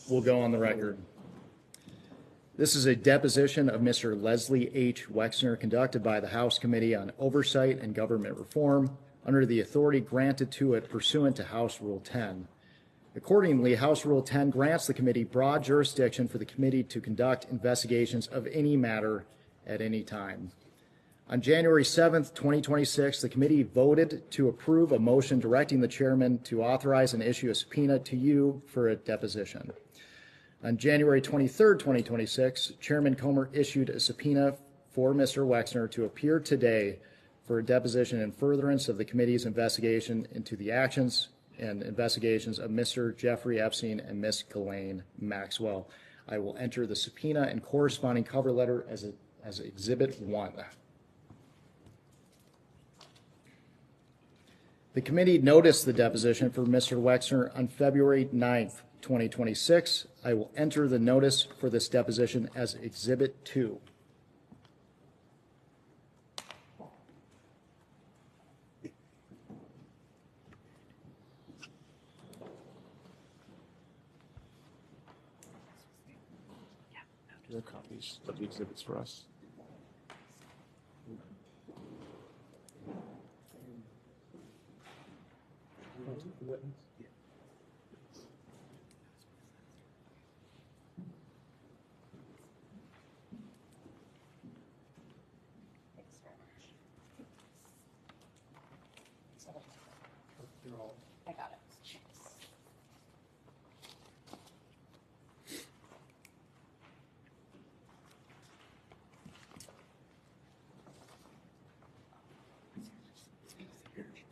will go on the record. This is a deposition of Mr. Leslie H. Wexner conducted by the House Committee on Oversight and Government Reform under the authority granted to it pursuant to House Rule 10. Accordingly, House Rule 10 grants the committee broad jurisdiction for the committee to conduct investigations of any matter at any time. On January 7th, 2026, the committee voted to approve a motion directing the chairman to authorize and issue a subpoena to you for a deposition. On January 23rd, 2026, Chairman Comer issued a subpoena for Mr. Wexner to appear today for a deposition in furtherance of the committee's investigation into the actions and investigations of Mr. Jeffrey Epstein and Ms. Ghislaine Maxwell. I will enter the subpoena and corresponding cover letter as Exhibit 1. The committee noticed the deposition for Mr. Wexner on February 9th, 2026. I will enter the notice for this deposition as Exhibit 2. Do you have copies of the exhibits for us? I got it.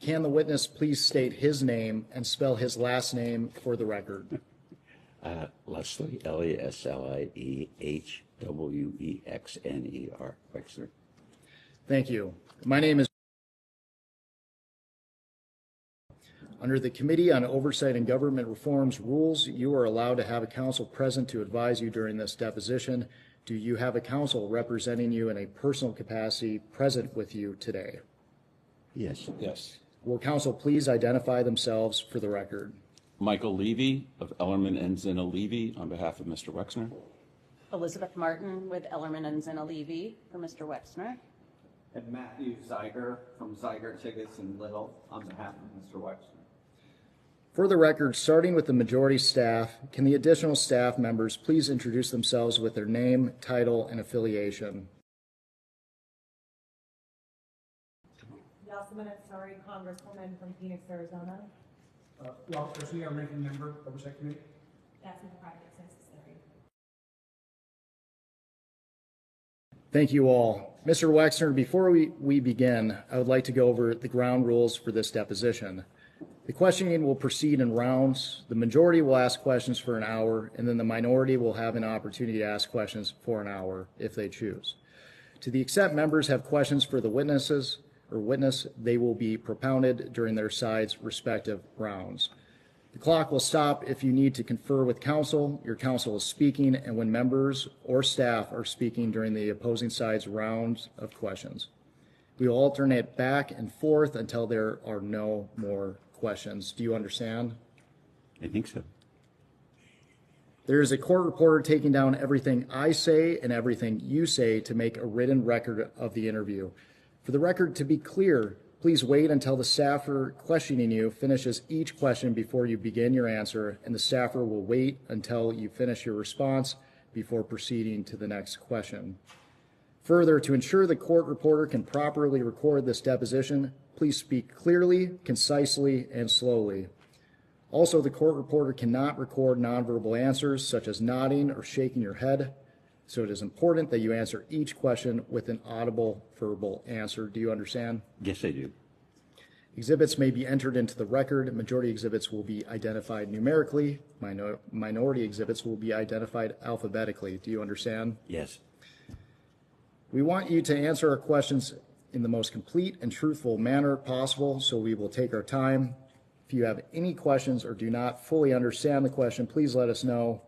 Can the witness please state his name and spell his last name for the record? Leslie, LeslieHwexner, Wexner. Thank you. My name is. Under the Committee on Oversight and Government Reform's rules, you are allowed to have a counsel present to advise you during this deposition. Do you have a counsel representing you in a personal capacity present with you today? Yes. Yes. Will counsel please identify themselves for the record? Michael Levy of Ellerman and Zinna Levy on behalf of Mr. Wexner. Elizabeth Martin with Ellerman and Zinna Levy for Mr. Wexner. And Matthew Zeiger from Zeiger, Tiggis, and Little on behalf of Mr. Wexner. For the record, starting with the majority staff, can the additional staff members please introduce themselves with their name, title, and affiliation? Yasmin Sorry, Congresswoman from Phoenix, Arizona. Ralph Chrisley, our ranking member, Oversight Committee. That's in the private necessary. Thank you all. Mr. Wexner, before we begin, I would like to go over the ground rules for this deposition. The questioning will proceed in rounds. The majority will ask questions for an hour, and then the minority will have an opportunity to ask questions for an hour if they choose. To the extent members have questions for the witness, they will be propounded during their side's respective rounds. The clock will stop if you need to confer with counsel. Your counsel is speaking, and when members or staff are speaking during the opposing side's rounds of questions. We will alternate back and forth until there are no more questions. Do you understand? I think so. There is a court reporter taking down everything I say and everything you say to make a written record of the interview. For the record to be clear, please wait until the staffer questioning you finishes each question before you begin your answer, and the staffer will wait until you finish your response before proceeding to the next question. Further, to ensure the court reporter can properly record this deposition, please speak clearly, concisely, and slowly. Also, the court reporter cannot record nonverbal answers such as nodding or shaking your head, so it is important that you answer each question with an audible verbal answer. Do you understand? Yes, I do. Exhibits may be entered into the record. Majority exhibits will be identified numerically. Minority exhibits will be identified alphabetically. Do you understand? Yes. We want you to answer our questions in the most complete and truthful manner possible, so we will take our time. If you have any questions or do not fully understand the question, please let us know.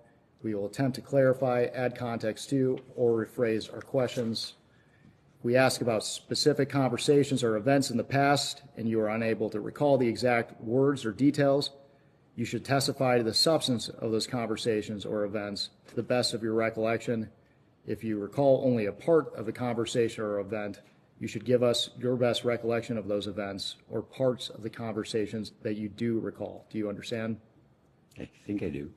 We will attempt to clarify, add context to, or rephrase our questions. We ask about specific conversations or events in the past, and you are unable to recall the exact words or details. You should testify to the substance of those conversations or events to the best of your recollection. If you recall only a part of the conversation or event, you should give us your best recollection of those events or parts of the conversations that you do recall. Do you understand? I think I do.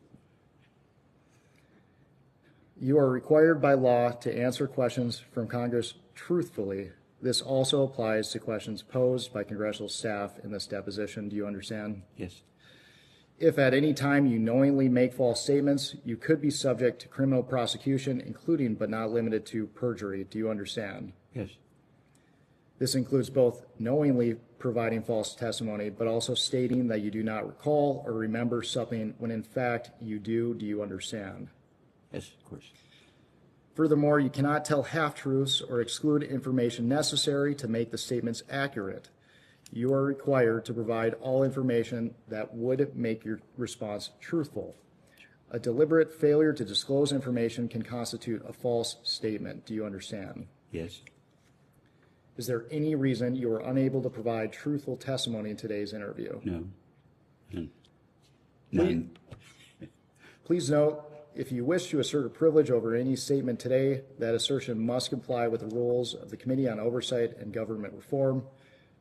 You are required by law to answer questions from Congress truthfully. This also applies to questions posed by congressional staff in this deposition. Do you understand? Yes. If at any time you knowingly make false statements, you could be subject to criminal prosecution, including but not limited to perjury. Do you understand? Yes. This includes both knowingly providing false testimony, but also stating that you do not recall or remember something when in fact you do. Do you understand? Yes, of course. Furthermore, you cannot tell half-truths or exclude information necessary to make the statements accurate. You are required to provide all information that would make your response truthful. A deliberate failure to disclose information can constitute a false statement. Do you understand? Yes. Is there any reason you are unable to provide truthful testimony in today's interview? No. None. Please note, if you wish to assert a privilege over any statement today, that assertion must comply with the rules of the Committee on Oversight and Government Reform.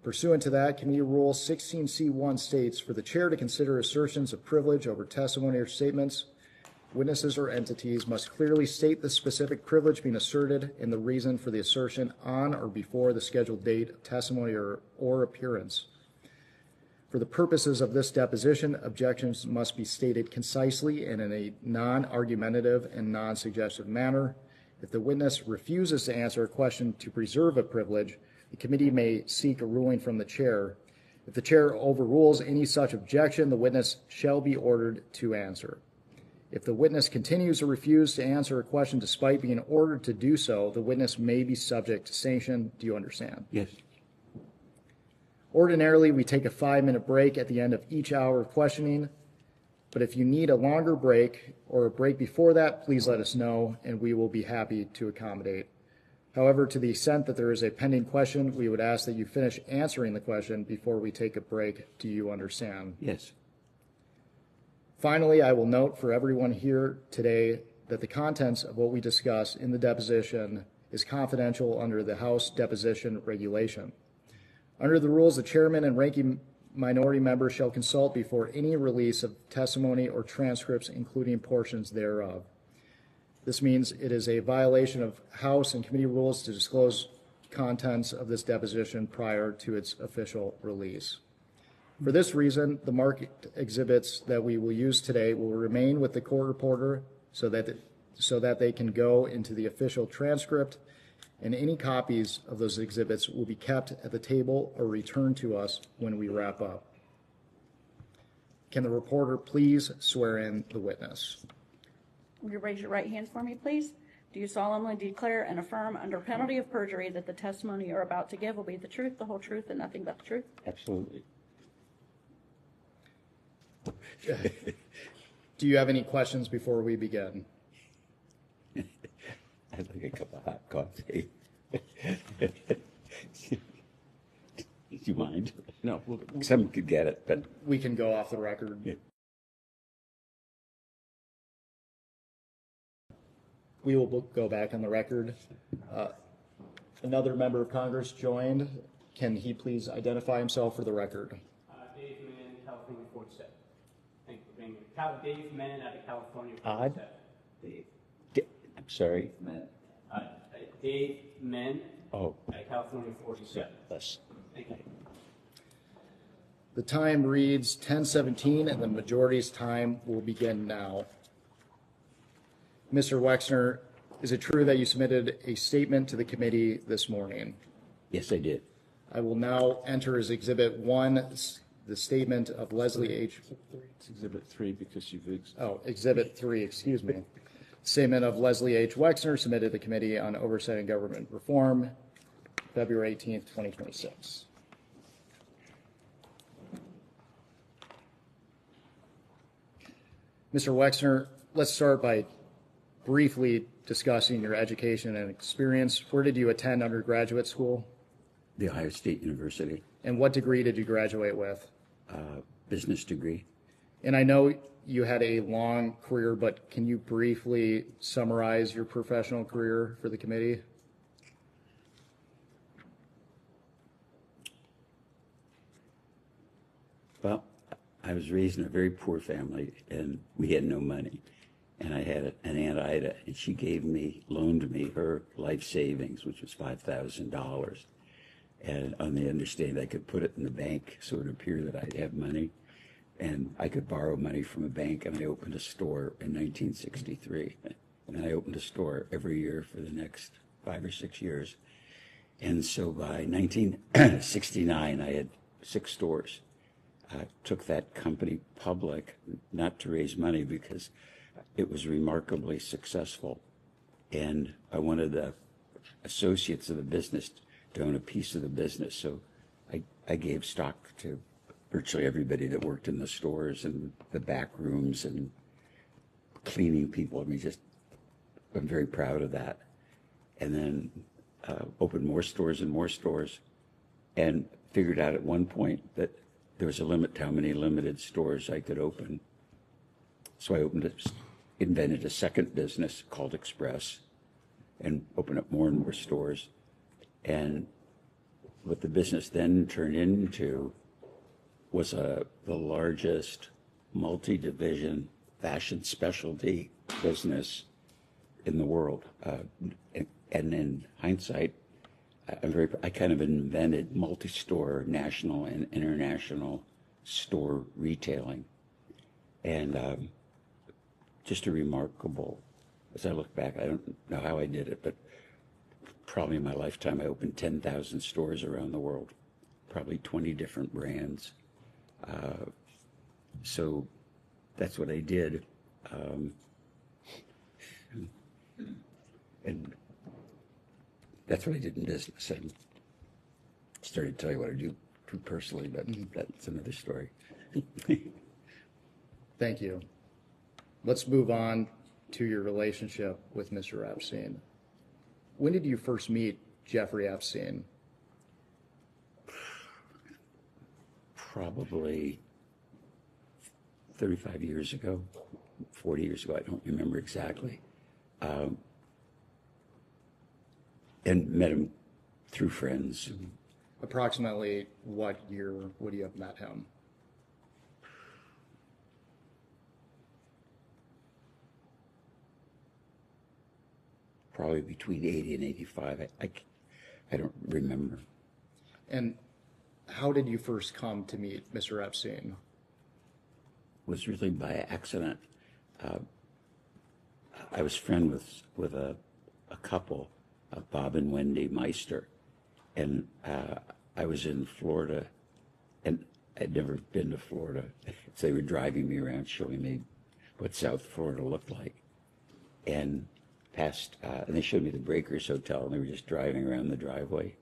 Pursuant to that, Committee Rule 16C1 states, for the chair to consider assertions of privilege over testimony or statements, witnesses or entities must clearly state the specific privilege being asserted and the reason for the assertion on or before the scheduled date of testimony or appearance. For the purposes of this deposition, objections must be stated concisely and in a non-argumentative and non-suggestive manner. If the witness refuses to answer a question to preserve a privilege, the committee may seek a ruling from the chair. If the chair overrules any such objection, the witness shall be ordered to answer. If the witness continues to refuse to answer a question despite being ordered to do so, the witness may be subject to sanction. Do you understand? Yes. Ordinarily, we take a 5-minute break at the end of each hour of questioning, but if you need a longer break or a break before that, please let us know and we will be happy to accommodate. However, to the extent that there is a pending question, we would ask that you finish answering the question before we take a break. Do you understand? Yes. Finally, I will note for everyone here today that the contents of what we discuss in the deposition is confidential under the House deposition regulation. Under the rules, the chairman and ranking minority member shall consult before any release of testimony or transcripts, including portions thereof. This means it is a violation of House and committee rules to disclose contents of this deposition prior to its official release. For this reason, the marked exhibits that we will use today will remain with the court reporter so that they can go into the official transcript, and any copies of those exhibits will be kept at the table or returned to us when we wrap up. Can the reporter please swear in the witness? Will you raise your right hand for me, please? Do you solemnly declare and affirm under penalty of perjury that the testimony you're about to give will be the truth, the whole truth, and nothing but the truth? Absolutely. Do you have any questions before we begin? I'd like a cup of hot coffee. Do you mind? No, Some could get it, but We can go off the record. Yeah. We will go back on the record. Another member of Congress joined. Can he please identify himself for the record? Dave Mann, California 47. Thank you for being here. Dave Mann out of California Odd. 47. Dave. I'm sorry. Dave Mann Oh, out of California 47. less. Thank you. The time reads 10:17 and the majority's time will begin now. Mr. Wexner, is it true that you submitted a statement to the committee this morning? Yes, I did. I will now enter as Exhibit 1 the statement of Leslie H. it's Exhibit 3 because you've Exhibit 3, excuse me. Statement of Leslie H. Wexner submitted to the Committee on Oversight and Government Reform, February 18th, 2026. Mr. Wexner, let's start by briefly discussing your education and experience. Where did you attend undergraduate school? The Ohio State University, And what degree did you graduate with? business degree. And I know you had a long career, but can you briefly summarize your professional career for the committee? Well, I was raised in a very poor family, and we had no money. And I had an Aunt Ida, and she loaned me her life savings, which was $5,000. And on the understanding I could put it in the bank so it would appear that I'd have money. And I could borrow money from a bank, and I opened a store in 1963. And I opened a store every year for the next 5 or 6 years. And so by 1969, I had 6 stores. I took that company public, not to raise money, because it was remarkably successful. And I wanted the associates of the business to own a piece of the business. So I gave stock to virtually everybody that worked in the stores and the back rooms and cleaning people. I mean, I'm very proud of that. And then opened more stores and figured out at one point that there was a limit to how many limited stores I could open. So I invented a second business called Express and opened up more and more stores. And what the business then turned into was the largest multi-division fashion specialty business in the world. And in hindsight, I kind of invented multi-store national and international store retailing. And just a remarkable, as I look back, I don't know how I did it, but probably in my lifetime I opened 10,000 stores around the world, probably 20 different brands. So that's what I did. And that's what I did in business. I started to tell you what I do personally, but that's another story. Thank you. Let's move on to your relationship with Mr. Epstein. When did you first meet Jeffrey Epstein? Probably 35 years ago, 40 years ago, I don't remember exactly. And met him through friends. Approximately what year would you have met him? Probably between 80 and 85. I don't remember. And how did you first come to meet Mr. Epstein? It was really by accident. I was friends with a couple, Bob and Wendy Meister, and I was in Florida, and I'd never been to Florida. So they were driving me around, showing me what South Florida looked like, and they showed me the Breakers Hotel, and they were just driving around the driveway,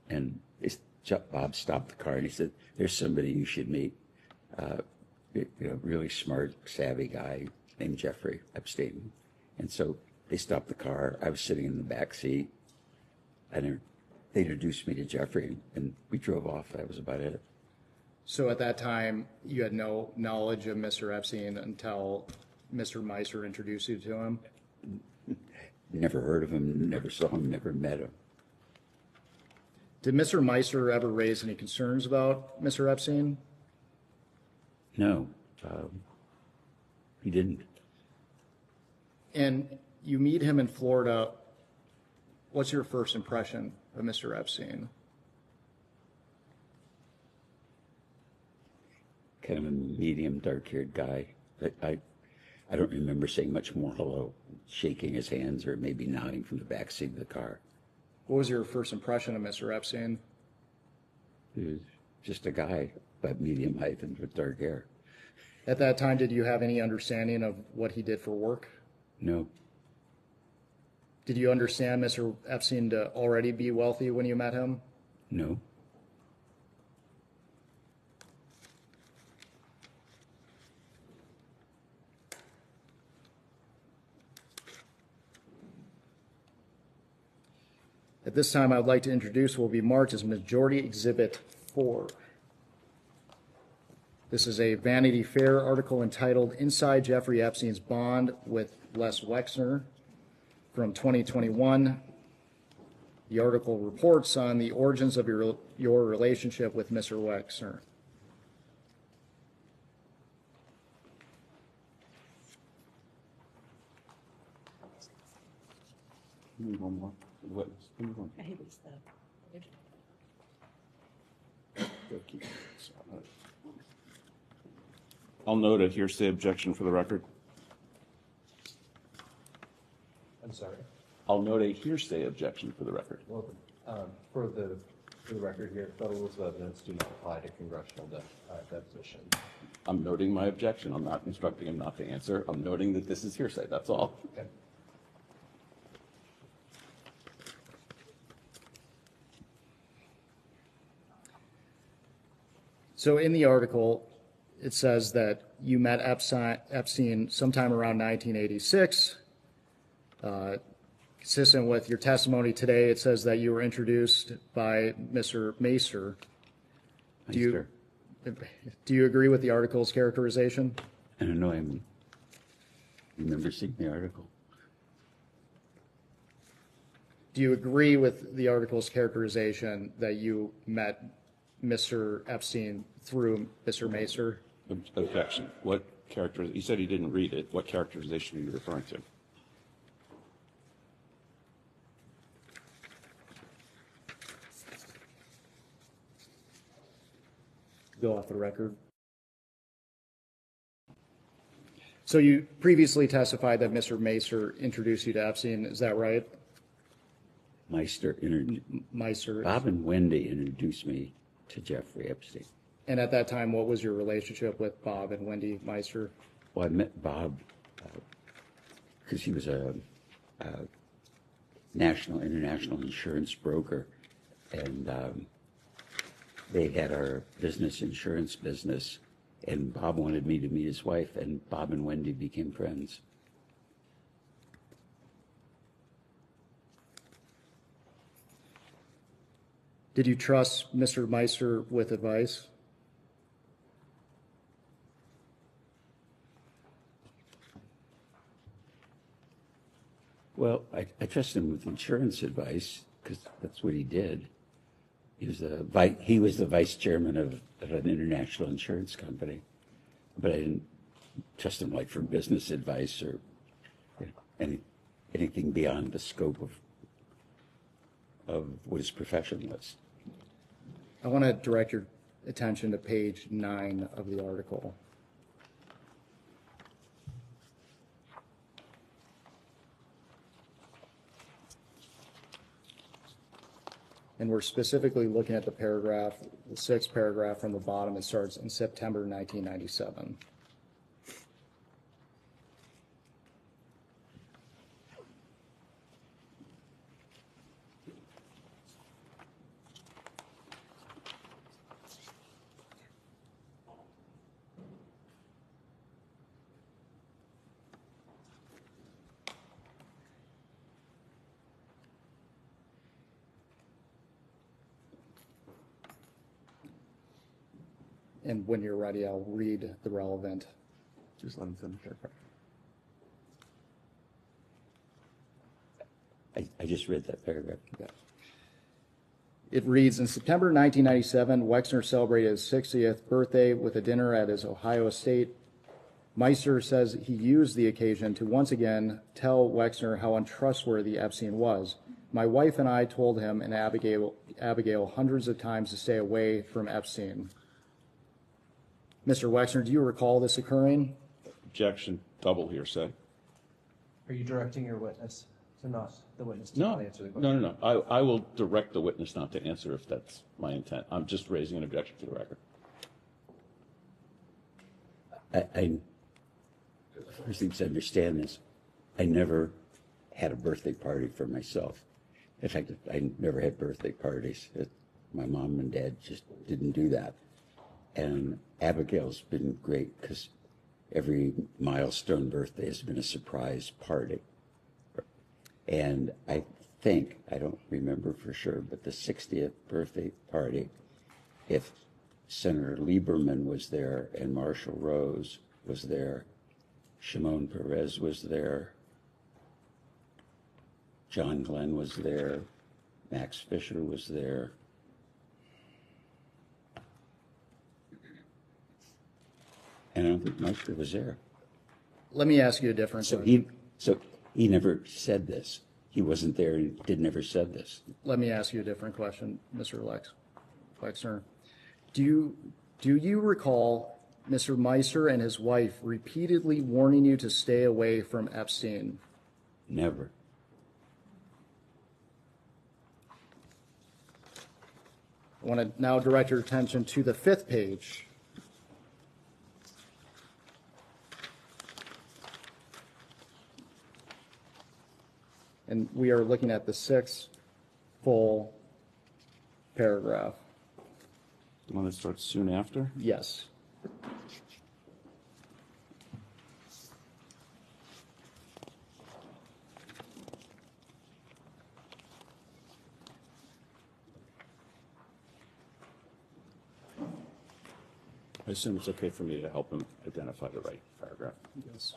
and Bob stopped the car and he said, "There's somebody you should meet, really smart, savvy guy named Jeffrey Epstein." And so they stopped the car. I was sitting in the back seat, and they introduced me to Jeffrey, and we drove off. That was about it. So at that time, you had no knowledge of Mr. Epstein until Mr. Meister introduced you to him? Never heard of him, never saw him, never met him. Did Mr. Meister ever raise any concerns about Mr. Epstein? No, he didn't. And you meet him in Florida. What's your first impression of Mr. Epstein? Kind of a medium, dark-haired guy. I don't remember saying much more hello, shaking his hands, or maybe nodding from the back seat of the car. What was your first impression of Mr. Epstein? He was just a guy, about medium height and with dark hair. At that time, did you have any understanding of what he did for work? No, Did you understand Mr. Epstein to already be wealthy when you met him? no. At this time, I would like to introduce what will be marked as Majority Exhibit 4. This is a Vanity Fair article entitled Inside Jeffrey Epstein's Bond with Les Wexner from 2021. The article reports on the origins of your relationship with Mr. Wexner. Give me one more. Witness. Give me one. I hate this stuff. I'll note a hearsay objection for the record. I'm sorry. I'll note a hearsay objection for the record. Well, for the record here, federal rules of evidence do not apply to congressional deposition. I'm noting my objection. I'm not instructing him not to answer. I'm noting that this is hearsay. That's all. Okay. So in the article, it says that you met Epstein sometime around 1986. Consistent with your testimony today, it says that you were introduced by Mr. Macer. Do you agree with the article's characterization? I don't know. I remember seeing the article. Do you agree with the article's characterization that you met Mr. Epstein through Mr. Macer? Objection. What character? You said he didn't read it. What characterization are you referring to? Go off the record. So you previously testified that Mr. Macer introduced you to Epstein. Is that right? Meister Macer. Bob and Wendy introduced me to Jeffrey Epstein. And at that time, what was your relationship with Bob and Wendy Meister? Well, I met Bob because he was a international insurance broker, and they had our insurance business, and Bob wanted me to meet his wife, and Bob and Wendy became friends. Did you trust Mr. Meister with advice? Well, I trusted him with insurance advice because that's what he did. He was the vice chairman of an international insurance company, but I didn't trust him like for business advice or anything beyond the scope of what his profession was. I want to direct your attention to page 9 of the article. And we're specifically looking at the paragraph, the 6th paragraph from the bottom. It starts in September 1997. And when you're ready, I'll read the relevant. Just let him finish it. I just read that paragraph. Yeah. It reads, in September 1997, Wexner celebrated his 60th birthday with a dinner at his Ohio estate. Meister says he used the occasion to once again tell Wexner how untrustworthy Epstein was. My wife and I told him and Abigail hundreds of times to stay away from Epstein. Mr. Wexner, do you recall this occurring? Objection. Double hearsay. Are you directing your witness to not the witness to No, not answer the question? no. I will direct the witness not to answer if that's my intent. I'm just raising an objection for the record. I first need to understand this. I never had a birthday party for myself. In fact, I never had birthday parties. My mom and dad just didn't do that. And Abigail's been great because every milestone birthday has been a surprise party. And I think, I don't remember for sure, but the 60th birthday party, if Senator Lieberman was there, and Marshall Rose was there. Shimon Peres was there. John Glenn was there. Max Fisher was there. And I don't think Meister was there. Let me ask you a different So question. he never said this. He wasn't there. He never said this. Let me ask you a different question, Mr. Wexner. Do you recall Mr. Meister and his wife repeatedly warning you to stay away from Epstein? Never. I want to now direct your attention to the 5th page. And we are looking at the 6th full paragraph. The one that starts soon after? Yes. I assume it's okay for me to help him identify the right paragraph. Yes.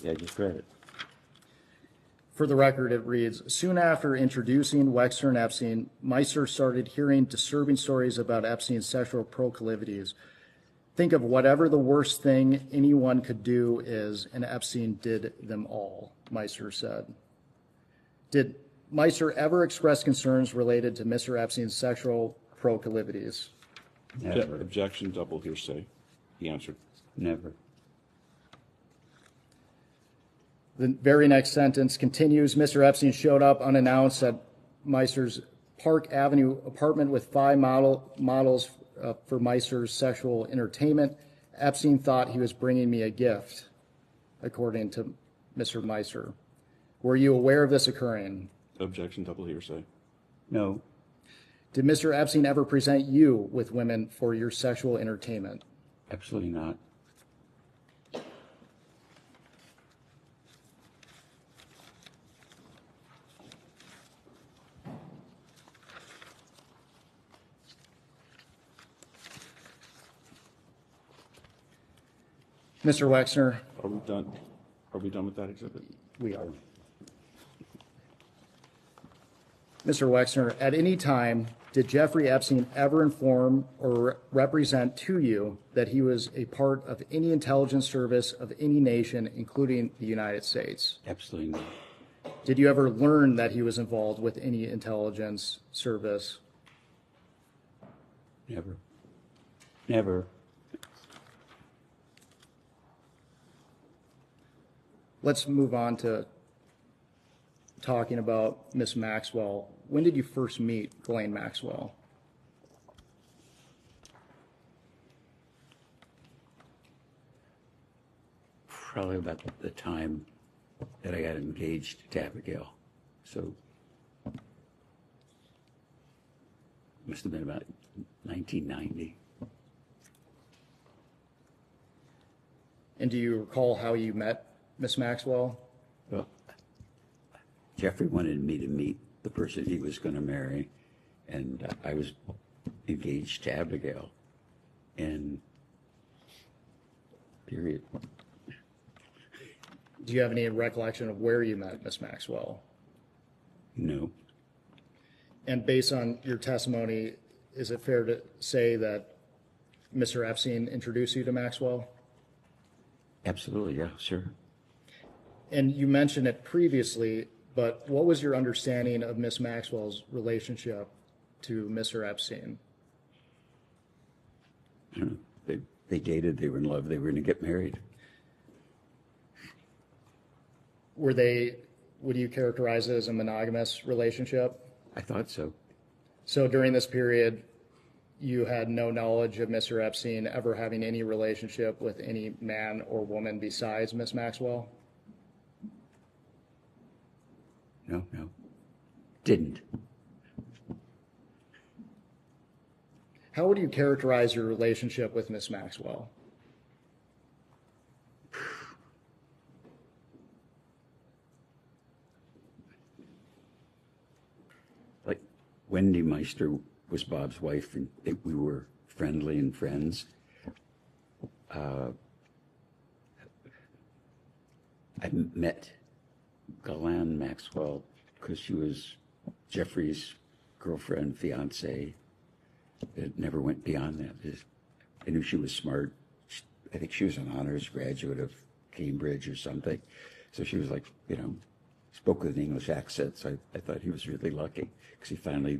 Yeah, I just read it. For the record, it reads, soon after introducing Wexner and Epstein, Meister started hearing disturbing stories about Epstein's sexual proclivities. Think of whatever the worst thing anyone could do is, and Epstein did them all, Meister said. Did Meister ever express concerns related to Mr. Epstein's sexual proclivities? Never. Objection, double hearsay. He answered. Never. The very next sentence continues, Mr. Epstein showed up unannounced at Meister's Park Avenue apartment with 5 models for Meister's sexual entertainment. Epstein thought he was bringing me a gift, according to Mr. Meister. Were you aware of this occurring? Objection, double hearsay. No. Did Mr. Epstein ever present you with women for your sexual entertainment? Absolutely not. Mr. Wexner, Are we done? Are we done with that exhibit? we are. Mr. Wexner, at any time, did Jeffrey Epstein ever inform or represent to you that he was a part of any intelligence service of any nation, including the United States? Absolutely not. Did you ever learn that he was involved with any intelligence service? Never. Never. Let's move on to talking about Miss Maxwell. When did you first meet Ghislaine Maxwell? Probably about the time that I got engaged to Abigail. So must have been about 1990. And do you recall how you met Miss Maxwell? Well, Jeffrey wanted me to meet the person he was going to marry, and I was engaged to Abigail. And period. Do you have any recollection of where you met Miss Maxwell? No. And based on your testimony, is it fair to say that Mr. Epstein introduced you to Maxwell? Absolutely, yeah, sure. And you mentioned it previously, but what was your understanding of Miss Maxwell's relationship to Mr. Epstein? I don't know. They dated, they were in love, they were going to get married. Were they, would you characterize it as a monogamous relationship? I thought so. So during this period, you had no knowledge of Mr. Epstein ever having any relationship with any man or woman besides Miss Maxwell? No, no. Didn't. How would you characterize your relationship with Miss Maxwell? Like, Wendy Meister was Bob's wife, and we were friendly and friends. I met Galan Maxwell because she was Jeffrey's girlfriend, fiance. It never went beyond that. I knew she was smart. I think she was an honors graduate of Cambridge or something. So she was like, spoke with an English accent. So I thought he was really lucky because he finally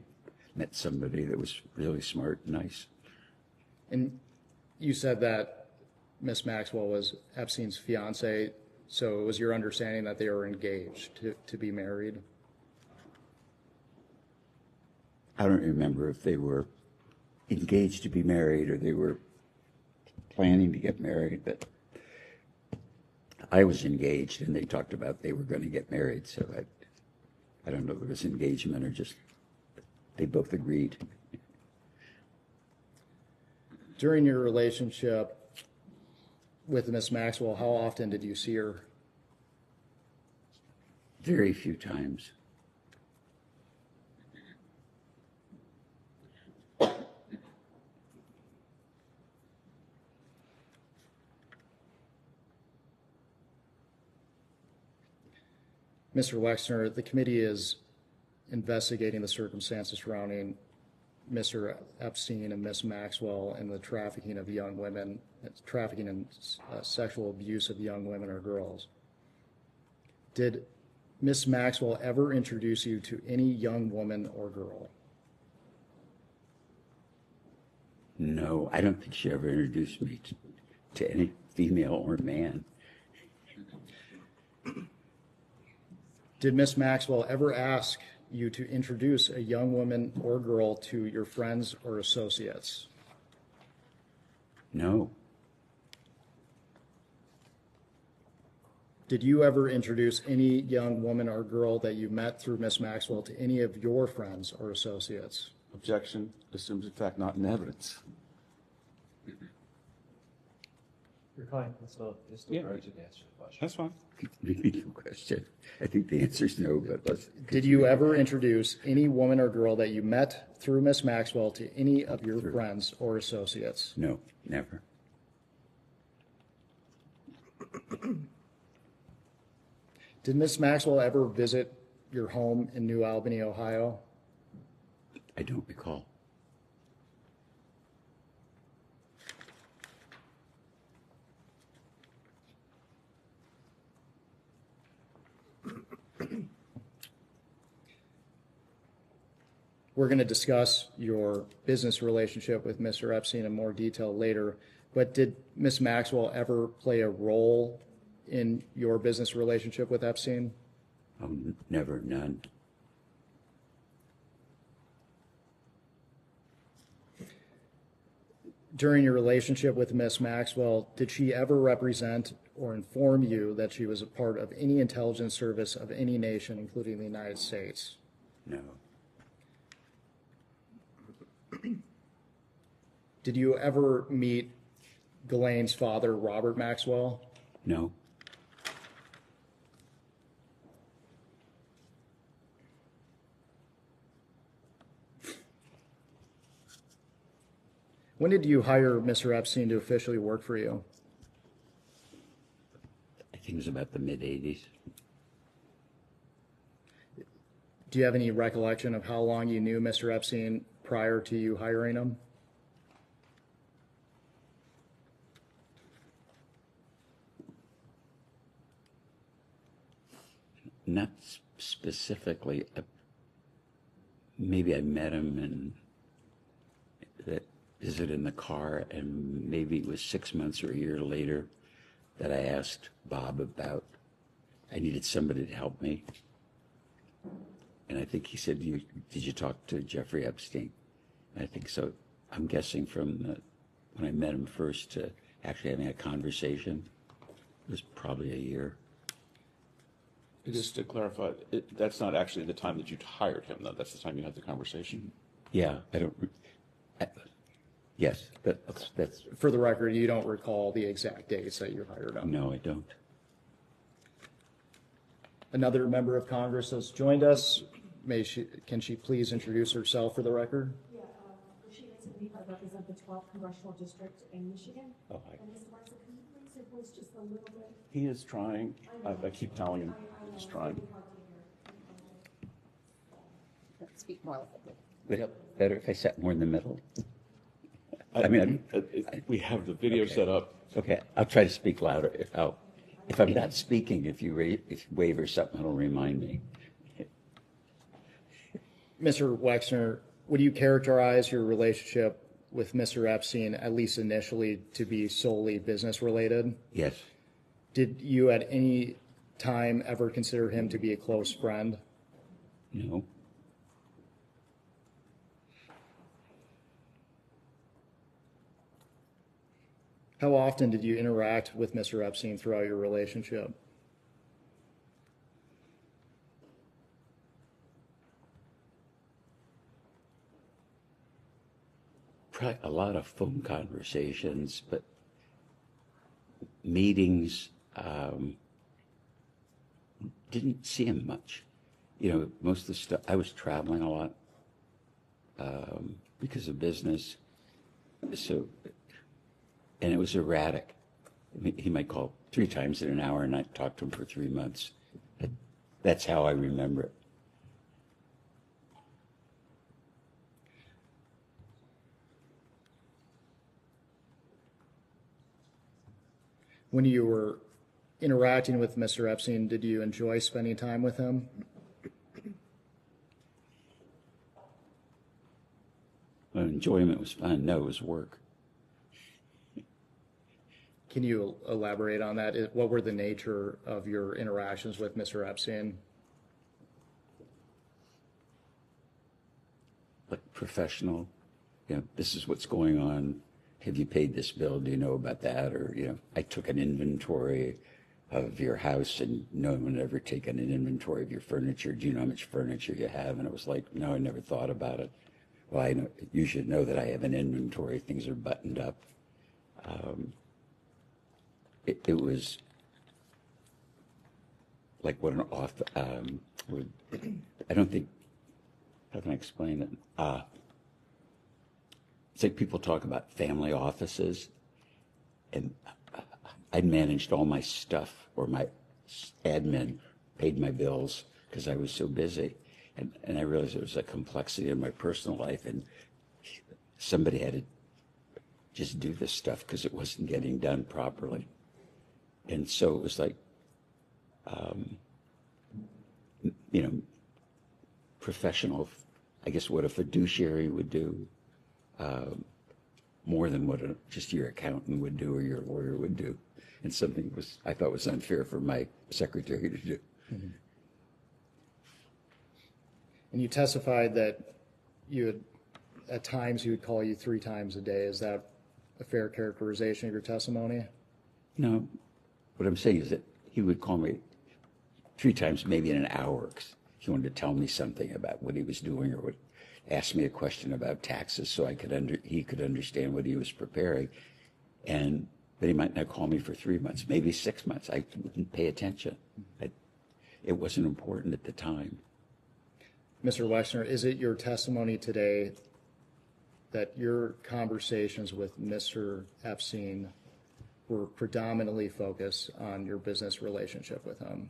met somebody that was really smart and nice. And you said that Miss Maxwell was Epstein's fiance, so it was your understanding that they were engaged to be married? I don't remember if they were engaged to be married or they were planning to get married, but I was engaged and they talked about they were going to get married. So I don't know if it was engagement or just they both agreed. During your relationship with Miss Maxwell, how often did you see her? Very few times. Mr. Wexner, the committee is investigating the circumstances surrounding Mr. Epstein and Miss Maxwell and the trafficking of young women, trafficking and sexual abuse of young women or girls. Did Miss Maxwell ever introduce you to any young woman or girl? No, I don't think she ever introduced me to any female or man. Did Miss Maxwell ever ask you to introduce a young woman or girl to your friends or associates? No. Did you ever introduce any young woman or girl that you met through Miss Maxwell to any of your friends or associates? Objection assumes in fact not in evidence. Your client is still urgent to answer the question. That's fine. Repeat the question. I think the answer is no, but let's. Did you ever introduce any woman or girl that you met through Miss Maxwell to any of your friends or associates? No, never. Did Miss Maxwell ever visit your home in New Albany, Ohio? I don't recall. We're going to discuss your business relationship with Mr. Epstein in more detail later, but did Miss Maxwell ever play a role in your business relationship with Epstein? Oh, never, none. During your relationship with Miss Maxwell, did she ever represent or inform you that she was a part of any intelligence service of any nation, including the United States? No. Did you ever meet Ghislaine's father, Robert Maxwell? No. When did you hire Mr. Epstein to officially work for you? I think it was about the mid-'80s. Do you have any recollection of how long you knew Mr. Epstein prior to you hiring him? Not specifically. Maybe I met him and that visit in the car, and maybe it was 6 months or a year later that I asked Bob about, I needed somebody to help me. And I think he said, did you talk to Jeffrey Epstein? And I think so. I'm guessing from when I met him first to actually having a conversation, it was probably a year. Just to clarify, that's not actually the time that you hired him, though. That's the time you had the conversation. Yeah, yes, that's, For the record, you don't recall the exact dates that you hired him. no, I don't. Another member of Congress has joined us. Can she please introduce herself for the record? Yeah, Rashida Cindy, I represent the 12th Congressional District in Michigan. Oh, hi. And Mr. Weiser, can you raise your voice just a little bit? He is trying. I keep telling him he's trying. Speak more loudly. Would it help better if I sat more in the middle? We have the video Okay. set up. Okay, I'll try to speak louder. If I'm not speaking, if you wave or something, it'll remind me. Mr. Wexner, would you characterize your relationship with Mr. Epstein, at least initially, to be solely business related? Yes, Did you at any time ever consider him to be a close friend? no, How often did you interact with Mr. Epstein throughout your relationship? probably a lot of phone conversations, but meetings, didn't see him much. Most of the stuff, I was traveling a lot because of business. So, and it was erratic. He might call 3 times in an hour and I'd talk to him for 3 months. That's how I remember it. When you were interacting with Mr. Epstein, did you enjoy spending time with him? Well, enjoyment was fun. No, it was work. Can you elaborate on that? What were the nature of your interactions with Mr. Epstein? Like professional, this is what's going on. Have you paid this bill? Do you know about that? Or, I took an inventory of your house and no one ever taken an inventory of your furniture. Do you know how much furniture you have? And it was like, no, I never thought about it. Well, I know, you should know that I have an inventory. Things are buttoned up. It was like what an off, I don't think, how can I explain it? It's like people talk about family offices, and I'd managed all my stuff, or my admin paid my bills because I was so busy. And I realized there was a complexity in my personal life, and somebody had to just do this stuff because it wasn't getting done properly. And so it was like, professional, I guess what a fiduciary would do, more than what just your accountant would do or your lawyer would do. And something I thought was unfair for my secretary to do. Mm-hmm. And you testified that at times he would call you 3 times a day. Is that a fair characterization of your testimony? No, what I'm saying is that he would call me 3 times, maybe in an hour, 'cause he wanted to tell me something about what he was doing, or would ask me a question about taxes so he could understand what he was preparing. But he might not call me for 3 months, maybe 6 months. I didn't pay attention. It wasn't important at the time. Mr. Wexner, is it your testimony today that your conversations with Mr. Epstein were predominantly focused on your business relationship with him?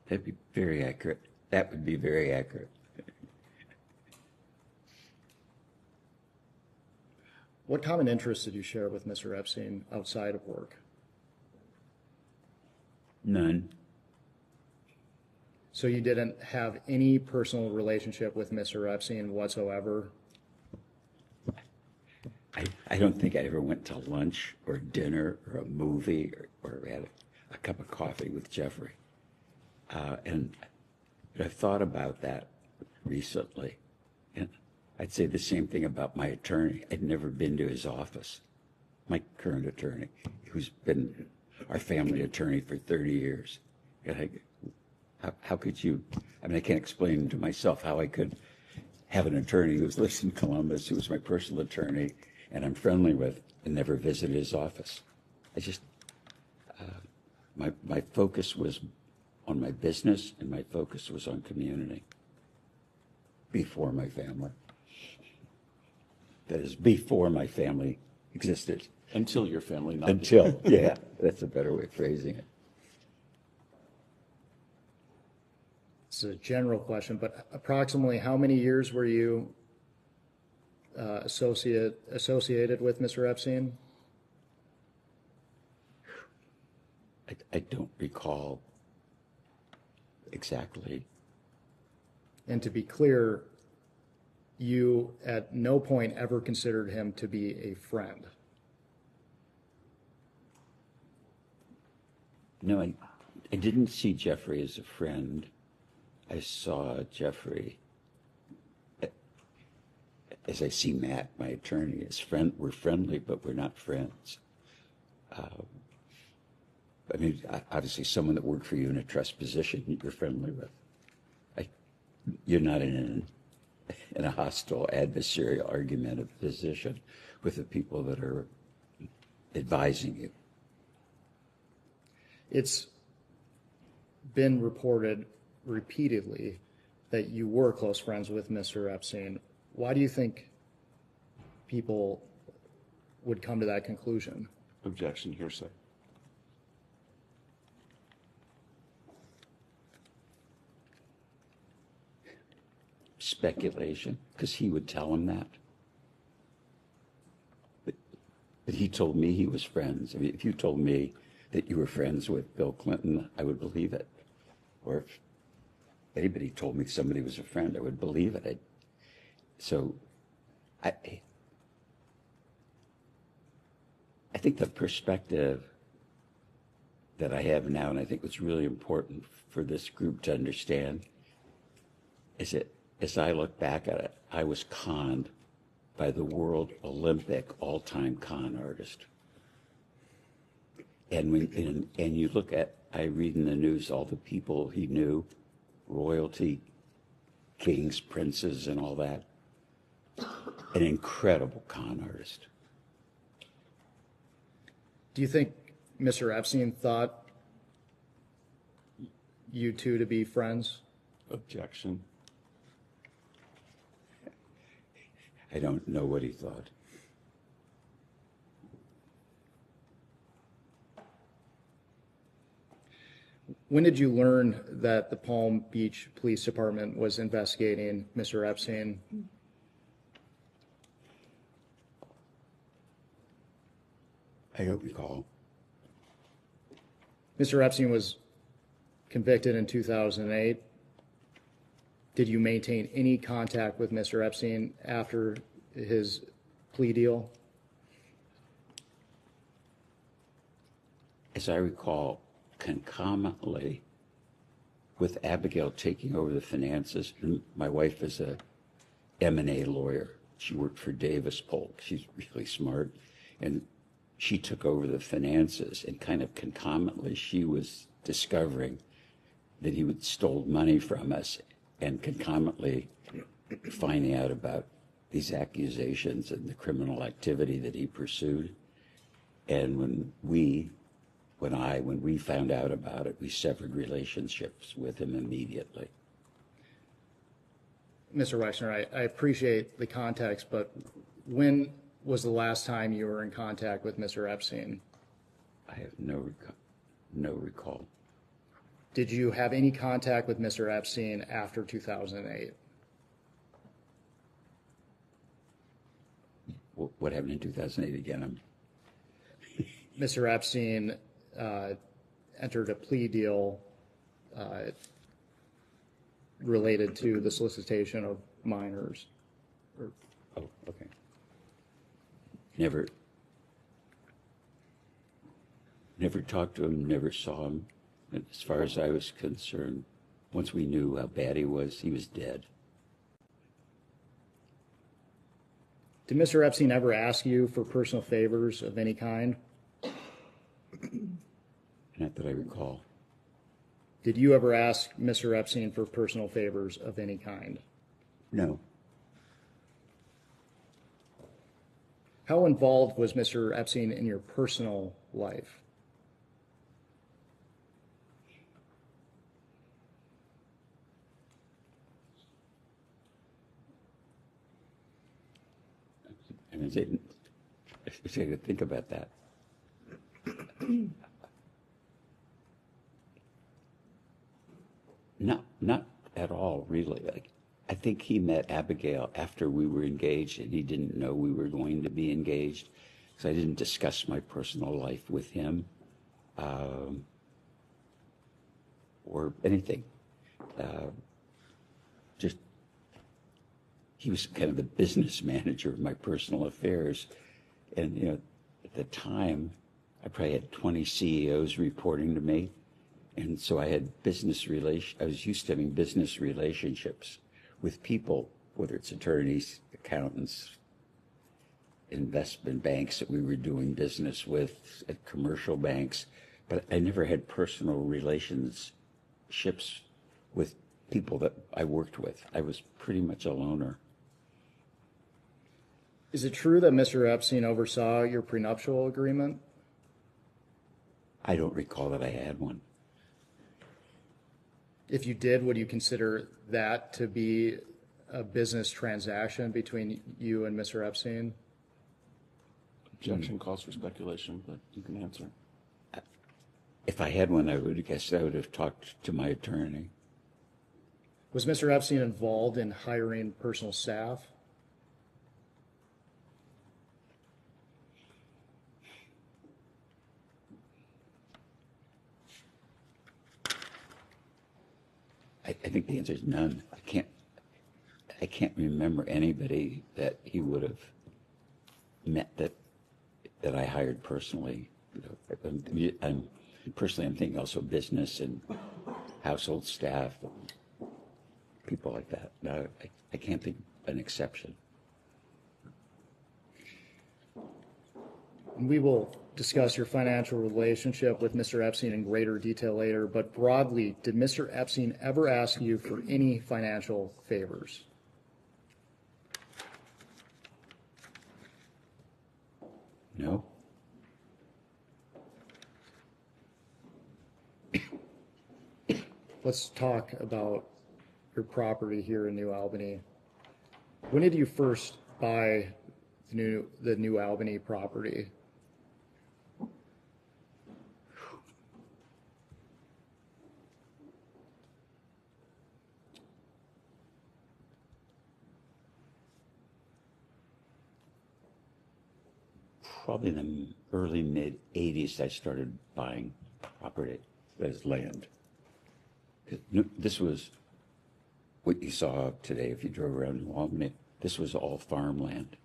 That'd be very accurate. That would be very accurate. What common interests did you share with Mr. Epstein outside of work? None. So you didn't have any personal relationship with Mr. Epstein whatsoever? I don't think I ever went to lunch or dinner or a movie or had a cup of coffee with Jeffrey. And I've thought about that recently. And I'd say the same thing about my attorney. I'd never been to his office, my current attorney, who's been our family attorney for 30 years. And how could you, I mean, I can't explain to myself how I could have an attorney who lives in Columbus, who was my personal attorney, and I'm friendly with, and never visited his office. I just, my focus was on my business, and my focus was on community before my family. That is, before my family existed. Until your family not. Until, yeah, that's a better way of phrasing it. It's a general question, but approximately how many years were you associated with Mr. Epstein? I don't recall exactly. And to be clear, you at no point ever considered him to be a friend. No, I didn't see Jeffrey as a friend. I saw Jeffrey, as I see Matt, my attorney, as friend. We're friendly, but we're not friends. I mean, obviously, someone that worked for you in a trust position, you're friendly with. You're not in a hostile adversarial argumentative position with the people that are advising you. It's been reported repeatedly that you were close friends with Mr. Epstein. Why do you think people would come to that conclusion? Objection, hearsay. Speculation, because he would tell him that. But he told me he was friends. I mean, if you told me that you were friends with Bill Clinton, I would believe it. Or if anybody told me somebody was a friend, I would believe it. I think the perspective that I have now, and I think what's really important for this group to understand, is that as I look back at it, I was conned by the world Olympic all-time con artist. And you look at, I read in the news all the people he knew, royalty, kings, princes, and all that. An incredible con artist. Do you think Mr. Epstein thought you two to be friends? Objection. I don't know what he thought. When did you learn that the Palm Beach Police Department was investigating Mr. Epstein? I don't recall. Mr. Epstein was convicted in 2008. Did you maintain any contact with Mr. Epstein after his plea deal? As I recall, concomitantly with Abigail taking over the finances, and my wife is a M&A lawyer. She worked for Davis Polk. She's really smart. And she took over the finances, and kind of concomitantly she was discovering that he would stole money from us, and concomitantly finding out about these accusations and the criminal activity that he pursued. And when we found out about it, we severed relationships with him immediately. Mr. Wexner, I appreciate the context, but when was the last time you were in contact with Mr. Epstein? I have no recall. Did you have any contact with Mr. Epstein after 2008? What happened in 2008 again? Mr. Epstein entered a plea deal related to the solicitation of minors. Oh, okay. Never talked to him, never saw him. As far as I was concerned, once we knew how bad he was dead. Did Mr. Epstein ever ask you for personal favors of any kind? Not that I recall. Did you ever ask Mr. Epstein for personal favors of any kind? No. How involved was Mr. Epstein in your personal life? I mean, I could think about that. Not at all, really. Like, I think he met Abigail after we were engaged, and he didn't know we were going to be engaged, so I didn't discuss my personal life with him, or anything. Just he was kind of the business manager of my personal affairs, and at the time, I probably had 20 CEOs reporting to me. And so I had I was used to having business relationships with people, whether it's attorneys, accountants, investment banks that we were doing business with, at commercial banks, but I never had personal relationships with people that I worked with. I was pretty much a loner. Is it true that Mr. Epstein oversaw your prenuptial agreement? I don't recall that I had one. If you did, would you consider that to be a business transaction between you and Mr. Epstein? Objection calls for speculation, but you can answer. If I had one, I would have talked to my attorney. Was Mr. Epstein involved in hiring personal staff? I think the answer is none. I can't remember anybody that he would have met that I hired personally. I'm thinking also business and household staff, and people like that. No, I can't think of an exception. We will discuss your financial relationship with Mr. Epstein in greater detail later, but broadly, did Mr. Epstein ever ask you for any financial favors? No. Let's talk about your property here in New Albany. When did you first buy the New Albany property? Probably in the early mid-'80s, I started buying property as land. This was what you saw today if you drove around New Albany. This was all farmland.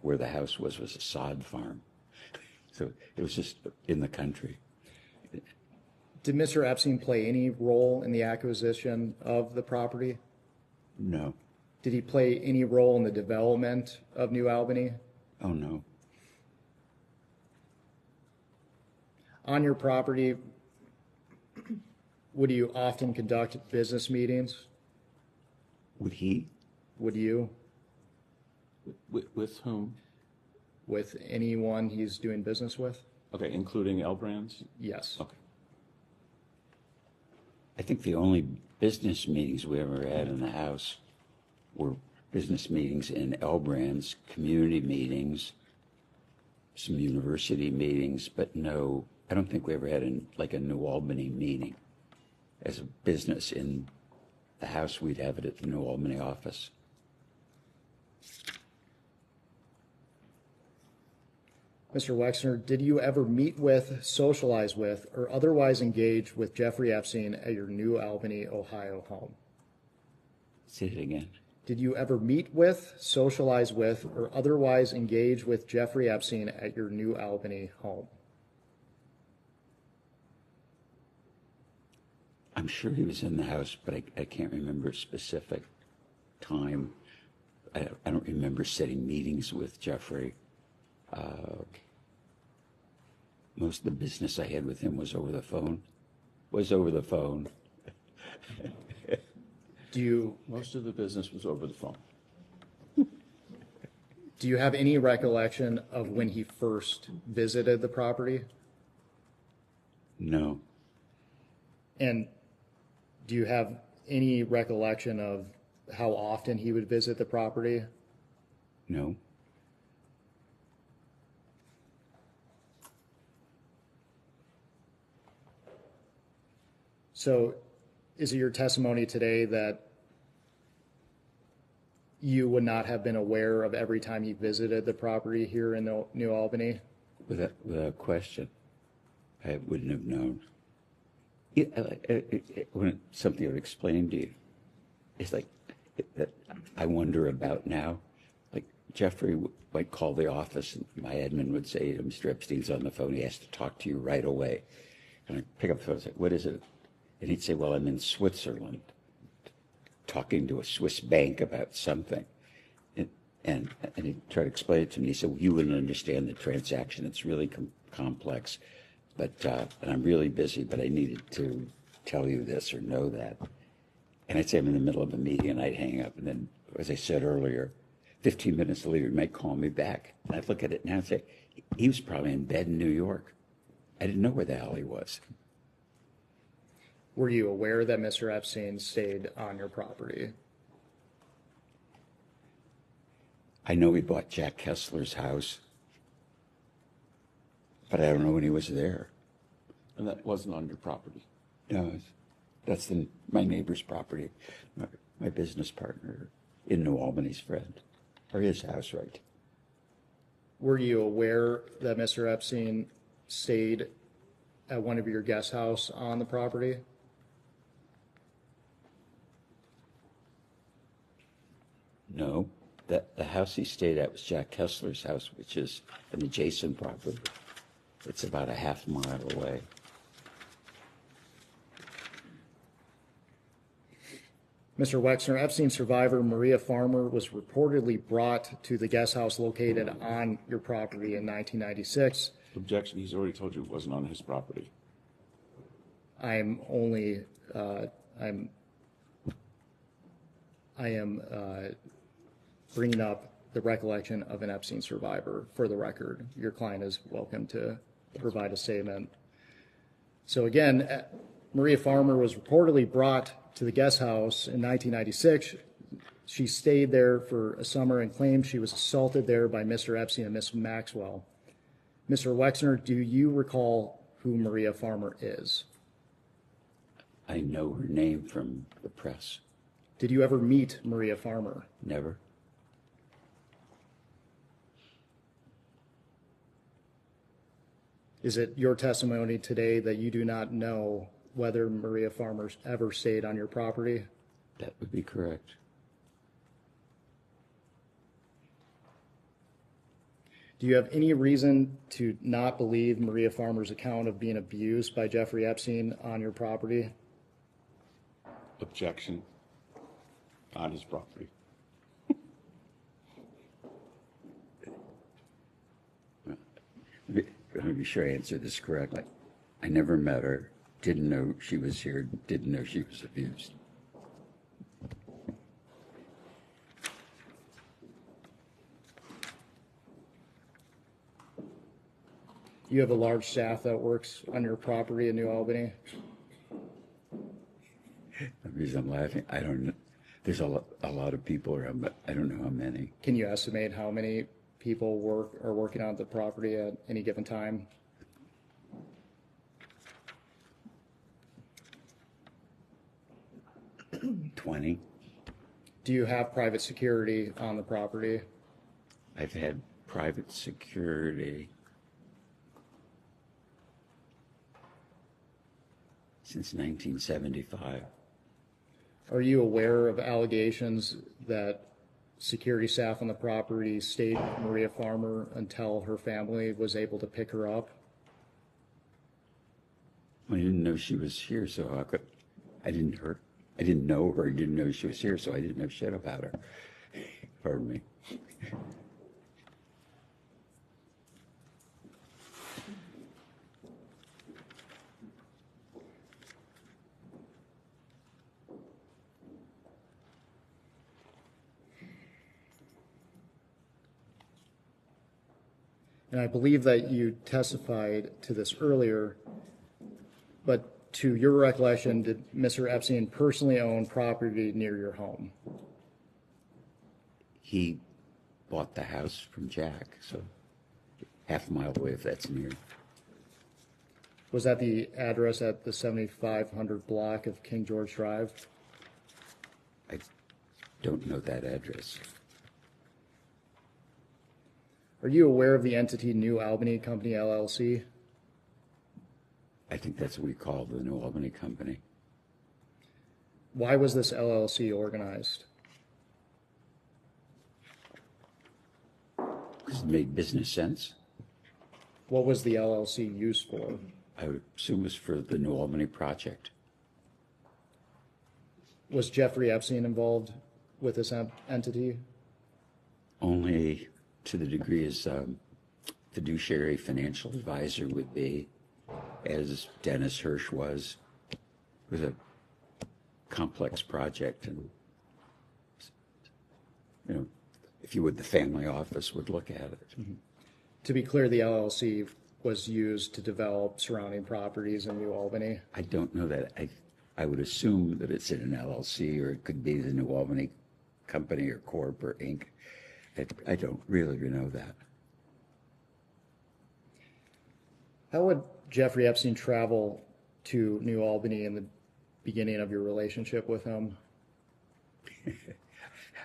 Where the house was a sod farm. So it was just in the country. Did Mr. Epstein play any role in the acquisition of the property? No. Did he play any role in the development of New Albany? Oh, no. On your property, would you often conduct business meetings? Would he? Would you? With whom? With anyone he's doing business with? Okay, including L Brands? Yes. Okay. I think the only business meetings we ever had in the house were business meetings in L Brands, community meetings, some university meetings, but no, I don't think we ever had a New Albany meeting. As a business in the house, we'd have it at the New Albany office. Mr. Wexner, did you ever meet with, socialize with, or otherwise engage with Jeffrey Epstein at your New Albany, Ohio home? Say it again. Did you ever meet with, socialize with, or otherwise engage with Jeffrey Epstein at your New Albany home? I'm sure he was in the house, but I can't remember a specific time. I don't remember setting meetings with Jeffrey. Most of the business I had with him was over the phone. was over the phone. Most of the business was over the phone. Do you have any recollection of when he first visited the property? No, And do you have any recollection of how often he would visit the property? no, So is it your testimony today that you would not have been aware of every time he visited the property here in New Albany? without question. I wouldn't have known. When something I would explain to you, it's like that I wonder about now. Like Jeffrey might call the office, and my admin would say, "Mr. Epstein's on the phone. He has to talk to you right away." And I pick up the phone and say, "What is it?" And he'd say, "Well, I'm in Switzerland, talking to a Swiss bank about something." And he'd try to explain it to me. He said, "Well, you wouldn't understand the transaction. It's really complex. But and I'm really busy, but I needed to tell you this or know that." And I'd say I'm in the middle of a meeting, and I'd hang up. And then, as I said earlier, 15 minutes later, he might call me back. And I'd look at it now and say, he was probably in bed in New York. I didn't know where the hell he was. Were you aware that Mr. Epstein stayed on your property? I know he bought Jack Kessler's house, but I don't know when he was there. And that wasn't on your property. No, that's my neighbor's property, my business partner in New Albany's friend, or his house, right? Were you aware that Mr. Epstein stayed at one of your guest house on the property? No, the house he stayed at was Jack Kessler's house, which is an adjacent property. It's about a half mile away. Mr. Wexner, Epstein survivor Maria Farmer was reportedly brought to the guest house located on your property in 1996. Objection, he's already told you it wasn't on his property. I am bringing up the recollection of an Epstein survivor for the record. Your client is welcome to provide a statement. So again, Maria Farmer was reportedly brought to the guest house in 1996. She stayed there for a summer and claimed she was assaulted there by Mr. Epstein and Miss Maxwell. Mr. Wexner, do you recall who Maria Farmer is? I know her name from the press. Did you ever meet Maria Farmer? Never. Is it your testimony today that you do not know whether Maria Farmer ever stayed on your property? That would be correct. Do you have any reason to not believe Maria Farmer's account of being abused by Jeffrey Epstein on your property? Objection, on his property. Let me be sure I answered this correctly. I never met her, didn't know she was here, didn't know she was abused. You have a large staff that works on your property in New Albany? The reason I'm laughing, I don't know. There's a lot of people around, but I don't know how many. Can you estimate how many people are working on the property at any given time? $20. Do you have private security on the property? I've had private security since 1975. Are you aware of allegations that security staff on the property stayed with Maria Farmer until her family was able to pick her up? I didn't know she was here, so I didn't know her. I didn't know she was here, so I didn't know shit about her. Pardon me. And I believe that you testified to this earlier, but to your recollection, did Mr. Epstein personally own property near your home? He bought the house from Jack, so half a mile away if that's near. Was that the address at the 7500 block of King George Drive? I don't know that address. Are you aware of the entity New Albany Company LLC? I think that's what we call the New Albany Company. Why was this LLC organized? Because it made business sense. What was the LLC used for? I would assume it's for the New Albany project. Was Jeffrey Epstein involved with this entity? Only to the degree as fiduciary financial advisor would be, as Dennis Hirsch was. It was a complex project, and if you would, the family office would look at it. Mm-hmm. To be clear, the LLC was used to develop surrounding properties in New Albany. I don't know that. I would assume that it's in an LLC, or it could be the New Albany Company or Corp or Inc. I don't really know that. How would Jeffrey Epstein travel to New Albany in the beginning of your relationship with him?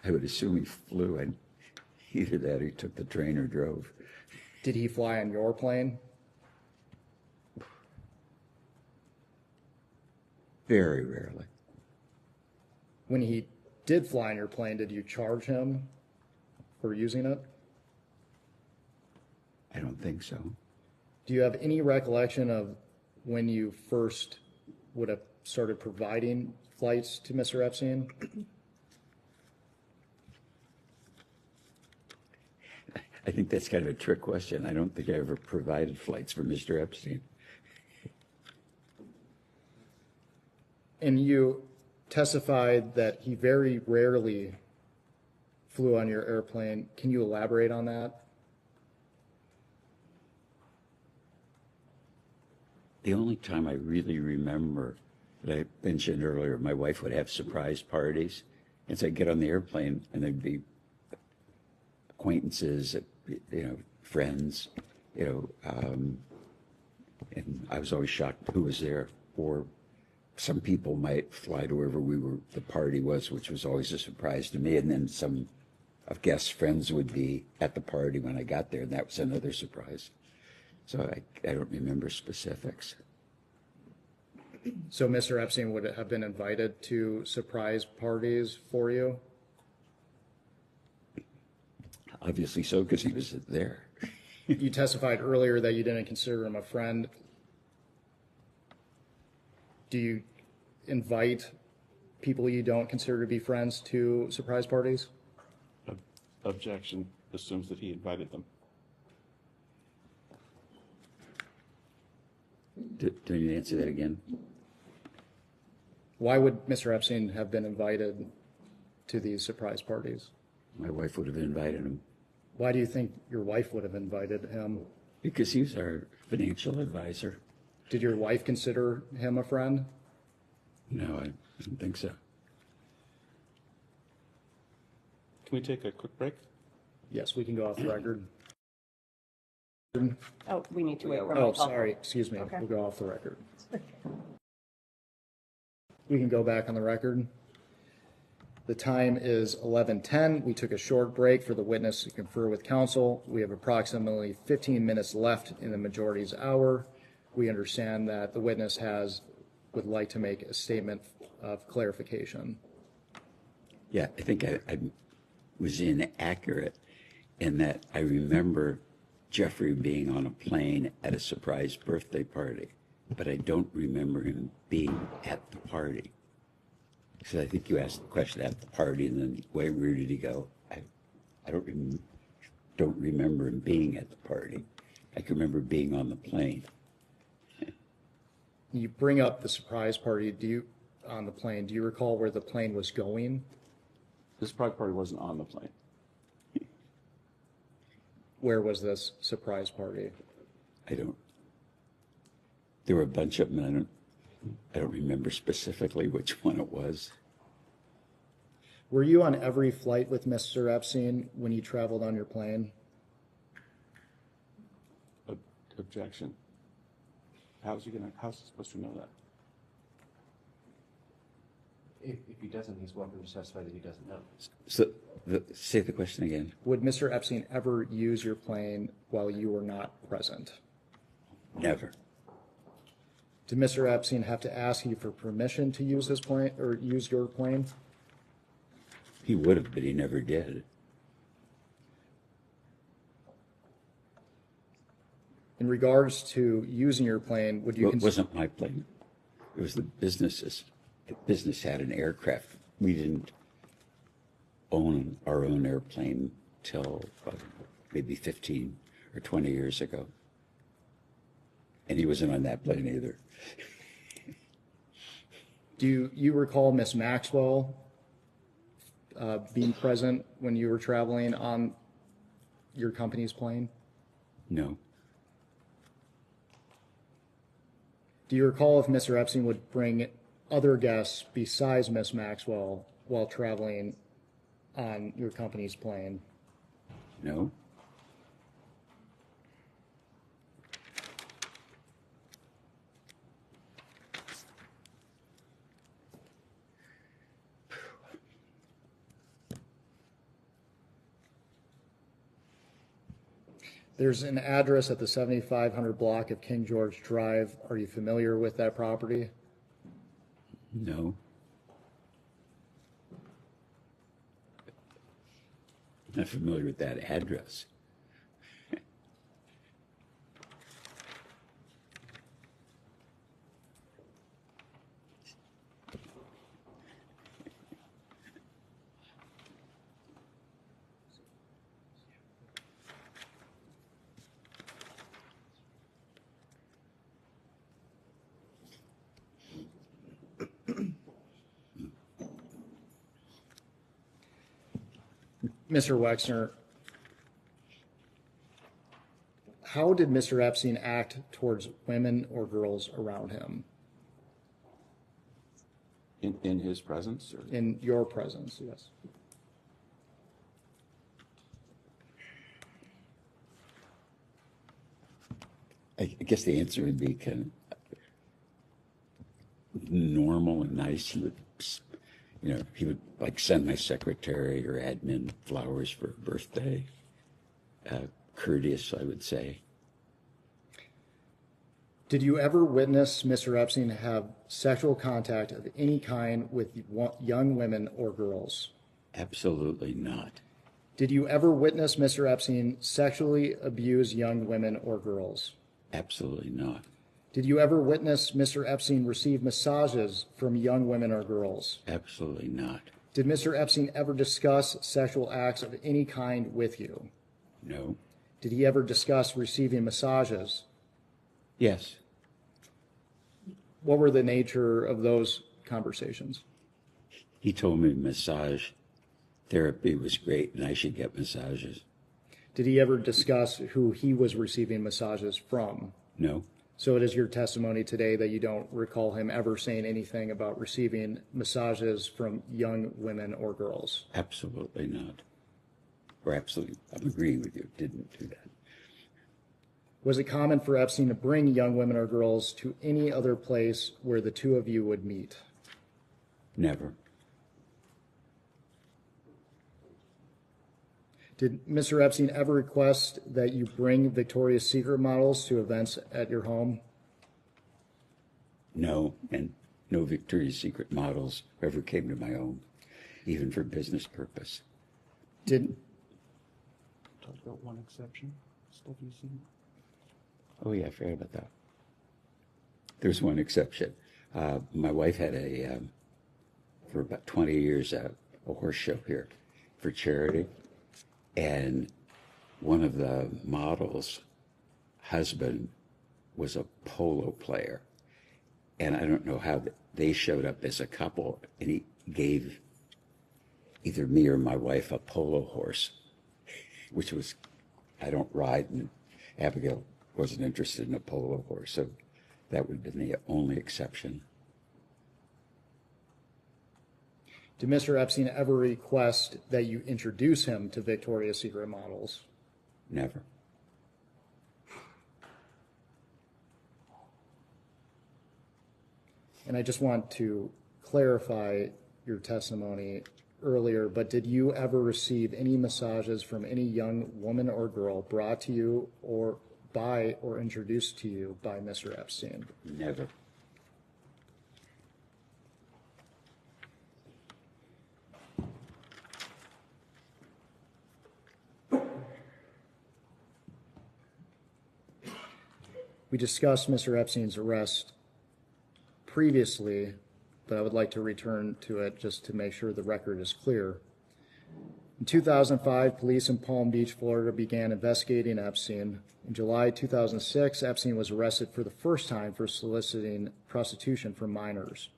I would assume he flew, and either that or he took the train or drove. Did he fly on your plane? Very rarely. When he did fly on your plane, did you charge him for using it? I don't think so. Do you have any recollection of when you first would have started providing flights to Mr. Epstein? I think that's kind of a trick question. I don't think I ever provided flights for Mr. Epstein. And you testified that he very rarely flew on your airplane. Can you elaborate on that? The only time I really remember that I mentioned earlier, my wife would have surprise parties. And so I'd get on the airplane and there'd be acquaintances, friends, and I was always shocked who was there. Or some people might fly to wherever the party was, which was always a surprise to me. And then some of guests' friends would be at the party when I got there, and that was another surprise. So I don't remember specifics. So Mr. Epstein would have been invited to surprise parties for you? Obviously so, because he was there. You testified earlier that you didn't consider him a friend. Do you invite people you don't consider to be friends to surprise parties? Objection assumes that he invited them. Do you answer that again? Why would Mr. Epstein have been invited to these surprise parties? My wife would have invited him. Why do you think your wife would have invited him? Because he was our financial advisor. Did your wife consider him a friend? No, I don't think so. Can we take a quick break? Yes, we can go off the record. Oh, we need to wait for Oh, Michael. sorry, excuse me. Okay. We'll go off the record. We can go back on the record. The time is 11:10. We took a short break for the witness to confer with counsel. We have approximately 15 minutes left in the majority's hour. We understand that the witness would like to make a statement of clarification. Yeah, I think I was inaccurate in that I remember Jeffrey being on a plane at a surprise birthday party, but I don't remember him being at the party. So I think you asked the question at the party, and then where did he go? I don't remember him being at the party. I can remember being on the plane. You bring up the surprise party on the plane. Do you recall where the plane was going? This private party wasn't on the plane. where was this surprise party? There were a bunch of them, and I don't remember specifically which one it was. Were you on every flight with Mr. Epstein when you traveled on your plane? Objection. How's he supposed to know that? If he doesn't, he's welcome to testify that he doesn't know. So, say the question again. Would Mr. Epstein ever use your plane while you were not present? Never. Did Mr. Epstein have to ask you for permission to use his plane or use your plane? He would have, but he never did. In regards to using your plane, would you It wasn't my plane. It was the business's. The business had an aircraft. We didn't own our own airplane till maybe 15 or 20 years ago. And he wasn't on that plane either. Do you recall Miss Maxwell being present when you were traveling on your company's plane? No. Do you recall if Mr. Epstein would bring other guests besides Miss Maxwell while traveling on your company's plane? No. There's an address at the 7500 block of King George Drive. Are you familiar with that property? No. Not familiar with that address. Mr. Wexner, how did Mr. Epstein act towards women or girls around him? In his presence? Or? In your presence, yes. I guess the answer would be kind of normal and nice. He would like send my secretary or admin flowers for a birthday. Courteous, I would say. Did you ever witness Mr. Epstein have sexual contact of any kind with young women or girls? Absolutely not. Did you ever witness Mr. Epstein sexually abuse young women or girls? Absolutely not. Did you ever witness Mr. Epstein receive massages from young women or girls? Absolutely not. Did Mr. Epstein ever discuss sexual acts of any kind with you? No. Did he ever discuss receiving massages? Yes. What were the nature of those conversations? He told me massage therapy was great and I should get massages. Did he ever discuss who he was receiving massages from? No. So it is your testimony today that you don't recall him ever saying anything about receiving massages from young women or girls? Absolutely not. Or absolutely, I'm agreeing with you, didn't do that. Was it common for Epstein to bring young women or girls to any other place where the two of you would meet? Never. Did Mr. Epstein ever request that you bring Victoria's Secret models to events at your home? No, and no Victoria's Secret models ever came to my home, even for business purpose. Did Talk about one exception. Stuff you've seen. Oh yeah, I forgot about that. There's one exception. My wife had for about 20 years, a horse show here for charity. And one of the models' husband was a polo player. And I don't know how they showed up as a couple. And he gave either me or my wife a polo horse, which was I don't ride, and Abigail wasn't interested in a polo horse, so that would have been the only exception. Did Mr. Epstein ever request that you introduce him to Victoria's Secret models? Never. And I just want to clarify your testimony earlier, but did you ever receive any massages from any young woman or girl brought to you or by or introduced to you by Mr. Epstein? Never. We discussed Mr. Epstein's arrest previously, but I would like to return to it just to make sure the record is clear. In 2005, police in Palm Beach, Florida began investigating Epstein. In July 2006, Epstein was arrested for the first time for soliciting prostitution from minors.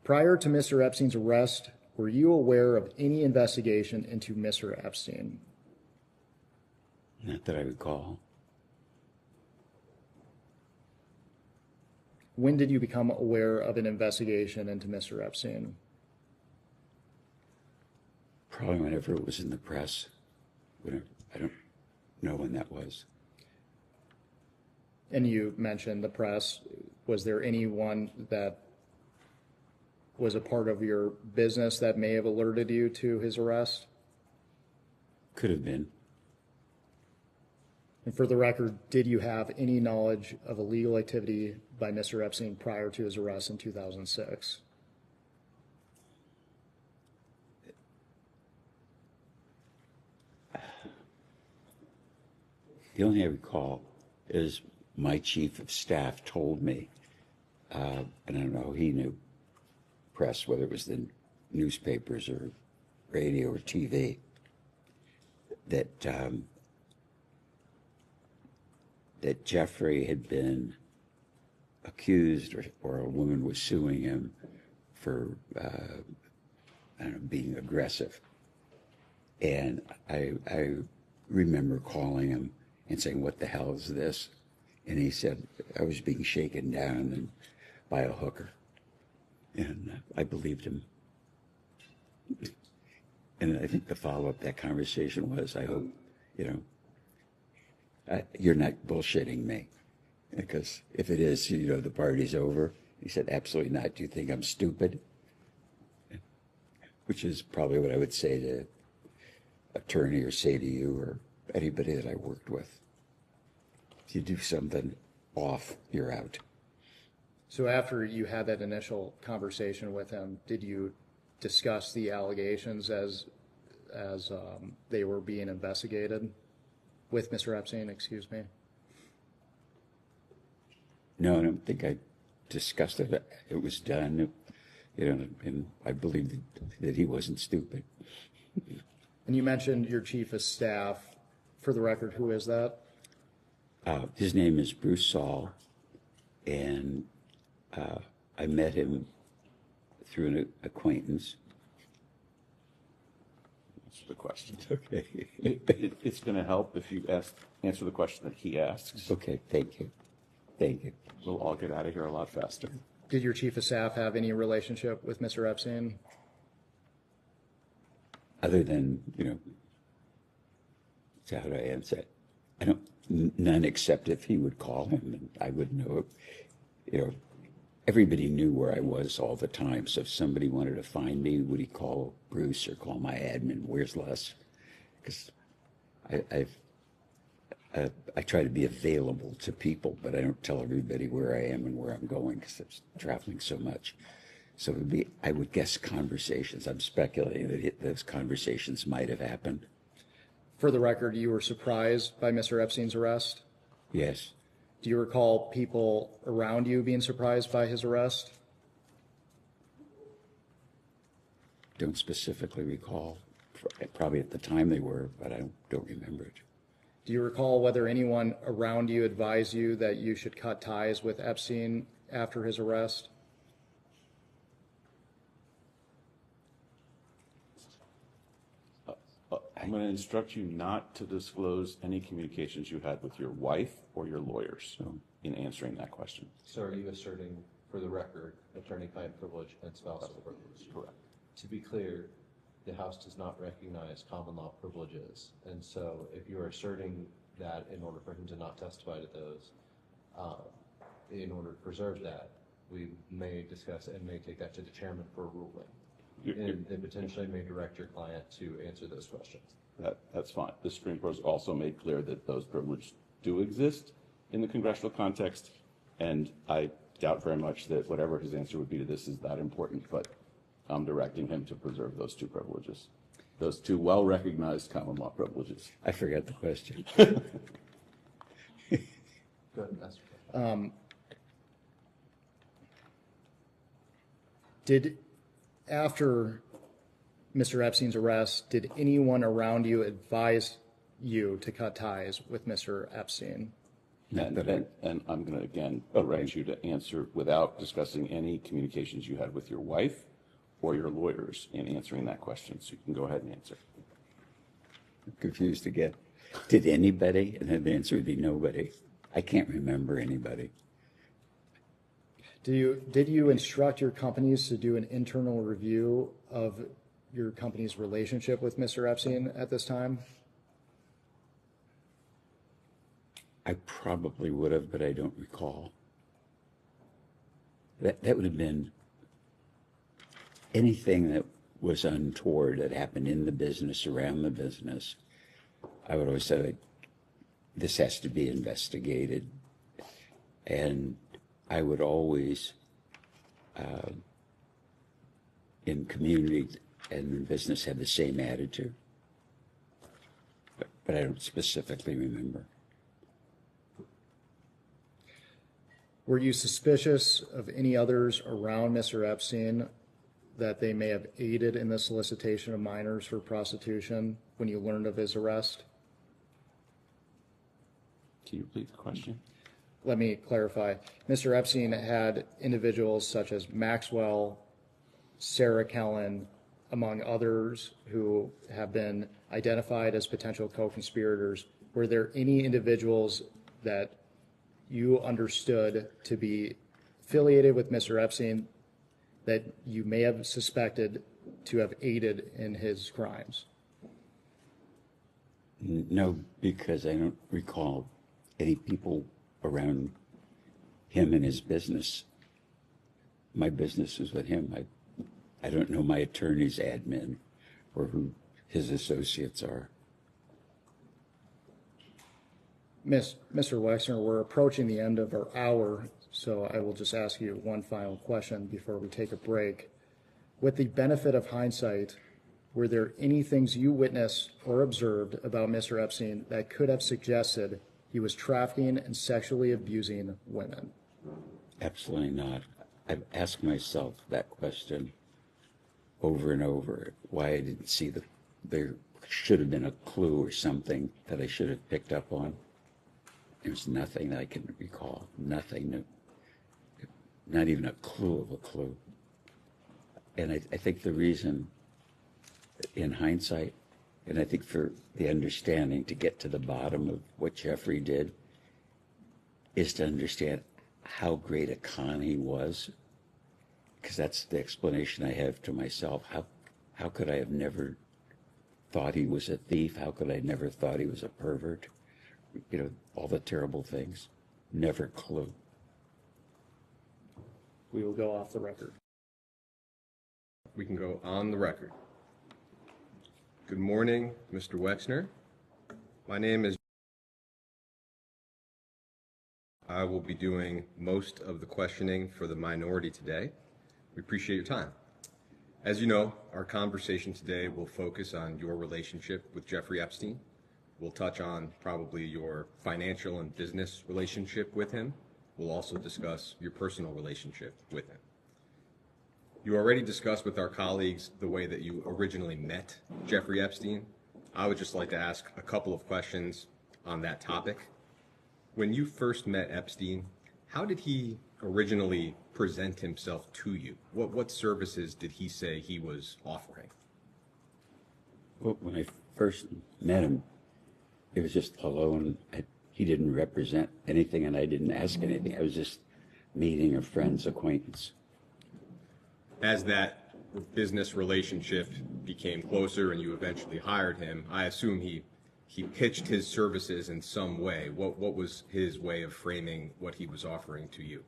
Prior to Mr. Epstein's arrest, were you aware of any investigation into Mr. Epstein? Not that I recall. When did you become aware of an investigation into Mr. Epstein? Probably whenever it was in the press. I don't know when that was. And you mentioned the press. Was there anyone that was a part of your business that may have alerted you to his arrest? Could have been. And for the record, did you have any knowledge of illegal activity by Mr. Epstein prior to his arrest in 2006? The only I recall is my chief of staff told me, and I don't know, he knew press, whether it was the newspapers or radio or TV, that that Jeffrey had been accused, or a woman was suing him for, I don't know, being aggressive. And I remember calling him and saying, "What the hell is this?" And he said, "I was being shaken down by a hooker." And I believed him. And I think the follow-up to that conversation was, I hope, you're not bullshitting me. Because if it is, the party's over. He said, "Absolutely not. Do you think I'm stupid?" Which is probably what I would say to an attorney or say to you or anybody that I worked with. If you do something off, you're out. So after you had that initial conversation with him, did you discuss the allegations as they were being investigated with Mr. Epstein, excuse me? No, I don't think I discussed it. It was done, and I believed that he wasn't stupid. And you mentioned your chief of staff. For the record, who is that? His name is Bruce Saul, and I met him through an acquaintance. Answer the question. Okay. It's going to help if you answer the question that he asks. Okay, thank you. Thank you. We'll all get out of here a lot faster. Did your chief of staff have any relationship with Mr. Epstein? Other than, how do I answer it? I don't, none except if he would call him and I would know, everybody knew where I was all the time. So if somebody wanted to find me, would he call Bruce or call my admin? Where's Les? Because I try to be available to people, but I don't tell everybody where I am and where I'm going because I'm traveling so much. So it would be, I would guess, conversations. I'm speculating that those conversations might have happened. For the record, you were surprised by Mr. Epstein's arrest? Yes. Do you recall people around you being surprised by his arrest? Don't specifically recall. Probably at the time they were, but I don't remember it. Do you recall whether anyone around you advised you that you should cut ties with Epstein after his arrest? I'm going to instruct you not to disclose any communications you had with your wife or your lawyers in answering that question. So are you asserting, for the record, attorney-client privilege and spousal privilege? Correct. To be clear, the House does not recognize common law privileges. And so if you are asserting that in order for him to not testify to those, in order to preserve that, we may discuss and may take that to the chairman for a ruling. And potentially may direct your client to answer those questions. That's fine. The Supreme Court has also made clear that those privileges do exist in the congressional context, and I doubt very much that whatever his answer would be to this is that important, but I'm directing him to preserve those two privileges, those two well-recognized common law privileges. I forgot the question. Go ahead, Master. After Mr. Epstein's arrest, did anyone around you advise you to cut ties with Mr. Epstein? And I'm going to, again, direct you to answer without discussing any communications you had with your wife or your lawyers in answering that question. So you can go ahead and answer. I'm confused again. Did anybody? And then the answer would be nobody. I can't remember anybody. Did you instruct your companies to do an internal review of your company's relationship with Mr. Epstein at this time? I probably would have, but I don't recall. That would have been anything that was untoward that happened in the business, around the business. I would always say, this has to be investigated. And I would always, in community and in business, have the same attitude. But I don't specifically remember. Were you suspicious of any others around Mr. Epstein that they may have aided in the solicitation of minors for prostitution when you learned of his arrest? Can you repeat the question? Let me clarify. Mr. Epstein had individuals such as Maxwell, Sarah Kellen, among others who have been identified as potential co-conspirators. Were there any individuals that you understood to be affiliated with Mr. Epstein that you may have suspected to have aided in his crimes? No, because I don't recall any people around him and his business. My business is with him. I don't know my attorney's admin or who his associates are. Mr. Wexner, we're approaching the end of our hour, so I will just ask you one final question before we take a break. With the benefit of hindsight, were there any things you witnessed or observed about Mr. Epstein that could have suggested he was trafficking and sexually abusing women? Absolutely not. I've asked myself that question over and over, why I didn't see there should have been a clue or something that I should have picked up on. There's nothing that I can recall, nothing, not even a clue of a clue. And I think the reason, in hindsight, and I think for the understanding to get to the bottom of what Jeffrey did, is to understand how great a con he was, because that's the explanation I have to myself. How could I have never thought he was a thief? How could I have never thought he was a pervert? You know, all the terrible things. Never a clue. We will go off the record. We can go on the record. Good morning, Mr. Wexner. My name is. I will be doing most of the questioning for the minority today. We appreciate your time. As you know, our conversation today will focus on your relationship with Jeffrey Epstein. We'll touch on probably your financial and business relationship with him. We'll also discuss your personal relationship with him. You already discussed with our colleagues the way that you originally met Jeffrey Epstein. I would just like to ask a couple of questions on that topic. When you first met Epstein, how did he originally present himself to you? What services did he say he was offering? Well, when I first met him, it was just alone. He didn't represent anything, and I didn't ask anything. I was just meeting a friend's acquaintance. As that business relationship became closer and you eventually hired him, I assume he pitched his services in some way. What was his way of framing what he was offering to you?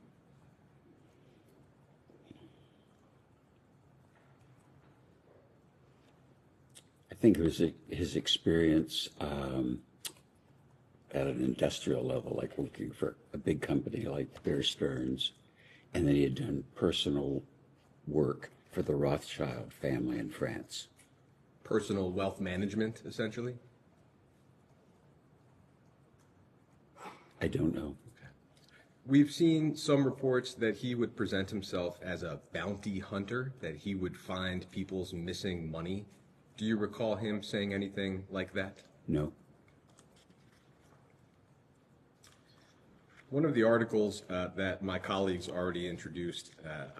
I think it was his experience at an industrial level, like working for a big company like Bear Stearns, and then he had done personal work for the Rothschild family in France. Personal wealth management, essentially? I don't know. We've seen some reports that he would present himself as a bounty hunter, that he would find people's missing money. Do you recall him saying anything like that? No. One of the articles that my colleagues already introduced,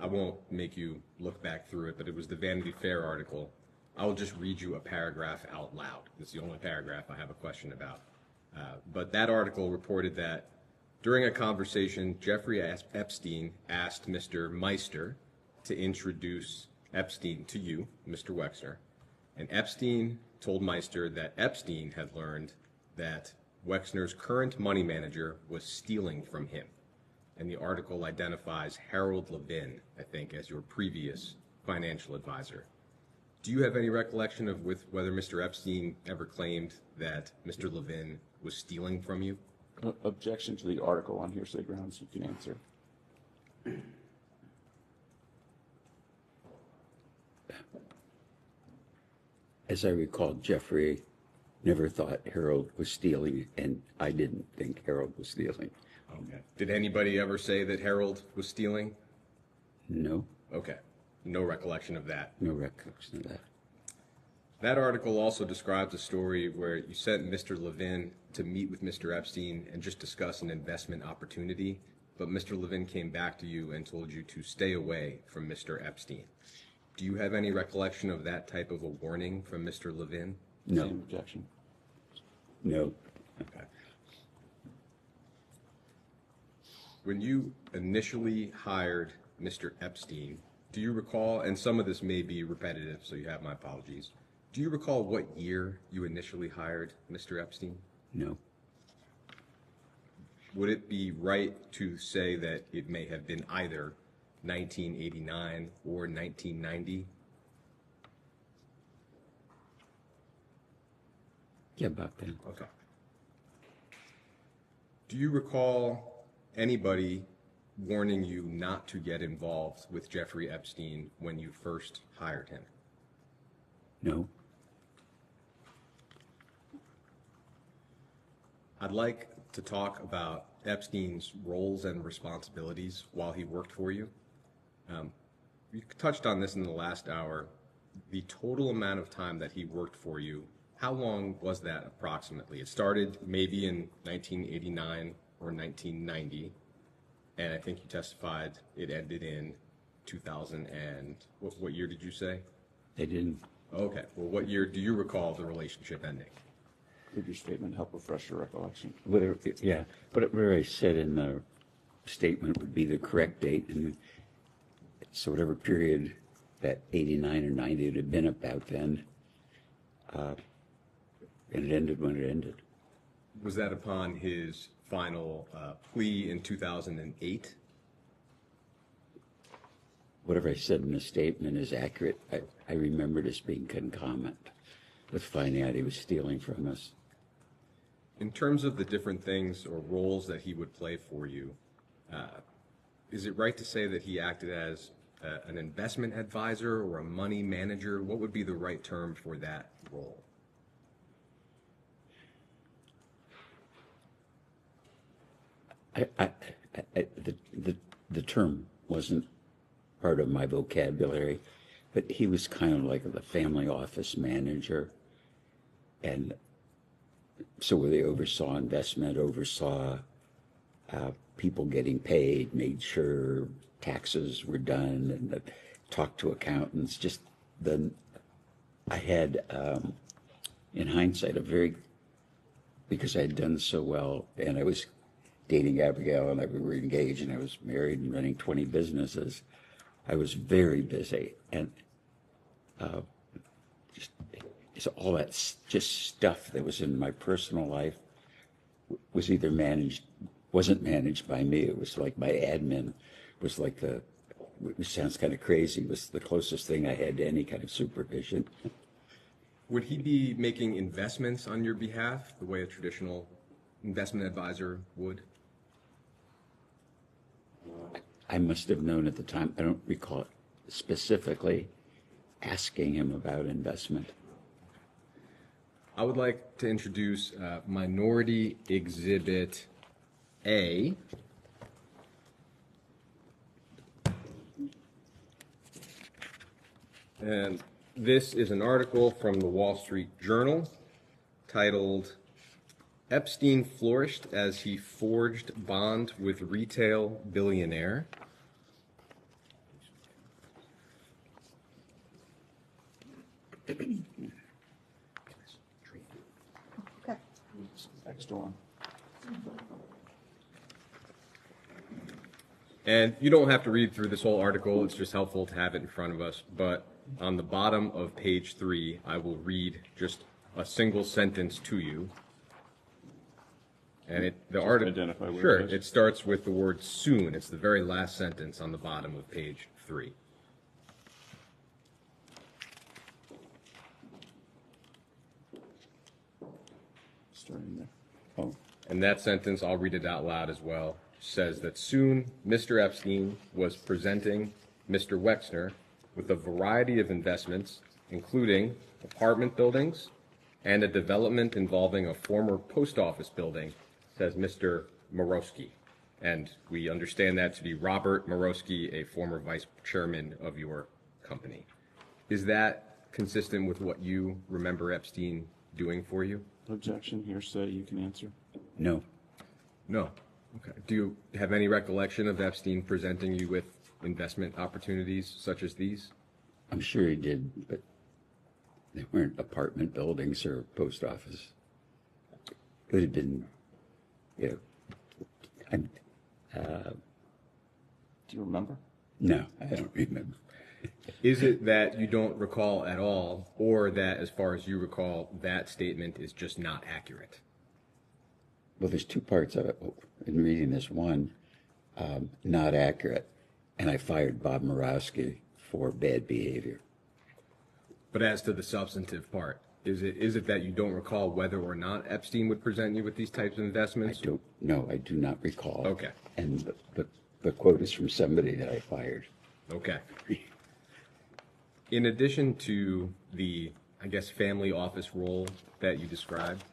I won't make you look back through it, but it was the Vanity Fair article. I will just read you a paragraph out loud. It's the only paragraph I have a question about. But that article reported that during a conversation, Jeffrey Epstein asked Mr. Meister to introduce Epstein to you, Mr. Wexner. And Epstein told Meister that Epstein had learned that Wexner's current money manager was stealing from him. And the article identifies Harold Levin, I think, as your previous financial advisor. Do you have any recollection of whether Mr. Epstein ever claimed that Mr. Levin was stealing from you? Objection to the article on hearsay grounds. You can answer. As I recall, Jeffrey never thought Harold was stealing, and I didn't think Harold was stealing. Okay. Did anybody ever say that Harold was stealing? No. Okay. No recollection of that. No recollection of that. That article also describes a story where you sent Mr. Levin to meet with Mr. Epstein and just discuss an investment opportunity, but Mr. Levin came back to you and told you to stay away from Mr. Epstein. Do you have any recollection of that type of a warning from Mr. Levin? No. Same objection. No. Okay. When you initially hired Mr. Epstein, do you recall, and some of this may be repetitive, so you have my apologies, do you recall what year you initially hired Mr. Epstein? No. Would it be right to say that it may have been either 1989 or 1990? Yeah, about then. Okay. Do you recall anybody warning you not to get involved with Jeffrey Epstein when you first hired him? No. I'd like to talk about Epstein's roles and responsibilities while he worked for you. You touched on this in the last hour. The total amount of time that he worked for you, how long was that approximately? It started maybe in 1989 or 1990, and I think you testified it ended in 2000 and, what year did you say? They didn't. Okay, well, what year do you recall the relationship ending? Could your statement help refresh your recollection? Whatever, yeah, whatever I said in the statement would be the correct date, and so whatever period that 89 or 90 would have been about then, and it ended when it ended. Was that upon his final plea in 2008? Whatever I said in the statement is accurate. I remember it as being concomitant with finding out he was stealing from us. In terms of the different things or roles that he would play for you, is it right to say that he acted as an investment advisor or a money manager? What would be the right term for that role? The term wasn't part of my vocabulary, but he was kind of like the family office manager, and so they oversaw investment, oversaw people getting paid, made sure taxes were done, and talked to accountants. I had in hindsight, because I had done so well, and I was dating Abigail, and we were engaged, and I was married and running 20 businesses. I was very busy, and just all that just stuff that was in my personal life was either wasn't managed by me. It was like my admin was like which sounds kind of crazy, was the closest thing I had to any kind of supervision. Would he be making investments on your behalf the way a traditional investment advisor would? I must have known at the time. I don't recall specifically asking him about investment. I would like to introduce Minority Exhibit A. And this is an article from the Wall Street Journal titled, "Epstein Flourished as He Forged Bond with Retail Billionaire." Next one. And you don't have to read through this whole article, it's just helpful to have it in front of us. But on the bottom of page 3, I will read just a single sentence to you. And the article, identify where sure, it is. it starts with the word soon. It's the very last sentence on the bottom of page 3. Starting there. Oh, And that sentence, I'll read it out loud as well, says that soon Mr. Epstein was presenting Mr. Wexner with a variety of investments, including apartment buildings and a development involving a former post office building, says Mr. Morosky. And we understand that to be Robert Morosky, a former vice chairman of your company. Is that consistent with what you remember Epstein doing for you? Objection, hearsay, you can answer. no. No. Okay. Do you have any recollection of Epstein presenting you with investment opportunities such as these? I'm sure he did, but they weren't apartment buildings or post office. It would have been, I'm, Do you remember? no, I don't remember. Is it that you don't recall at all, or that, as far as you recall, that statement is just not accurate? Well, there's two parts of it. In reading this one, not accurate, and I fired Bob Morosky for bad behavior. But as to the substantive part, is it that you don't recall whether or not Epstein would present you with these types of investments? I do not recall. Okay. And the quote is from somebody that I fired. Okay. In addition to the, I guess, family office role that you described,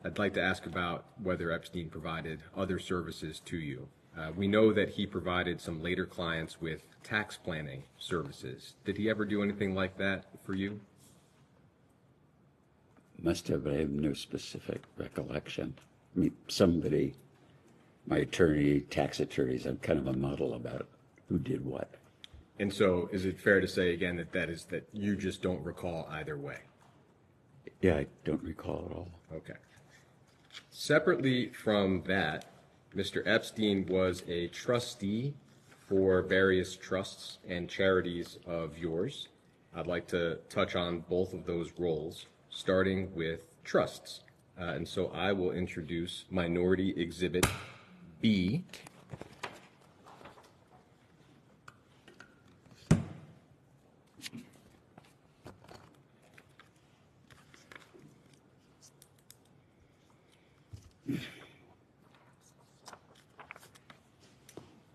I'd like to ask about whether Epstein provided other services to you. We know that he provided some later clients with tax planning services. Did he ever do anything like that for you? Must have, but I have no specific recollection. I mean, my attorney, tax attorneys, I'm kind of a muddle about who did what. And so is it fair to say again that you just don't recall either way? Yeah, I don't recall at all. Okay. Separately from that, Mr. Epstein was a trustee for various trusts and charities of yours. I'd like to touch on both of those roles, starting with trusts. And so I will introduce Minority Exhibit B.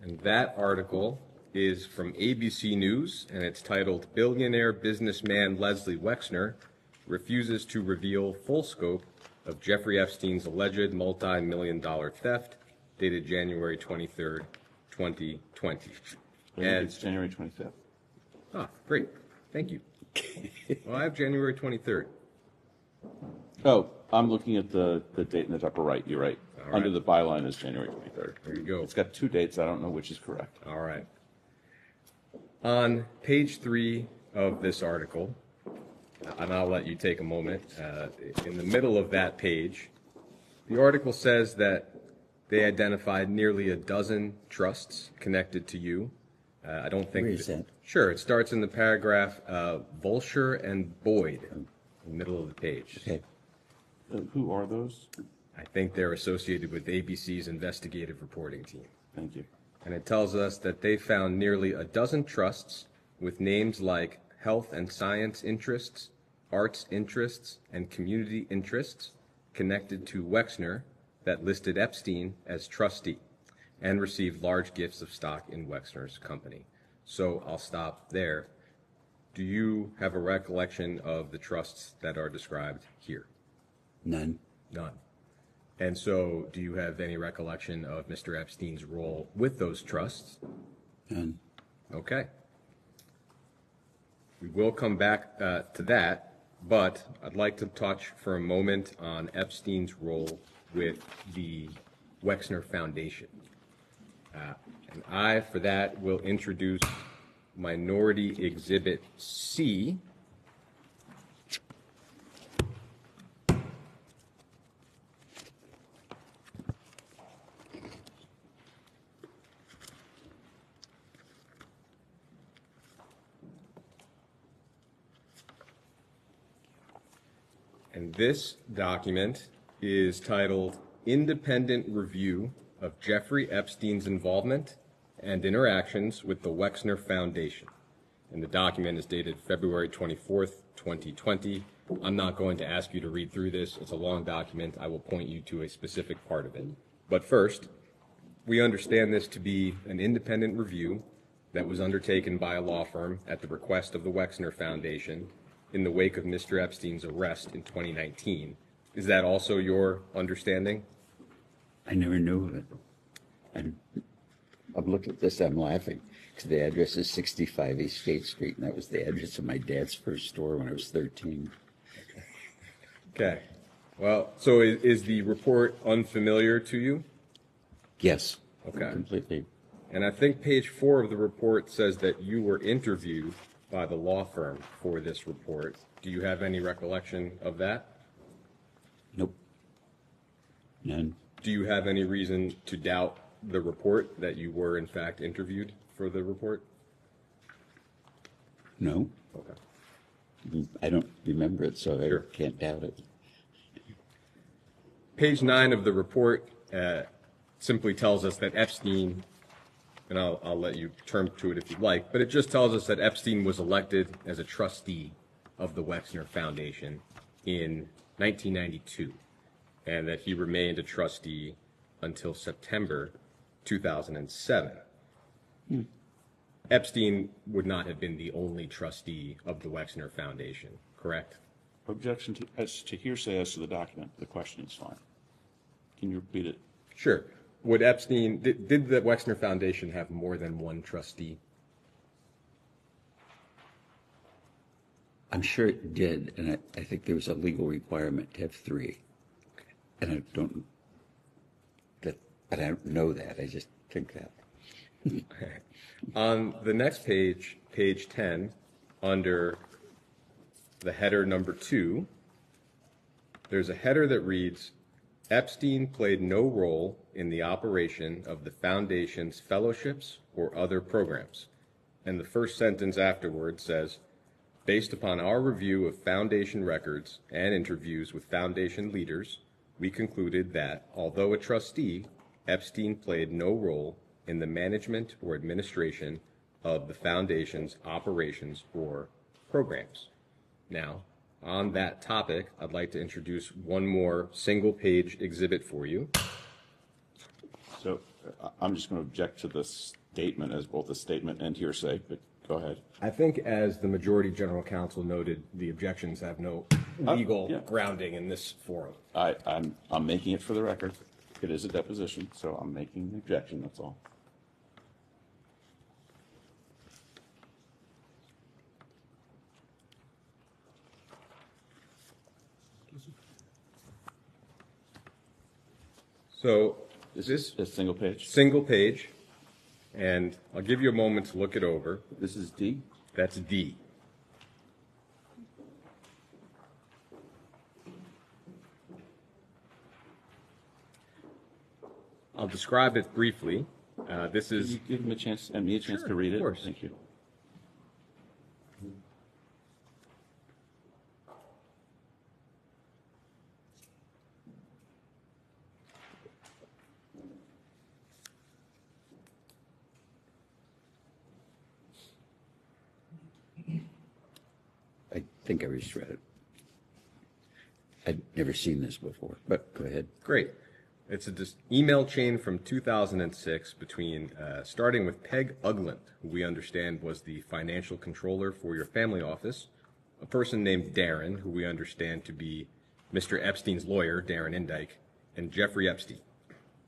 And that article is from ABC News, and it's titled, "Billionaire Businessman Leslie Wexner Refuses to Reveal Full Scope of Jeffrey Epstein's Alleged Multi-Million-Dollar Theft," dated January 23rd, 2020. And It's January 25th. great. Thank you. Well, I have January 23rd. Oh, I'm looking at the date in the upper right, you're right. right. Under the byline is January 23rd. There you go. It's got two dates, I don't know which is correct. All right. On page 3 of this article, and I'll let you take a moment. In the middle of that page, the article says that they identified nearly a dozen trusts connected to you. I don't think. Where is that? Sure, it starts in the paragraph Volsher and Boyd, in the middle of the page. Okay. Who are those? I think they're associated with ABC's investigative reporting team. Thank you. And it tells us that they found nearly a dozen trusts with names like health and science interests, arts interests, and community interests connected to Wexner that listed Epstein as trustee and received large gifts of stock in Wexner's company. So I'll stop there. Do you have a recollection of the trusts that are described here? None. None. And so do you have any recollection of Mr. Epstein's role with those trusts? None. Okay. We will come back to that, but I'd like to touch for a moment on Epstein's role with the Wexner Foundation. And I, for that, will introduce Minority Exhibit C. And this document is titled Independent Review of Jeffrey Epstein's Involvement and Interactions with the Wexner Foundation. And the document is dated February 24th, 2020. I'm not going to ask you to read through this. It's a long document. I will point you to a specific part of it. But first, we understand this to be an independent review that was undertaken by a law firm at the request of the Wexner Foundation in the wake of Mr. Epstein's arrest in 2019. Is that also your understanding? I never knew of it. I've looked at this, I'm laughing, because the address is 65 East State Street, and that was the address of my dad's first store when I was 13. Okay. Well, so is the report unfamiliar to you? Yes. Okay. Completely. And I think page 4 of the report says that you were interviewed by the law firm for this report. Do you have any recollection of that? Nope. None. Do you have any reason to doubt the report that you were in fact interviewed for the report? No. Okay. I don't remember it, so Sure. I can't doubt it. Page 9 of the report simply tells us that Epstein, and I'll let you turn to it if you'd like, but it just tells us that Epstein was elected as a trustee of the Wexner Foundation in 1992, and that he remained a trustee until September 2007. Epstein would not have been the only trustee of the Wexner Foundation, correct? Objection to hearsay as to the document. The question is fine. Can you repeat it? Sure. Would Epstein, did the Wexner Foundation have more than one trustee? I'm sure it did, and I think there was a legal requirement to have 3. And I don't know that. I just think that. On the next page, page 10, under the header number 2, there's a header that reads, Epstein played no role in the operation of the Foundation's fellowships or other programs. And the first sentence afterwards says, based upon our review of Foundation records and interviews with Foundation leaders, we concluded that, although a trustee, Epstein played no role in the management or administration of the Foundation's operations or programs. Now, on that topic, I'd like to introduce one more single-page exhibit for you. So I'm just going to object to this statement as both a statement and hearsay, but go ahead. I think, as the majority general counsel noted, the objections have no legal grounding in this forum. I'm making it for the record. It is a deposition, so I'm making the objection, that's all. So, Is this a single page? single page, and I'll give you a moment to look it over. This is D? That's D. I'll describe it briefly. This Can is you give him a chance, and me a chance to read it? of course. Thank you. I think I just read it. I'd never seen this before, but go ahead. great. It's a email chain from 2006 between, starting with Peg Ugland, who we understand was the financial controller for your family office, a person named Darren, who we understand to be Mr. Epstein's lawyer, Darren Indyke, and Jeffrey Epstein.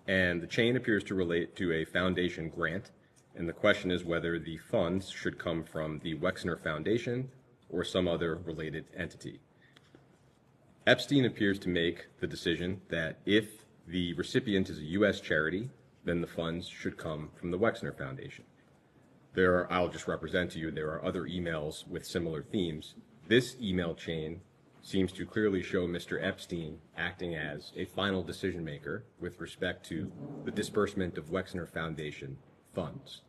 And the chain appears to relate to a foundation grant, and the question is whether the funds should come from the Wexner Foundation or some other related entity. Epstein appears to make the decision that if the recipient is a U.S. charity, then the funds should come from the Wexner Foundation. I'll just represent to you, there are other emails with similar themes. This email chain seems to clearly show Mr. Epstein acting as a final decision maker with respect to the disbursement of Wexner Foundation funds.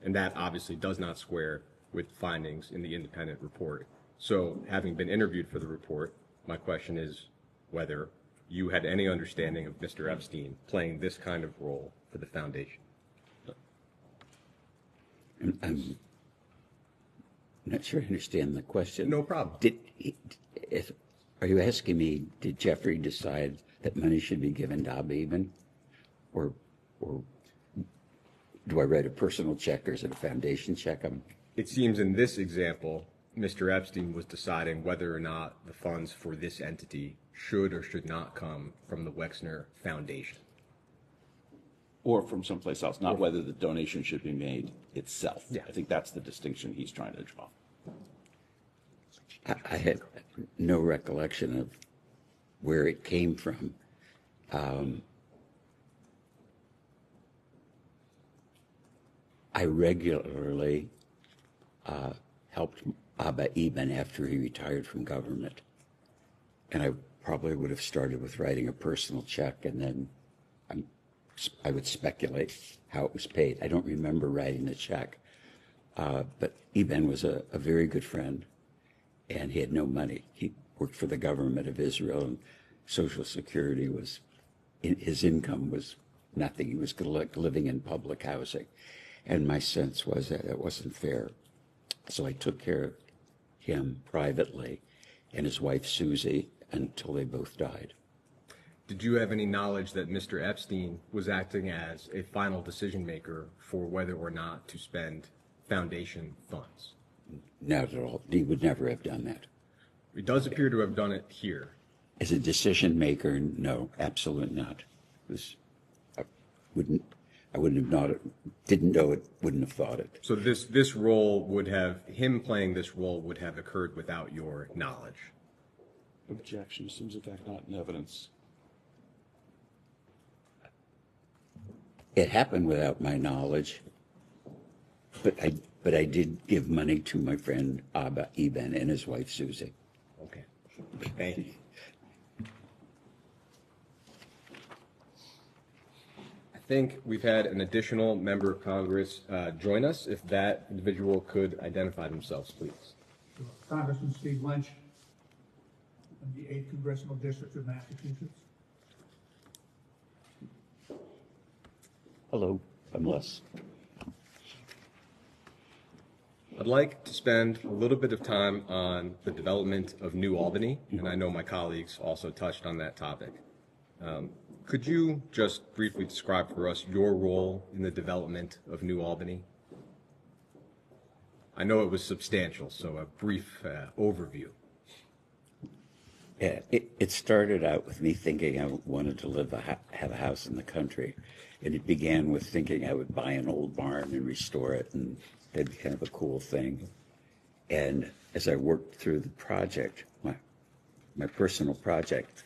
And that obviously does not square with findings in the independent report. So, having been interviewed for the report, my question is whether you had any understanding of Mr. Epstein playing this kind of role for the foundation. I'm not sure I understand the question. No problem. Are you asking me, did Jeffrey decide that money should be given to Abba Eben? Or do I write a personal check or is it a foundation check? It seems in this example, Mr. Epstein was deciding whether or not the funds for this entity should or should not come from the Wexner Foundation. Or from someplace else, not whether the donation should be made itself. Yeah. I think that's the distinction he's trying to draw. I had no recollection of where it came from. I regularly helped Abba Eben after he retired from government. And I probably would have started with writing a personal check, and then I would speculate how it was paid. I don't remember writing the check. But Eben was a very good friend, and he had no money. He worked for the government of Israel, and Social Security was, his income was nothing. He was living in public housing. And my sense was that it wasn't fair. So I took care of him privately and his wife Susie until they both died. Did you have any knowledge that Mr. Epstein was acting as a final decision maker for whether or not to spend foundation funds? Not at all. He would never have done that. He does appear to have done it here. As a decision maker, no, absolutely not. I wouldn't have not, didn't know it, wouldn't have thought it. So this role would have, him playing this role would have occurred without your knowledge. Objection seems in fact not in evidence. It happened without my knowledge, but I did give money to my friend Abba Eben and his wife Susie. Okay. Thank you. I think we've had an additional member of Congress join us. If that individual could identify themselves, please. Congressman Steve Lynch from the 8th Congressional District of Massachusetts. Hello, I'm Les. I'd like to spend a little bit of time on the development of New Albany, and I know my colleagues also touched on that topic. Could you just briefly describe for us your role in the development of New Albany? I know it was substantial, so a brief overview. Yeah, it started out with me thinking I wanted to have a house in the country. And it began with thinking I would buy an old barn and restore it, and that'd be kind of a cool thing. And as I worked through the project, my personal project,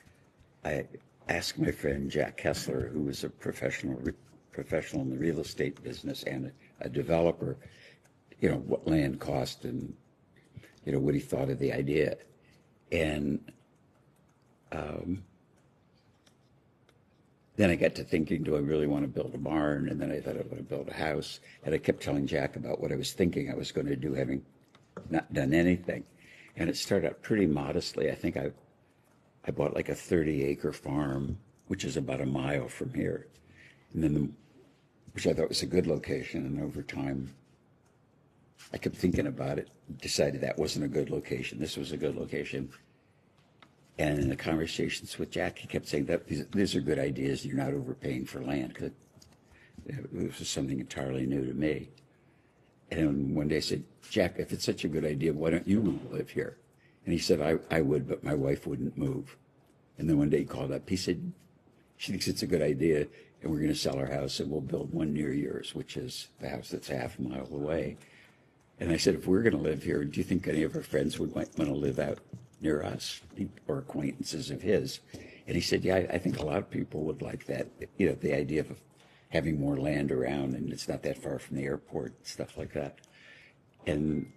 I asked my friend Jack Kessler, who was a professional in the real estate business and a developer, what land cost and, what he thought of the idea. And then I got to thinking, do I really want to build a barn? And then I thought I want to build a house. And I kept telling Jack about what I was thinking I was going to do, having not done anything. And it started out pretty modestly. I think I bought like a 30-acre farm, which is about a mile from here. And then, which I thought was a good location. And over time, I kept thinking about it, decided that wasn't a good location. This was a good location. And in the conversations with Jack, he kept saying that these are good ideas. You're not overpaying for land. 'Cause it was something entirely new to me. And one day I said, Jack, if it's such a good idea, why don't you live here? And he said, I would, but my wife wouldn't move. And then one day he called up. He said, she thinks it's a good idea, and we're going to sell our house, and we'll build one near yours, which is the house that's half a mile away. And I said, if we're going to live here, do you think any of our friends would want to live out near us, or acquaintances of his? And he said, yeah, I think a lot of people would like that, the idea of having more land around, and it's not that far from the airport, stuff like that. And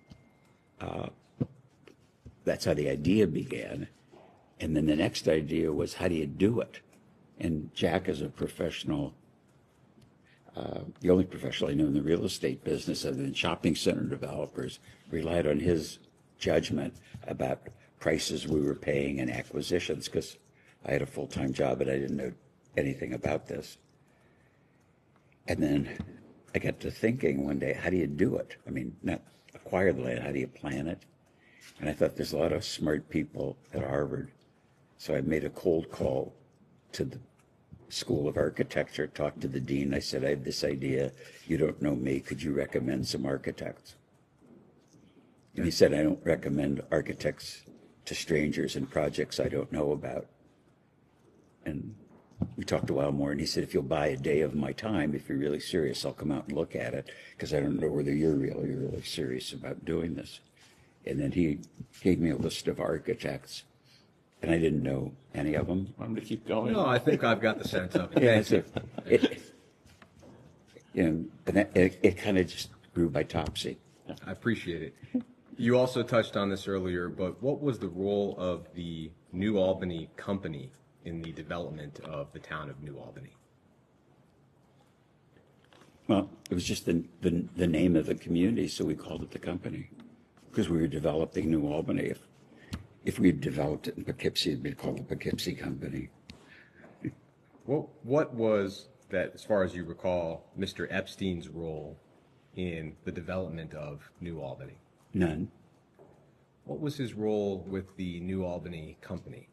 that's how the idea began. And then the next idea was, how do you do it? And Jack is a professional, the only professional I know in the real estate business other than shopping center developers, relied on his judgment about prices we were paying and acquisitions, because I had a full-time job and I didn't know anything about this. And then I got to thinking one day, how do you do it? I mean, not acquire the land, how do you plan it? And I thought there's a lot of smart people at Harvard. So I made a cold call to the School of Architecture, talked to the dean. I said, I have this idea. You don't know me. Could you recommend some architects? And he said, I don't recommend architects to strangers in projects I don't know about. And we talked a while more, and he said, if you'll buy a day of my time, if you're really serious, I'll come out and look at it, because I don't know whether you're really serious about doing this. And then he gave me a list of architects, and I didn't know any of them. Want me to keep going? No, I think I've got the sense of it. Yeah, so it kind of just grew by topsy. I appreciate it. You also touched on this earlier, but what was the role of the New Albany company in the development of the town of New Albany? Well, it was just the name of the community, so we called it the company, because we were developing New Albany. If we had developed it in Poughkeepsie, it'd be called the Poughkeepsie Company. What was that, as far as you recall, Mr. Epstein's role in the development of New Albany? None. What was his role with the New Albany company?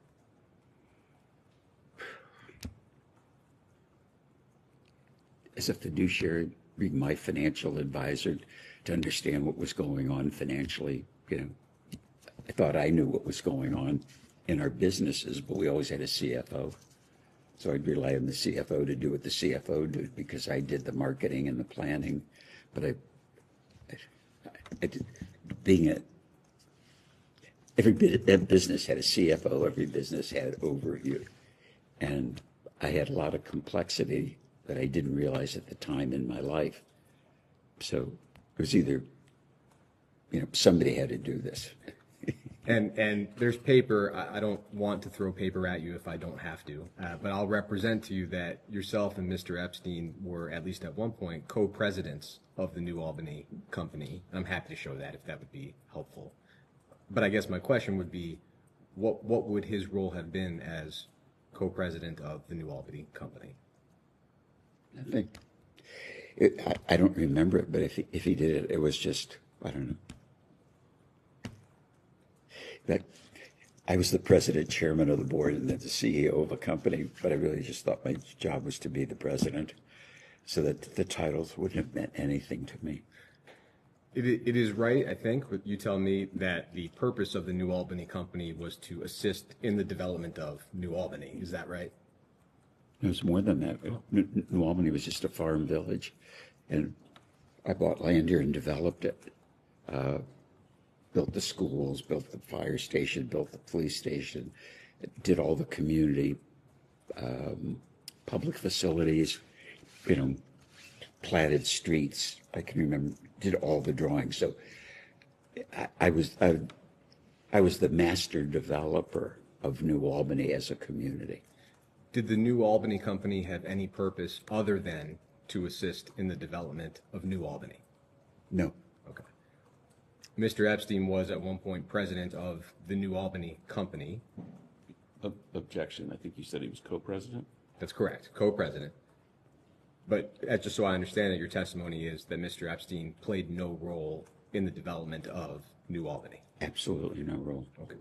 As a fiduciary, being my financial advisor to understand what was going on financially. I thought I knew what was going on in our businesses, but we always had a CFO. So I'd rely on the CFO to do what the CFO did, because I did the marketing and the planning. But every business had a CFO, every business had overview. And I had a lot of complexity that I didn't realize at the time in my life. So it was either, somebody had to do this. And there's paper. I don't want to throw paper at you if I don't have to, but I'll represent to you that yourself and Mr. Epstein were, at least at one point, co-presidents of the New Albany company. I'm happy to show that if that would be helpful. But I guess my question would be, what would his role have been as co-president of the New Albany company? I think, I don't remember it, but if he did it, it was just, I don't know. That I was the president, chairman of the board, and then the CEO of a company, but I really just thought my job was to be the president, so that the titles wouldn't have meant anything to me. It is right, I think, but you tell me that the purpose of the New Albany company was to assist in the development of New Albany. Is that right? It was more than that. New Albany was just a farm village, and I bought land here and developed it. Built the schools, built the fire station, built the police station, did all the community public facilities, platted streets. I can remember, did all the drawings. So I was the master developer of New Albany as a community. Did the New Albany Company have any purpose other than to assist in the development of New Albany? No. Okay. Mr. Epstein was at one point president of the New Albany Company. Objection. I think you said he was co-president. That's correct, co-president. But just so I understand it, your testimony is that Mr. Epstein played no role in the development of New Albany. Absolutely no role. Okay.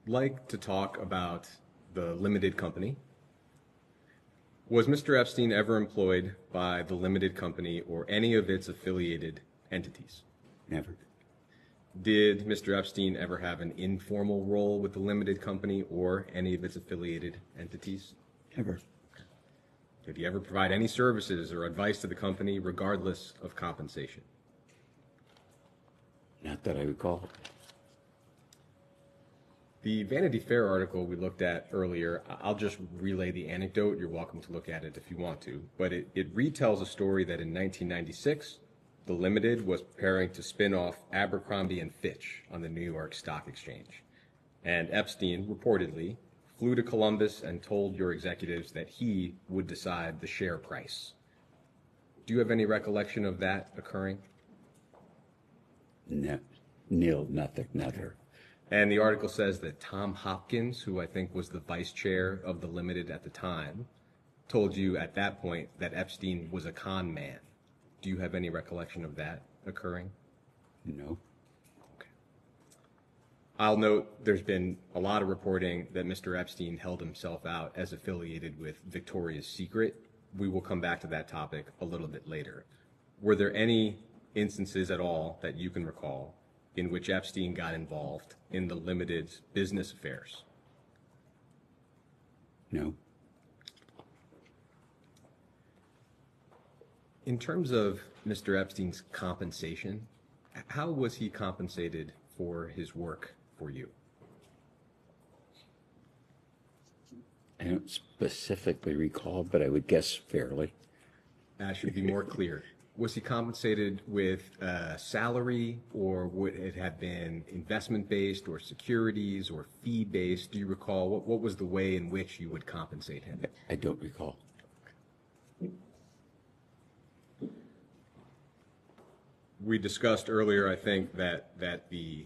Like to talk about the limited company. Was Mr. Epstein ever employed by the limited company or any of its affiliated entities? Never. Did Mr. Epstein ever have an informal role with the limited company or any of its affiliated entities? Never. Did he ever provide any services or advice to the company regardless of compensation? Not that I recall. The Vanity Fair article we looked at earlier, I'll just relay the anecdote. You're welcome to look at it if you want to. But it retells a story that in 1996, the Limited was preparing to spin off Abercrombie and Fitch on the New York Stock Exchange. And Epstein, reportedly, flew to Columbus and told your executives that he would decide the share price. Do you have any recollection of that occurring? No. Nil, nothing, never. And the article says that Tom Hopkins, who I think was the vice chair of the Limited at the time, told you at that point that Epstein was a con man. Do you have any recollection of that occurring? No. Okay. I'll note there's been a lot of reporting that Mr. Epstein held himself out as affiliated with Victoria's Secret. We will come back to that topic a little bit later. Were there any instances at all that you can recall in which Epstein got involved in the Limited's business affairs? No. In terms of Mr. Epstein's compensation, how was he compensated for his work for you? I don't specifically recall, but I would guess fairly. I should be more clear. Was he compensated with salary, or would it have been investment-based or securities or fee-based? Do you recall what was the way in which you would compensate him? I don't recall. We discussed earlier, I think, that the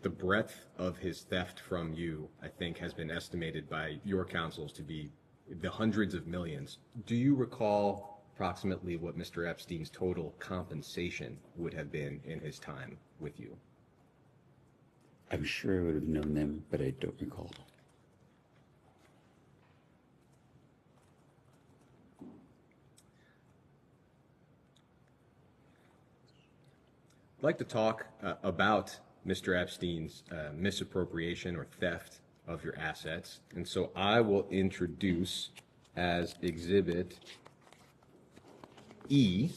breadth of his theft from you, I think, has been estimated by your counsels to be the hundreds of millions. Do you recall approximately what Mr. Epstein's total compensation would have been in his time with you? I'm sure I would have known them, but I don't recall. I'd like to talk about Mr. Epstein's misappropriation or theft of your assets. And so I will introduce as Exhibit E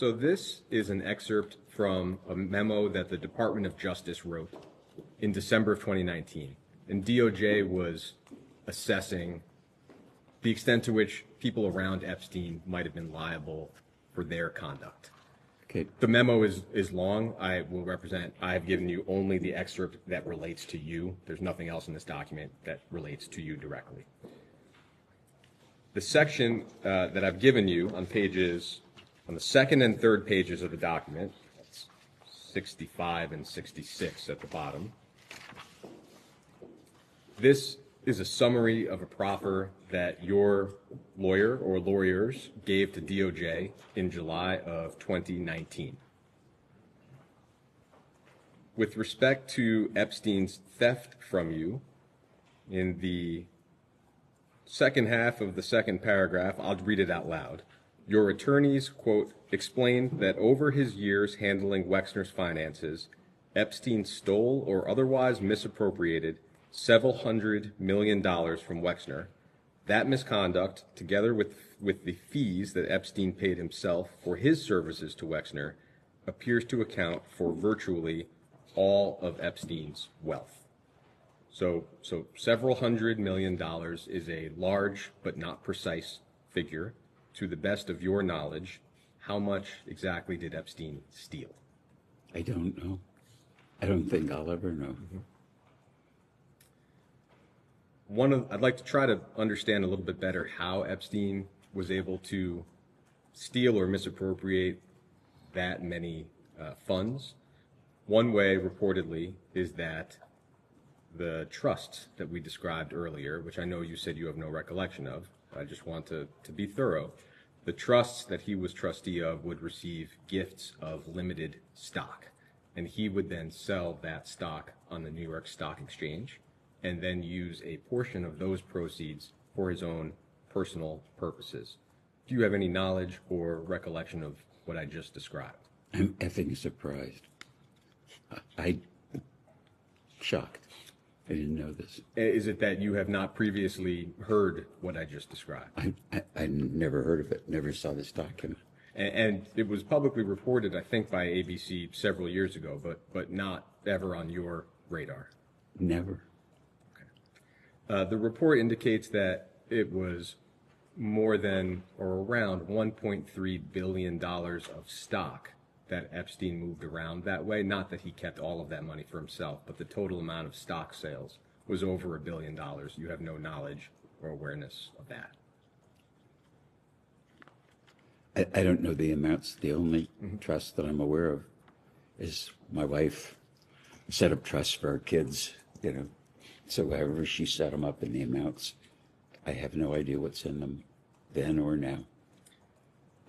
So this is an excerpt from a memo that the Department of Justice wrote in December of 2019. And DOJ was assessing the extent to which people around Epstein might have been liable for their conduct. Okay. The memo is long. I have given you only the excerpt that relates to you. There's nothing else in this document that relates to you directly. The section that I've given you on the second and third pages of the document, that's 65 and 66 at the bottom. This is a summary of a proffer that your lawyer or lawyers gave to DOJ in July of 2019. With respect to Epstein's theft from you, in the second half of the second paragraph, I'll read it out loud. Your attorneys, quote, explained that over his years handling Wexner's finances, Epstein stole or otherwise misappropriated several $100 million from Wexner, That misconduct, together with the fees that Epstein paid himself for his services to Wexner, appears to account for virtually all of Epstein's wealth. So several $100 million is a large but not precise figure. To the best of your knowledge, how much exactly did Epstein steal? I don't know. I don't think I'll ever know. I'd like to try to understand a little bit better how Epstein was able to steal or misappropriate that many funds. One way, reportedly, is that the trusts that we described earlier, which I know you said you have no recollection of, I just want to be thorough. The trusts that he was trustee of would receive gifts of limited stock, and he would then sell that stock on the New York Stock Exchange and then use a portion of those proceeds for his own personal purposes. Do you have any knowledge or recollection of what I just described? I'm effing surprised. I shocked. I didn't know this. Is it that you have not previously heard what I just described? I never heard of it, never saw this document. And it was publicly reported, I think, by ABC several years ago, but not ever on your radar. Never. The report indicates that it was more than or around $1.3 billion of stock that Epstein moved around that way. Not that he kept all of that money for himself, but the total amount of stock sales was over $1 billion. You have no knowledge or awareness of that. I don't know the amounts. The only trust that I'm aware of is my wife set up trusts for our kids, So however she set them up in the amounts, I have no idea what's in them then or now.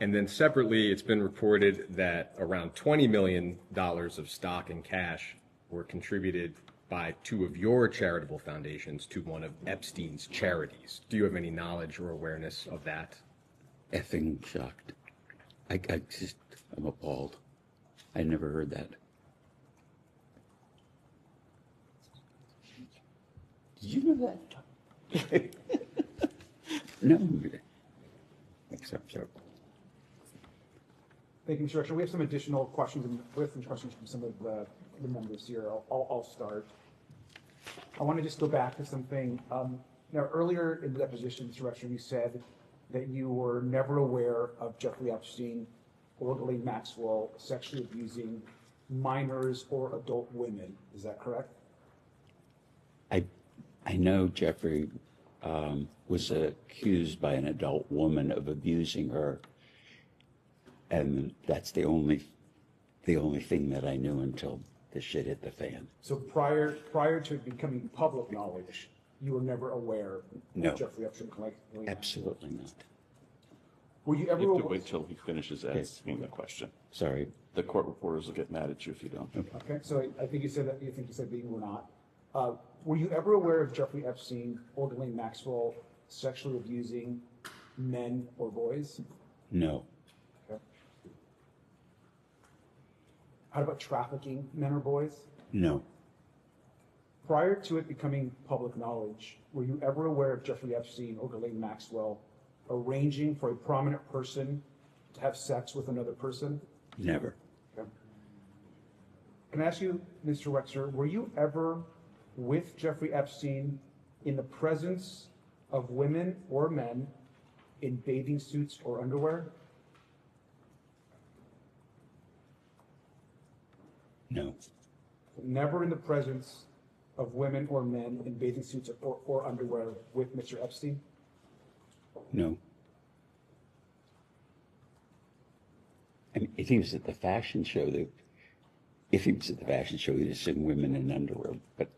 And then separately, it's been reported that around $20 million of stock and cash were contributed by two of your charitable foundations to one of Epstein's charities. Do you have any knowledge or awareness of that? Effing shocked. I'm appalled. I never heard that. Did you know that? No. Except so. Thank you, Mr. Rector. We have some additional questions, and we have some questions from some of the members here. I'll start. I want to just go back to something. Now, earlier in the deposition, Mr. Rector, you said that you were never aware of Jeffrey Epstein or Ghislaine Maxwell sexually abusing minors or adult women. Is that correct? I know Jeffrey was accused by an adult woman of abusing her, and that's the only thing that I knew until the shit hit the fan. So prior to it becoming public knowledge, you were never aware No. of Jeffrey Epstein? Absolutely not. Were you ever You have to aware? wait till he finishes asking the question. Sorry. The court reporters will get mad at you if you don't. Okay, so I think you said that, you said that you were not. Were you ever aware of Jeffrey Epstein or Ghislaine Maxwell sexually abusing men or boys? No. Okay. How about trafficking men or boys? No. Prior to it becoming public knowledge, were you ever aware of Jeffrey Epstein or Ghislaine Maxwell arranging for a prominent person to have sex with another person? Never. Okay. Can I ask you, Mr. Wexner, were you ever with Jeffrey Epstein in the presence of women or men in bathing suits or underwear? No. Never in the presence of women or men in bathing suits or underwear with Mr. Epstein? No. I mean, if he was at the fashion show, he'd have seen women in underwear, but,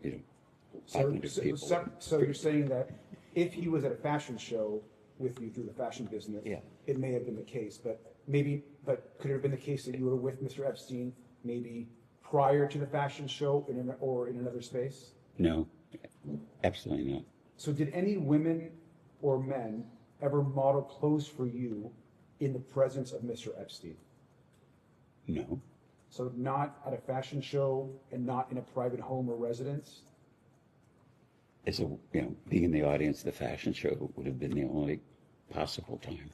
So 500 people. so you're saying that if he was at a fashion show with you through the fashion business, Yeah. it may have been the case, but could it have been the case that you were with Mr. Epstein maybe prior to the fashion show or in another space? No, absolutely not. So did any women or men ever model clothes for you in the presence of Mr. Epstein? No. So not at a fashion show and not in a private home or residence? as a, being in the audience of the fashion show would have been the only possible time.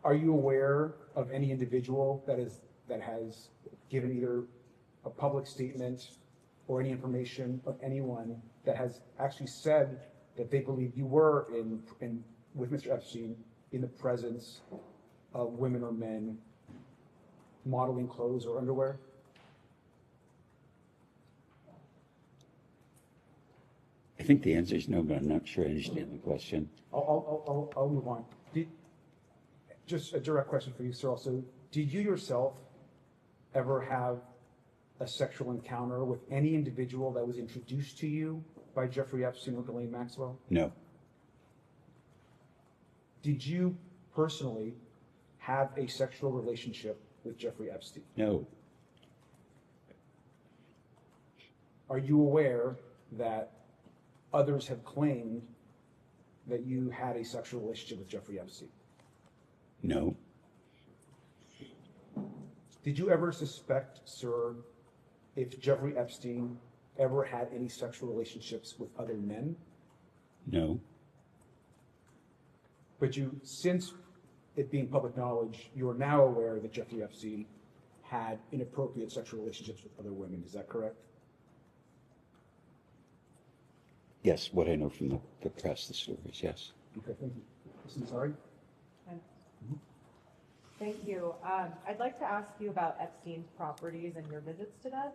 Are you aware of any individual that has given either a public statement or any information of anyone that has actually said that they believe you were with Mr. Epstein in the presence of women or men modeling clothes or underwear? I think the answer is no, but I'm not sure I understand the question. I'll move on. Just a direct question for you, sir. Also, did you yourself ever have a sexual encounter with any individual that was introduced to you by Jeffrey Epstein or Ghislaine Maxwell? No. Did you personally have a sexual relationship with Jeffrey Epstein? No. Are you aware that others have claimed that you had a sexual relationship with Jeffrey Epstein? No. Did you ever suspect, sir, if Jeffrey Epstein ever had any sexual relationships with other men? No. But since it being public knowledge, you are now aware that Jeffrey Epstein had inappropriate sexual relationships with other women. Is that correct? Yes, what I know from the press, the stories, yes. Okay, thank you. Listen, sorry. Thank you. I'd like to ask you about Epstein's properties and your visits to them.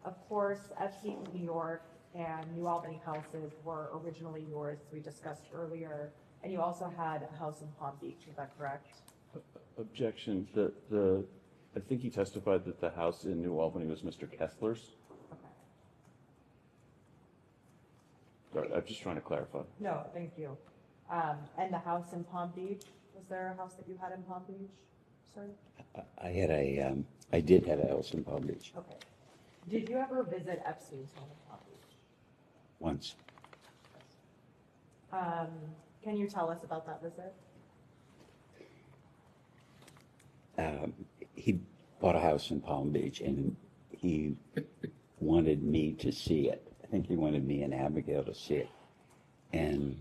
Of course, Epstein's New York and New Albany houses were originally yours, we discussed earlier, and you also had a house in Palm Beach, is that correct? Objection. I think he testified that the house in New Albany was Mr. Kessler's. Okay. Sorry, I'm just trying to clarify. No, thank you. And the house in Palm Beach, was there a house that you had in Palm Beach, sir? I did have a house in Palm Beach Okay. Did you ever visit Epstein's home in Palm Beach? once. Can you tell us about that visit? He bought a house in Palm Beach and he wanted me to see it. I think he wanted me and Abigail to see it. And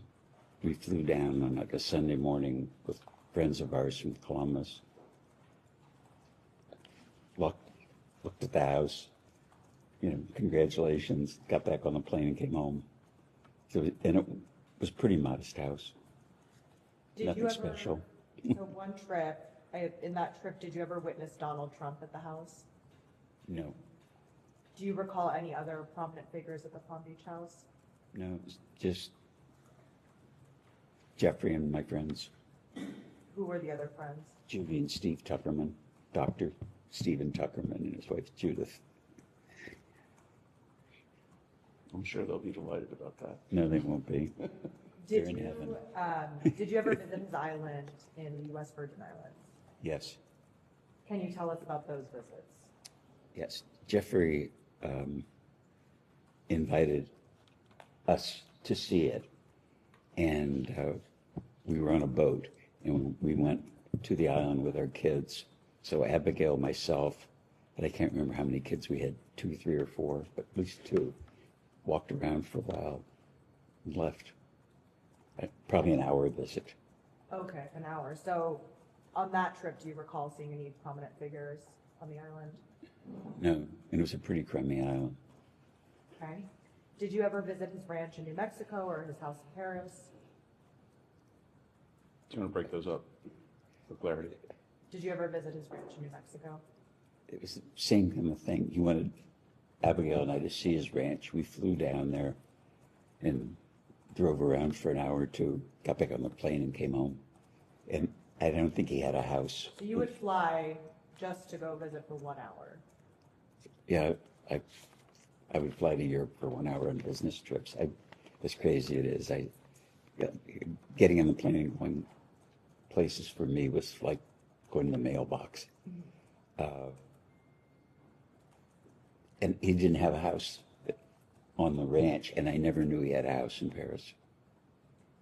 we flew down on like a Sunday morning with friends of ours from Columbus. Looked at the house, congratulations, got back on the plane and came home. And it was a pretty modest house. Nothing special. So one trip, in that trip, did you ever witness Donald Trump at the house? No, Do you recall any other prominent figures at the Palm Beach house? no, it was just Jeffrey and my friends, Who were the other friends? Judy and Steve Tuckerman, Dr. Stephen Tuckerman and his wife Judith. I'm sure they'll be delighted about that. No, they won't be. They're in heaven. Did you ever visit his island in the U.S. Virgin Islands? Yes, Can you tell us about those visits? yes. Jeffrey invited us to see it, and we were on a boat, and we went to the island with our kids. So Abigail, myself, but I can't remember how many kids we had, 2, 3, or 4, but at least 2, walked around for a while and left. Probably an hour visit. Okay, an hour. So on that trip, do you recall seeing any prominent figures on the island? No, and it was a pretty crummy island. Okay. Did you ever visit his ranch in New Mexico or his house in Paris? Do you want to break those up for clarity? Did you ever visit his ranch in New Mexico? It was the same kind of thing. He wanted Abigail and I to see his ranch. We flew down there and drove around for an hour or two, got back on the plane and came home. And I don't think he had a house. So you would fly just to go visit for 1 hour? Yeah, I would fly to Europe for 1 hour on business trips. As crazy it is, getting on the plane and going places for me was like going to the mailbox. And he didn't have a house on the ranch, and I never knew he had a house in Paris.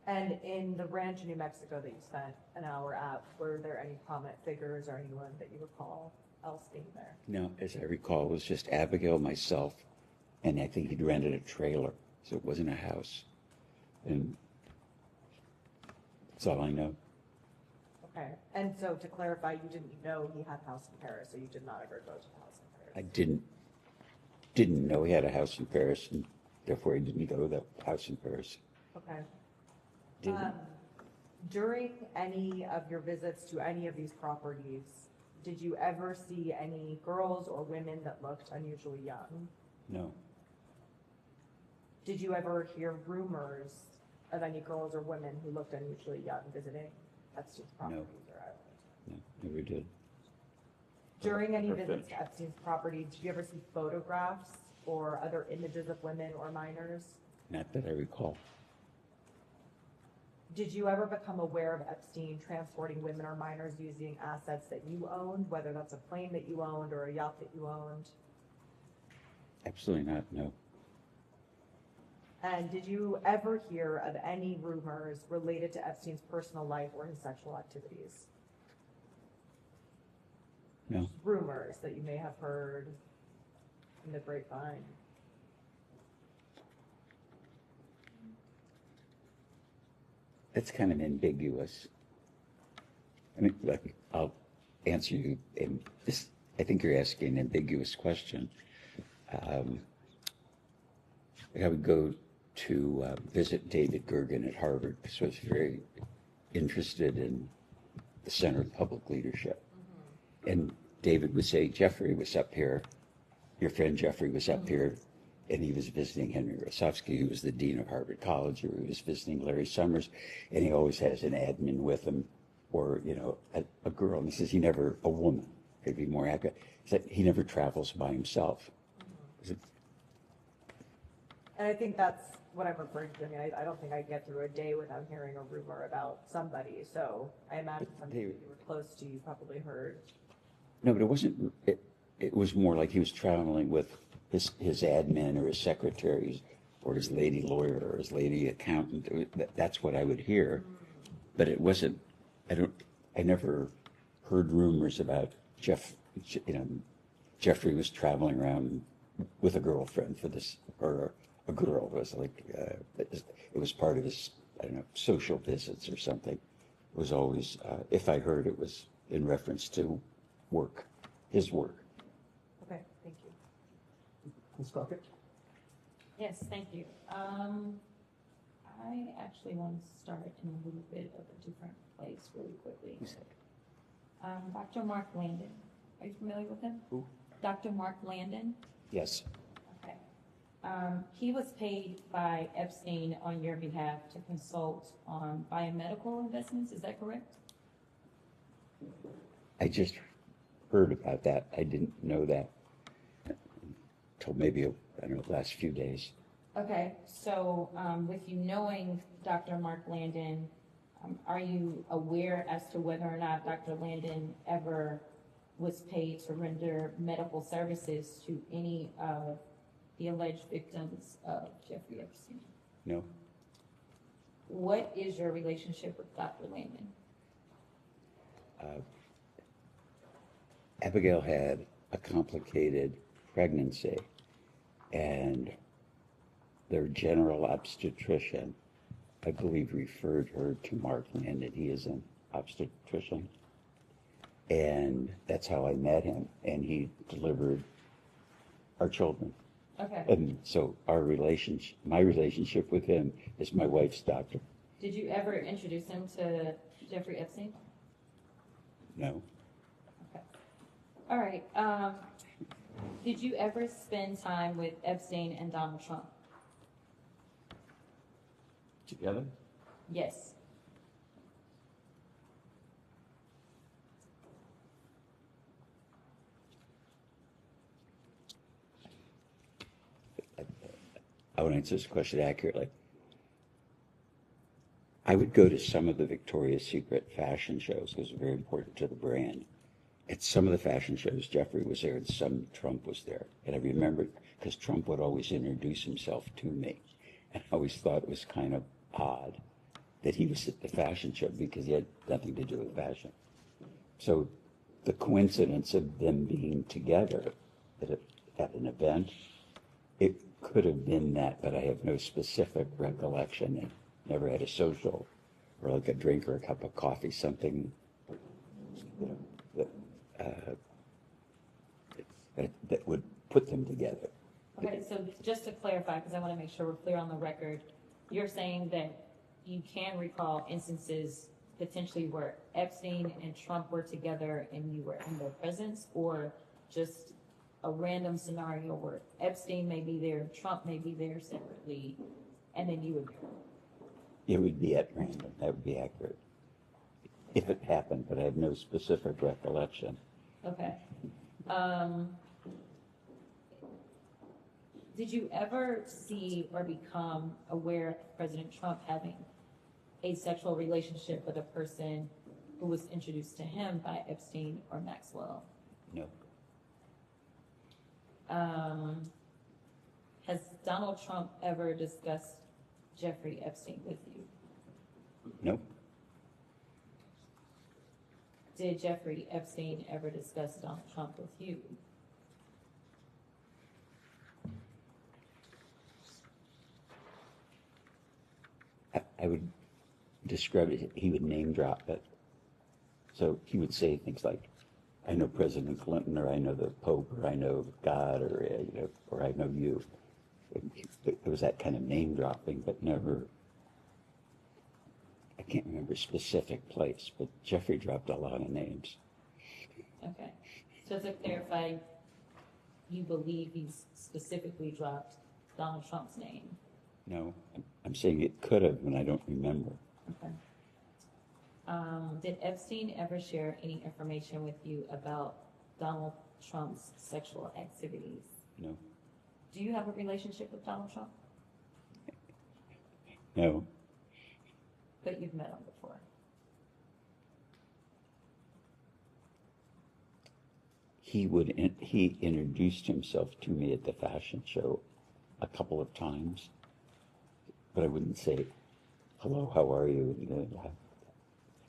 And in the ranch in New Mexico that you spent an hour at, were there any prominent figures or anyone that you recall else being there? No, as I recall, it was just Abigail, myself, And I think he'd rented a trailer, so it wasn't a house. And that's all I know. Okay, and so to clarify, you didn't know he had a house in Paris, so you did not ever go to the house in Paris? I didn't know he had a house in Paris, and therefore I didn't go to the house in Paris. Okay. Didn't. During any of your visits to any of these properties, did you ever see any girls or women that looked unusually young? No. Did you ever hear rumors of any girls or women who looked unusually young visiting Epstein's properties or island? No, never did. During any visits to Epstein's property, did you ever see photographs or other images of women or minors? Not that I recall. Did you ever become aware of Epstein transporting women or minors using assets that you owned, whether that's a plane that you owned or a yacht that you owned? Absolutely not, no. And did you ever hear of any rumors related to Epstein's personal life or his sexual activities? No. Rumors that you may have heard in the grapevine. That's kind of ambiguous. I mean, like, I'll answer you in this. I think you're asking an ambiguous question. I would go to visit David Gergen at Harvard because I was very interested in the Center of Public Leadership. And David would say, Jeffrey was up here, your friend Jeffrey was up here, and he was visiting Henry Rosofsky, who was the dean of Harvard College, or he was visiting Larry Summers, and he always has an admin with him, or, you know, a girl. And he says a woman, could be more accurate. He said he never travels by himself. And I think that's what I'm referring to. I mean, I don't think I get through a day without hearing a rumor about somebody. So I imagine somebody that you were close to, you probably heard. No, but it wasn't, it was more like he was traveling with his admin or his secretary or his lady lawyer or his lady accountant. That's what I would hear. But it wasn't, I never heard rumors about Jeffrey was traveling around with a girlfriend for this, or a girl. It was like, it was part of his, I don't know, social visits or something. It was always, if I heard, it was in reference to work, his work. Okay, thank you. Ms. Crockett? Yes, thank you. I actually want to start in a little bit of a different place really quickly. Dr. Mark Landon. Are you familiar with him? Who? Dr. Mark Landon. Yes. Okay. He was paid by Epstein on your behalf to consult on biomedical investments. Is that correct? I just heard about that. I didn't know that until maybe, I don't know, the last few days. Okay, so with you knowing Dr. Mark Landon, are you aware as to whether or not Dr. Landon ever was paid to render medical services to any of the alleged victims of Jeffrey Epstein? No. What is your relationship with Dr. Landon? Abigail had a complicated pregnancy, and their general obstetrician, I believe, referred her to Mark Landon. He is an obstetrician. And that's how I met him, and he delivered our children. Okay. And so my relationship with him is my wife's doctor. Did you ever introduce him to Jeffrey Epstein? No. Okay. All right. Did you ever spend time with Epstein and Donald Trump? Together? Yes. I want to answer this question accurately. I would go to some of the Victoria's Secret fashion shows because it's very important to the brand. At some of the fashion shows, Jeffrey was there and some Trump was there. And I remember because Trump would always introduce himself to me. And I always thought it was kind of odd that he was at the fashion show because he had nothing to do with fashion. So the coincidence of them being together at an event, could have been that, but I have no specific recollection. And never had a social or like a drink or a cup of coffee, something, you know, that would put them together. Okay, so just to clarify, because I want to make sure we're clear on the record, you're saying that you can recall instances potentially where Epstein and Trump were together and you were in their presence, or just a random scenario where Epstein may be there, Trump may be there separately, and then you would be there? It would be at random. That would be accurate. If it happened, but I have no specific recollection. Okay. Did you ever see or become aware of President Trump having a sexual relationship with a person who was introduced to him by Epstein or Maxwell? No. Has Donald Trump ever discussed Jeffrey Epstein with you? Nope. Did Jeffrey Epstein ever discuss Donald Trump with you? I would describe it, he would name drop it. So he would say things like, I know President Clinton, or I know the Pope, or I know God, or, you know, or I know you. It was that kind of name dropping, but never, I can't remember a specific place, but Jeffrey dropped a lot of names. Okay. So to clarify, you believe he's specifically dropped Donald Trump's name? No, I'm saying it could have, and I don't remember. Okay. Did Epstein ever share any information with you about Donald Trump's sexual activities? No. Do you have a relationship with Donald Trump? No. But you've met him before. He introduced himself to me at the fashion show a couple of times, but I wouldn't say, hello, how are you?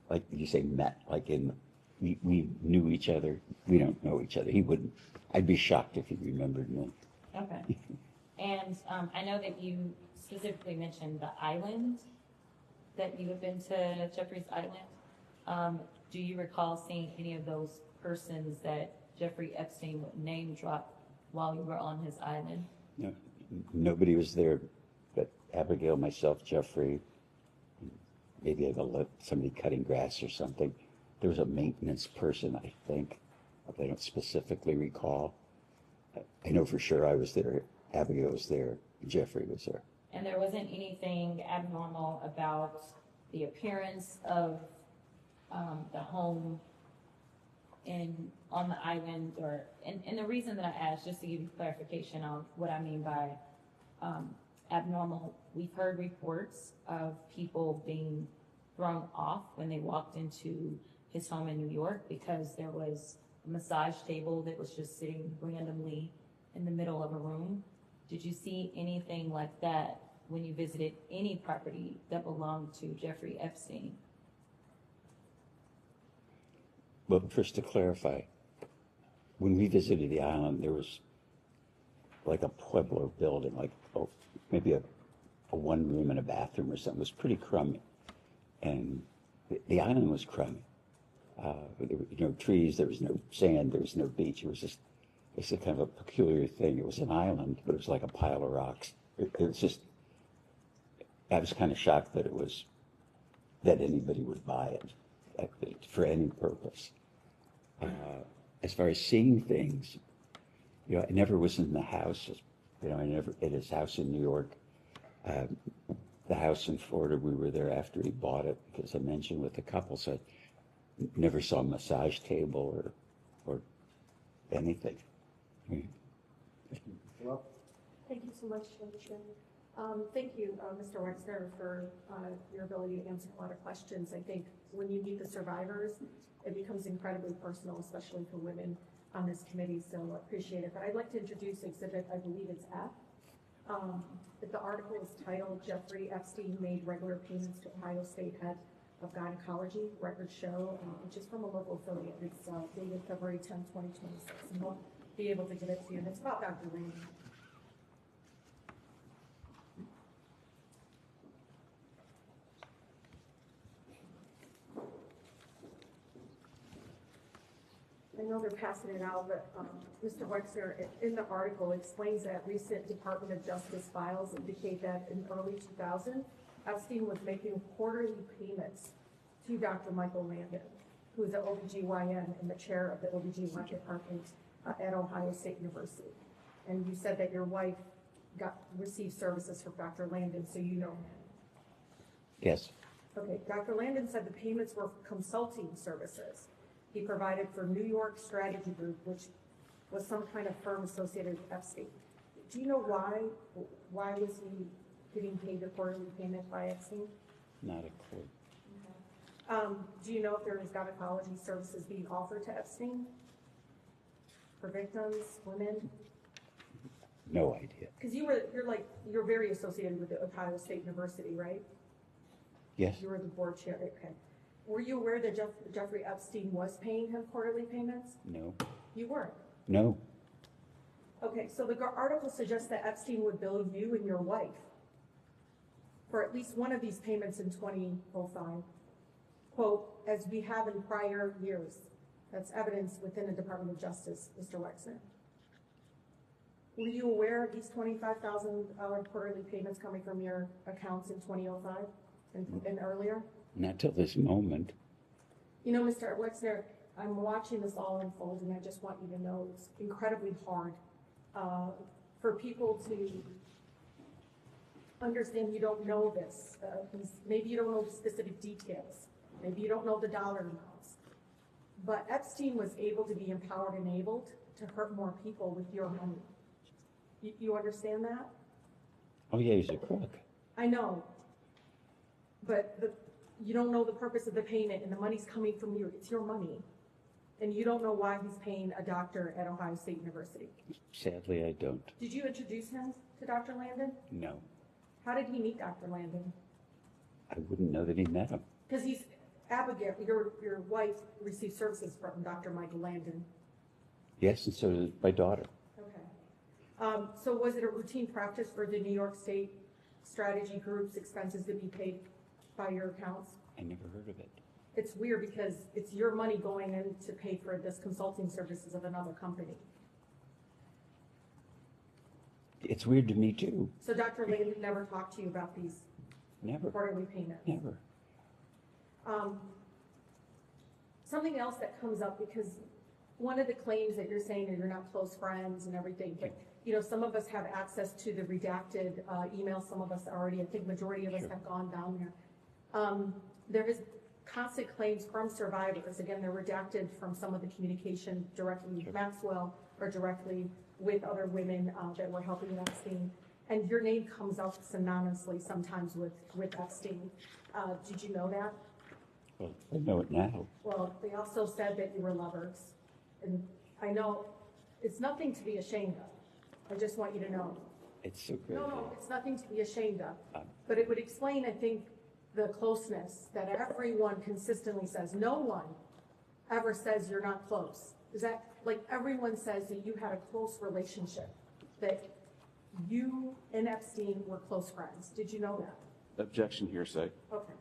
Like you say, met, like in, we knew each other. We don't know each other. He wouldn't. I'd be shocked if he remembered me. Okay. And I know that you specifically mentioned the island, that you have been to Jeffrey's Island. Do you recall seeing any of those persons that Jeffrey Epstein would name drop while you were on his island? No, nobody was there but Abigail, myself, Jeffrey, maybe somebody cutting grass or something. There was a maintenance person, I think, but I don't specifically recall. I know for sure I was there, Abigail was there, Jeffrey was there. And there wasn't anything abnormal about the appearance of the home on the island, and the reason that I asked, just to give you clarification on what I mean by abnormal, we've heard reports of people being thrown off when they walked into his home in New York because there was a massage table that was just sitting randomly in the middle of a room. Did you see anything like that when you visited any property that belonged to Jeffrey Epstein? Well, first to clarify, when we visited the island, there was like a Pueblo building, like maybe a one room and a bathroom or something. It was pretty crummy. And the island was crummy. There were no trees, there was no sand, there was no beach. It was just, it's a kind of a peculiar thing. It was an island, but it was like a pile of rocks. It was just, I was kind of shocked that that anybody would buy it for any purpose. As far as seeing things, you know, I never was in the house. You know, I never at his house in New York. The house in Florida, we were there after he bought it, because I mentioned with the couple, so I never saw a massage table or anything. Well, thank you so much, Chairman. Thank you, Mr. Wexner, for your ability to answer a lot of questions. I think when you meet the survivors, it becomes incredibly personal, especially for women on this committee, so I appreciate it. But I'd like to introduce exhibit, I believe it's F. The article is titled, Jeffrey Epstein Made Regular Payments to Ohio State Head of Gynecology. Records show, which is from a local affiliate. It's dated February 10, 2026, and we'll be able to get it to you. And it's about Dr. Landon. know they're passing it out, but Mr. Wexner, in the article, explains that recent Department of Justice files indicate that in early 2000, Epstein was making quarterly payments to Dr. Michael Landon, who is an OBGYN and the chair of the OBGYN department at Ohio State University. And you said that your wife received services from Dr. Landon, so you know him. Yes. Okay, Dr. Landon said the payments were consulting services he provided for New York Strategy Group, which was some kind of firm associated with Epstein. Do you know why? Why was he getting paid the quarterly payment by Epstein? Not a clue. Do you know if there is gynecology services being offered to Epstein for victims, women? No idea. Because you're very associated with the Ohio State University, right? Yes. You were the board chair. Okay. Were you aware that Jeffrey Epstein was paying him quarterly payments? No. You weren't. No. Okay, so the article suggests that Epstein would bill you and your wife for at least one of these payments in 2005. Quote, as we have in prior years. That's evidence within the Department of Justice, Mr. Wexner. Were you aware of these $25,000 quarterly payments coming from your accounts in 2005 and earlier? Not till this moment. You know, Mr. Wexner, I'm watching this all unfold, and I just want you to know it's incredibly hard for people to understand you don't know this. Maybe you don't know the specific details. Maybe you don't know the dollar amounts. But Epstein was able to be empowered and enabled to hurt more people with your money. You understand that? Oh, yeah, he's a crook. I know. But you don't know the purpose of the payment, and the money's coming from you. It's your money. And you don't know why he's paying a doctor at Ohio State University. Sadly, I don't. Did you introduce him to Dr. Landon? No. How did he meet Dr. Landon? I wouldn't know that he met him. Because Abigail, your wife, received services from Dr. Michael Landon. Yes, and so did my daughter. Okay. So was it a routine practice for the New York State Strategy Group's expenses to be paid by your accounts? I never heard of it. It's weird because it's your money going in to pay for this consulting services of another company. It's weird to me, too. So Dr. Landon never talked to you about these Never. quarterly payments? Never. Something else that comes up, because one of the claims that you're saying that you're not close friends and everything, but you know, some of us have access to the redacted emails. Some of us already, I think majority of us have gone down there. There is constant claims from survivors. Again, they're redacted from some of the communication directly with Maxwell or directly with other women that were helping Epstein. And your name comes up synonymously sometimes with Epstein. Did you know that? Well, I know it now. Well, they also said that you were lovers. And I know it's nothing to be ashamed of. I just want you to know. It's so crazy. No, it's nothing to be ashamed of. But it would explain, I think, the closeness that everyone consistently says. No one ever says you're not close. Is that, like, everyone says that you had a close relationship, that you and Epstein were close friends. Did you know that? Objection, hearsay. Okay.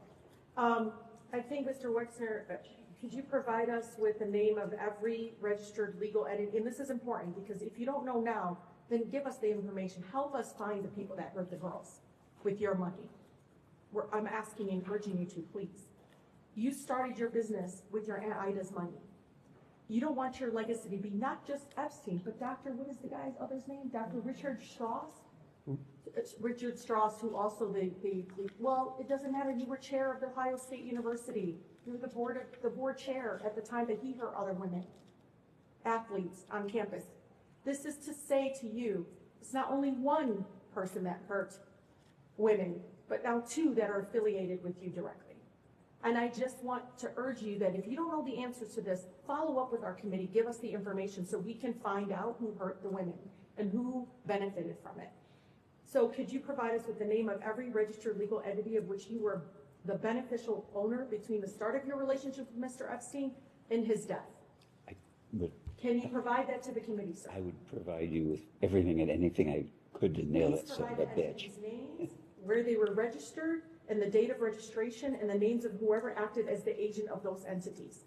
I think, Mr. Wexner, could you provide us with the name of every registered legal entity? And this is important, because if you don't know now, then give us the information. Help us find the people that hurt the girls with your money. I'm asking and urging you to, please. You started your business with your Aunt Ida's money. You don't want your legacy to be not just Epstein, but Dr. What is the guy's other's name? Dr. Richard Strauss? Richard Strauss, who also well, it doesn't matter. You were chair of the Ohio State University. You were the board chair at the time that he hurt other women, athletes on campus. This is to say to you, it's not only one person that hurt women, but now two that are affiliated with you directly. And I just want to urge you that if you don't know the answers to this, follow up with our committee, give us the information so we can find out who hurt the women and who benefited from it. So could you provide us with the name of every registered legal entity of which you were the beneficial owner between the start of your relationship with Mr. Epstein and his death? Can you provide that to the committee, sir? I would provide you with everything and anything I could to nail it, son of a bitch. Names, where they were registered, and the date of registration, and the names of whoever acted as the agent of those entities.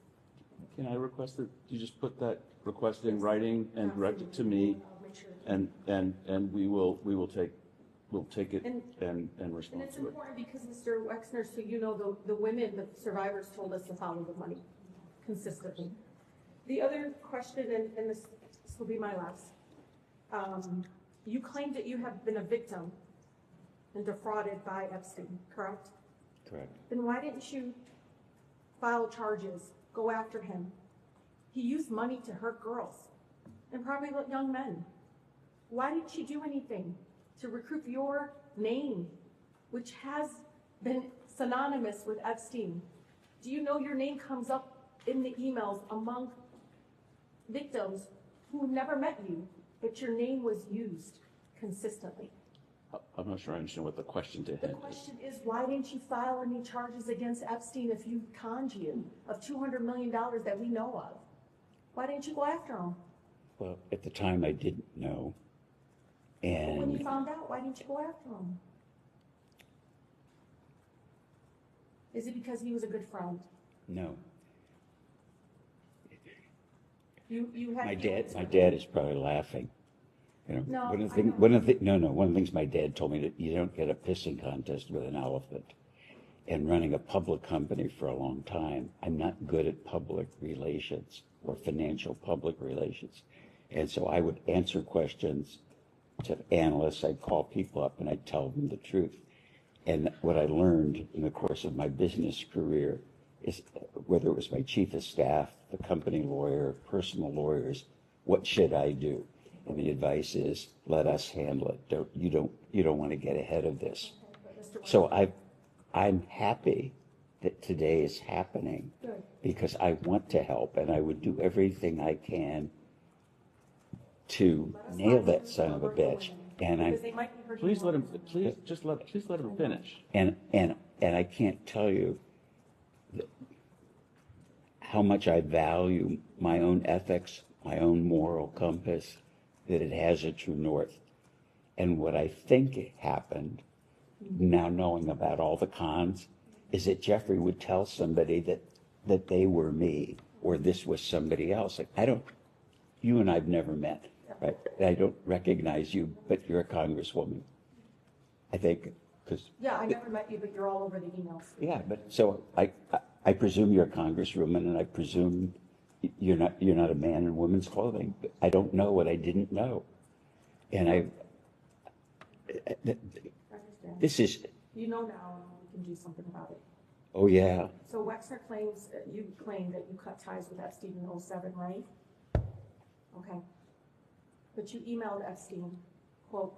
Can I request that you just put that request in writing and direct it to me, I'll make sure. and we'll take it And- and And respond it's to it. important because, Mr. Wexner, so you know, the women, the survivors told us to follow the money consistently. The other question, and this will be my last. You claim that you have been a victim and defrauded by Epstein, correct? Correct. Then why didn't you file charges, go after him? He used money to hurt girls and probably young men. Why didn't you do anything to recoup your name, which has been synonymous with Epstein? Do you know your name comes up in the emails among victims who never met you, but your name was used consistently? I'm not sure I understand what the question to The him is. question is, why didn't you file any charges against Epstein if you conned you of $200 million that we know of? Why didn't you go after him? Well, at the time, I didn't know. But when you And found out, why didn't you go after him? Is it because he was a good friend? no, You had. my dad is probably laughing. You know, No, one of the I thing, know. one of the things my dad told me that you don't get a pissing contest with an elephant. And running a public company for a long time, I'm not good at public relations or financial public relations. And so I would answer questions to analysts, I'd call people up and I'd tell them the truth. And what I learned in the course of my business career is, whether it was my chief of staff, the company lawyer, personal lawyers, what should I do? And the advice is, let us handle it. You don't want to get ahead of this. So I'm happy that today is happening Good. because I want to help and I would do everything I can to nail that son of a bitch. And Because they might be hurting Please let him. more. Please let him finish. and I can't tell you how much I value my own ethics, my own moral compass, that it has a true north. And what I think happened, now knowing about all the cons, is that Jeffrey would tell somebody that they were me or this was somebody else. Like, you and I've never met, right? I don't recognize you, but you're a congresswoman. I think, because. Yeah, I never met you, but you're all over the emails. Yeah, but so I presume you're a congresswoman, and I presume you're not a man in women's clothing. But I don't know what I didn't know, and this is. You know now, we can do something about it. Oh yeah, So Wexner claims, you claim that you cut ties with Epstein in 2007, right? Okay. But you emailed Epstein, quote,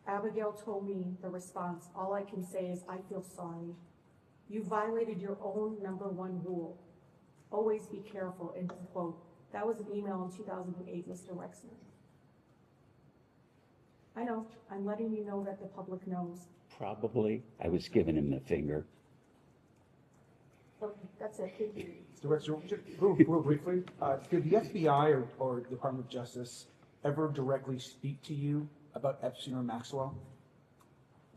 Abigail told me the response, all I can say is I feel sorry. You violated your own #1 rule. Always be careful, end quote. That was an email in 2008, Mr. Wexner. I know, I'm letting you know that the public knows. probably I was giving him the finger. Okay, that's it, thank you. Mr. Wexner, just real briefly, did the FBI or Department of Justice ever directly speak to you about Epstein or Maxwell?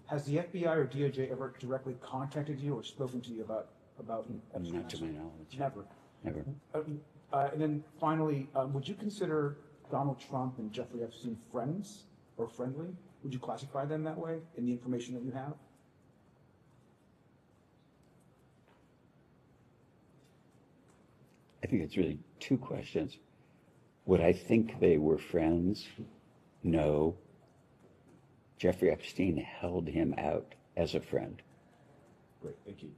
Has the FBI or DOJ ever directly contacted you or spoken to you about Epstein? Not to my knowledge. Never. Never. And then finally, would you consider Donald Trump and Jeffrey Epstein friends or friendly? Would you classify them that way in the information that you have? I think it's really two questions. Would I think they were friends? No. Jeffrey Epstein held him out as a friend. Great, thank you.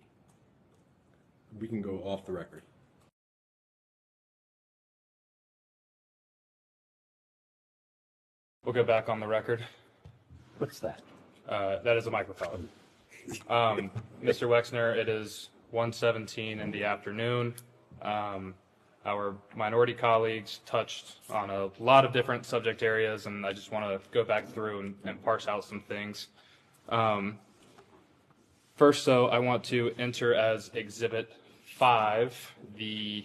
We can go off the record. We'll go back on the record. What's that? That is a microphone. Mr. Wexner, it is 1:17 in the afternoon. Our minority colleagues touched on a lot of different subject areas, and I just want to go back through and parse out some things. First, though, I want to enter as Exhibit 5 the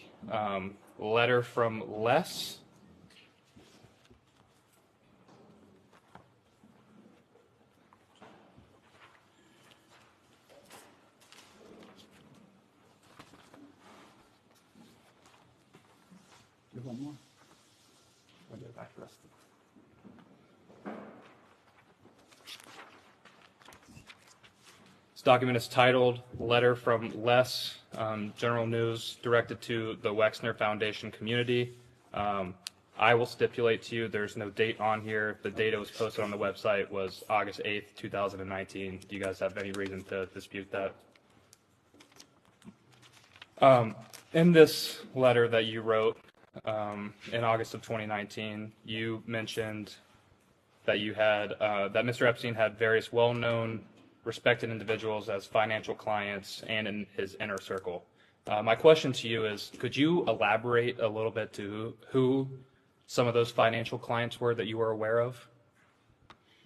letter from Les. You have one more? This document is titled Letter from Les, General News directed to the Wexner Foundation community. I will stipulate to you there's no date on here. The date it was posted on the website was August 8th, 2019. Do you guys have any reason to dispute that? In this letter that you wrote in August of 2019, you mentioned that you had that Mr. Epstein had various well-known, respected individuals as financial clients and in his inner circle. My question to you is, could you elaborate a little bit to who some of those financial clients were that you were aware of?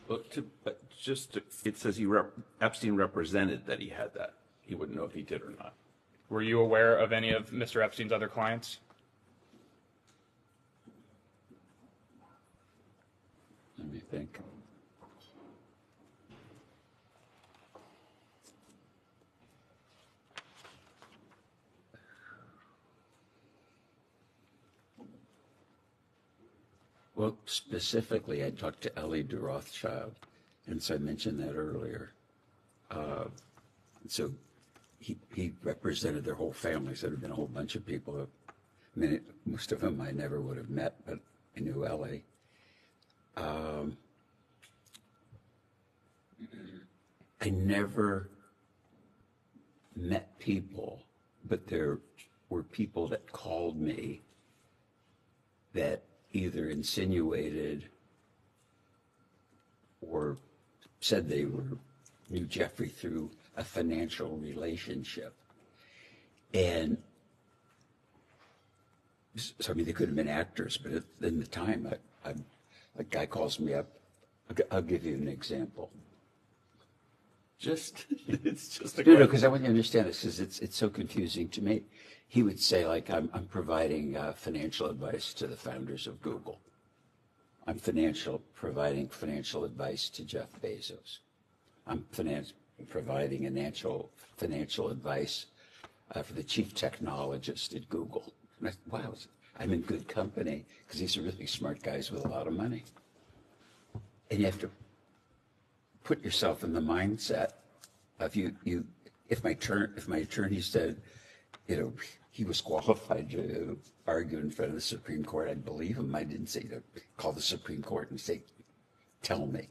Well, it says Epstein represented that he had that. He wouldn't know if he did or not. Were you aware of any of Mr. Epstein's other clients? Let me think. Well, specifically, I talked to Ellie de Rothschild, and so I mentioned that earlier. So he represented their whole family, so there had been a whole bunch of people. I mean, most of them I never would have met, but I knew Ellie. I never met people, but there were people that called me that either insinuated or said they knew Jeffrey through a financial relationship. And so, I mean, they could have been actors, but in the time, a guy calls me up. I'll give you an example. It's just a No, because I want you to understand this, because it's so confusing to me. He would say, like, I'm providing financial advice to the founders of Google. I'm providing financial advice to Jeff Bezos. I'm providing financial advice for the chief technologist at Google. And wow, I'm in good company, because these are really smart guys with a lot of money. And you have to put yourself in the mindset of if my attorney said, he was qualified to argue in front of the Supreme Court, I'd believe him. I didn't say to call the Supreme Court and say, tell me,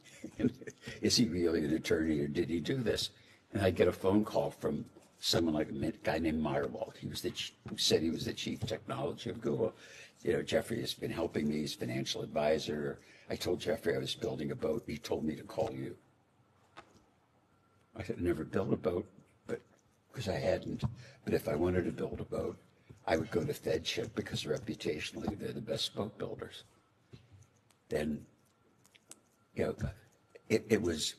is he really an attorney or did he do this? And I'd get a phone call from someone like a guy named Meyerwald. Who said he was the chief technology of Google. Jeffrey has been helping me, he's financial advisor. I told Jeffrey I was building a boat. He told me to call you. I had never built a boat, because I hadn't. But if I wanted to build a boat, I would go to FedShip, because reputationally they're the best boat builders. Then, it was,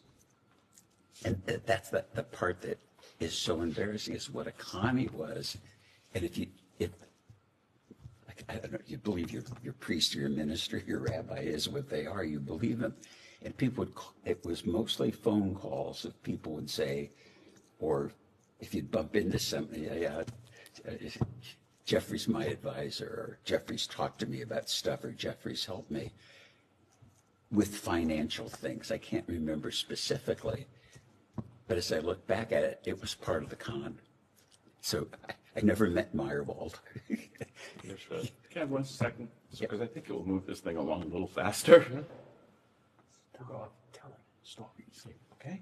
and that's the part that is so embarrassing, is what a commie was. And if I don't know, you believe your priest or your minister, your rabbi is what they are, you believe them. And it was mostly phone calls of people would say, or if you'd bump into somebody, Jeffrey's my advisor, or Jeffrey's talked to me about stuff, or Jeffrey's helped me with financial things. I can't remember specifically, but as I look back at it, it was part of the con. So I never met Meyerwald. Can I have 1 second? Because I think it will move this thing along a little faster. Tell him stories, okay?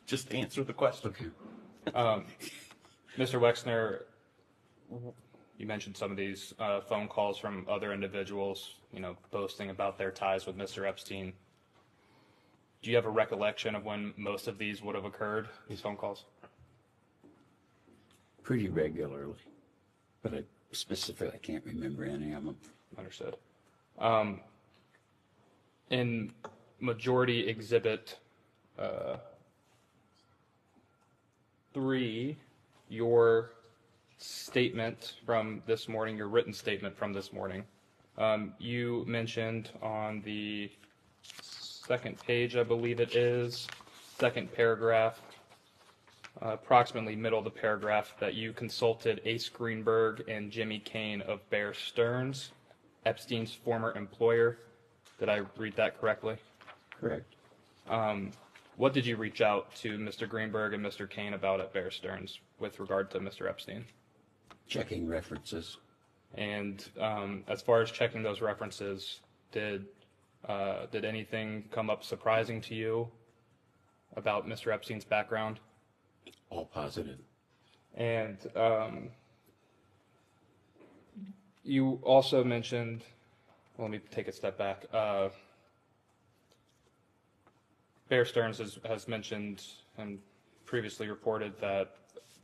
Just answer the question. Mr. Wexner, you mentioned some of these phone calls from other individuals, boasting about their ties with Mr. Epstein. Do you have a recollection of when most of these would have occurred, these phone calls? Pretty regularly, but I can't remember any of them. Understood. In Majority Exhibit 3, your statement from this morning, your written statement from this morning, you mentioned on the second page, I believe it is, second paragraph, approximately middle of the paragraph, that you consulted Ace Greenberg and Jimmy Kane of Bear Stearns Epstein's former employer. Did I read that correctly? Correct. What did you reach out to Mr. Greenberg and Mr. Kane about at Bear Stearns with regard to Mr. Epstein? Checking references. And as far as checking those references, did anything come up surprising to you about Mr. Epstein's background? All positive. And you also mentioned, well, let me take a step back. Bear Stearns has mentioned and previously reported that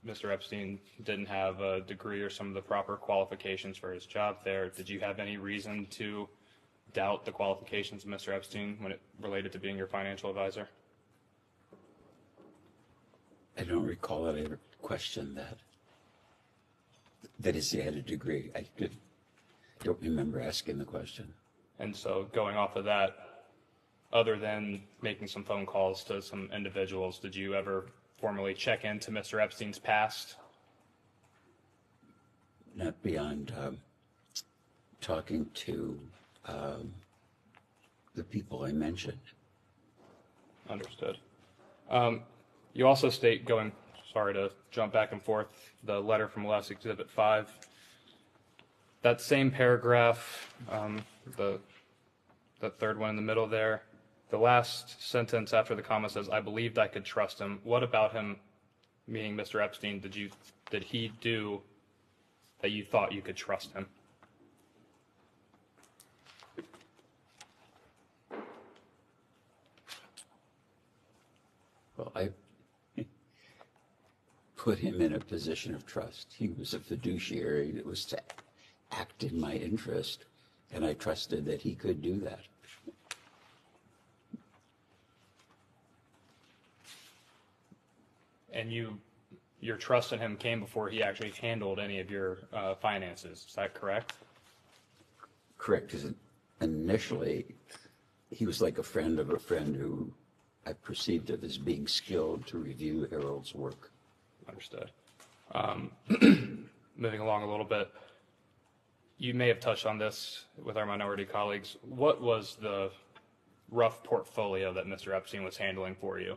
Mr. Epstein didn't have a degree or some of the proper qualifications for his job there. Did you have any reason to doubt the qualifications of Mr. Epstein when it related to being your financial advisor? I don't recall that I ever questioned that. That is, he had a degree. I don't remember asking the question. And so going off of that, other than making some phone calls to some individuals, did you ever formally check into Mr. Epstein's past? Not beyond talking to the people I mentioned. Understood. You also state, sorry to jump back and forth, the letter from Les Exhibit 5. That same paragraph, the third one in the middle there, the last sentence after the comma says, "I believed I could trust him." What about him, meaning Mr. Epstein, did he do that you thought you could trust him? Well, I put him in a position of trust. He was a fiduciary that was to act in my interest, and I trusted that he could do that. And your trust in him came before he actually handled any of your finances. Is that correct? Correct, because initially he was like a friend of a friend who I perceived of as being skilled to review Harold's work. Understood. Moving along a little bit, you may have touched on this with our minority colleagues. What was the rough portfolio that Mr. Epstein was handling for you?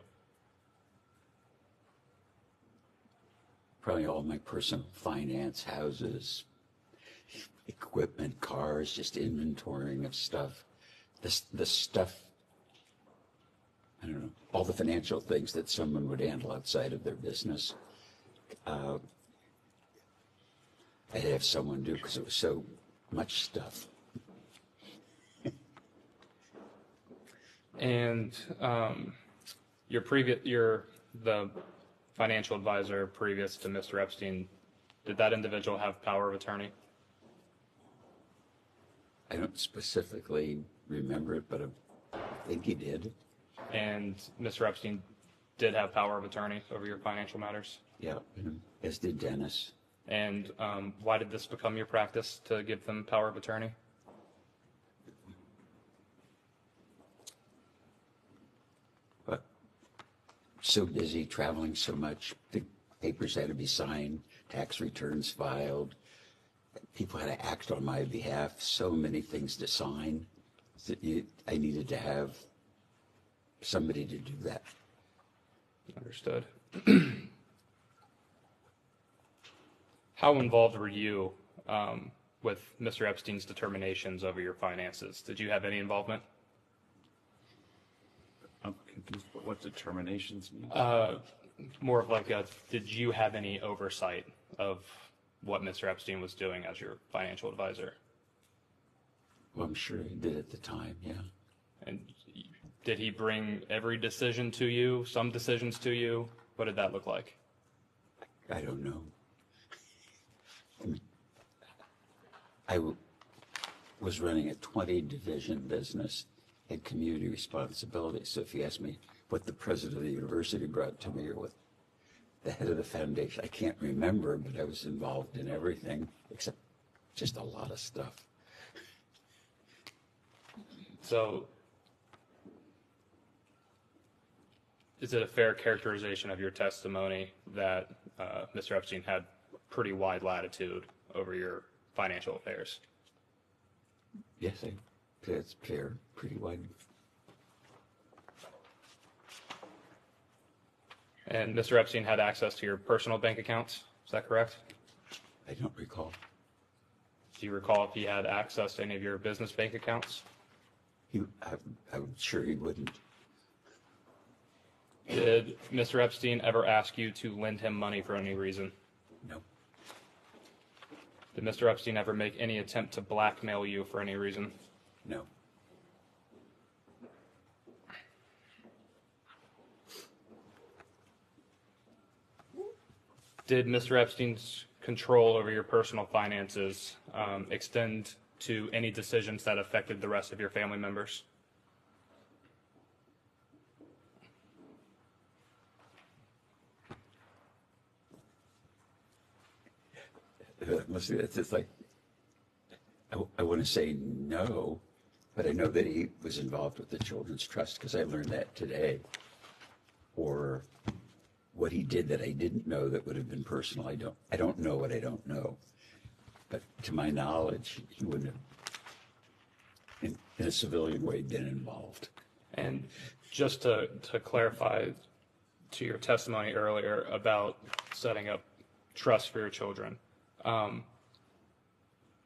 Probably all my personal finance, houses, equipment, cars, just inventorying of stuff. The stuff, I don't know, all the financial things that someone would handle outside of their business. I had to have someone do because it was so much stuff. And the financial advisor previous to Mr. Epstein, did that individual have power of attorney? I don't specifically remember it, but I think he did. And Mr. Epstein did have power of attorney over your financial matters? Yeah, as did Dennis. And why did this become your practice to give them power of attorney? But so busy, traveling so much, the papers had to be signed, tax returns filed, people had to act on my behalf, so many things to sign that I needed to have somebody to do that. Understood. How involved were you with Mr. Epstein's determinations over your finances? Did you have any involvement? I'm confused what determinations mean. More of like did you have any oversight of what Mr. Epstein was doing as your financial advisor? Well, I'm sure he did at the time, yeah. And did he bring every decision to you, some decisions to you? What did that look like? I don't know. I was running a 20-division business, had community responsibility. So if you ask me what the president of the university brought to me or what the head of the foundation, I can't remember, but I was involved in everything except just a lot of stuff. So is it a fair characterization of your testimony that Mr. Epstein had pretty wide latitude over your financial affairs? Yes, that's fair, pretty wide. And Mr. Epstein had access to your personal bank accounts, is that correct? I don't recall. Do you recall if he had access to any of your business bank accounts? I'm sure he wouldn't. Did Mr. Epstein ever ask you to lend him money for any reason? No. Did Mr. Epstein ever make any attempt to blackmail you for any reason? No. Did Mr. Epstein's control over your personal finances extend to any decisions that affected the rest of your family members? It's just like, I want to say no, but I know that he was involved with the Children's Trust because I learned that today. Or what he did that I didn't know that would have been personal. I don't know what I don't know. But to my knowledge, he wouldn't have, in a civilian way, been involved. And just to clarify to your testimony earlier about setting up trust for your children, it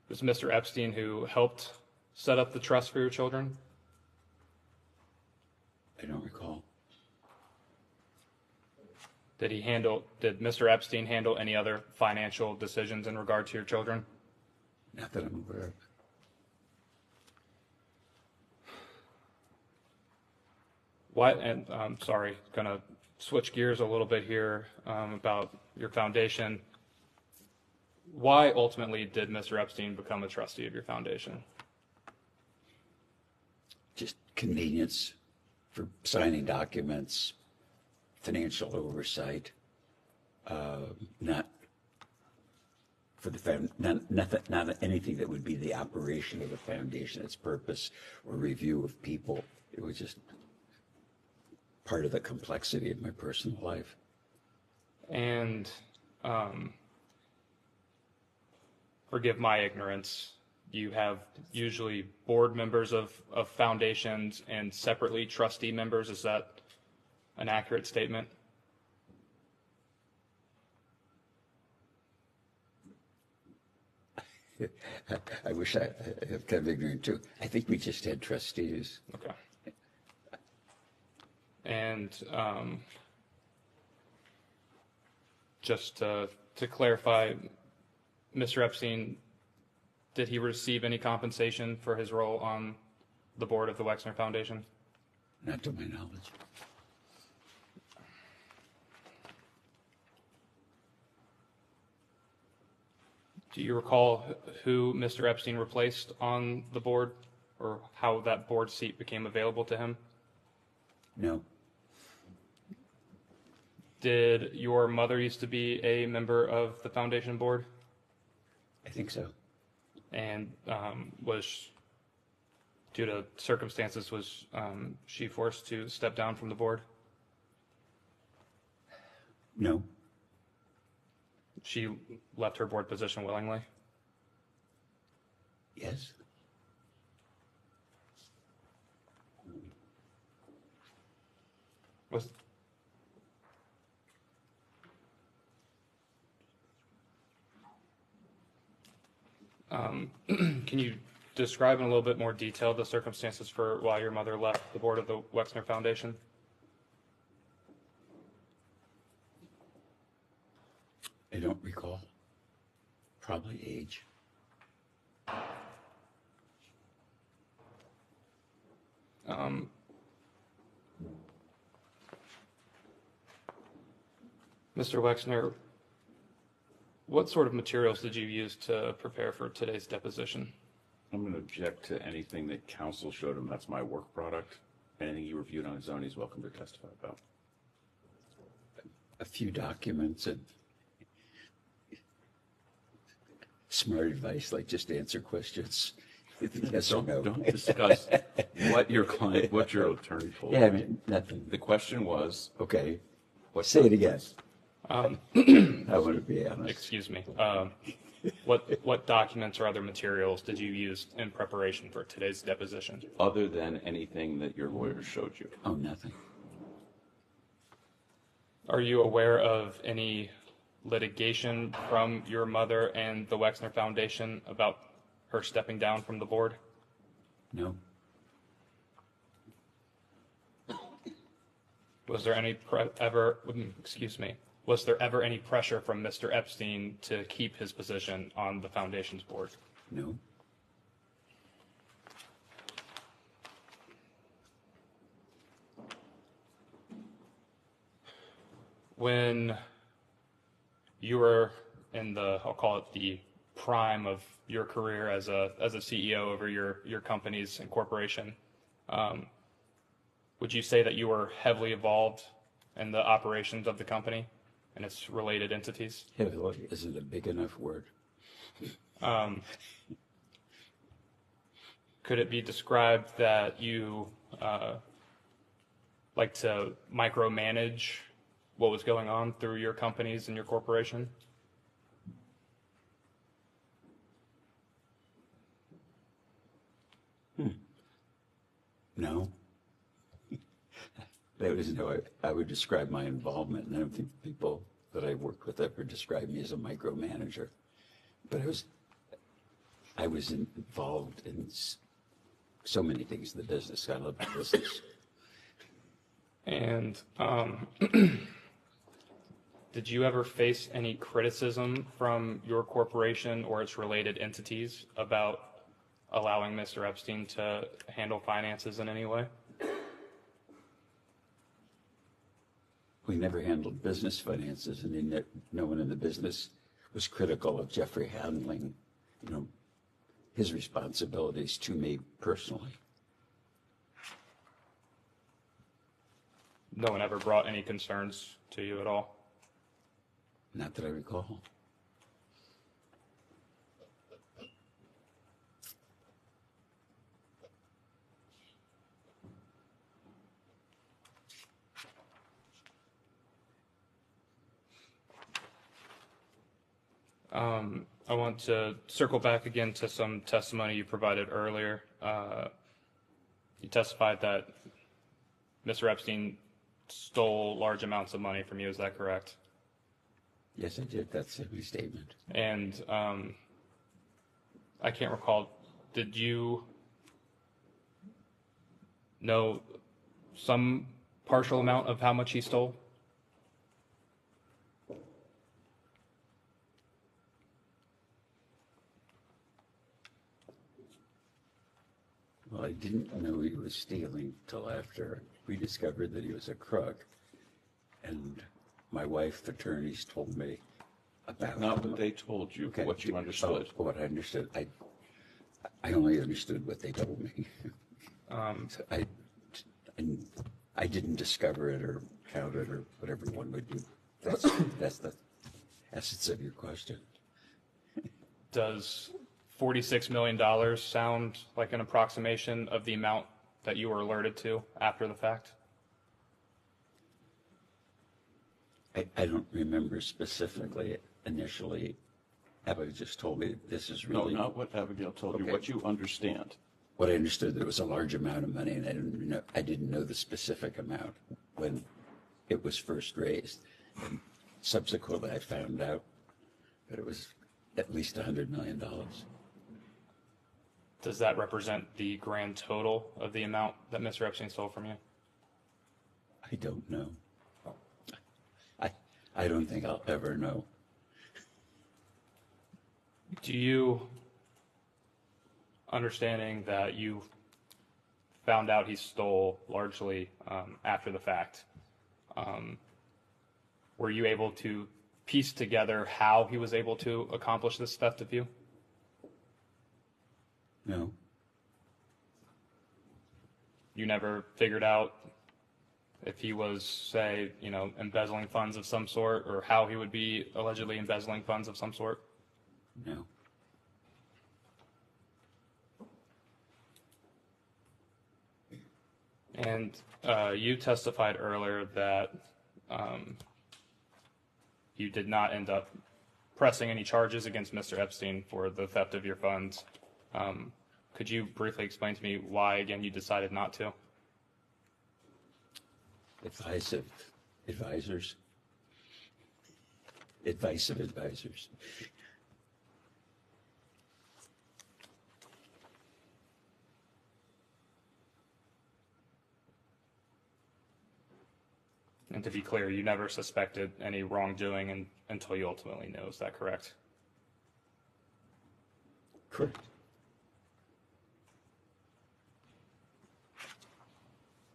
was Mr. Epstein who helped set up the trust for your children? I don't recall. Did Mr. Epstein handle any other financial decisions in regard to your children? Not that I'm aware of. Why, and I'm sorry, gonna switch gears a little bit here about your foundation. Why ultimately did Mr. Epstein become a trustee of your foundation? Just convenience for signing documents, financial oversight, not for the not anything that would be the operation of the foundation, its purpose or review of people. It was just part of the complexity of my personal life. And forgive my ignorance, you have usually board members of foundations and separately trustee members. Is that an accurate statement? I wish I'm kind of ignorant too. I think we just had trustees. Okay. And just to clarify, Mr. Epstein, did he receive any compensation for his role on the board of the Wexner Foundation? Not to my knowledge. Do you recall who Mr. Epstein replaced on the board, or how that board seat became available to him? No. Did your mother used to be a member of the foundation board? I think so. And was, due to circumstances, was she forced to step down from the board? No. She left her board position willingly? Yes. Was can you describe in a little bit more detail the circumstances for why your mother left the board of the Wexner Foundation? I don't recall. Probably age. Mr. Wexner, what sort of materials did you use to prepare for today's deposition? I'm going to object to anything that counsel showed him. That's my work product. Anything he reviewed on his own, he's welcome to testify about. A few documents and smart advice, like just answer questions. Yes or no. Don't discuss what your client, what your attorney told you. Yeah, I mean, nothing. The question was, Okay. Say it again. I want to be honest. Excuse me. What documents or other materials did you use in preparation for today's deposition? Other than anything that your lawyer showed you? Oh, nothing. Are you aware of any litigation from your mother and the Wexner Foundation about her stepping down from the board? No. Was there ever any pressure from Mr. Epstein to keep his position on the foundation's board? No. When you were in the, I'll call it the prime of your career as a CEO over your company's incorporation, would you say that you were heavily involved in the operations of the company and its related entities? Heavily isn't a big enough word. Could it be described that you like to micromanage what was going on through your companies and your corporation? No. That isn't how I would describe my involvement, and I don't think people that I work with ever describe me as a micromanager. But I was involved in so many things in the business. I love the business. And did you ever face any criticism from your corporation or its related entities about allowing Mr. Epstein to handle finances in any way? We never handled business finances, and no one in the business was critical of Jeffrey handling, his responsibilities to me personally. No one ever brought any concerns to you at all? Not that I recall. I want to circle back again to some testimony you provided earlier. You testified that Mr. Epstein stole large amounts of money from you. Is that correct? Yes, I did. That's a restatement. And I can't recall, did you know some partial amount of how much he stole? Well, I didn't know he was stealing till after we discovered that he was a crook. And my wife's attorneys told me about Not what they told you, Okay. what you understood. Oh, what I understood. I only understood what they told me. So I didn't discover it or count it or whatever one would do. That's the essence of your question. Does $46 million sound like an approximation of the amount that you were alerted to after the fact? I don't remember specifically initially. Abigail just told me this is No, really. not what Abigail told you, Okay. what you understand. What I understood, that it was a large amount of money, and I didn't know the specific amount when it was first raised. And subsequently, I found out that it was at least $100 million. Does that represent the grand total of the amount that Mr. Epstein stole from you? I don't know. I don't think I'll ever know. Do you, understanding that you found out he stole largely after the fact, were you able to piece together how he was able to accomplish this theft of you? No. You never figured out if he was, say, embezzling funds of some sort, or how he would be allegedly embezzling funds of some sort? No. And you testified earlier that you did not end up pressing any charges against Mr. Epstein for the theft of your funds. Could you briefly explain to me why, again, you decided not to? Advice of advisors. Advice of advisors. And to be clear, you never suspected any wrongdoing until you ultimately knew. Is that correct? Correct.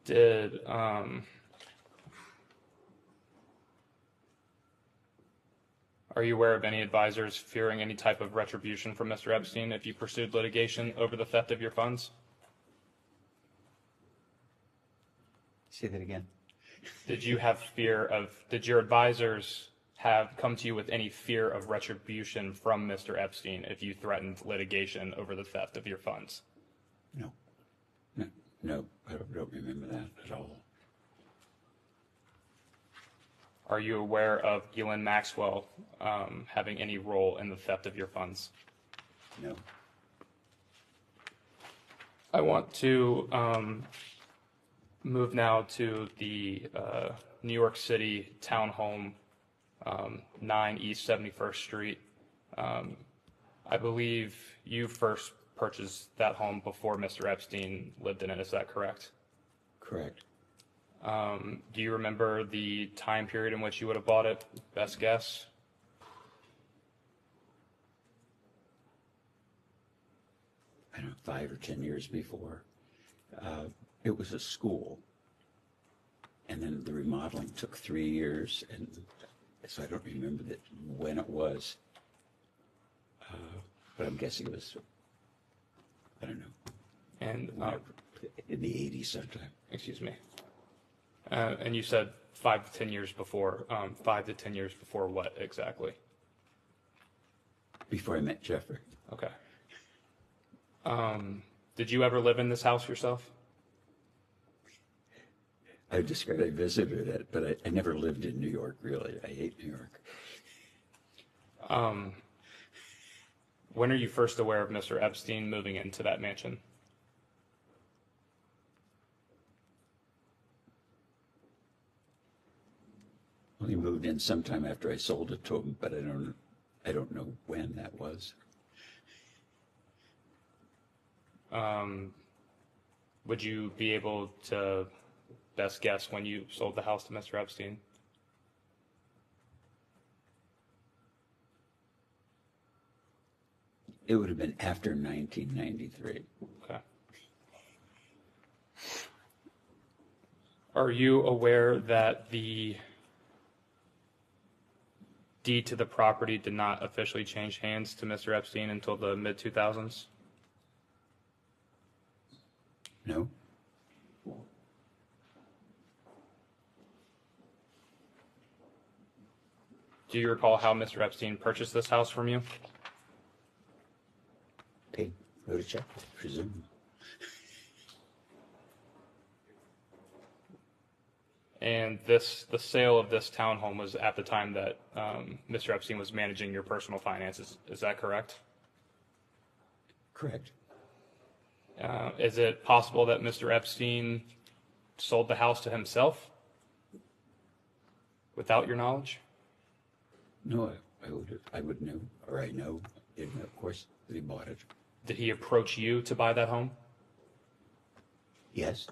Did are you aware of any advisors fearing any type of retribution from Mr. Epstein if you pursued litigation over the theft of your funds? Say that again. Did your advisors have come to you with any fear of retribution from Mr. Epstein if you threatened litigation over the theft of your funds? No. No, I don't remember that at all. Are you aware of Ghislaine Maxwell having any role in the theft of your funds? No. I want to move now to the New York City townhome, 9 East 71st Street. I believe you first purchased that home before Mr. Epstein lived in it. Is that correct? Correct. Do you remember the time period in which you would have bought it? Best guess? I don't know, 5 or 10 years before. It was a school, and then the remodeling took 3 years, and so I don't remember when it was. But I'm guessing it was, I don't know, And in the 80s sometime. excuse me. And you said 5 to 10 years before. 5 to 10 years before what exactly? Before I met Jeffrey. Okay. Did you ever live in this house yourself? I described I visited it, but I never lived in New York, really. I hate New York. When are you first aware of Mr. Epstein moving into that mansion? Well, he moved in sometime after I sold it to him, but I don't know when that was. Would you be able to best guess when you sold the house to Mr. Epstein? It would have been after 1993. Okay. Are you aware that the deed to the property did not officially change hands to Mr. Epstein until the mid-2000s? No. Do you recall how Mr. Epstein purchased this house from you? Wrote a check, I presume. And the sale of this townhome was at the time that Mr. Epstein was managing your personal finances. Is that correct? Correct. Is it possible that Mr. Epstein sold the house to himself without your knowledge? No, I would know, or I know, of course, that he bought it. Did he approach you to buy that home? Yes.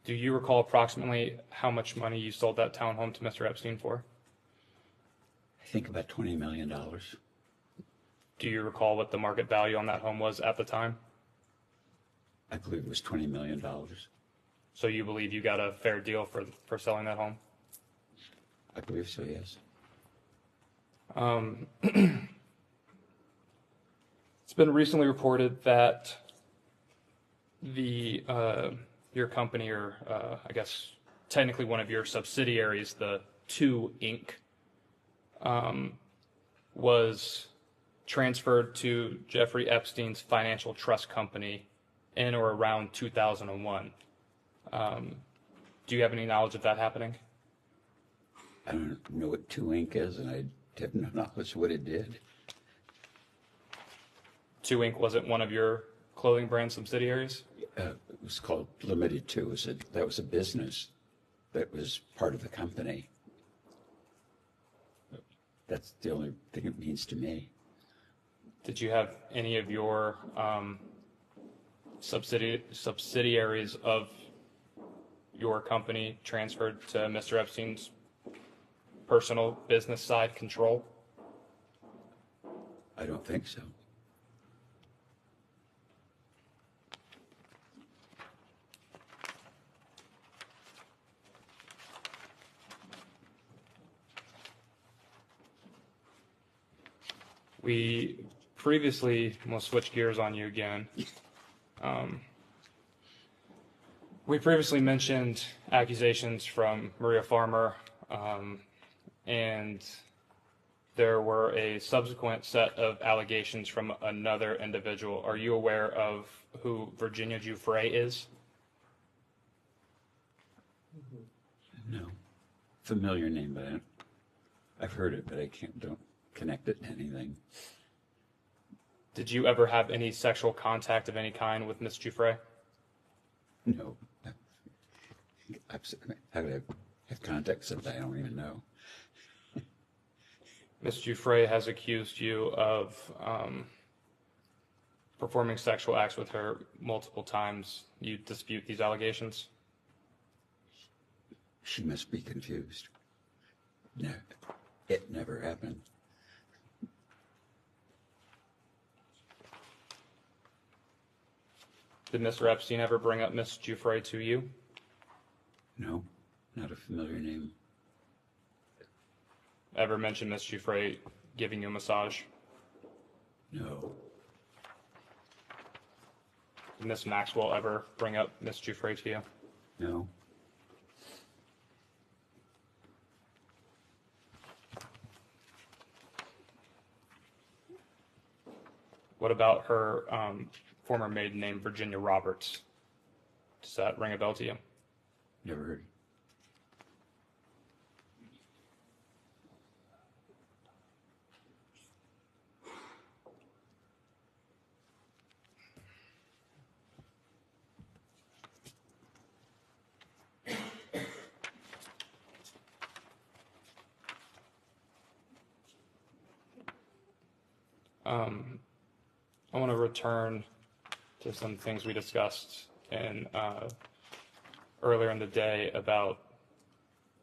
Do you recall approximately how much money you sold that townhome to Mr. Epstein for? I think about $20 million. Do you recall what the market value on that home was at the time? I believe it was $20 million. So you believe you got a fair deal for selling that home? I believe so, yes. It's been recently reported that your company, or I guess technically one of your subsidiaries, the 2 Inc. Was transferred to Jeffrey Epstein's financial trust company in or around 2001. Do you have any knowledge of that happening? I don't know what 2 Inc. is, and I have no knowledge what it did. 2 Inc. wasn't one of your clothing brand subsidiaries? It was called Limited 2. That was a business that was part of the company. That's the only thing it means to me. Did you have any of your subsidiaries of your company transferred to Mr. Epstein's personal business side control? I don't think so. We previously, we'll switch gears on you again. We previously mentioned accusations from Maria Farmer, and there were a subsequent set of allegations from another individual. Are you aware of who Virginia Giuffre is? No. Familiar name, but I've heard it, but don't connect it to anything. Did you ever have any sexual contact of any kind with Miss Giuffre? No. How could I have contact with somebody I don't even know? Miss Giuffre has accused you of performing sexual acts with her multiple times. You dispute these allegations? She must be confused. No, it never happened. Did Mr. Epstein ever bring up Miss Giuffre to you? No, not a familiar name. Ever mention Miss Giuffre giving you a massage? No. Did Miss Maxwell ever bring up Miss Giuffre to you? No. What about her former maiden name, Virginia Roberts? Does that ring a bell to you? Never heard. I want to return to some things we discussed earlier in the day about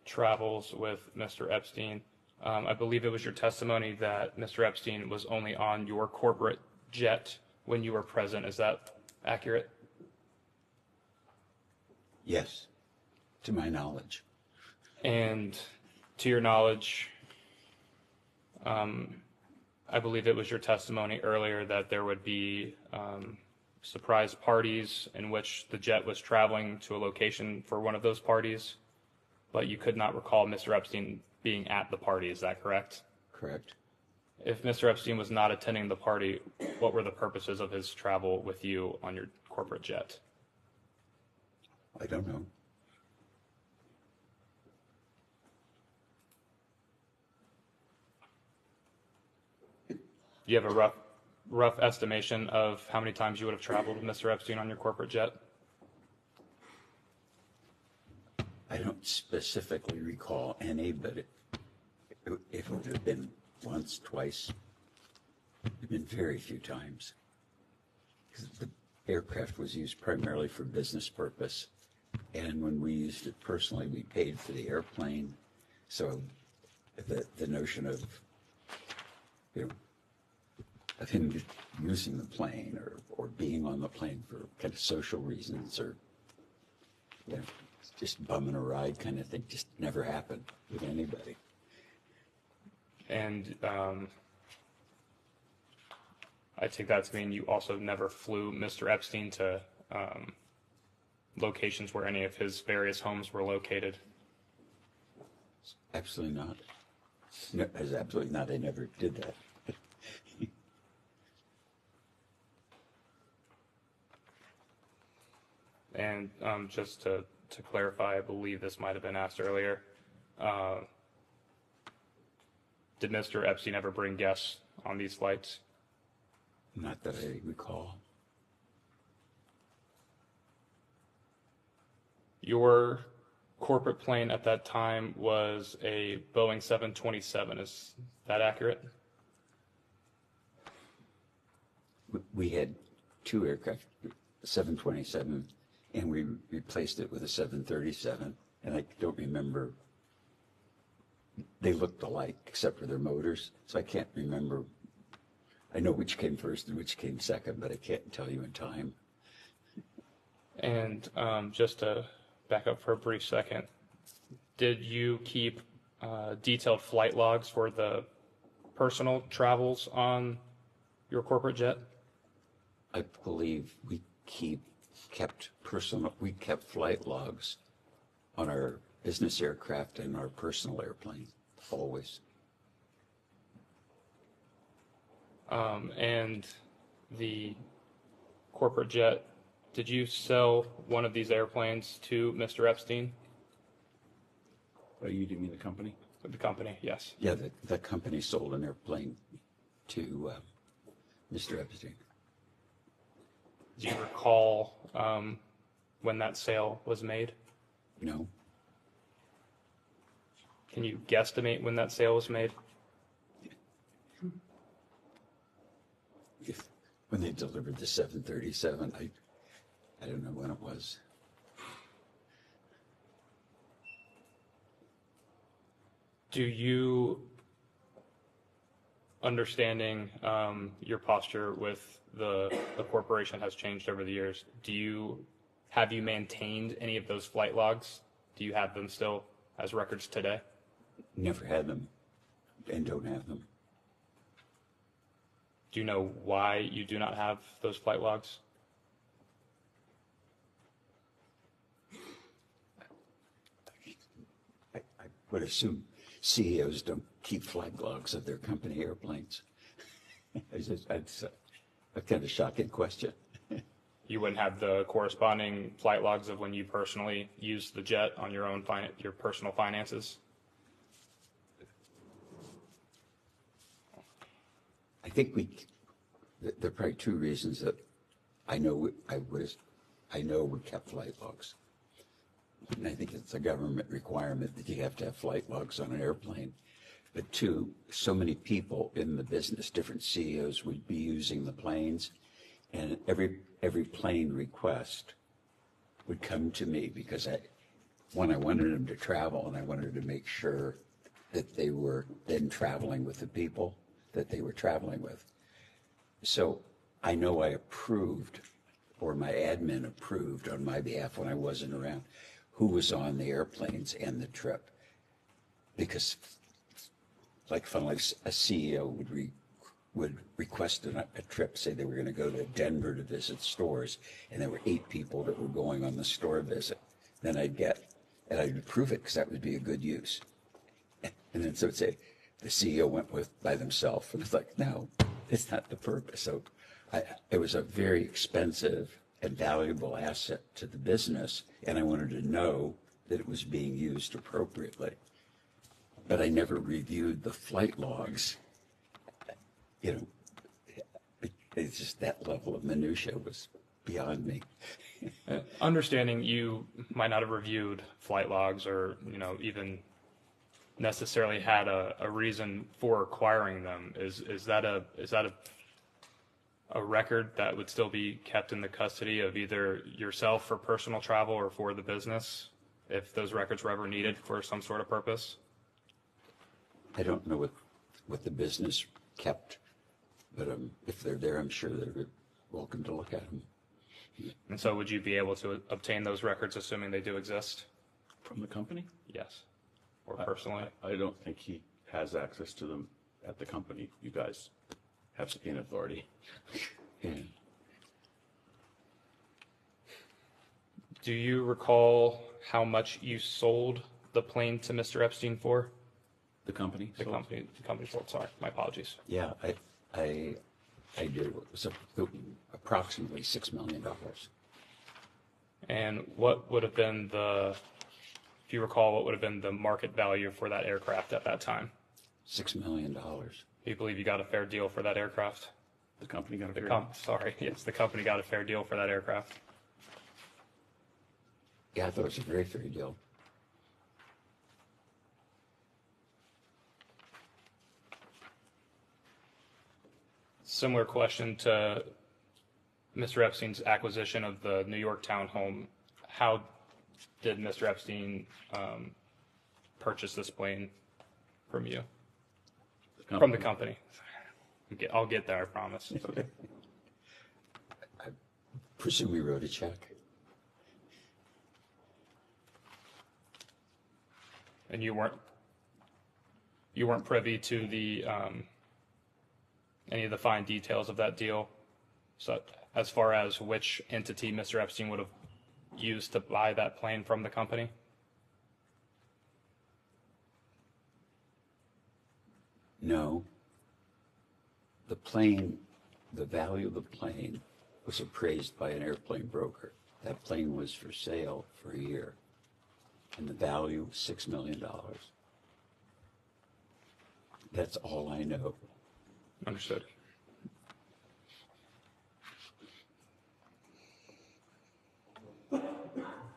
travels with Mr. Epstein. I believe it was your testimony that Mr. Epstein was only on your corporate jet when you were present. Is that accurate? Yes, to my knowledge. And to your knowledge, I believe it was your testimony earlier that there would be surprise parties in which the jet was traveling to a location for one of those parties, but you could not recall Mr. Epstein being at the party. Is that correct? Correct. If Mr. Epstein was not attending the party, what were the purposes of his travel with you on your corporate jet? I don't know. Do you have a rough estimation of how many times you would have traveled with Mr. Epstein on your corporate jet? I don't specifically recall any, but if it would have been once, twice, it would have been very few times. Because the aircraft was used primarily for business purpose. And when we used it personally, we paid for the airplane. So the notion of, of him using the plane or being on the plane for kind of social reasons or just bumming a ride kind of thing just never happened with anybody. And I take that to mean you also never flew Mr. Epstein to locations where any of his various homes were located. Absolutely not. No, as absolutely not. I never did that. And just to clarify, I believe this might have been asked earlier. Did Mr. Epstein ever bring guests on these flights? Not that I recall. Your corporate plane at that time was a Boeing 727. Is that accurate? We had two aircraft, 727, and we replaced it with a 737. And I don't remember. They looked alike except for their motors, so I can't remember. I know which came first and which came second, but I can't tell you in time. And just to back up for a brief second, did you keep detailed flight logs for the personal travels on your corporate jet? I believe we kept flight logs on our business aircraft and our personal airplane, always. And the corporate jet, did you sell one of these airplanes to Mr. Epstein? You mean the company? The company, yes. Yeah, the company sold an airplane to Mr. Epstein. Do you recall when that sale was made? No. Can you guesstimate when that sale was made? When they delivered the 737, I don't know when it was. Do you, understanding your posture with the corporation has changed over the years, have you maintained any of those flight logs? Do you have them still as records today? Never had them and don't have them. Do you know why you do not have those flight logs? I would assume CEOs don't keep flight logs of their company airplanes. That's a kind of shocking question. You wouldn't have the corresponding flight logs of when you personally used the jet on your own your personal finances? I think there are probably two reasons that I know we kept flight logs. And I think it's a government requirement that you have to have flight logs on an airplane. But two, so many people in the business, different CEOs would be using the planes, and every plane request would come to me because I wanted them to travel, and I wanted to make sure that they were then traveling with the people that they were traveling with. So I know I approved, or my admin approved on my behalf when I wasn't around, who was on the airplanes and the trip. Because like a CEO would request a trip, say they were going to go to Denver to visit stores, and there were 8 people that were going on the store visit. Then I'd approve it because that would be a good use. And then so it'd say, the CEO went by themselves, and it's like, no, it's not the purpose. So it was a very expensive and valuable asset to the business, and I wanted to know that it was being used appropriately. But I never reviewed the flight logs. It's just that level of minutia was beyond me. Understanding you might not have reviewed flight logs or, even necessarily had a reason for acquiring them. Is that a record that would still be kept in the custody of either yourself for personal travel or for the business, if those records were ever needed for some sort of purpose? I don't know what the business kept, but if they're there, I'm sure they're welcome to look at them. And so would you be able to obtain those records, assuming they do exist? From the company? Yes. Or personally? I don't think he has access to them at the company. You guys have subpoena authority. Yeah. Do you recall how much you sold the plane to Mr. Epstein for? The company? The company sold, sorry, my apologies. Yeah, I did. It was approximately $6 million. And what would have been if you recall, what would have been the market value for that aircraft at that time? $6 million. Do you believe you got a fair deal for that aircraft? The company got a fair deal? Sorry, yes, the company got a fair deal for that aircraft. Yeah, I thought it was a very fair deal. Similar question to Mr. Epstein's acquisition of the New York townhome. How did Mr. Epstein purchase this plane from you? From the company. I'll get there, I promise. Okay. I presume he wrote a check. And you weren't privy to the any of the fine details of that deal, so as far as which entity Mr. Epstein would have used to buy that plane from the company? No. The plane, the value of the plane was appraised by an airplane broker. That plane was for sale for a year, and the value was $6 million. That's all I know. Understood.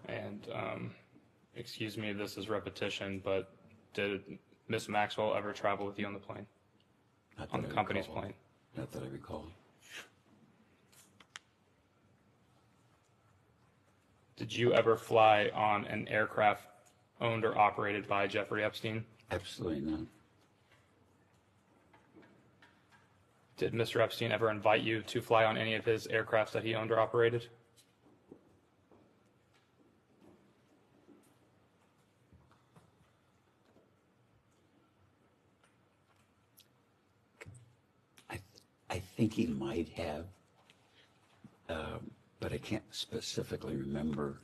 And excuse me if this is repetition, but did Miss Maxwell ever travel with you on the plane? On the company's plane? Not that I recall. Did you ever fly on an aircraft owned or operated by Jeffrey Epstein? Absolutely not. Did Mr. Epstein ever invite you to fly on any of his aircrafts that he owned or operated? I think he might have, but I can't specifically remember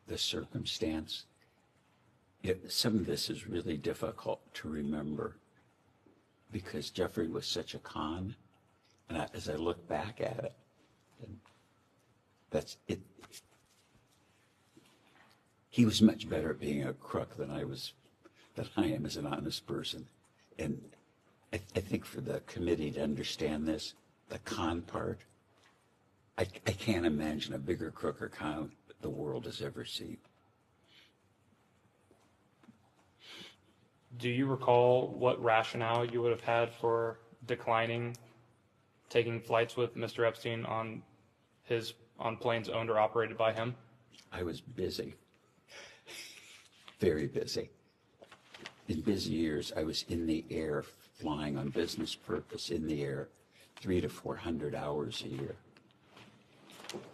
the circumstance. Some of this is really difficult to remember because Jeffrey was such a con, and as I look back at it, that's it. He was much better at being a crook than I am as an honest person, and I think for the committee to understand this, the con part, I can't imagine a bigger crook or con the world has ever seen. Do you recall what rationale you would have had for declining taking flights with Mr. Epstein on planes owned or operated by him? I was busy, very busy. In busy years, I was in the air flying on business purpose in the air 300 to 400 hours a year.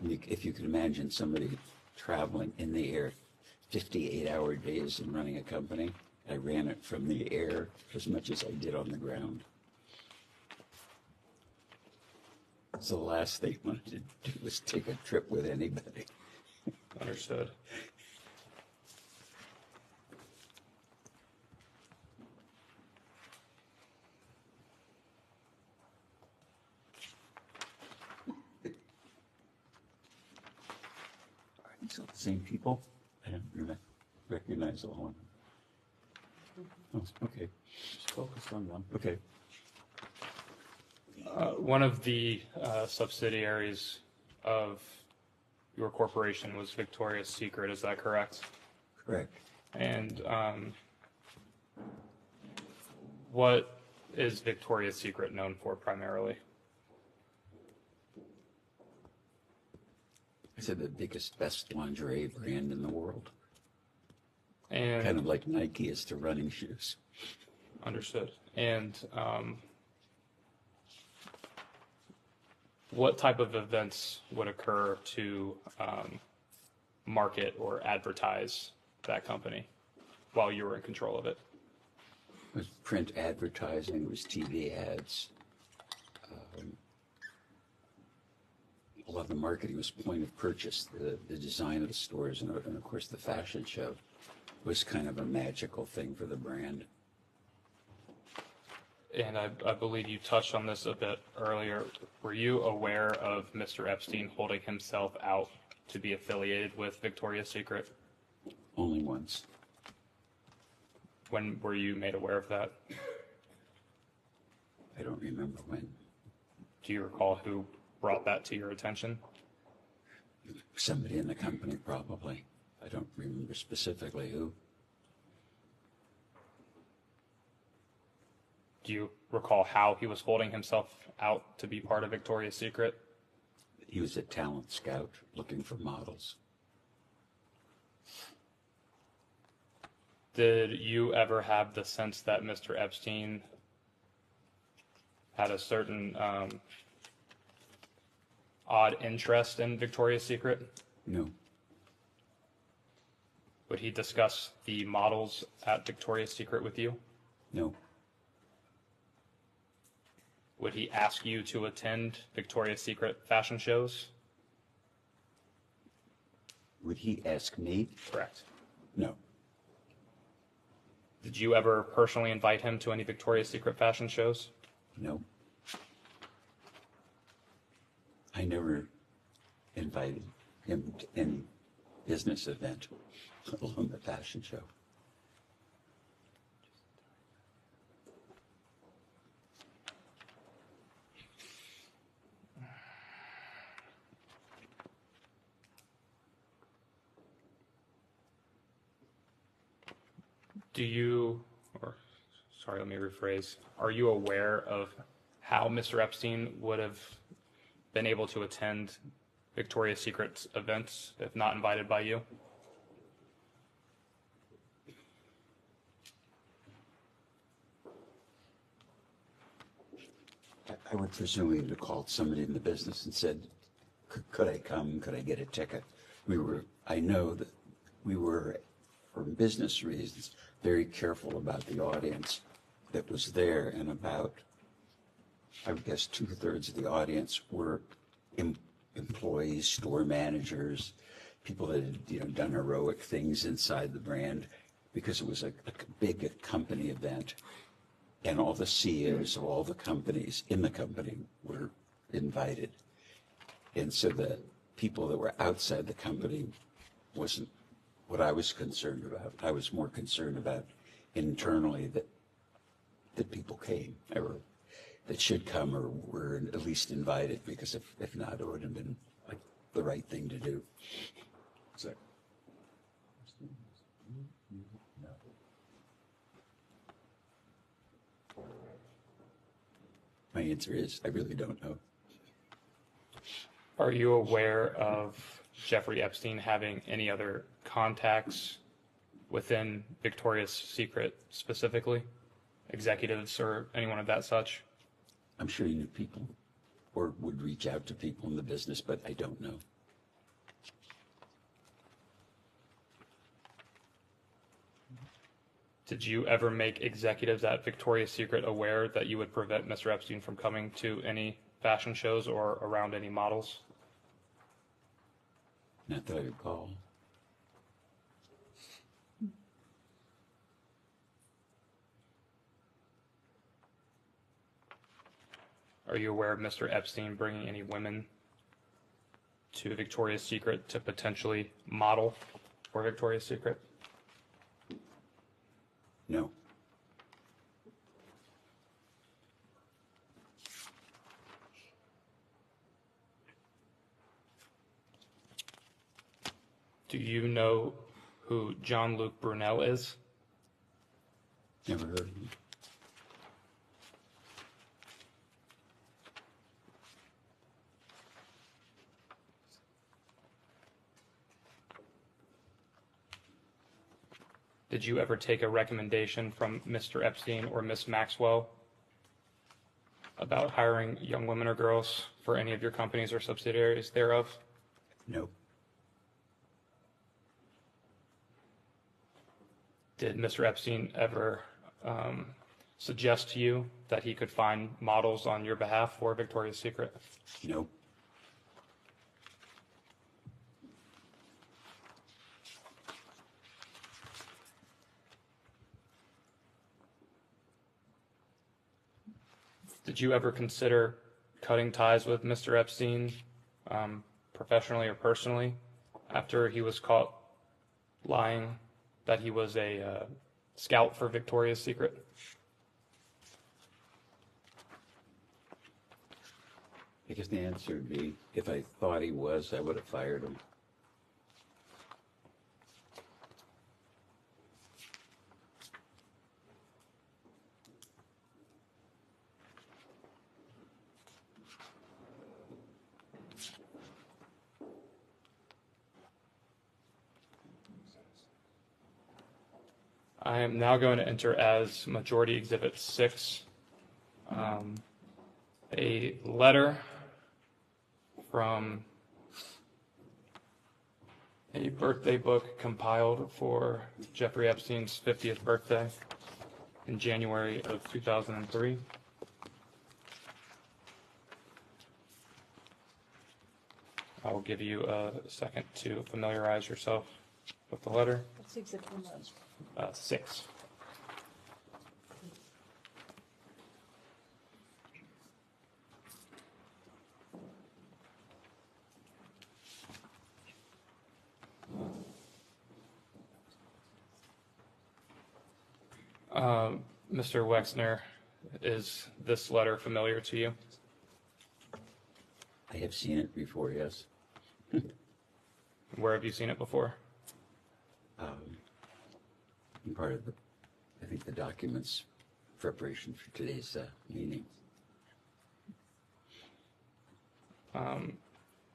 If you can imagine somebody traveling in the air 58-hour days and running a company, I ran it from the air as much as I did on the ground. So the last thing I wanted to do was take a trip with anybody. Understood. So the same people? I don't recognize all of them. Oh, okay. Just focus on one. Okay. One of the subsidiaries of your corporation was Victoria's Secret, is that correct? Correct. And what is Victoria's Secret known for primarily? I said the biggest, best lingerie brand in the world. And kind of like Nike is to running shoes. Understood. And what type of events would occur to market or advertise that company while you were in control of it? It was print advertising, it was TV ads. A lot of the marketing was point of purchase, the design of the stores, and of course the fashion show. was kind of a magical thing for the brand. And I believe you touched on this a bit earlier. Were you aware of Mr. Epstein holding himself out to be affiliated with Victoria's Secret? Only once. When were you made aware of that? I don't remember when. Do you recall who brought that to your attention? Somebody in the company, probably. I don't remember specifically who. Do you recall how he was holding himself out to be part of Victoria's Secret? He was a talent scout looking for models. Did you ever have the sense that Mr. Epstein had a certain odd interest in Victoria's Secret? No. Would he discuss the models at Victoria's Secret with you? No. Would he ask you to attend Victoria's Secret fashion shows? Would he ask me? Correct. No. Did you ever personally invite him to any Victoria's Secret fashion shows? No. I never invited him to any business event, let alone the fashion show. Do you, or sorry, let me rephrase. Are you aware of how Mr. Epstein would have been able to attend Victoria's Secret events if not invited by you? I would presume he would have called somebody in the business and said, could I come? Could I get a ticket? I know that we were, for business reasons, very careful about the audience that was there, and about, I would guess, 2/3 of the audience were employees, store managers, people that had done heroic things inside the brand, because it was a big company event, and all the CEOs of all the companies in the company were invited. And so the people that were outside the company wasn't what I was concerned about. I was more concerned about internally that people came, or that should come, or were at least invited, because if not, it would have been like the right thing to do. So. My answer is, I really don't know. Are you aware of Jeffrey Epstein having any other contacts within Victoria's Secret specifically? Executives or anyone of that such? I'm sure he knew people or would reach out to people in the business, but I don't know. Did you ever make executives at Victoria's Secret aware that you would prevent Mr. Epstein from coming to any fashion shows or around any models? Not that I recall. Are you aware of Mr. Epstein bringing any women to Victoria's Secret to potentially model for Victoria's Secret? No. Do you know who Jean-Luc Brunel is? Never heard of him. Did you ever take a recommendation from Mr. Epstein or Miss Maxwell about hiring young women or girls for any of your companies or subsidiaries thereof? No. Did Mr. Epstein ever suggest to you that he could find models on your behalf for Victoria's Secret? No. Did you ever consider cutting ties with Mr. Epstein, professionally or personally, after he was caught lying that he was a scout for Victoria's Secret? I guess the answer would be, if I thought he was, I would have fired him. I am now going to enter as Majority Exhibit 6, a letter from a birthday book compiled for Jeffrey Epstein's 50th birthday in January of 2003. I will give you a second to familiarize yourself with the letter. What's exhibit number? 6. Mr. Wexner, is this letter familiar to you? I have seen it before, yes. Where have you seen it before? Part of the, I think, the documents preparation for today's meeting.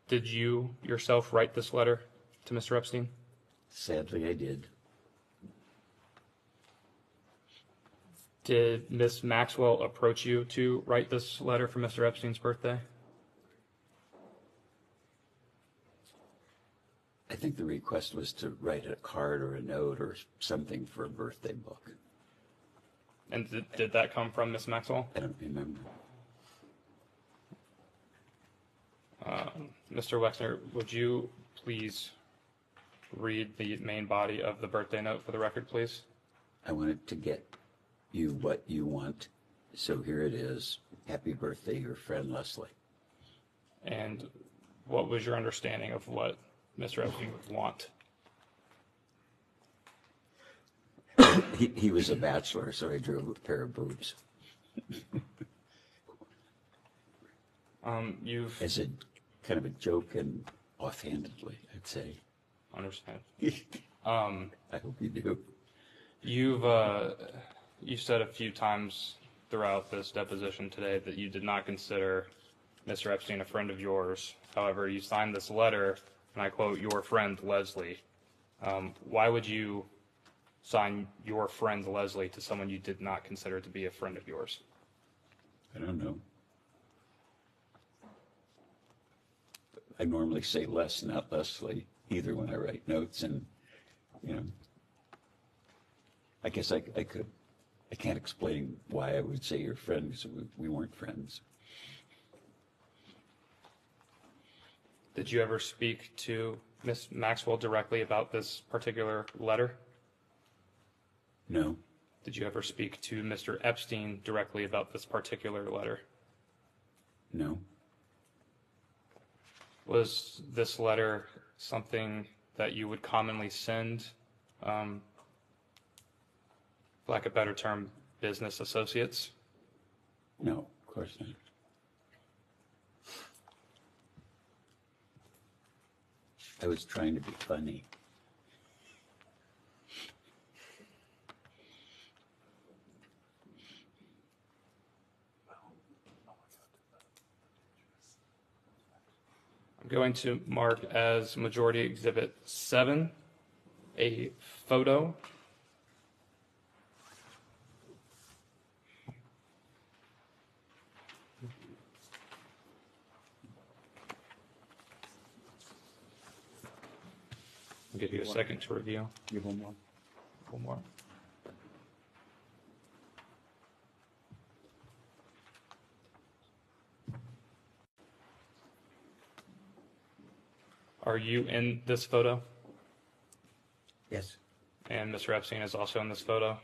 Did you yourself write this letter to Mr. Epstein? Sadly, I did. Did Miss Maxwell approach you to write this letter for Mr. Epstein's birthday? I think the request was to write a card or a note or something for a birthday book. And did that come from Miss Maxwell? I don't remember. Mr. Wexner, would you please read the main body of the birthday note for the record, please? I wanted to get you what you want, so here it is. Happy birthday, your friend Leslie. And what was your understanding of what Mr. Epstein would want? He was a bachelor, so I drew a pair of boobs. You've As a kind of a joke and offhandedly, I'd say. understand. I hope you do. You've said a few times throughout this deposition today that you did not consider Mr. Epstein a friend of yours. However, you signed this letter, and I quote, "Your friend Leslie." Why would you sign "your friend Leslie" to someone you did not consider to be a friend of yours? I don't know. I normally say Les, not Leslie, either when I write notes, and, you know, I guess I could. I can't explain why I would say your friend, because we weren't friends. Did you ever speak to Miss Maxwell directly about this particular letter? No. Did you ever speak to Mr. Epstein directly about this particular letter? No. Was this letter something that you would commonly send, for lack of a better term, business associates? No, of course not. I was trying to be funny. I'm going to mark as Majority Exhibit 7, a photo. I'll give you a second to review. Give one more. One more. Are you in this photo? Yes. And Mr. Epstein is also in this photo?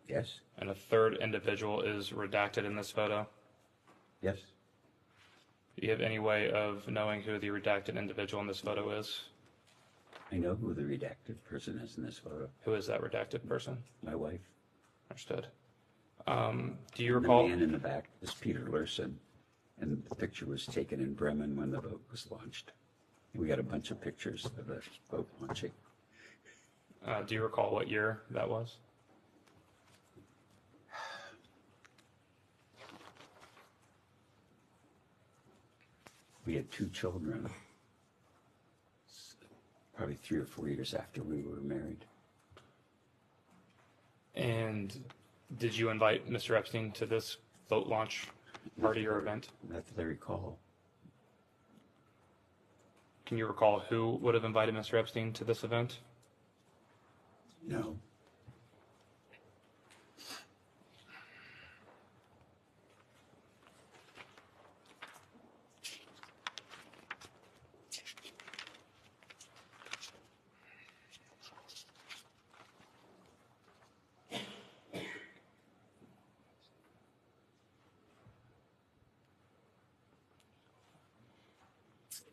Yes. And a third individual is redacted in this photo? Yes, Do you have any way of knowing who the redacted individual in this photo is? I know who the redacted person is in this photo. Who is that redacted person? My wife. Understood. Do you And recall? the man in the back is Peter Lurson, and the picture was taken in Bremen when the boat was launched. We got a bunch of pictures of the boat launching. Do you recall what year that was? We had 2 children, probably 3 or 4 years after we were married. And did you invite Mr. Epstein to this boat launch party or event? Not that I recall. Can you recall who would have invited Mr. Epstein to this event? No.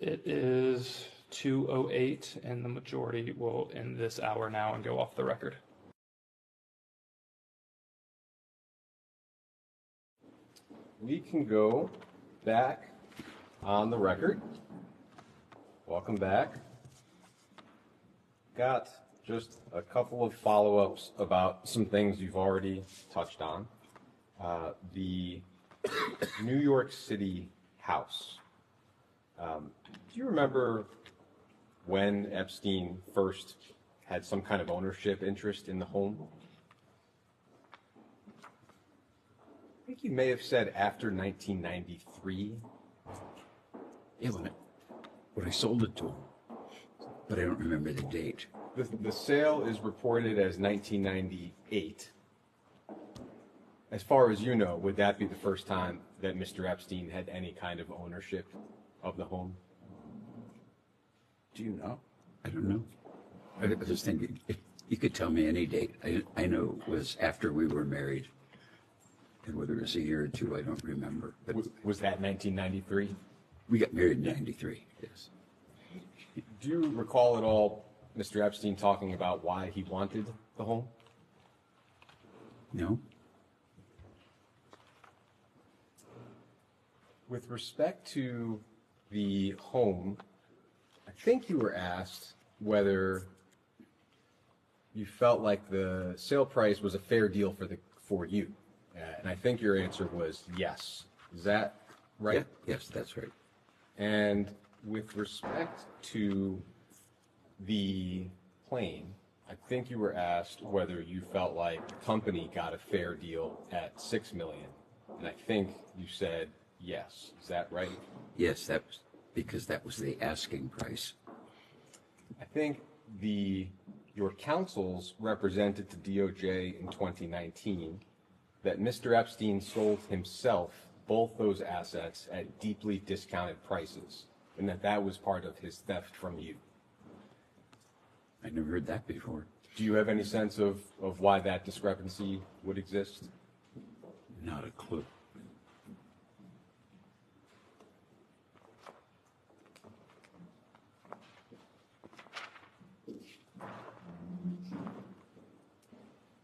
It is 2:08, and the majority will end this hour now and go off the record. We can go back on the record. Welcome back. Got just a couple of follow-ups about some things you've already touched on. The New York City house. Do you remember when Epstein first had some kind of ownership interest in the home? I think you may have said after 1993. Yeah, when I sold it to him, but I don't remember the date. The sale is reported as 1998. As far as you know, would that be the first time that Mr. Epstein had any kind of ownership of the home? Do you know? I don't know. I just think you could tell me any date. I know it was after we were married. And whether it was a year or two, I don't remember. But Was that 1993? we got married in 93, yes. Do you recall at all Mr. Epstein talking about why he wanted the home? No? With respect to the home, I think you were asked whether you felt like the sale price was a fair deal for you. And I think your answer was yes. Is that right? Yeah, yes, that's right. And with respect to the plane, I think you were asked whether you felt like the company got a fair deal at $6 million. And I think you said yes. Is that right? Yes, that was because that was the asking price. I think your counsels represented to DOJ in 2019 that Mr. Epstein sold himself both those assets at deeply discounted prices, and that was part of his theft from you. I never heard that before. Do you have any sense of why that discrepancy would exist? Not a clue.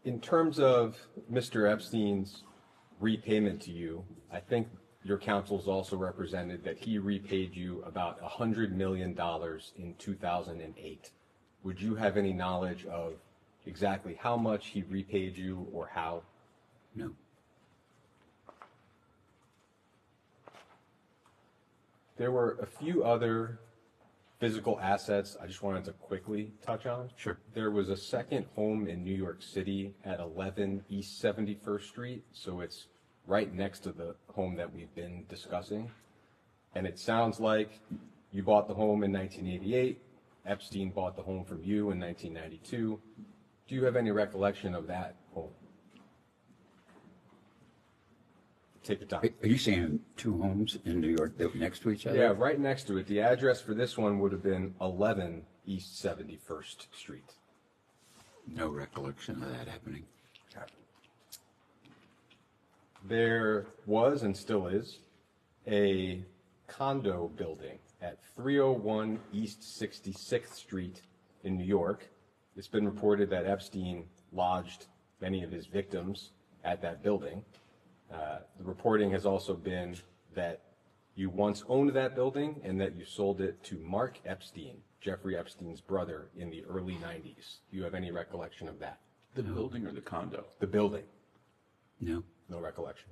In terms of Mr. Epstein's repayment to you, I think your counsels also represented that he repaid you about $100 million in 2008. Would you have any knowledge of exactly how much he repaid you or how? No. There were a few other physical assets I just wanted to quickly touch on. Sure. There was a second home in New York City at 11 East 71st Street, so it's right next to the home that we've been discussing. And it sounds like you bought the home in 1988. Epstein bought the home from you in 1992. Do you have any recollection of that home? Take your time. Are you saying 2 homes in New York that were next to each other? Yeah, right next to it. The address for this one would have been 11 East 71st Street. No recollection of that happening. There was and still is a condo building at 301 East 66th Street in New York. It's been reported that Epstein lodged many of his victims at that building. The reporting has also been that you once owned that building and that you sold it to Mark Epstein, Jeffrey Epstein's brother, in the early 90s. Do you have any recollection of that? The building or the condo? The building. No. No recollection.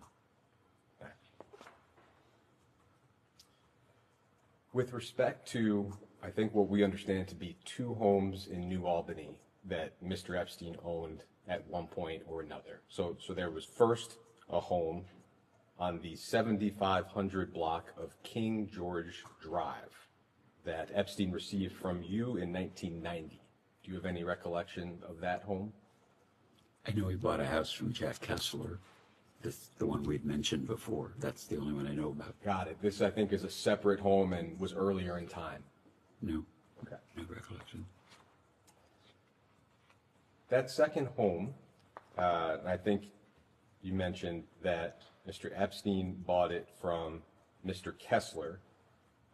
With respect to, I think, what we understand to be 2 homes in New Albany that Mr. Epstein owned at one point or another. So there was first a home on the 7500 block of King George Drive that Epstein received from you in 1990. Do you have any recollection of that home? I know he bought a house from Jack Kessler, the one we'd mentioned before. That's the only one I know about. Got it. This, I think, is a separate home and was earlier in time. No. Okay. No recollection. That second home, I think you mentioned that Mr. Epstein bought it from Mr. Kessler.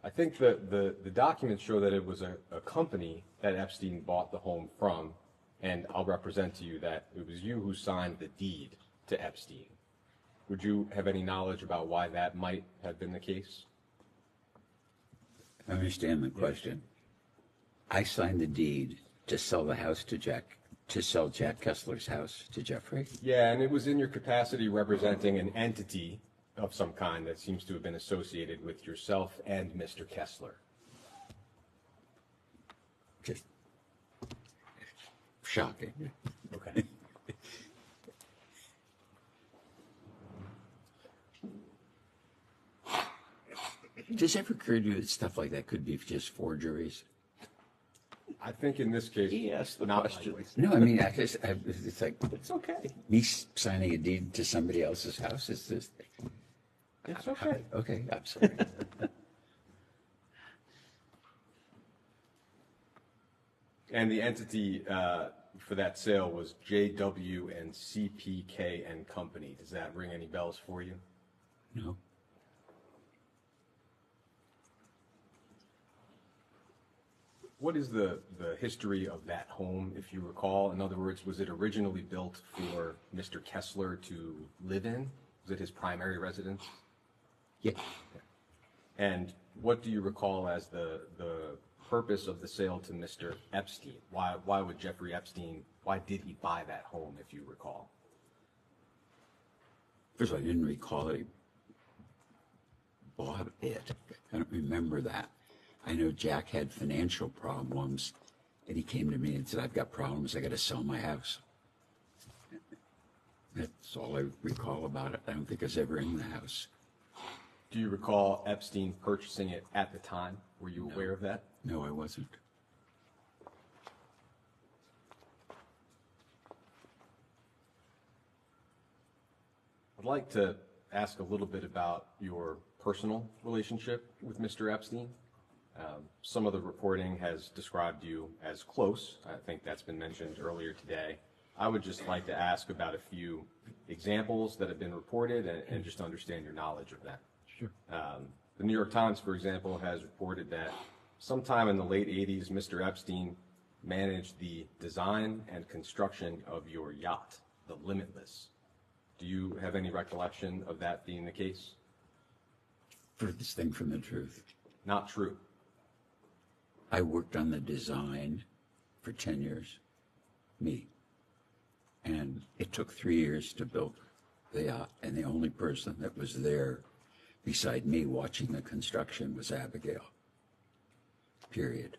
I think the documents show that it was a company that Epstein bought the home from, and I'll represent to you that it was you who signed the deed to Epstein. Would you have any knowledge about why that might have been the case? I understand the question. I signed the deed to sell the house to Jack Kessler's house to Jeffrey. Yeah, and it was in your capacity representing an entity of some kind that seems to have been associated with yourself and Mr. Kessler. Just shocking. Okay. Does it ever occur to you that stuff like that could be just forgeries? I think in this case, He asked the not question. likely. No, I mean, it's like, it's okay. Me signing a deed to somebody else's house is just, It's okay. okay, I'm sorry. And the entity for that sale was JW and CPK and Company. Does that ring any bells for you? No. What is the history of that home, if you recall? In other words, was it originally built for Mr. Kessler to live in? Was it his primary residence? Yeah. And what do you recall as the purpose of the sale to Mr. Epstein? Why would Jeffrey Epstein, why did he buy that home, if you recall? First of all, I didn't recall that he bought it. I don't remember that. I know Jack had financial problems, and he came to me and said, I've got problems, I got to sell my house. That's all I recall about it. I don't think I was ever in the house. Do you recall Epstein purchasing it at the time? Were you aware of that? No, I wasn't. I'd like to ask a little bit about your personal relationship with Mr. Epstein. Some of the reporting has described you as close. I think that's been mentioned earlier today. I would just like to ask about a few examples that have been reported and just understand your knowledge of them. Sure. The New York Times, for example, has reported that sometime in the late 80s, Mr. Epstein managed the design and construction of your yacht, the Limitless. Do you have any recollection of that being the case? Furthest thing from the truth. Not true. I worked on the design for 10 years, me. And it took 3 years to build the yacht. And the only person that was there beside me watching the construction was Abigail. Period.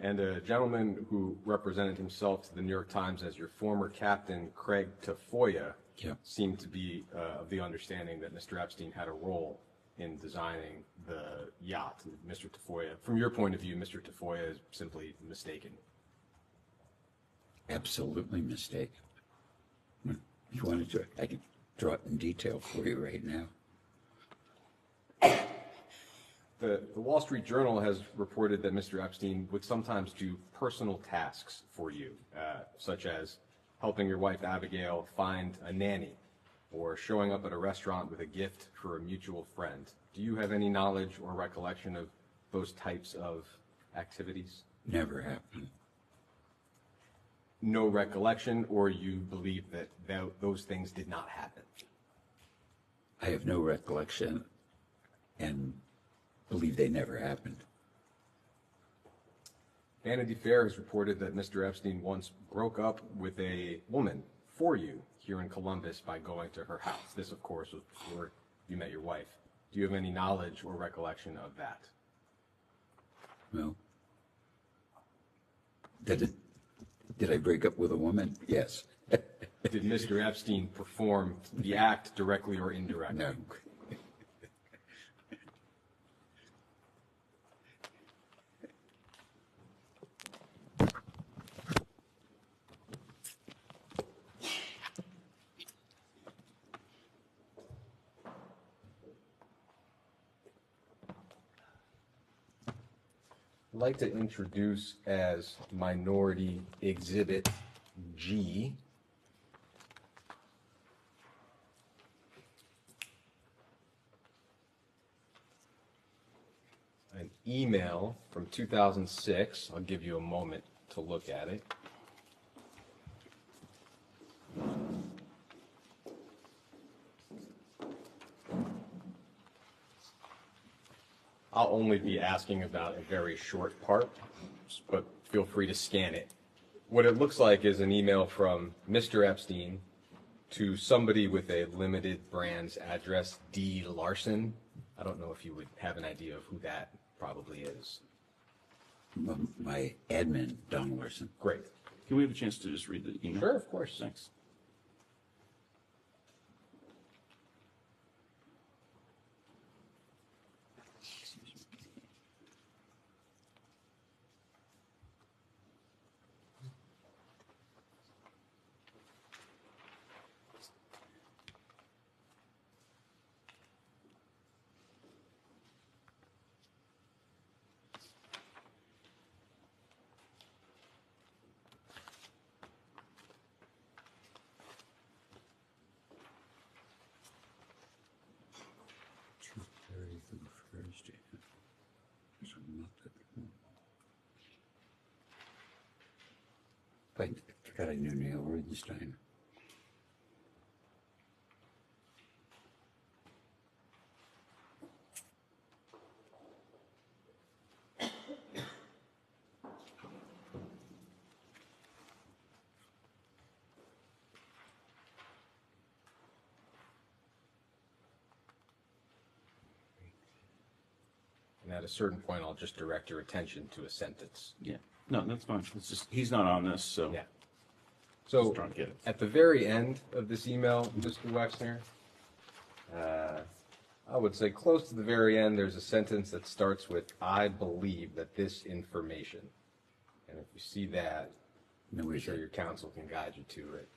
And a gentleman who represented himself to the New York Times as your former captain, Craig Tafoya, seemed to be of the understanding that Mr. Epstein had a role in designing the yacht. Mr. Tafoya, from your point of view, Mr. Tafoya is simply mistaken. Absolutely mistaken. If you wanted to, I could draw it in detail for you right now. The Wall Street Journal has reported that Mr. Epstein would sometimes do personal tasks for you, such as helping your wife Abigail find a nanny or showing up at a restaurant with a gift for a mutual friend. Do you have any knowledge or recollection of those types of activities? Never happened. No recollection, or you believe that those things did not happen? I have no recollection and believe they never happened. Vanity Fair has reported that Mr. Epstein once broke up with a woman for you here in Columbus by going to her house. This, of course, was before you met your wife. Do you have any knowledge or recollection of that? No. Did I break up with a woman? Yes. Did Mr. Epstein perform the act directly or indirectly? No. I'd like to introduce as Minority Exhibit G an email from 2006. I'll give you a moment to look at it. I'll only be asking about a very short part, but feel free to scan it. What it looks like is an email from Mr. Epstein to somebody with a limited brands address, D. Larson. I don't know if you would have an idea of who that probably is. My admin, Don Larson. Great. Can we have a chance to just read the email? Sure, of course. Thanks. I forgot I knew Neil Rubenstein. And at a certain point, I'll just direct your attention to a sentence. Yeah. No, that's fine. It's just, he's not on this, so. Yeah. So, Just trying to get it. at the very end of this email, Mr. Wexner, I would say close to the very end, there's a sentence that starts with, I believe that this information. And if you see that, I'm sure your counsel can guide you to it.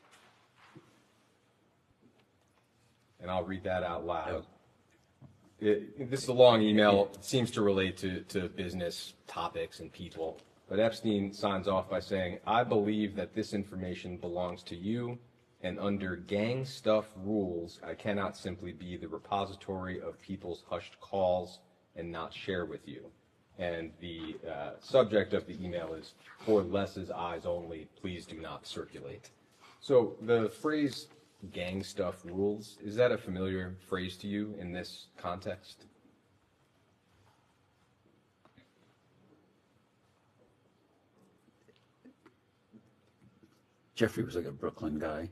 And I'll read that out loud. This is a long email. It seems to relate to business topics and people. But Epstein signs off by saying, I believe that this information belongs to you, and under gang stuff rules, I cannot simply be the repository of people's hushed calls and not share with you. And the subject of the email is, for Les's eyes only, please do not circulate. So the phrase gang stuff rules, is that a familiar phrase to you in this context? Jeffrey was like a Brooklyn guy.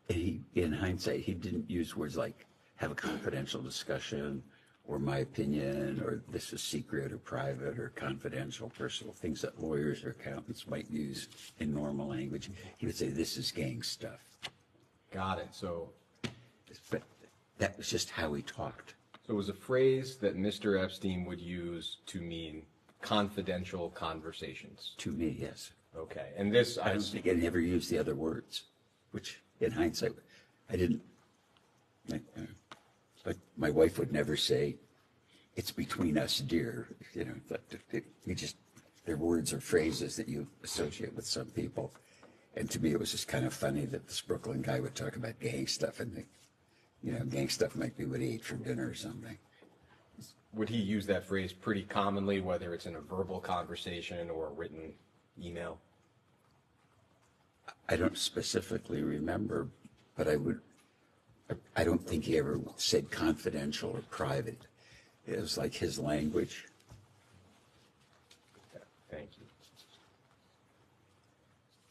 And he, in hindsight, he didn't use words like have a confidential discussion or my opinion or this is secret or private or confidential, personal, things that lawyers or accountants might use in normal language. He would say, this is gang stuff. Got it. So, but that was just how he talked. So it was a phrase that Mr. Epstein would use to mean confidential conversations. To me, yes. Okay. And this, I don't think I never used the other words, which in hindsight, I didn't. Like my wife would never say, it's between us, dear. You know, you just, they're words or phrases that you associate with some people. And to me, it was just kind of funny that this Brooklyn guy would talk about gang stuff, and gang stuff might be what he ate for dinner or something. Would he use that phrase pretty commonly, whether it's in a verbal conversation or a written email? I don't specifically remember, but I don't think he ever said confidential or private. It was like his language. Thank you.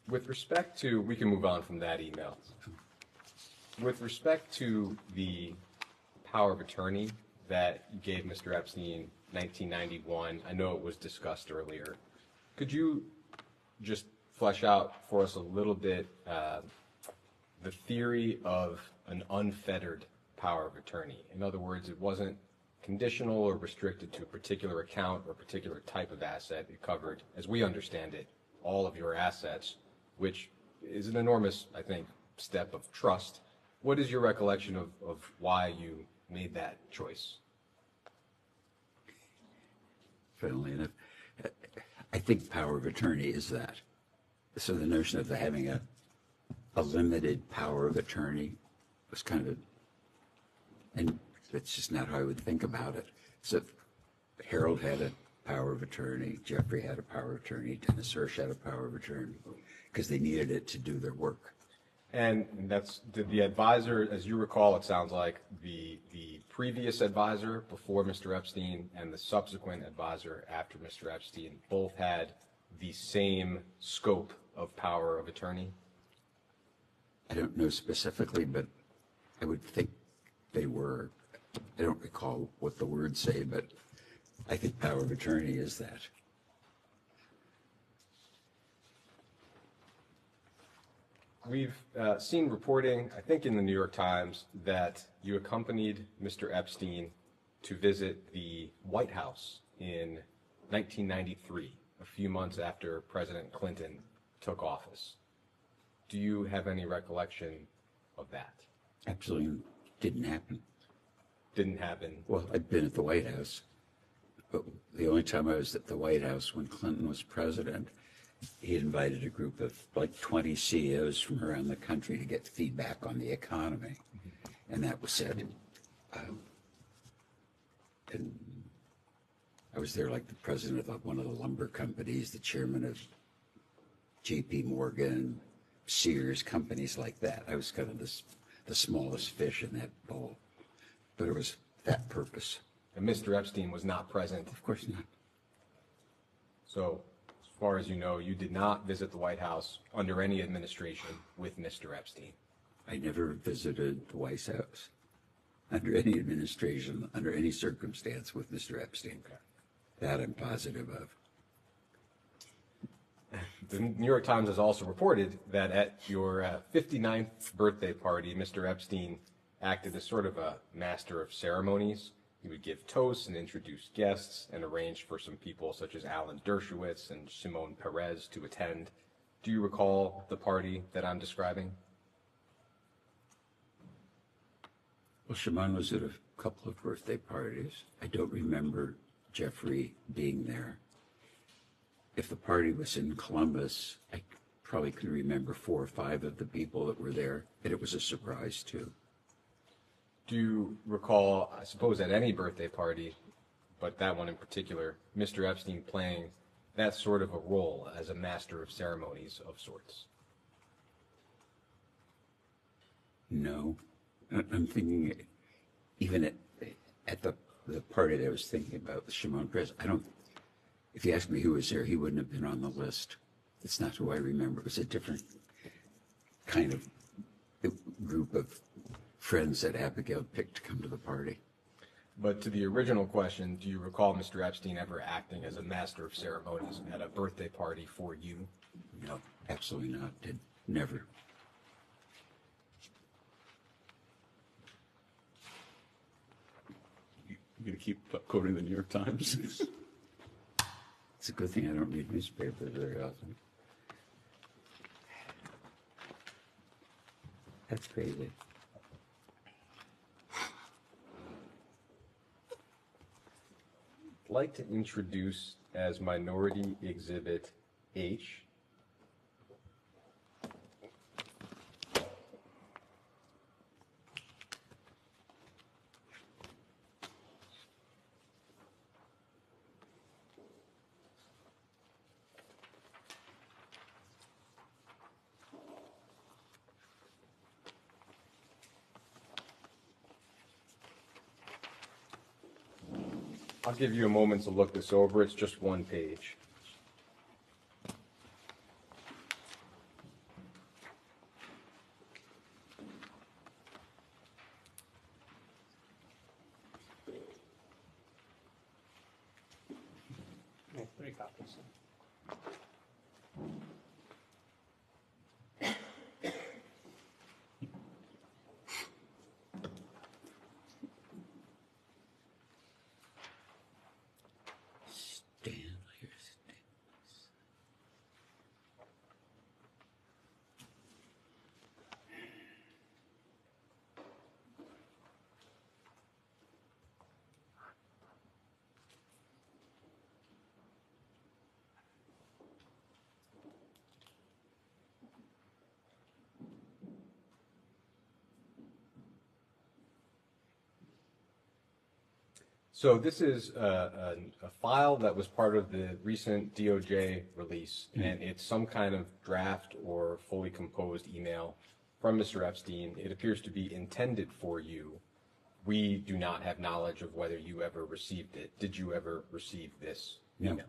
With respect to, we can move on from that email. With respect to the power of attorney that you gave Mr. Epstein 1991, I know it was discussed earlier. Could you just flesh out for us a little bit the theory of an unfettered power of attorney? In other words, it wasn't conditional or restricted to a particular account or a particular type of asset. It covered, as we understand it, all of your assets, which is an enormous, I think, step of trust. What is your recollection of why you made that choice? Funnily enough, I think power of attorney is that. So the notion of having a limited power of attorney was kind of, and that's just not how I would think about it. So Harold had a power of attorney, Jeffrey had a power of attorney, Dennis Hirsch had a power of attorney, because they needed it to do their work. And did the advisor, as you recall, it sounds like the previous advisor before Mr. Epstein and the subsequent advisor after Mr. Epstein both had the same scope of power of attorney? I don't know specifically, but I would think they were. I don't recall what the words say, but I think power of attorney is that. We've seen reporting, I think in the New York Times, that you accompanied Mr. Epstein to visit the White House in 1993, a few months after President Clinton took office. Do you have any recollection of that? Absolutely didn't happen. Didn't happen. Well, I'd been at the White House, but the only time I was at the White House when Clinton was president, he invited a group of like 20 CEOs from around the country to get feedback on the economy. And that was said. And I was there like the president of one of the lumber companies, the chairman of JP Morgan, Sears, companies like that. I was kind of the smallest fish in that bowl. But it was that purpose. And Mr. Epstein was not present? Of course not. So, as far as you know, you did not visit the White House under any administration with Mr. Epstein? I never visited the White House under any administration, under any circumstance with Mr. Epstein. Okay. That I'm positive of. The New York Times has also reported that at your 59th birthday party, Mr. Epstein acted as sort of a master of ceremonies. He would give toasts and introduce guests and arrange for some people such as Alan Dershowitz and Shimon Peres to attend. Do you recall the party that I'm describing? Well, Shimon was at a couple of birthday parties. I don't remember Jeffrey being there. If the party was in Columbus, I probably could remember 4 or 5 of the people that were there, and it was a surprise too. Do you recall, I suppose at any birthday party, but that one in particular, Mr. Epstein playing that sort of a role as a master of ceremonies of sorts? No. I'm thinking, even at the party that I was thinking about with Shimon Peres, if you ask me who was there, he wouldn't have been on the list. It's not who I remember. It was a different kind of group of friends that Abigail picked to come to the party. But to the original question, do you recall Mr. Epstein ever acting as a master of ceremonies at a birthday party for you? No, absolutely not. Never. You're going to keep quoting the New York Times? It's a good thing I don't read newspapers very often. That's crazy. I'd like to introduce as Minority Exhibit H I'll give you a moment to look this over. It's just one page. Yeah, 3 copies. So this is a file that was part of the recent DOJ release, and it's some kind of draft or fully composed email from Mr. Epstein. It appears to be intended for you. We do not have knowledge of whether you ever received it. Did you ever receive this email? No.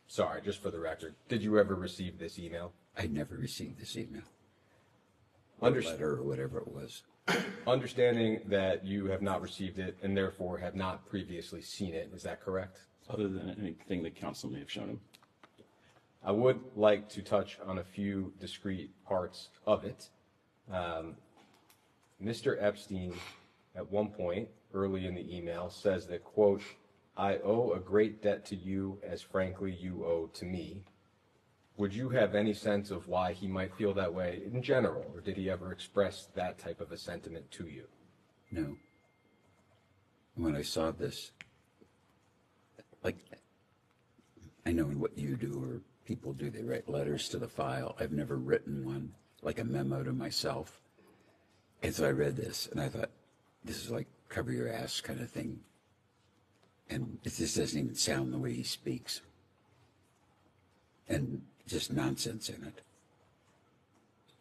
Sorry, just for the record. Did you ever receive this email? I never received this email. Underst- Letter or whatever it was. Understanding that you have not received it and therefore have not previously seen it, is that correct? Other than anything that counsel may have shown him. I would like to touch on a few discrete parts of it. Mr. Epstein, at one point early in the email, says that, quote, "I owe a great debt to you as frankly you owe to me." Would you have any sense of why he might feel that way in general, or did he ever express that type of a sentiment to you? No. When I saw this, like, I know what you do or people do, they write letters to the file. I've never written one, like a memo to myself. And so I read this and I thought, this is like cover your ass kind of thing. And it just doesn't even sound the way he speaks. And just nonsense in it.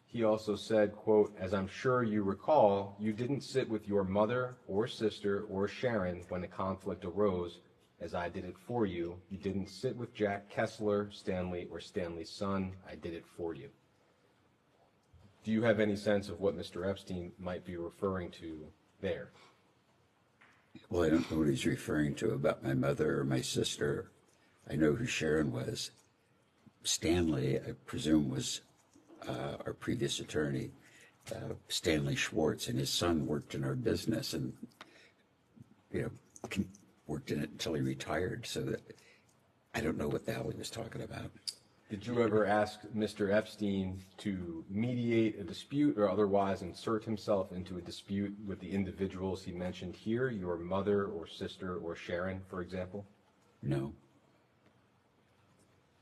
He also said, quote, "As I'm sure you recall, you didn't sit with your mother or sister or Sharon when a conflict arose, as I did it for you. You didn't sit with Jack Kessler, Stanley, or Stanley's son. I did it for you." Do you have any sense of what Mr. Epstein might be referring to there? Well, I don't know what he's referring to about my mother or my sister. I know who Sharon was. Stanley, I presume, was our previous attorney, Stanley Schwartz, and his son worked in our business and, worked in it until he retired. So that I don't know what the hell he was talking about. Did you ever ask Mr. Epstein to mediate a dispute or otherwise insert himself into a dispute with the individuals he mentioned here, your mother or sister or Sharon, for example? No.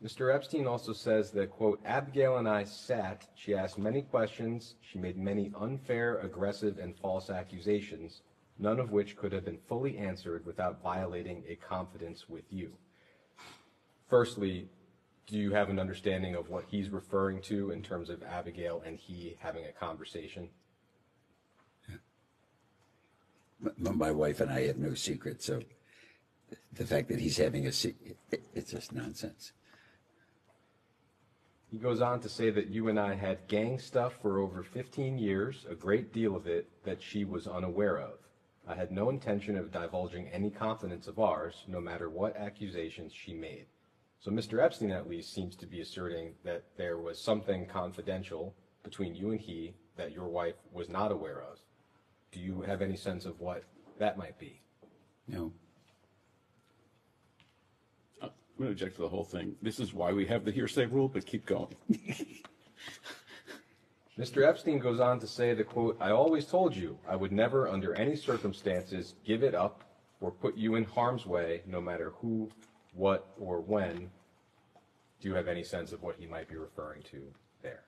Mr. Epstein also says that, quote, "Abigail and I sat, she asked many questions, she made many unfair, aggressive, and false accusations, none of which could have been fully answered without violating a confidence with you." Firstly, do you have an understanding of what he's referring to in terms of Abigail and he having a conversation? My wife and I have no secret, so the fact that he's having a secret, it's just nonsense. He goes on to say that you and I had gang stuff for over 15 years, a great deal of it that she was unaware of. I had no intention of divulging any confidence of ours, no matter what accusations she made. So Mr. Epstein at least seems to be asserting that there was something confidential between you and he that your wife was not aware of. Do you have any sense of what that might be? No. I'm going to object to the whole thing. This is why we have the hearsay rule, but keep going. Mr. Epstein goes on to say that, quote, "I always told you I would never under any circumstances give it up or put you in harm's way, no matter who, what, or when." Do you have any sense of what he might be referring to there?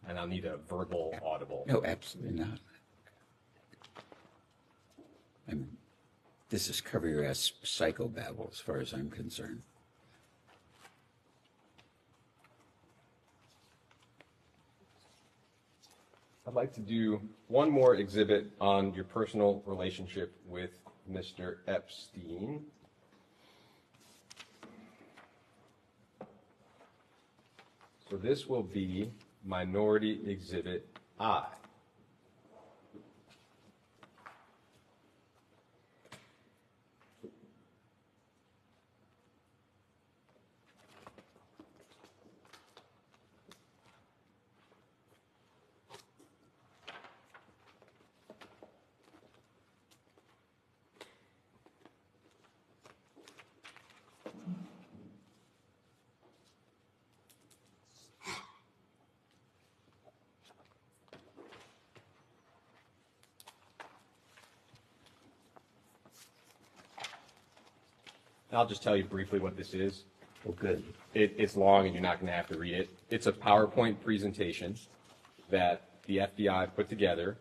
And I'll need a verbal audible. No, absolutely not. This is cover your ass psychobabble as far as I'm concerned. I'd like to do one more exhibit on your personal relationship with Mr. Epstein. So this will be Minority Exhibit I. I'll just tell you briefly what this is. Oh, good. It's long and you're not going to have to read it. It's a PowerPoint presentation that the FBI put together,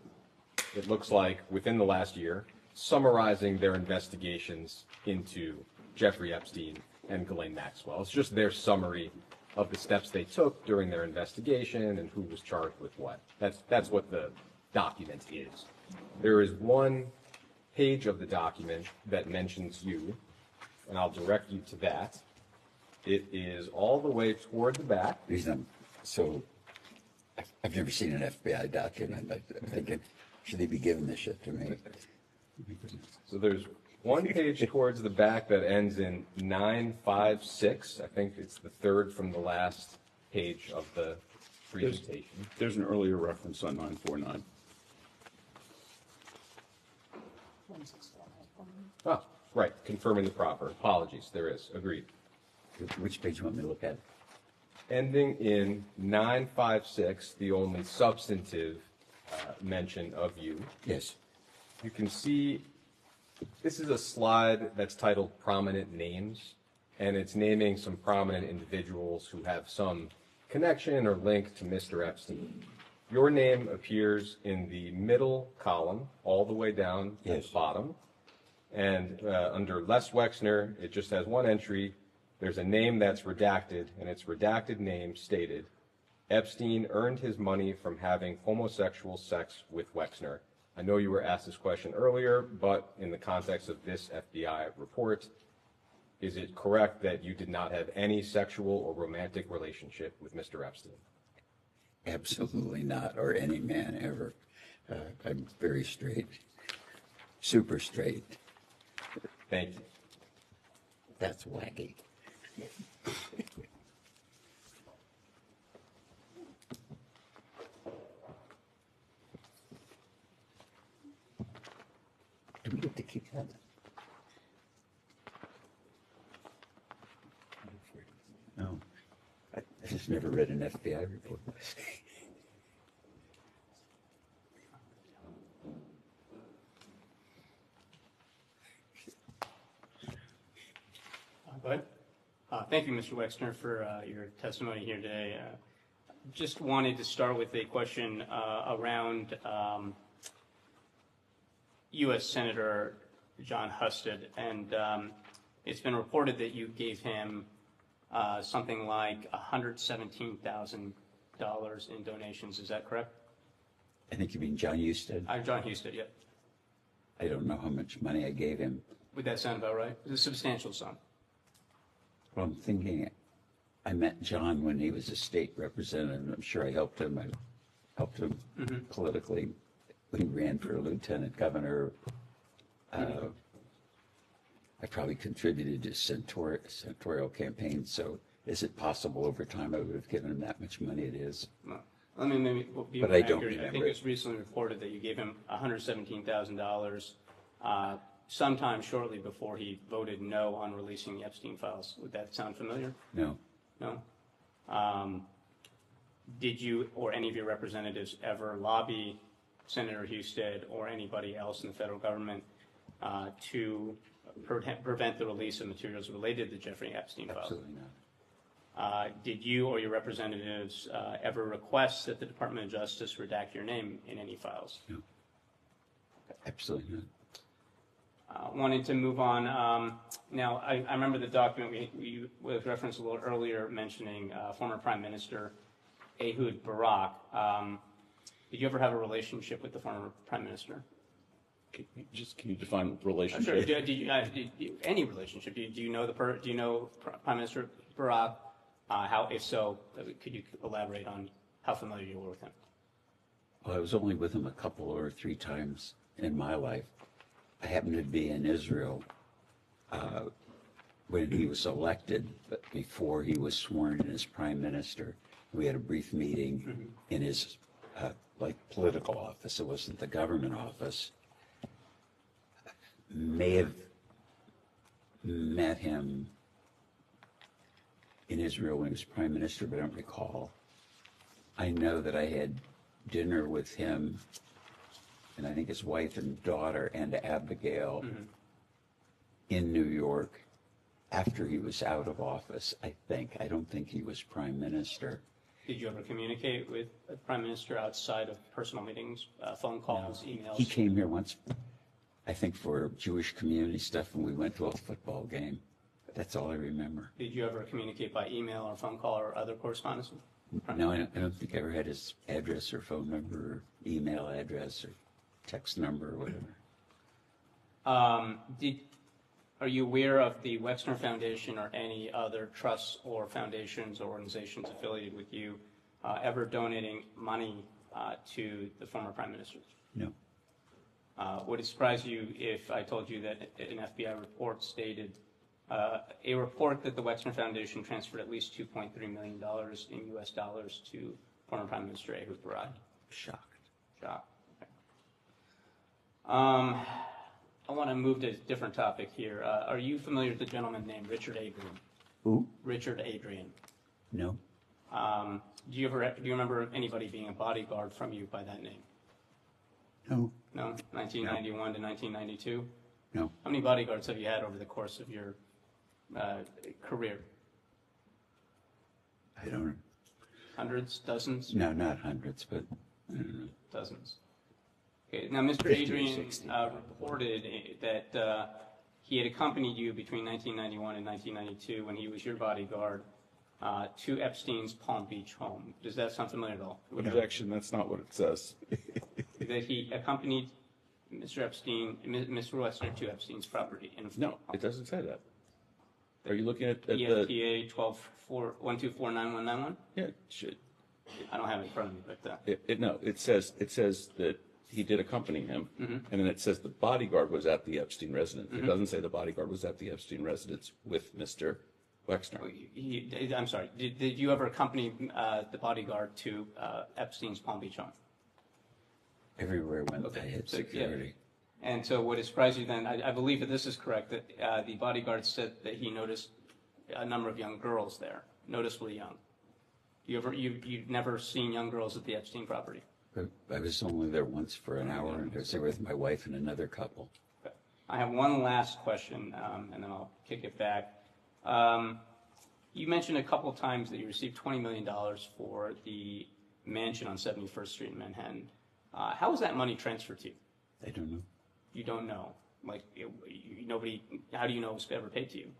it looks like within the last year, summarizing their investigations into Jeffrey Epstein and Ghislaine Maxwell. It's just their summary of the steps they took during their investigation and who was charged with what. That's what the document is. There is one page of the document that mentions you, and I'll direct you to that. It is all the way toward the back. I've never seen an FBI document. I'm thinking, should they be giving this shit to me? So there's one page towards the back that ends in 956. I think it's the third from the last page of the presentation. There's an earlier reference on 949. Oh, right, confirming the proper. Apologies, there is. Agreed. Which page do you want me to look at? Ending in 956, the only substantive mention of you. Yes. You can see this is a slide that's titled Prominent Names, and it's naming some prominent individuals who have some connection or link to Mr. Epstein. Your name appears in the middle column, all the way down at the bottom. And under Les Wexner, it just has one entry. There's a name that's redacted, and its redacted name stated, Epstein earned his money from having homosexual sex with Wexner. I know you were asked this question earlier, but in the context of this FBI report, is it correct that you did not have any sexual or romantic relationship with Mr. Epstein? Absolutely not, or any man ever. I'm very straight, super straight. Thank you. That's wacky. Do we get to keep that? No. I just never read an FBI report. Bud? Thank you, Mr. Wexner, for your testimony here today. Just wanted to start with a question around U.S. Senator John Husted, and it's been reported that you gave him something like $117,000 in donations. Is that correct? I think you mean John Husted? John Husted, yeah. I don't know how much money I gave him. Would that sound about right? It's a substantial sum. Well, I'm thinking, I met John when he was a state representative. I'm sure I helped him. I helped him politically when he ran for lieutenant governor. I probably contributed to senatorial campaign. So is it possible over time I would have given him that much money? It is. Well, let me maybe be but more I don't accurate. remember. I think it was recently reported that you gave him $117,000 sometime shortly before he voted no on releasing the Epstein files. Would that sound familiar? No. No? Did you or any of your representatives ever lobby Senator Husted or anybody else in the federal government to prevent the release of materials related to the Jeffrey Epstein files? Absolutely not. Did you or your representatives ever request that the Department of Justice redact your name in any files? No. Absolutely not. Wanted to move on. Now, I remember the document we was referenced a little earlier mentioning former Prime Minister Ehud Barak. Did you ever have a relationship with the former prime minister? Can you define relationship? Sure. Any relationship? Do you know Prime Minister Barack? If so, could you elaborate on how familiar you were with him? Well, I was only with him a couple or three times in my life. I happened to be in Israel when he was elected, but before he was sworn in as prime minister. We had a brief meeting in his political office. It wasn't the government office. May have met him in Israel when he was prime minister, but I don't recall. I know that I had dinner with him and I think his wife and daughter and Abigail in New York after he was out of office, I think. I don't think he was prime minister. Did you ever communicate with the prime minister outside of personal meetings, phone calls, emails? He came here once, I think, for Jewish community stuff, and we went to a football game. But that's all I remember. Did you ever communicate by email or phone call or other correspondence? No, I don't think I ever had his address or phone number or email address or text number or whatever. Are you aware of the Wexner Foundation or any other trusts or foundations or organizations affiliated with you ever donating money to the former prime minister? No. Would it surprise you if I told you that an FBI report stated a report that the Wexner Foundation transferred at least $2.3 million in U.S. dollars to former Prime Minister Ehud Barak? Shocked. Shocked. Okay. I want to move to a different topic here. Are you familiar with a gentleman named Richard Adrian? Who? Richard Adrian. No. Do you remember anybody being a bodyguard from you by that name? No. No? 1991 to 1992? No. How many bodyguards have you had over the course of your career? I don't know. Hundreds? Dozens? No, not hundreds, but I don't know. Dozens. Okay. Now, Mr. 50 or Adrian 60, reported that he had accompanied you between 1991 and 1992 when he was your bodyguard to Epstein's Palm Beach home. Does that sound familiar at all? Objection, that's not what it says. That he accompanied Mr. Epstein, Mr. Wexner to Epstein's property. No, it doesn't say that. Are you looking at the... EFTA 1249191? Yeah, it should. I don't have it in front of me, but... No, it says that he did accompany him, and then it says the bodyguard was at the Epstein residence. It doesn't say the bodyguard was at the Epstein residence with Mr. Wexner. I'm sorry, did you ever accompany the bodyguard to Epstein's Palm Beach home? Everywhere I went, I had security. Yeah. And so would it surprise you then, I believe that this is correct, that the bodyguard said that he noticed a number of young girls there, noticeably young. You've never seen young girls at the Epstein property? I was only there once for an hour, and I was there with my wife and another couple. Okay. I have one last question, and then I'll kick it back. You mentioned a couple of times that you received $20 million for the mansion on 71st Street in Manhattan. How was that money transferred to you? I don't know. You don't know? Like, nobody, how do you know it was ever paid to you?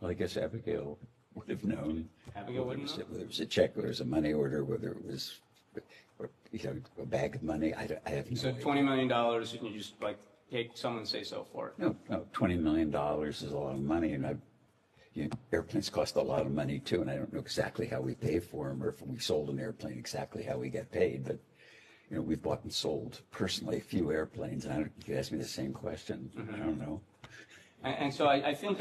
Well, I guess Abigail would have known. Abigail wouldn't know? Whether it was a check, whether it was a money order, whether it was, a bag of money. I have no So idea. $20 million, and you just take someone say so for it? No, $20 million is a lot of money, and airplanes cost a lot of money too, and I don't know exactly how we pay for them, or if we sold an airplane, exactly how we get paid. But we've bought and sold personally a few airplanes, and you could ask me the same question. I don't know. And so I think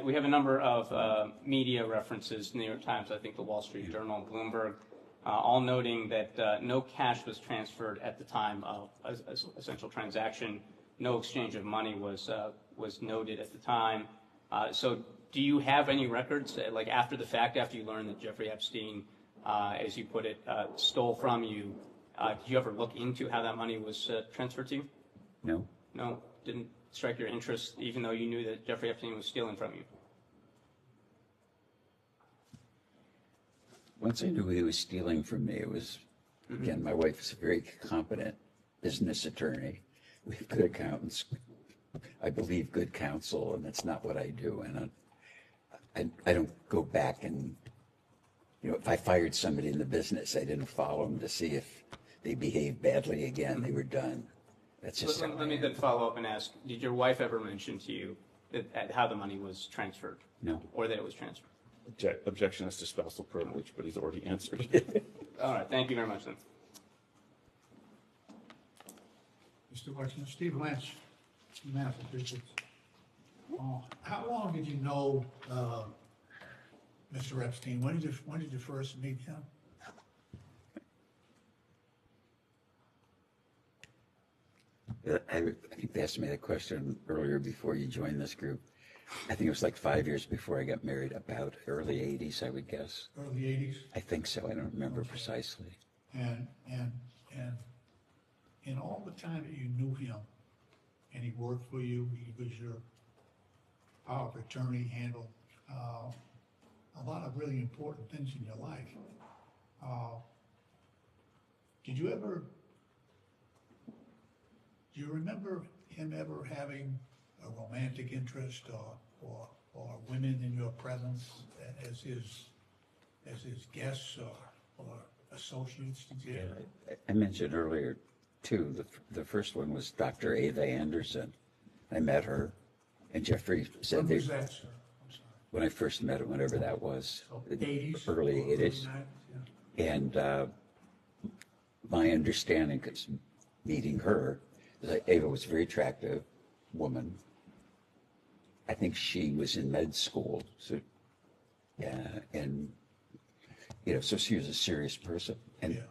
we have a number of media references, New York Times, I think the Wall Street Journal, Bloomberg, all noting that no cash was transferred at the time of a essential transaction. No exchange of money was noted at the time. So do you have any records, like after the fact, after you learned that Jeffrey Epstein, as you put it, stole from you, did you ever look into how that money was transferred to you? No. No? Didn't strike your interest, even though you knew that Jeffrey Epstein was stealing from you? Once I knew he was stealing from me, it was, again, my wife is a very competent business attorney. We have good accountants. I believe good counsel, and that's not what I do. And I don't go back and if I fired somebody in the business, I didn't follow them to see if they behaved badly again. They were done. That's just Let me then follow up and ask, did your wife ever mention to you how the money was transferred? No. Or that it was transferred? Objection as to spousal privilege, but he's already answered. All right, thank you very much then. Mr. Wexner, Steve Lynch, Massachusetts. How long did you know Mr. Epstein? When did you first meet him? I think they asked me that question earlier before you joined this group. I think it was like 5 years before I got married, about early 80s, I would guess. Early 80s? I think so. I don't remember precisely. And in all the time that you knew him, and he worked for you, he was your power of attorney, handled a lot of really important things in your life. Do you remember him ever having a romantic interest or women in your presence as his guests or associates? I mentioned earlier, too, the first one was Dr. Ava Anderson. I met her, and Jeffrey said When was that, sir? I'm sorry. when I first met her, whenever that was, So 80s? early 80s. 90s, yeah. And my understanding, because meeting her, is that Ava was a very attractive woman. I think she was in med school, so and so she was a serious person, and Yeah.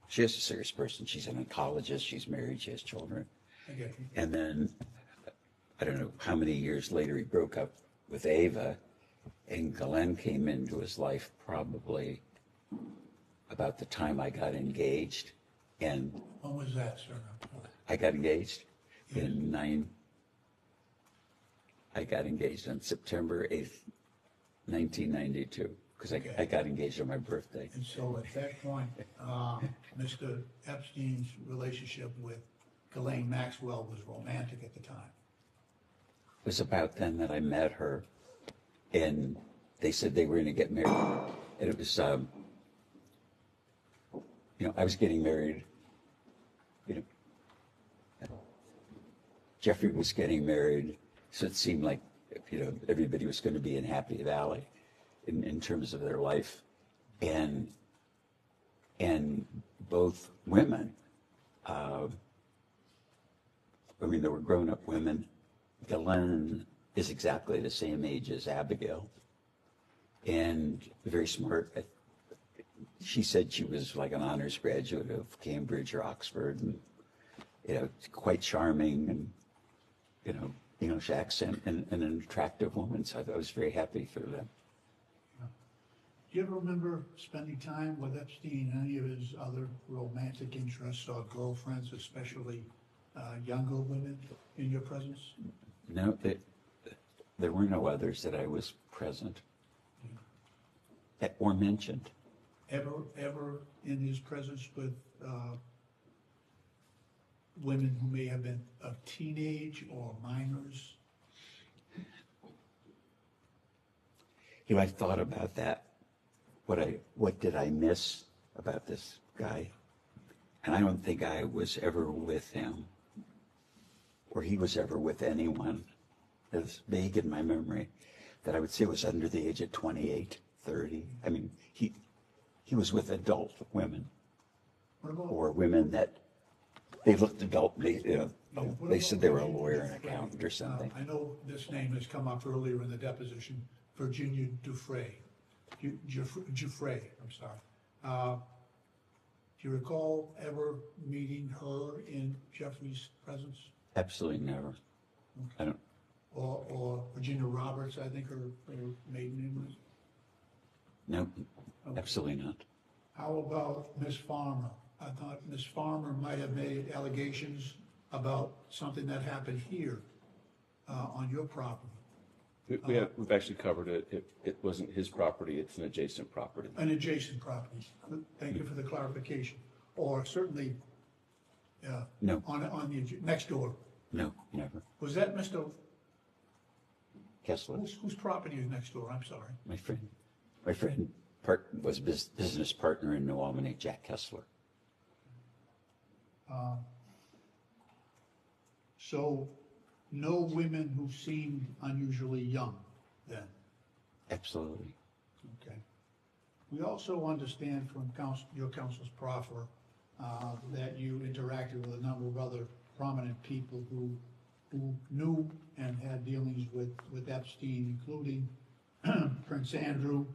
she is a serious person. She's an oncologist. She's married. She has children. I get you. And then I don't know how many years later he broke up with Ava, and Glenn came into his life probably about the time I got engaged, and When was that, sir? I got engaged I got engaged on September 8th, 1992, because I got engaged on my birthday. And so at that point, Mr. Epstein's relationship with Ghislaine Maxwell was romantic at the time. It was about then that I met her, and they said they were going to get married. And it was, I was getting married, Jeffrey was getting married, so it seemed like, everybody was going to be in Happy Valley in terms of their life. And both women, they were grown-up women. Ghislaine is exactly the same age as Abigail, and very smart. She said she was like an honors graduate of Cambridge or Oxford, and quite charming, and English accent, and an attractive woman. So I was very happy for them. Do you ever remember spending time with Epstein and any of his other romantic interests or girlfriends, especially younger women, in your presence? No, there were no others that I was present or mentioned. Ever in his presence with women who may have been of teenage or minors? I thought about that. What did I miss about this guy? And I don't think I was ever with him, or he was ever with anyone. It's vague in my memory that I would say was under the age of 28, 30. I mean, he was with adult women, or women that they looked adult. They said they were a lawyer, an accountant, or something. I know this name has come up earlier in the deposition, Virginia Giuffre. Giuffre, I'm sorry. Do you recall ever meeting her in Jeffrey's presence? Absolutely never. I don't. Or Virginia Roberts, I think her maiden name was? No, absolutely not. How about Miss Farmer? I thought Miss Farmer might have made allegations about something that happened here on your property. We've actually covered it. It wasn't his property, it's an adjacent property. An adjacent property. Thank you for the clarification. Or certainly No. on the next door. No, never. Was that Mr. Kessler, Whose property is next door? I'm sorry. my friend business partner in New Albany, Jack Kessler. So no women who seemed unusually young then? Absolutely. Okay. We also understand from your counsel's proffer that you interacted with a number of other prominent people who knew and had dealings with Epstein, including Prince Andrew,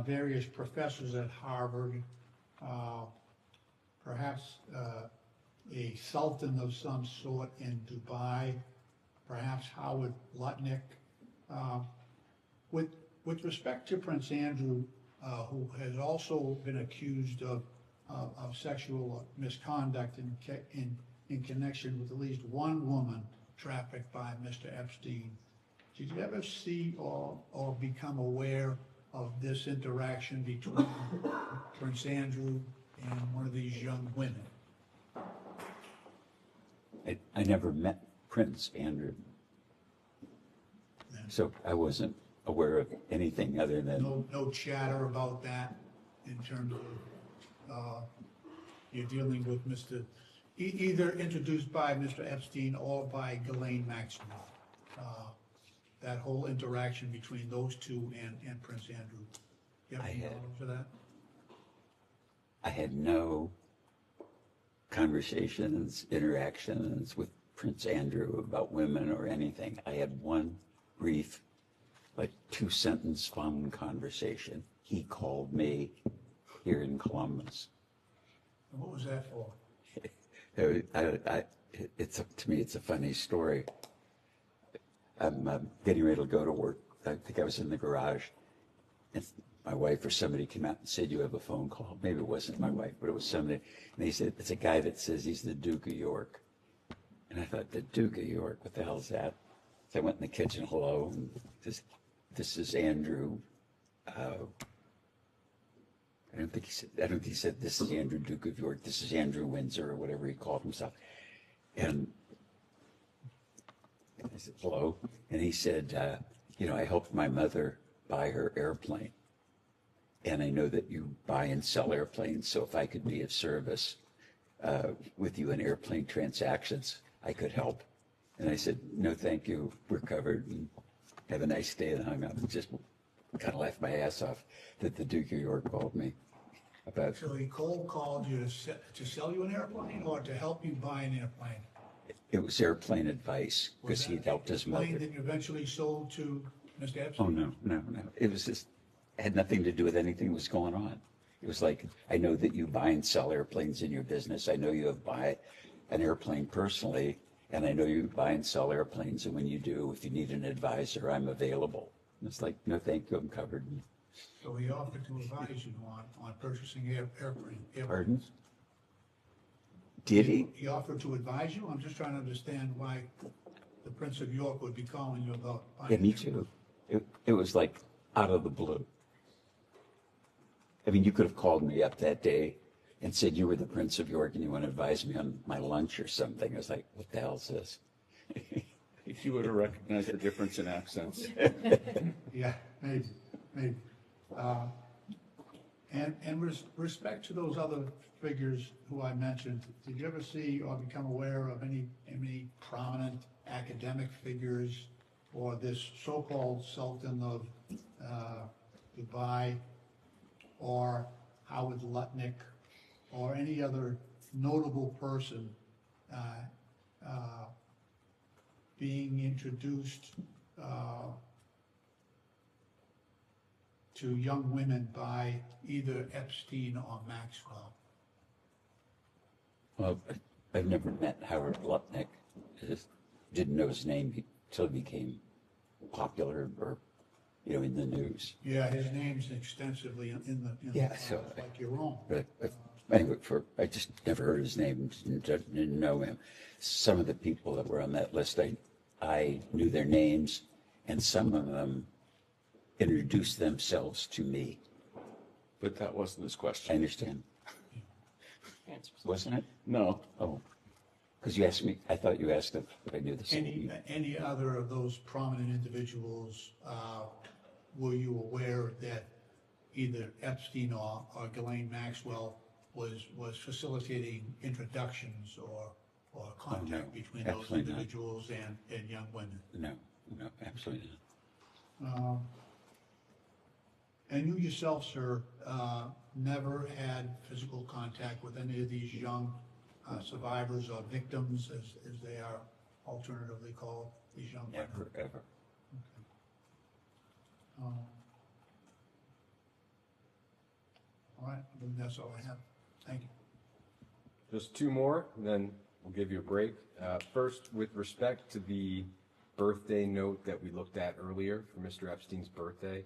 various professors at Harvard, perhaps a sultan of some sort in Dubai, perhaps Howard Lutnick. With respect to Prince Andrew, who has also been accused of sexual misconduct in connection with at least one woman trafficked by Mr. Epstein, did you ever see or become aware of this interaction between Prince Andrew and one of these young women? I never met Prince Andrew, so I wasn't aware of anything other than... No chatter about that in terms of you're dealing with either introduced by Mr. Epstein or by Ghislaine Maxwell. That whole interaction between those two and Prince Andrew. You have any knowledge of that? I had no conversations, interactions with Prince Andrew about women or anything. I had one brief, like 2-sentence phone conversation. He called me here in Columbus. And what was that for? To me, it's a funny story. I'm getting ready to go to work. I think I was in the garage, and my wife or somebody came out and said, "You have a phone call." Maybe it wasn't my wife, but it was somebody. And they said, "It's a guy that says he's the Duke of York." And I thought, the Duke of York, what the hell is that? So I went in the kitchen, hello, and this is Andrew. I don't think he said this is Andrew, Duke of York. This is Andrew Windsor, or whatever he called himself. And I said, hello. And he said, I helped my mother buy her airplane. And I know that you buy and sell airplanes, so if I could be of service with you in airplane transactions, I could help. And I said, no, thank you. We're covered. And have a nice day. And hung up and just kind of laughed my ass off that the Duke of York called me about. So he cold called you to sell you an airplane or to help you buy an airplane? It was airplane advice because he'd helped his mother. Plane that you eventually sold to Mr. Epstein? Oh, no. It was just, it had nothing to do with anything that was going on. It was like, I know that you buy and sell airplanes in your business. I know you have buy an airplane personally, and I know you buy and sell airplanes. And when you do, if you need an advisor, I'm available. And it's like, no, thank you, I'm covered. So he offered to advise you on purchasing airplane. Pardon? Did he? He offered to advise you? I'm just trying to understand why the Prince of York would be calling you about buying. Yeah, me too. It was like out of the blue. I mean, you could have called me up that day and said you were the Prince of York and you want to advise me on my lunch or something. I was like, what the hell is this? If you would have recognized the difference in accents. Yeah, maybe. And with respect to those other figures who I mentioned, did you ever see or become aware of any prominent academic figures or this so-called Sultan of Dubai or Howard Lutnick or any other notable person being introduced to young women by either Epstein or Maxwell? Well, I've never met Howard Lutnick. I just didn't know his name until he became popular or, in the news. Yeah, his name's extensively in the Yeah, files, so like your own. But anyway, I just never heard his name, didn't know him. Some of the people that were on that list, I knew their names, and some of them introduced themselves to me. But that wasn't his question. I understand. Wasn't it? No. Oh, because you asked me, I thought you asked if I knew the same. Any other of those prominent individuals, were you aware that either Epstein or Ghislaine Maxwell was facilitating introductions or contact between those absolutely not. individuals and young women. No, absolutely not. And you yourself, sir, never had physical contact with any of these young survivors or victims, as they are alternatively called, these young women? Never, ever. All right, I think that's all I have. Thank you. Just two more, and then we'll give you a break. First, with respect to the birthday note that we looked at earlier for Mr. Epstein's birthday,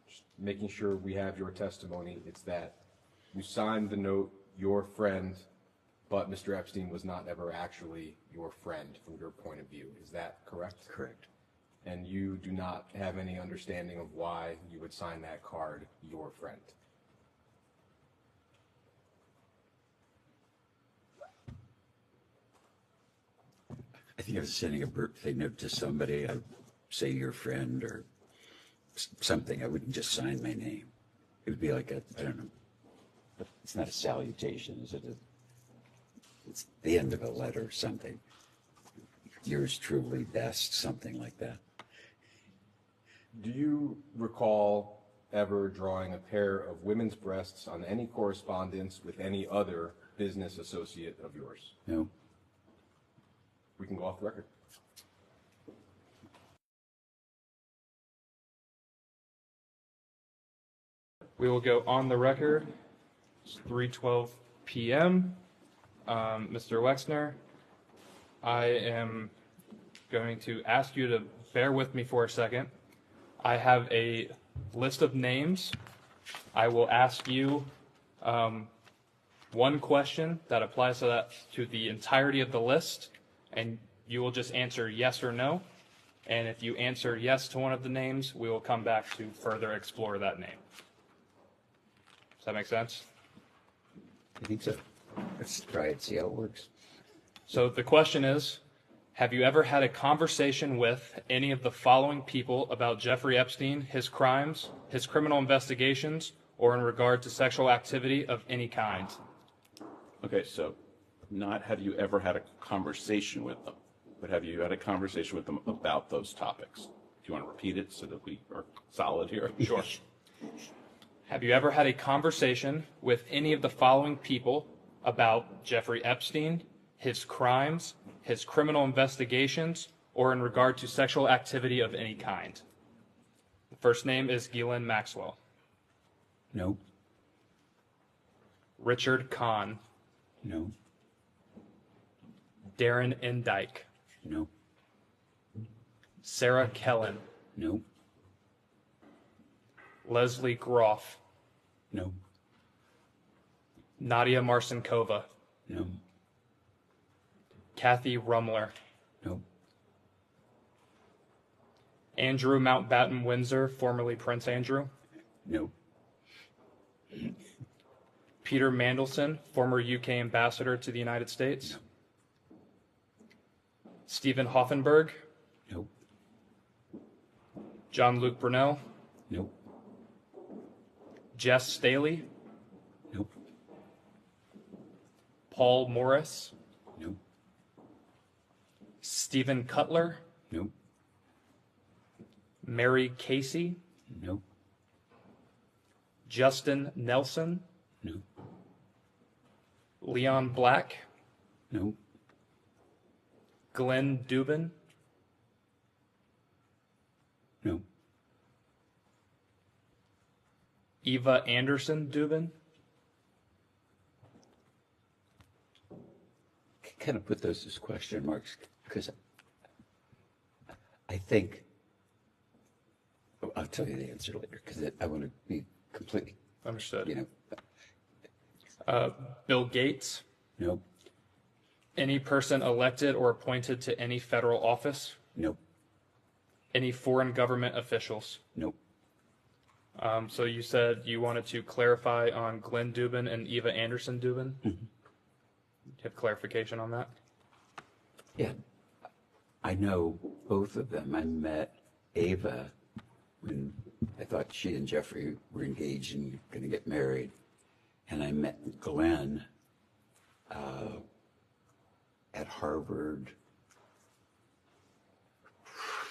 just making sure we have your testimony. It's that you signed the note, your friend, but Mr. Epstein was not ever actually your friend from your point of view. Is that correct? Correct. And you do not have any understanding of why you would sign that card, your friend? I think I was sending a birthday note to somebody, I'd say your friend or something. I wouldn't just sign my name. It would be like I don't know. It's not a salutation, is it? It's the end of a letter or something. Yours truly, best, something like that. Do you recall ever drawing a pair of women's breasts on any correspondence with any other business associate of yours? No. We can go off the record. We will go on the record. It's 3:12 p.m. Mr. Wexner, I am going to ask you to bear with me for a second. I have a list of names. I will ask you one question that applies to the entirety of the list, and you will just answer yes or no. And if you answer yes to one of the names, we will come back to further explore that name. Does that make sense? I think so. Let's try it, see how it works. So the question is, have you ever had a conversation with any of the following people about Jeffrey Epstein, his crimes, his criminal investigations, or in regard to sexual activity of any kind? Okay, so not have you ever had a conversation with them, but have you had a conversation with them about those topics? Do you want to repeat it so that we are solid here? Sure. Have you ever had a conversation with any of the following people about Jeffrey Epstein, his crimes, his criminal investigations, or in regard to sexual activity of any kind? The first name is Ghislaine Maxwell. No. Richard Kahn. No. Darren Endyke. No. Sarah Kellen. No. Leslie Groff. No. Nadia Marcinkova. No. Kathy Rumler. No. Andrew Mountbatten Windsor, formerly Prince Andrew. No. Peter Mandelson, former UK ambassador to the United States. No. Stephen Hoffenberg. No. John-Luc Brunel. No. Jess Staley. No. Paul Morris. No. Stephen Cutler. No. Mary Casey. No. Justin Nelson. No. Leon Black. No. Glenn Dubin. No. Eva Anderson Dubin. Kind of put those as question marks because I think I'll tell you the answer later because I want to be completely Understood. Bill Gates. Nope. Any person elected or appointed to any federal office. Nope. Any foreign government officials. Nope. So you said you wanted to clarify on Glenn Dubin and Eva Anderson Dubin. Mm-hmm. Do you have clarification on that? Yeah. I know both of them. I met Ava when I thought she and Jeffrey were engaged and going to get married. And I met Glenn at Harvard,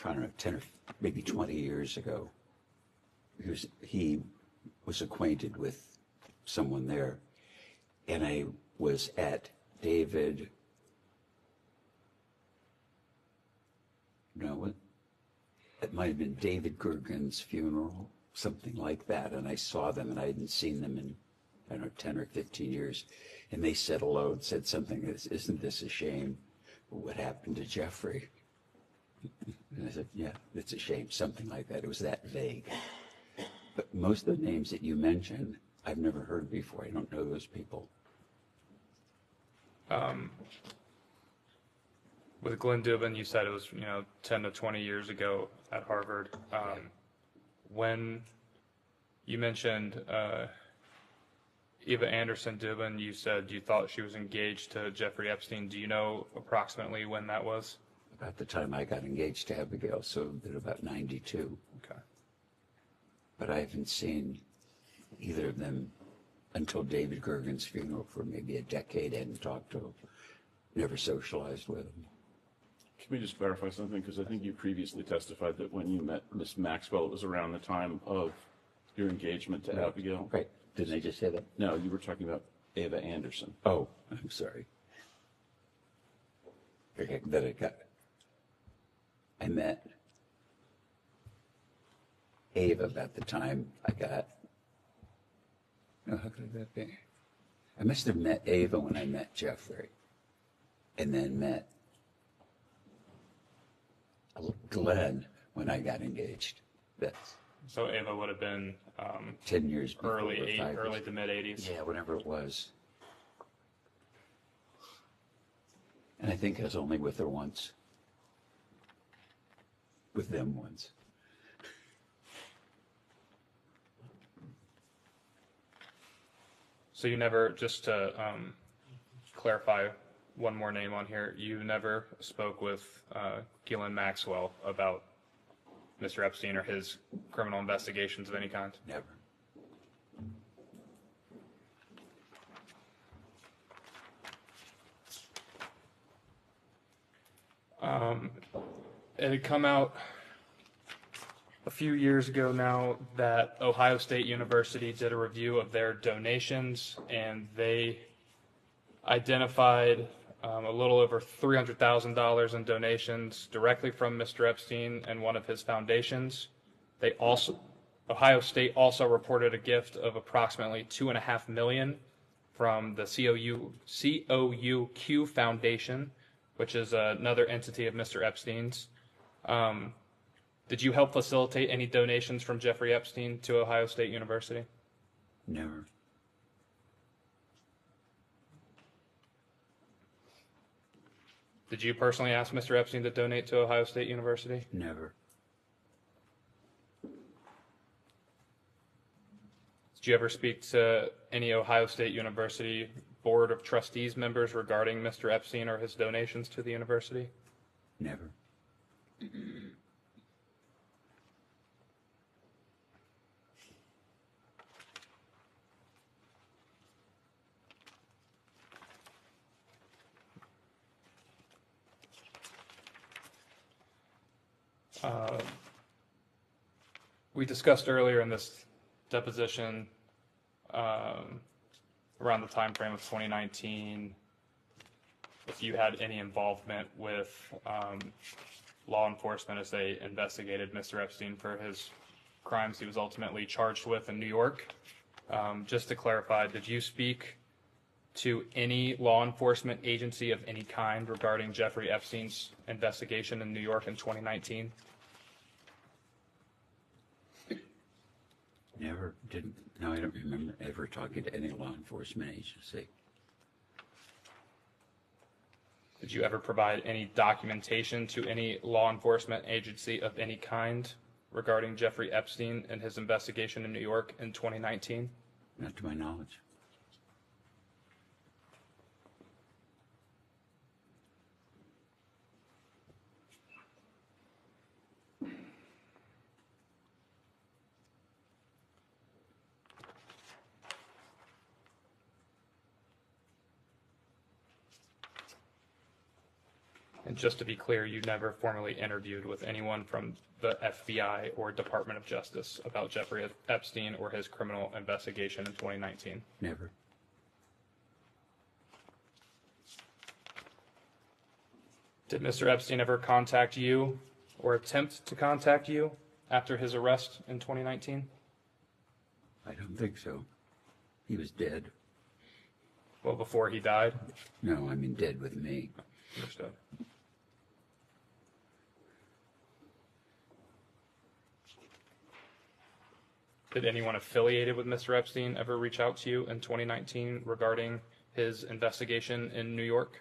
I don't know, 10 or maybe 20 years ago. He was acquainted with someone there. And I was at David, it might have been David Gergen's funeral, something like that. And I saw them, and I hadn't seen them in, I don't know, 10 or 15 years. And they said hello and said something, isn't this a shame? What happened to Jeffrey? And I said, yeah, it's a shame, something like that. It was that vague. But most of the names that you mentioned, I've never heard before. I don't know those people. With Glenn Dubin, you said it was 10 to 20 years ago at Harvard. When you mentioned Eva Anderson Dubin, you said you thought she was engaged to Jeffrey Epstein. Do you know approximately when that was? About the time I got engaged to Abigail, so about 92. Okay. But I haven't seen either of them until David Gergen's funeral for maybe a decade. Hadn't talked to him, never socialized with him. Can we just clarify something? Because I think you previously testified that when you met Miss Maxwell, it was around the time of your engagement to Abigail. Right. Didn't I just say that? No, you were talking about Eva Anderson. Oh, I'm sorry. Okay, then I met Ava about the time I got, how could that be? I must have met Ava when I met Jeffrey, and then met Glenn when I got engaged. So Ava would have been 10 years before. early to mid 80s. Yeah, whatever it was. And I think I was only with her once. With them once. So you never, just to clarify one more name on here, you never spoke with Ghislaine Maxwell about Mr. Epstein or his criminal investigations of any kind? Never. It had come out a few years ago now that Ohio State University did a review of their donations, and they identified a little over $300,000 in donations directly from Mr. Epstein and one of his foundations. Ohio State also reported a gift of approximately $2.5 million from the COUQ Foundation, which is another entity of Mr. Epstein's. Did you help facilitate any donations from Jeffrey Epstein to Ohio State University? Never. Did you personally ask Mr. Epstein to donate to Ohio State University? Never. Did you ever speak to any Ohio State University Board of Trustees members regarding Mr. Epstein or his donations to the university? Never. We discussed earlier in this deposition around the time frame of 2019 if you had any involvement with law enforcement as they investigated Mr. Epstein for his crimes he was ultimately charged with in New York. Just to clarify, did you speak to any law enforcement agency of any kind regarding Jeffrey Epstein's investigation in New York in 2019? Never. Didn't. No, I don't remember ever talking to any law enforcement agency. Did you ever provide any documentation to any law enforcement agency of any kind regarding Jeffrey Epstein and his investigation in New York in 2019? Not to my knowledge. And just to be clear, you never formally interviewed with anyone from the FBI or Department of Justice about Jeffrey Epstein or his criminal investigation in 2019? Never. Did Mr. Epstein ever contact you or attempt to contact you after his arrest in 2019? I don't think so. He was dead. Well, before he died? No, I mean dead with me. Understood. Did anyone affiliated with Mr. Epstein ever reach out to you in 2019 regarding his investigation in New York?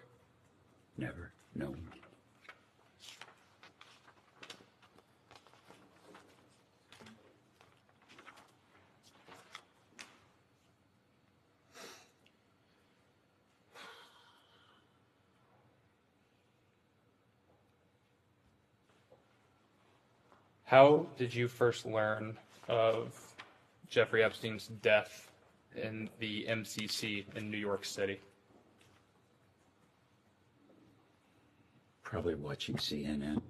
Never. No. How did you first learn of Jeffrey Epstein's death in the MCC in New York City? Probably watching CNN.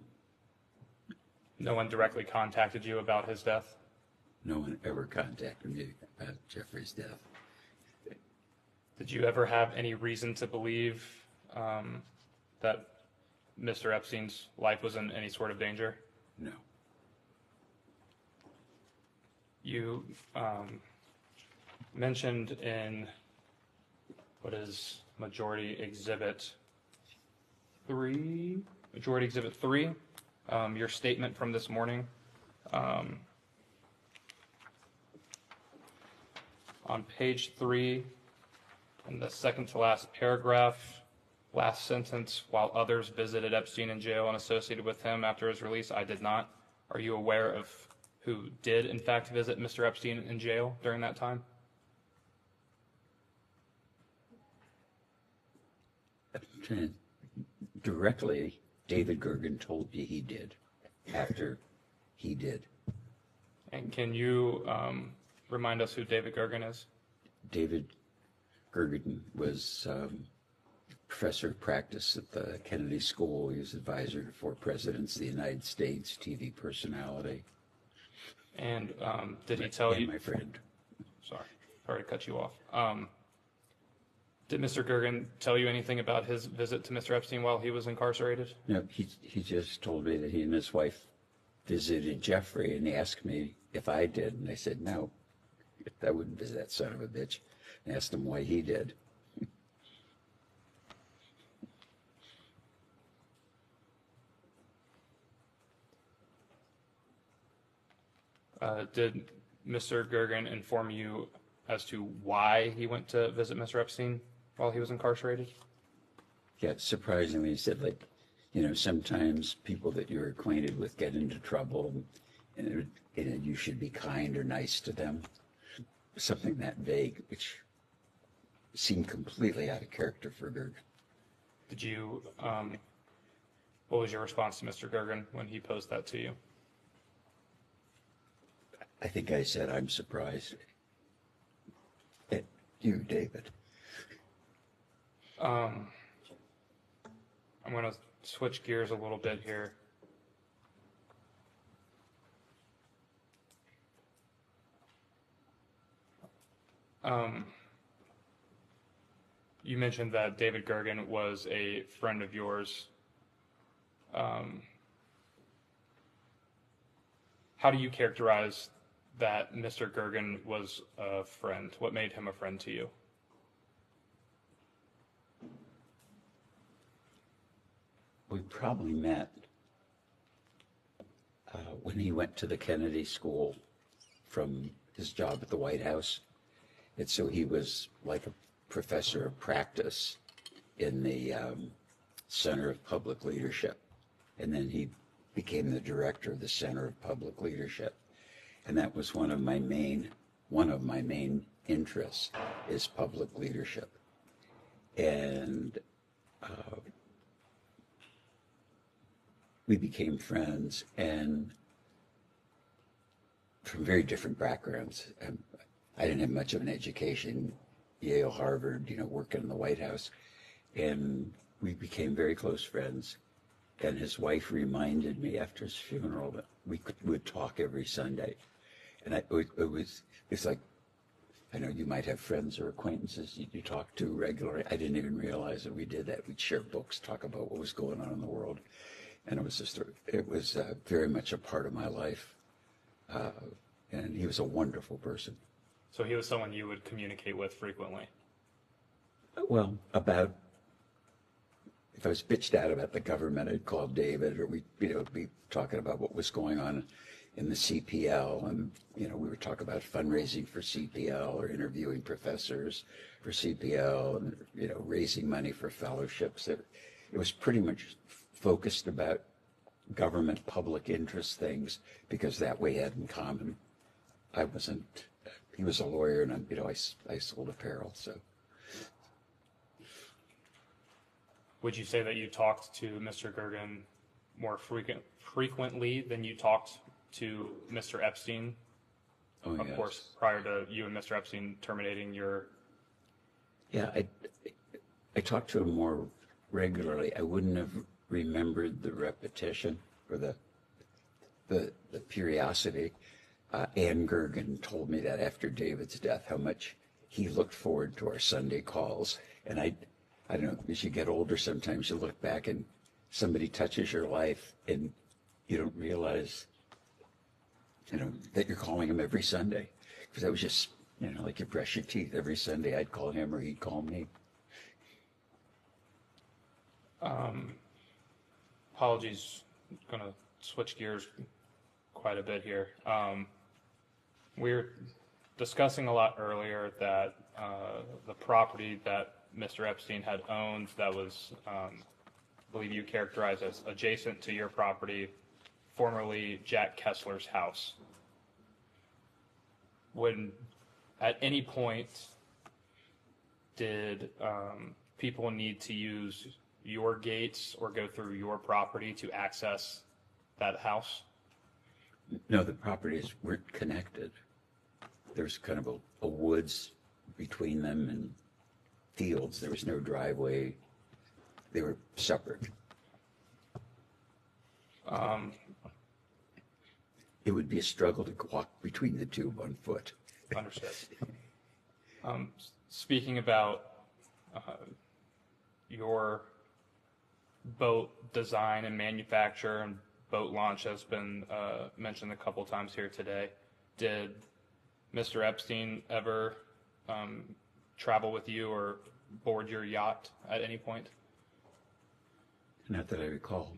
No one directly contacted you about his death? No one ever contacted me about Jeffrey's death. Did you ever have any reason to believe that Mr. Epstein's life was in any sort of danger? No. You mentioned in what is Majority Exhibit 3, your statement from this morning. On page 3, in the second to last paragraph, last sentence, while others visited Epstein in jail and associated with him after his release, I did not. Are you aware of who did, in fact, visit Mr. Epstein in jail during that time? Directly, David Gergen told me he did, after he did. And can you remind us who David Gergen is? David Gergen was professor of practice at the Kennedy School. He was advisor to 4 presidents of the United States, TV personality. And did he tell you? My friend. Sorry to cut you off. Did Mr. Gergen tell you anything about his visit to Mr. Epstein while he was incarcerated? No, he just told me that he and his wife visited Jeffrey, and he asked me if I did, and I said no. I wouldn't visit that son of a bitch. And asked him why he did. Did Mr. Gergen inform you as to why he went to visit Mr. Epstein while he was incarcerated? Yeah, surprisingly, he said, like, sometimes people that you're acquainted with get into trouble, and you should be kind or nice to them. Something that vague, which seemed completely out of character for Gergen. Did you, what was your response to Mr. Gergen when he posed that to you? I think I said, I'm surprised at you, David. I'm going to switch gears a little bit here. You mentioned that David Gergen was a friend of yours. How do you characterize that Mr. Gergen was a friend? What made him a friend to you? We probably met when he went to the Kennedy School from his job at the White House. And so he was like a professor of practice in the Center of Public Leadership. And then he became the director of the Center of Public Leadership. And that was one of my main interests, is public leadership. And we became friends, and from very different backgrounds. I didn't have much of an education, Yale, Harvard, working in the White House. And we became very close friends. And his wife reminded me after his funeral that we would talk every Sunday. And it's like, I know you might have friends or acquaintances you talk to regularly. I didn't even realize that we did that. We'd share books, talk about what was going on in the world. And it was very much a part of my life. And he was a wonderful person. So he was someone you would communicate with frequently? Well, if I was bitched out about the government, I'd call David, or we'd be talking about what was going on in the CPL, and we would talk about fundraising for CPL or interviewing professors for CPL, and raising money for fellowships. It was pretty much focused about government public interest things, because that we had in common. He was a lawyer, and I sold apparel. So would you say that you talked to Mr. Gergen more frequently than you talked to Mr. Epstein? Oh, of yes. course, prior to you and Mr. Epstein terminating your... Yeah, I talked to him more regularly. I wouldn't have remembered the repetition or the curiosity. Ann Gergen told me that after David's death, how much he looked forward to our Sunday calls. And I don't know, as you get older, sometimes you look back and somebody touches your life and you don't realize, that you're calling him every Sunday. Because I was just, like you brush your teeth every Sunday, I'd call him or he'd call me. Apologies, I'm going to switch gears quite a bit here. We were discussing a lot earlier that the property that Mr. Epstein had owned that was, I believe you characterized as adjacent to your property, formerly Jack Kessler's house. When, at any point, did people need to use your gates or go through your property to access that house? No, the properties weren't connected. There's kind of a woods between them and fields. There was no driveway. They were separate. It would be a struggle to walk between the two on foot. Understood. Speaking about your boat design and manufacture and boat launch has been mentioned a couple times here today. Did Mr. Epstein ever travel with you or board your yacht at any point? Not that I recall.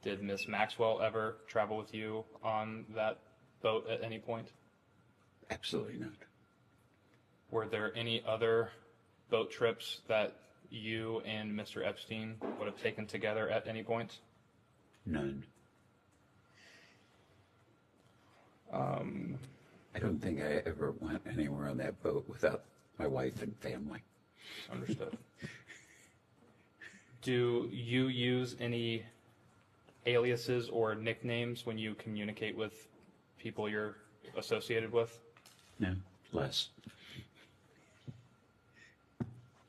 Did Miss Maxwell ever travel with you on that boat at any point? Absolutely not. Were there any other boat trips that you and Mr. Epstein would have taken together at any point? None. I don't think I ever went anywhere on that boat without my wife and family. Understood. Do you use any aliases or nicknames when you communicate with people you're associated with? No, less.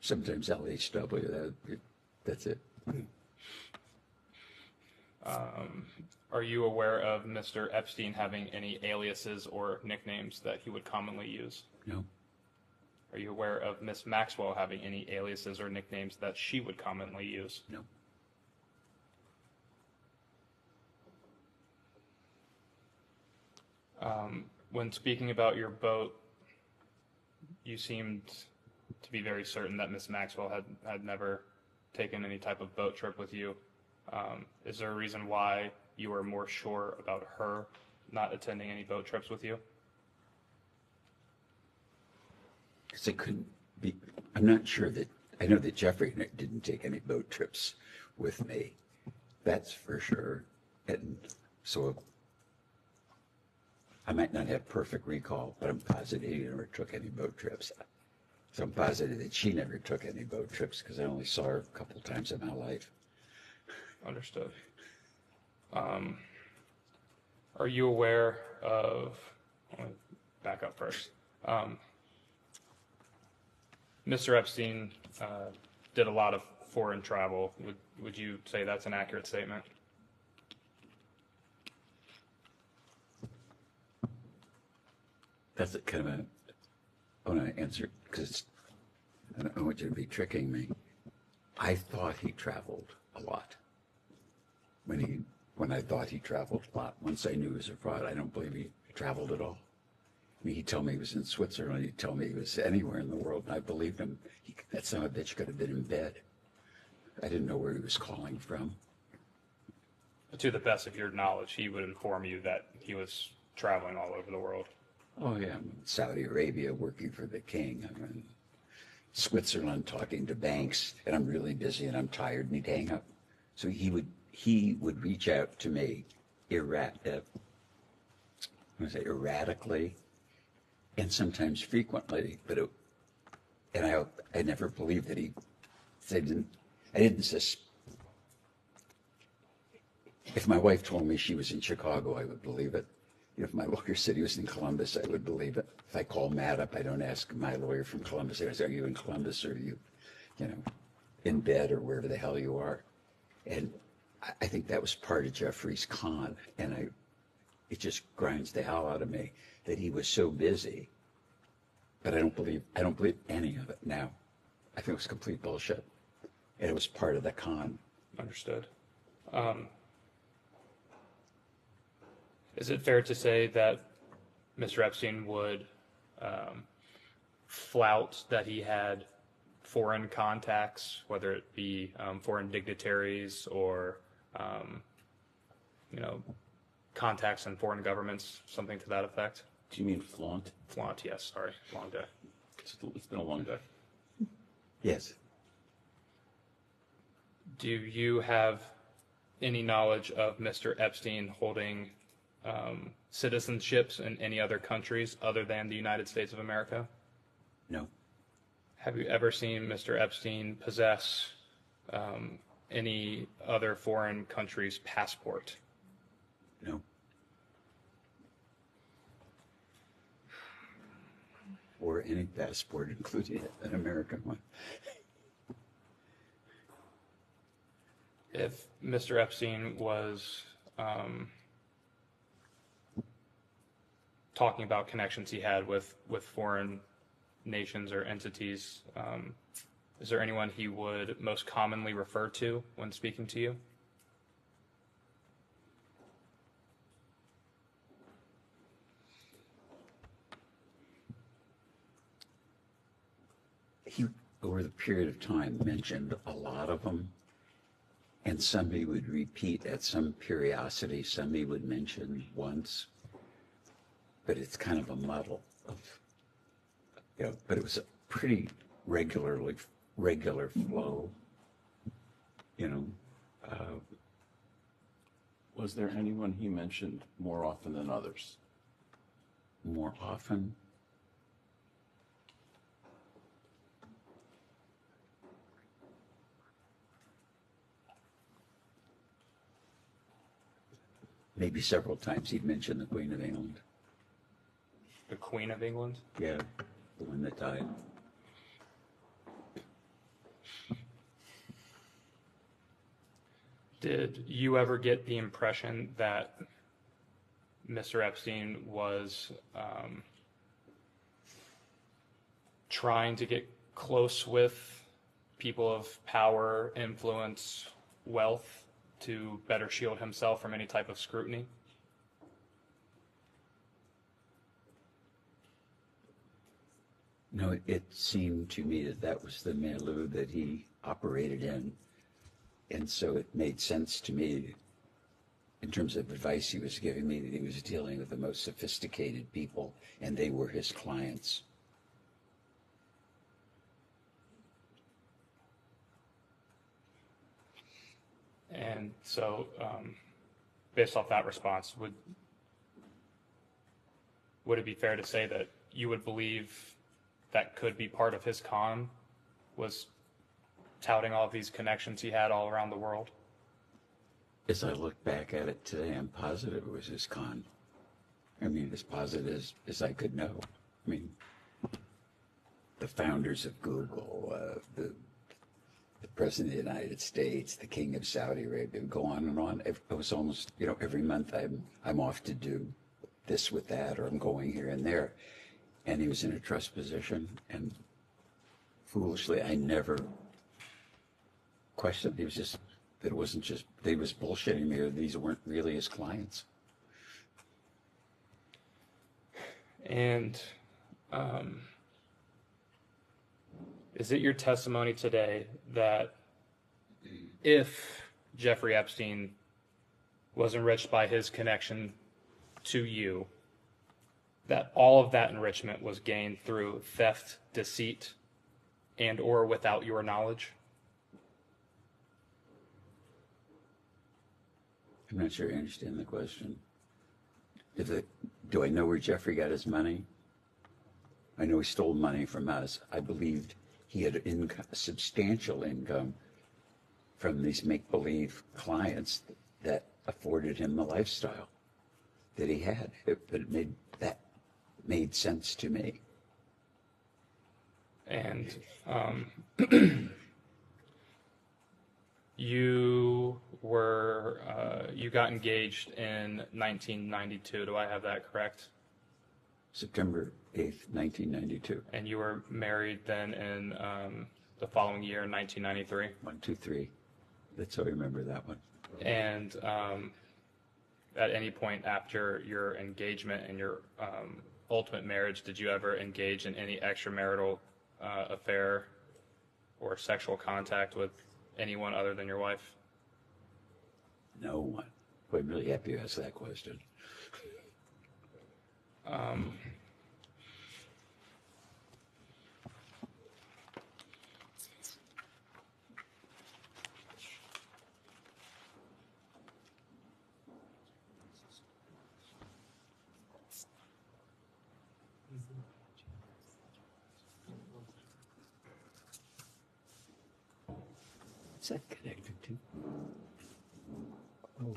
Sometimes LHW, that's it. Are you aware of Mr. Epstein having any aliases or nicknames that he would commonly use? No. Are you aware of Miss Maxwell having any aliases or nicknames that she would commonly use? No. When speaking about your boat, you seemed to be very certain that Miss Maxwell had never taken any type of boat trip with you. Is there a reason why you were more sure about her not attending any boat trips with you? Because it couldn't be, I'm not sure that, I know that Jeffrey didn't take any boat trips with me. That's for sure. And so I might not have perfect recall, but I'm positive he never took any boat trips. So I'm positive that she never took any boat trips because I only saw her a couple times in my life. Understood. Are you aware of, let me back up first. Mr. Epstein did a lot of foreign travel, would Would you say that's an accurate statement? That's a kind of a, I want to answer because I don't want you to be tricking me. I thought he traveled a lot. When I thought he traveled a lot, once I knew he was a fraud, I don't believe he traveled at all. I mean, he'd tell me he was in Switzerland. He'd tell me he was anywhere in the world, and I believed him. That son of a bitch could have been in bed. I didn't know where he was calling from. To the best of your knowledge, he would inform you that he was traveling all over the world. Oh, yeah, I'm in Saudi Arabia working for the king. I'm in Switzerland talking to banks, and I'm really busy and I'm tired, and he'd hang up. So he would reach out to me erratically and sometimes frequently, I never believed that I didn't if my wife told me she was in Chicago, I would believe it. If my lawyer said he was in Columbus, I would believe it. If I call Matt up, I don't ask my lawyer from Columbus. I say, are you in Columbus, or are you, in bed, or wherever the hell you are? And I think that was part of Jeffrey's con, and it just grinds the hell out of me that he was so busy. But I don't believe any of it now. I think it was complete bullshit, and it was part of the con. Understood. Is it fair to say that Mr. Epstein would flout that he had foreign contacts, whether it be foreign dignitaries or contacts in foreign governments, something to that effect? Do you mean flaunt? Flaunt, yes. Sorry, long day. It's been a long day. Yes. Do you have any knowledge of Mr. Epstein holding citizenships in any other countries other than the United States of America? No. Have you ever seen Mr. Epstein possess any other foreign country's passport? No. Or any passport, including an American one. If Mr. Epstein was talking about connections he had with foreign nations or entities, is there anyone he would most commonly refer to when speaking to you? He, over the period of time, mentioned a lot of them, and some he would repeat at some periodicity, some he would mention once, but it's kind of a muddle of, but it was a pretty regular flow, Was there anyone he mentioned more often than others? more often. Maybe several times he'd mention the Queen of England. The Queen of England? Yeah, the one that died. Did you ever get the impression that Mr. Epstein was trying to get close with people of power, influence, wealth to better shield himself from any type of scrutiny? No, it seemed to me that that was the milieu that he operated in. And so it made sense to me, in terms of advice he was giving me, that he was dealing with the most sophisticated people, and they were his clients. And so, based off that response, would it be fair to say that you would believe that could be part of his con, was touting all of these connections he had all around the world? As I look back at it today, I'm positive it was his con. I mean, as positive as I could know. I mean, the founders of Google, the the President of the United States, the King of Saudi Arabia, go on and on. It was almost, every month I'm off to do this with that, or I'm going here and there. And he was in a trust position, and foolishly, I never questioned. He was just, that it wasn't just, they was bullshitting me, or these weren't really his clients. And is it your testimony today that if Jeffrey Epstein was enriched by his connection to you, that all of that enrichment was gained through theft, deceit, and or without your knowledge? I'm not sure I understand the question. Do I know where Jeffrey got his money? I know he stole money from us. I believed he had substantial income from these make-believe clients that afforded him the lifestyle that he had. But that made sense to me. And you got engaged in 1992. Do I have that correct? September 8th, 1992. And you were married then in the following year, in 1993? 1, 2, 3. That's how I remember that one. And at any point after your engagement and your ultimate marriage, did you ever engage in any extramarital affair or sexual contact with anyone other than your wife? No one. I'm really happy you asked that question. What's that connected to? Oh.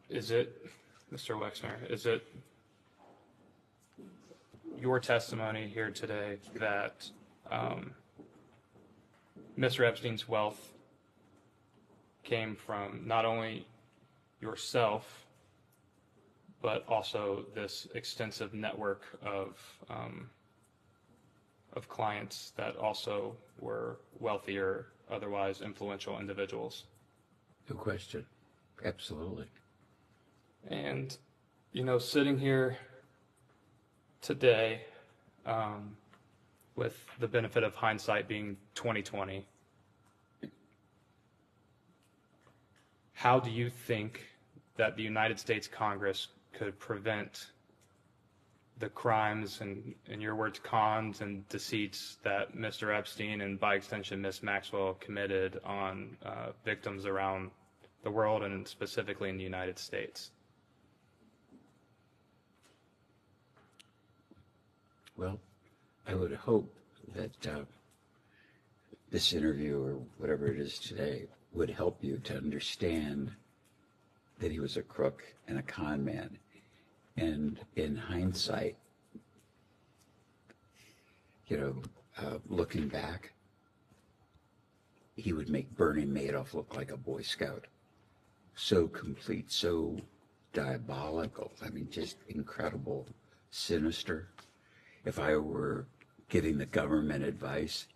Is it, Mr. Wexner, is it your testimony here today that Mr. Epstein's wealth came from not only yourself, but also this extensive network of clients that also were wealthier, otherwise influential individuals? No question. Absolutely. And, sitting here today, with the benefit of hindsight being 2020, how do you think that the United States Congress could prevent the crimes and, in your words, cons and deceits that Mr. Epstein and by extension Ms. Maxwell committed on victims around the world and specifically in the United States? Well, I would hope that this interview or whatever it is today would help you to understand that he was a crook and a con man. And in hindsight, looking back, he would make Bernie Madoff look like a Boy Scout. So complete, so diabolical. I mean, just incredible, sinister. If I were giving the government advice,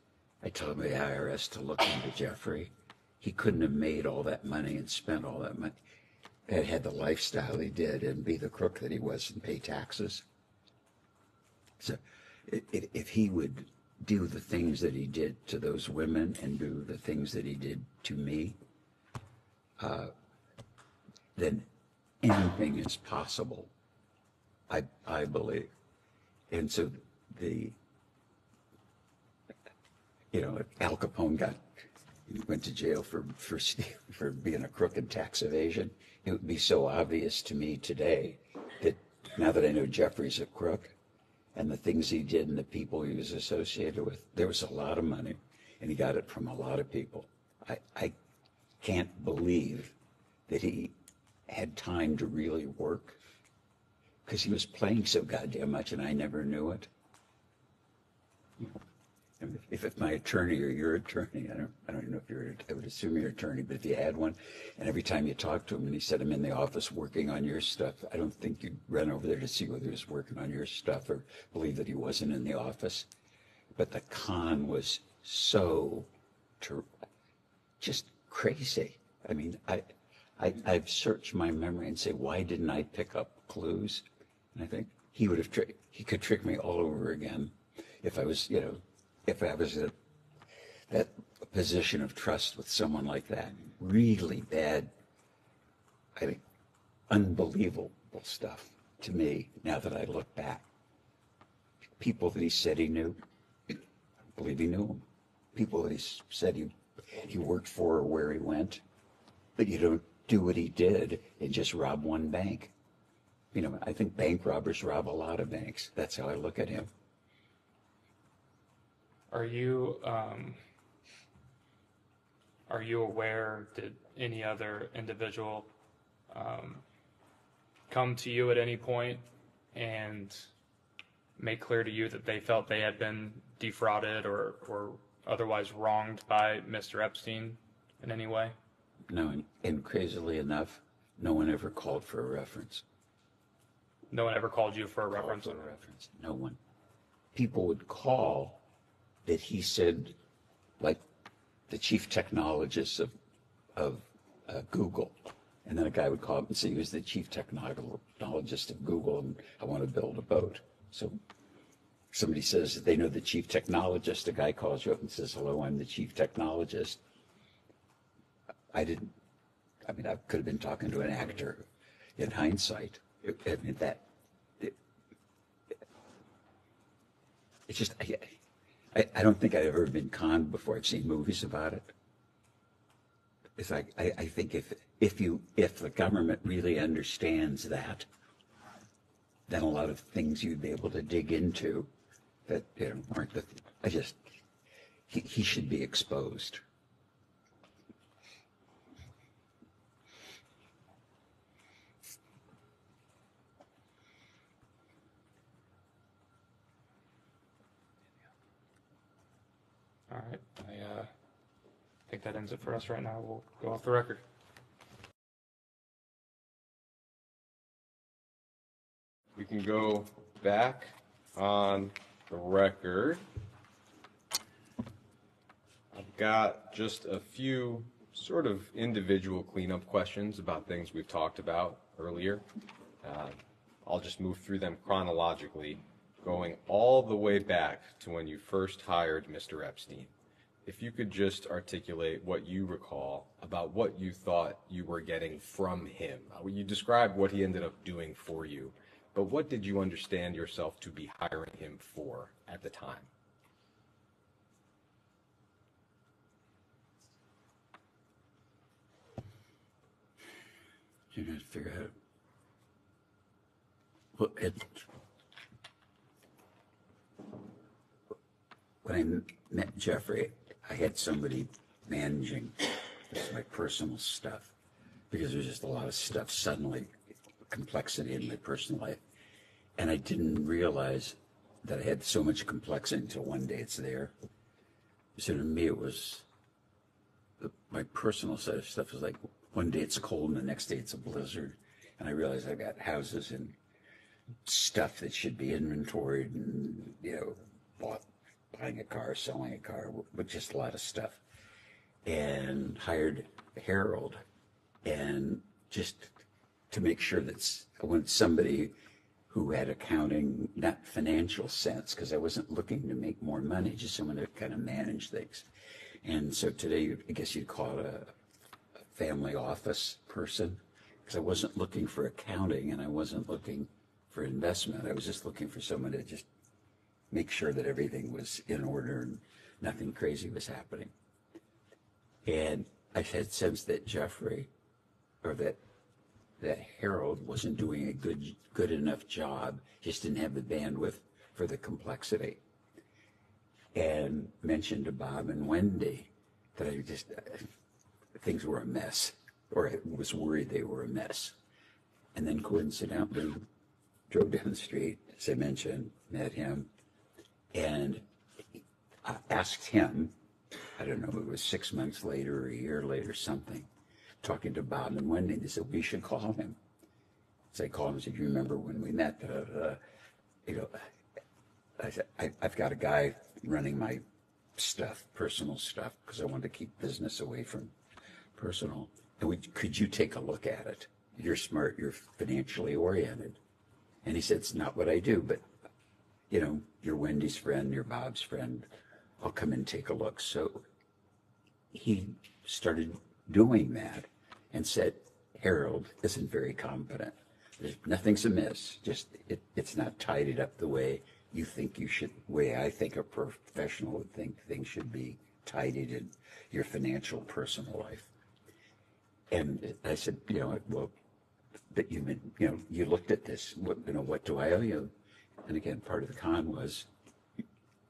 I'd tell the IRS to look into Jeffrey. He couldn't have made all that money and spent all that money and had the lifestyle he did and be the crook that he was and pay taxes. So if he would do the things that he did to those women and do the things that he did to me, then anything is possible, I believe. And so you know, if Al Capone went to jail for being a crook in tax evasion, it would be so obvious to me today that now that I know Jeffrey's a crook and the things he did and the people he was associated with, there was a lot of money and he got it from a lot of people. I can't believe that he had time to really work because he was playing so goddamn much and I never knew it. If it's my attorney or your attorney, I don't know if I would assume you're an attorney, but if you had one, and every time you talk to him and he said, I'm in the office working on your stuff, I don't think you'd run over there to see whether he was working on your stuff or believe that he wasn't in the office. But the con was so just crazy. I mean, I've searched my memory and say, why didn't I pick up clues? And I think he could trick me all over again if I was, if I was in that position of trust with someone like that. Really bad, I think, unbelievable stuff to me now that I look back. People that he said he knew, I believe he knew them. People that he said he worked for or where he went, but you don't do what he did and just rob one bank. I think bank robbers rob a lot of banks. That's how I look at him. Are you aware, did any other individual come to you at any point and make clear to you that they felt they had been defrauded or otherwise wronged by Mr. Epstein in any way? No, and crazily enough, no one ever called for a reference. No one ever called you for a reference? No one. People would call that he said, like the chief technologist of Google. And then a guy would call up and say he was the chief technologist of Google and I want to build a boat. So somebody says that they know the chief technologist. A guy calls you up and says, hello, I'm the chief technologist. I could have been talking to an actor in hindsight. It's just, I don't think I've ever been conned before. I've seen movies about it. It's like, I think if the government really understands that, then a lot of things you'd be able to dig into that aren't he should be exposed. All right. I think that ends it for us right now. We'll go off the record. We can go back on the record. I've got just a few sort of individual cleanup questions about things we've talked about earlier. I'll just move through them chronologically, going all the way back to when you first hired Mr. Epstein. If you could just articulate what you recall about what you thought you were getting from him. You described what he ended up doing for you, but what did you understand yourself to be hiring him for at the time? You're going to figure out. Well, when I met Jeffrey, I had somebody managing my personal stuff because there's just a lot of stuff suddenly, complexity in my personal life. And I didn't realize that I had so much complexity until one day it's there. So to me, it was my personal side of stuff was like one day it's cold and the next day it's a blizzard. And I realized I've got houses and stuff that should be inventoried and, buying a car, selling a car, with just a lot of stuff. And hired Harold, and just to make sure that I wanted somebody who had accounting, not financial sense, because I wasn't looking to make more money, just someone to kind of manage things. And so today, I guess you'd call it a family office person, because I wasn't looking for accounting and I wasn't looking for investment. I was just looking for someone to just make sure that everything was in order and nothing crazy was happening. And I had sensed that Jeffrey, or that Harold wasn't doing a good enough job, just didn't have the bandwidth for the complexity. And mentioned to Bob and Wendy that things were a mess, or I was worried they were a mess. And then coincidentally, drove down the street, as I mentioned, met him, and I asked him, I don't know, it was 6 months later or a year later, something, talking to Bob and Wendy, they said, we should call him. So I called him and said, you remember when we met? I said, I've got a guy running my stuff, personal stuff, because I wanted to keep business away from personal. And could you take a look at it? You're smart, you're financially oriented. And he said, it's not what I do, but you're Wendy's friend, you're Bob's friend. I'll come and take a look. So he started doing that and said, Harold isn't very competent. Nothing's amiss, just it's not tidied up the way you think you should, way I think a professional would think things should be tidied in your financial personal life. And I said, well, but you looked at this, what do I owe you? And again, part of the con was,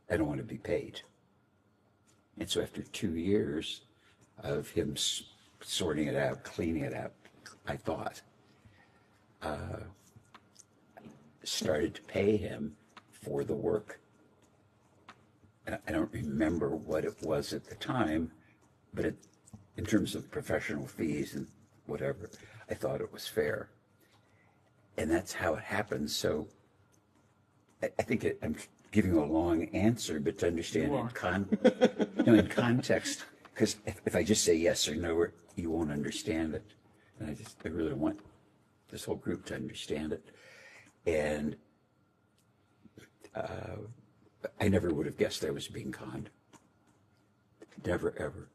I don't want to be paid. And so after 2 years of him sorting it out, cleaning it out, I thought, started to pay him for the work. And I don't remember what it was at the time, but in terms of professional fees and whatever, I thought it was fair. And that's how it happened. So I think I'm giving a long answer, but to understand in context, because if I just say yes or no, you won't understand it. And I really want this whole group to understand it. And I never would have guessed I was being conned. Never, ever.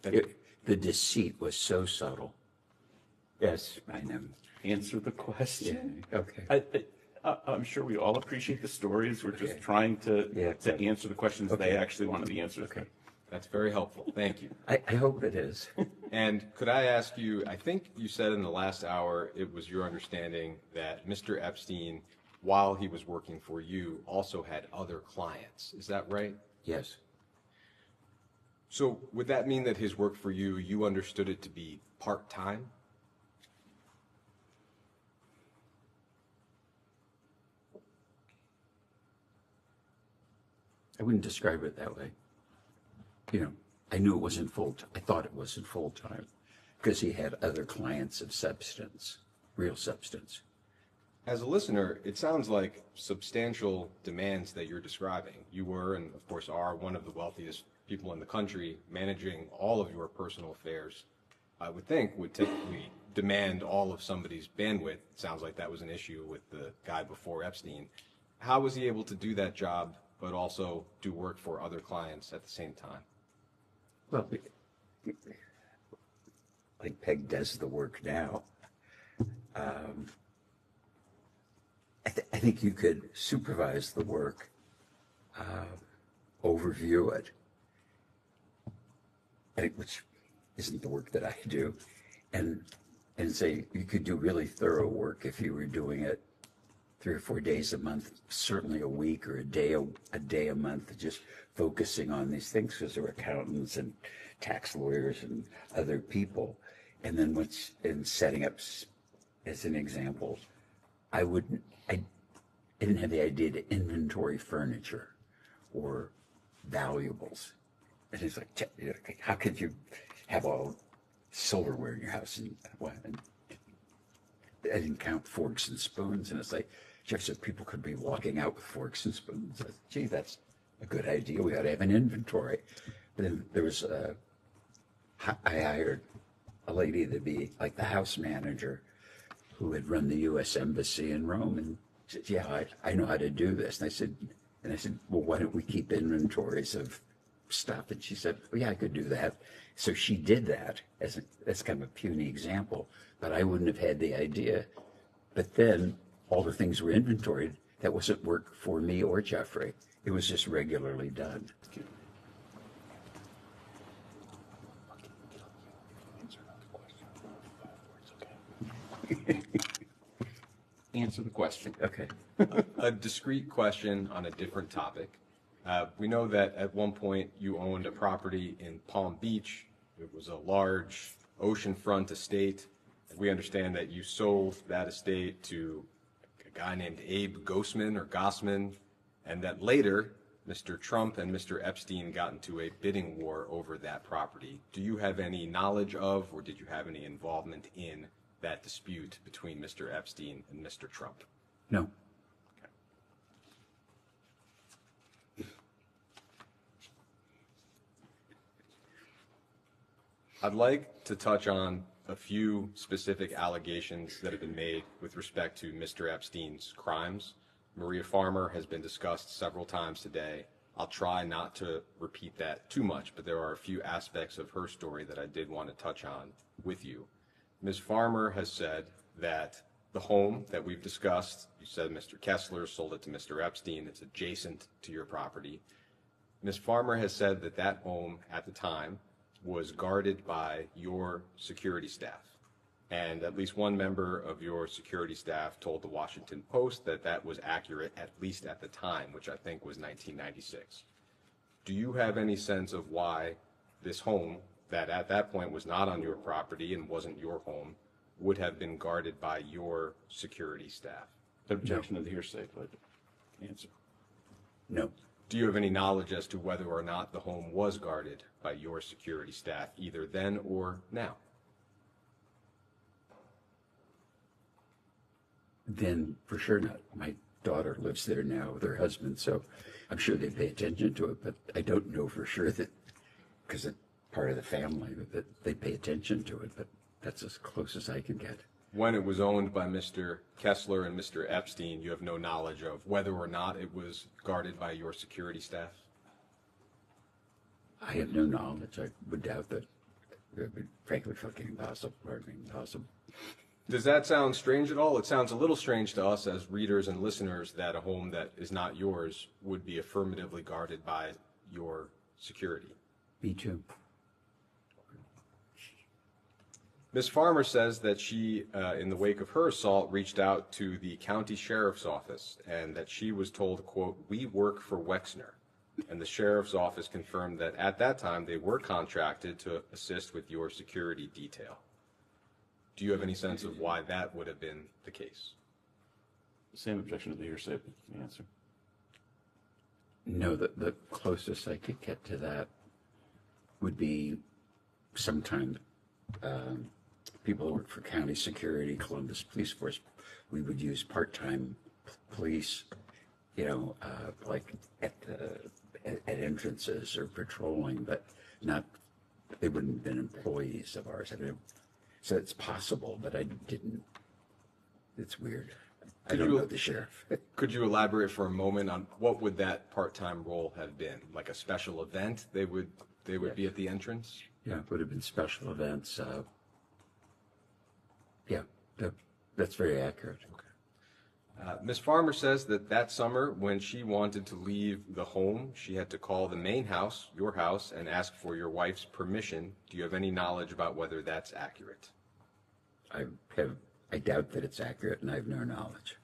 The deceit was so subtle. Yes, I know. Answer the question. Yeah, okay. I'm sure we all appreciate the stories. We're just trying to answer the questions they actually wanted the answers. Okay. That's very helpful. Thank you. I hope it is. And could I ask you, I think you said in the last hour, it was your understanding that Mr. Epstein, while he was working for you, also had other clients. Is that right? Yes. So would that mean that his work for you, you understood it to be part-time? I wouldn't describe it that way. I knew it wasn't I thought it wasn't full-time because he had other clients of substance, real substance. As a listener, it sounds like substantial demands that you're describing. You were, and of course are, one of the wealthiest people in the country, managing all of your personal affairs, I would think would typically demand all of somebody's bandwidth. It sounds like that was an issue with the guy before Epstein. How was he able to do that job, but also do work for other clients at the same time? Well, I think Peg does the work now. I think you could supervise the work, overview it, which isn't the work that I do, and say you could do really thorough work if you were doing it 3 or 4 days a month, certainly a week or a day a month, just focusing on these things because there were accountants and tax lawyers and other people. And then in setting up, as an example, I didn't have the idea to inventory furniture or valuables. And it's like, how could you have all silverware in your house? And I didn't count forks and spoons. And it's like, Jeff said people could be walking out with forks and spoons. I said, gee, that's a good idea. We ought to have an inventory. But then there was, I hired a lady to be like the house manager who had run the U.S. Embassy in Rome. And said, yeah, I know how to do this. And I said, well, why don't we keep inventories of stuff? And she said, well, yeah, I could do that. So she did that as kind of a puny example, but I wouldn't have had the idea. But then all the things were inventoried. That wasn't work for me or Jeffrey. It was just regularly done. Answer the question. Okay. A discrete question on a different topic. We know that at one point you owned a property in Palm Beach. It was a large oceanfront estate. We understand that you sold that estate to a guy named Abe Gossman, and that later Mr. Trump and Mr. Epstein got into a bidding war over that property. Do you have any knowledge of, or did you have any involvement in that dispute between Mr. Epstein and Mr. Trump? No. I'd like to touch on a few specific allegations that have been made with respect to Mr. Epstein's crimes. Maria Farmer has been discussed several times today. I'll try not to repeat that too much, but there are a few aspects of her story that I did want to touch on with you. Ms. Farmer has said that the home that we've discussed, you said Mr. Kessler sold it to Mr. Epstein, it's adjacent to your property. Ms. Farmer has said that that home at the time was guarded by your security staff. And at least one member of your security staff told the Washington Post that that was accurate, at least at the time, which I think was 1996. Do you have any sense of why this home, that at that point was not on your property and wasn't your home, would have been guarded by your security staff? Objection to the hearsay, but answer. No. Do you have any knowledge as to whether or not the home was guarded by your security staff, either then or now? Then for sure not. My daughter lives there now with her husband, so I'm sure they pay attention to it, but I don't know for sure that, because it's part of the family, that they pay attention to it, but that's as close as I can get. When it was owned by Mr. Kessler and Mr. Epstein, you have no knowledge of whether or not it was guarded by your security staff? I have no knowledge. I would doubt that. It would be frankly fucking impossible. Impossible. Does that sound strange at all? It sounds a little strange to us as readers and listeners that a home that is not yours would be affirmatively guarded by your security. Me too. Ms. Farmer says that she, in the wake of her assault, reached out to the county sheriff's office and that she was told, quote, "We work for Wexner." And the sheriff's office confirmed that at that time they were contracted to assist with your security detail. Do you have any sense of why that would have been the case? Same objection to the hearsay, but answer. No, the closest I could get to that would be sometime people who work for county security, Columbus Police Force, we would use part-time police, like at entrances or patrolling, but not, they wouldn't have been employees of ours. So it's possible, but I didn't, it's weird. I don't know the sheriff. Could you elaborate for a moment on what would that part-time role have been? Like a special event? They would be at the entrance? Yeah, it would have been special events. That's very accurate. Okay. Ms. Farmer says that summer when she wanted to leave the home, she had to call the main house, your house, and ask for your wife's permission. Do you have any knowledge about whether that's accurate? I doubt that it's accurate, and I have no knowledge.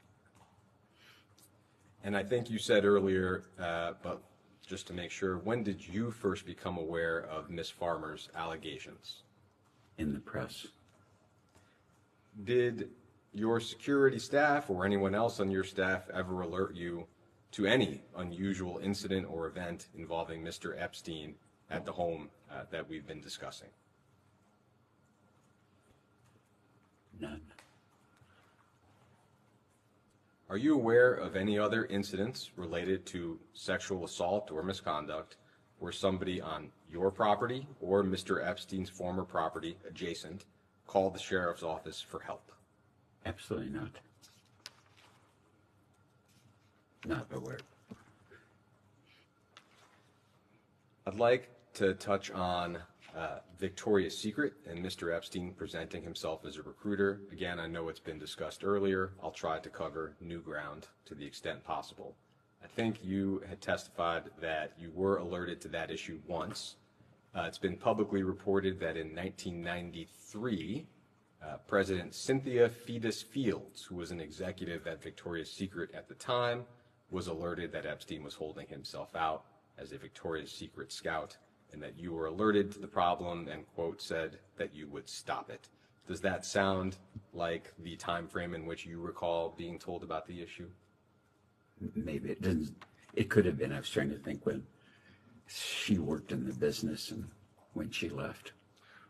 And I think you said earlier, but just to make sure, when did you first become aware of Ms. Farmer's allegations? In the press. Did your security staff or anyone else on your staff ever alert you to any unusual incident or event involving Mr. Epstein at the home that we've been discussing? None. Are you aware of any other incidents related to sexual assault or misconduct where somebody on your property or Mr. Epstein's former property adjacent called the sheriff's office for help? Absolutely not. Not aware. I'd like to touch on Victoria's Secret and Mr. Epstein presenting himself as a recruiter. Again, I know it's been discussed earlier. I'll try to cover new ground to the extent possible. I think you had testified that you were alerted to that issue once. It's been publicly reported that in 1993, President Cynthia Fetus Fields, who was an executive at Victoria's Secret at the time, was alerted that Epstein was holding himself out as a Victoria's Secret scout, and that you were alerted to the problem and, quote, said that you would stop it. Does that sound like the time frame in which you recall being told about the issue? Maybe it didn't. It could have been. I was trying to think when she worked in the business and when she left.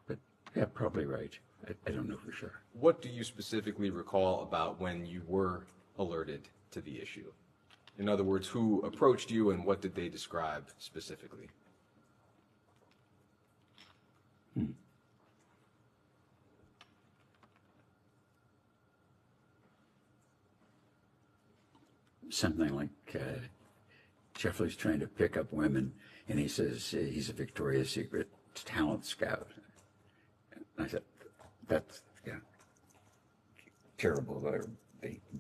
But yeah, probably right. I don't know for sure. What do you specifically recall about when you were alerted to the issue? In other words, who approached you and what did they describe specifically? Something like Jeffrey's trying to pick up women, and he says he's a Victoria's Secret talent scout. And I said, that's terrible, or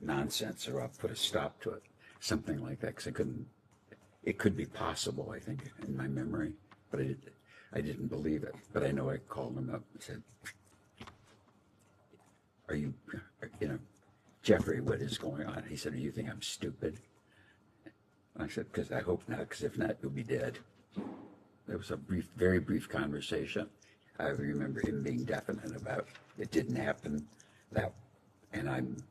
nonsense, or I'll put a stop to it. Something like that, because it could be possible, I think, in my memory, but I didn't believe it. But I know I called him up and said, are you Jeffrey, what is going on? He said, do you think I'm stupid? I said, because I hope not, because if not, you'll be dead. There was a very brief conversation. I remember him being definite about it didn't happen, and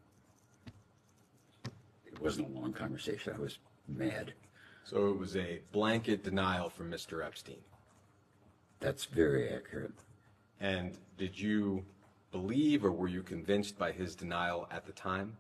it wasn't a long conversation. I was mad. So it was a blanket denial from Mr. Epstein. That's very accurate. And did you believe or were you convinced by his denial at the time?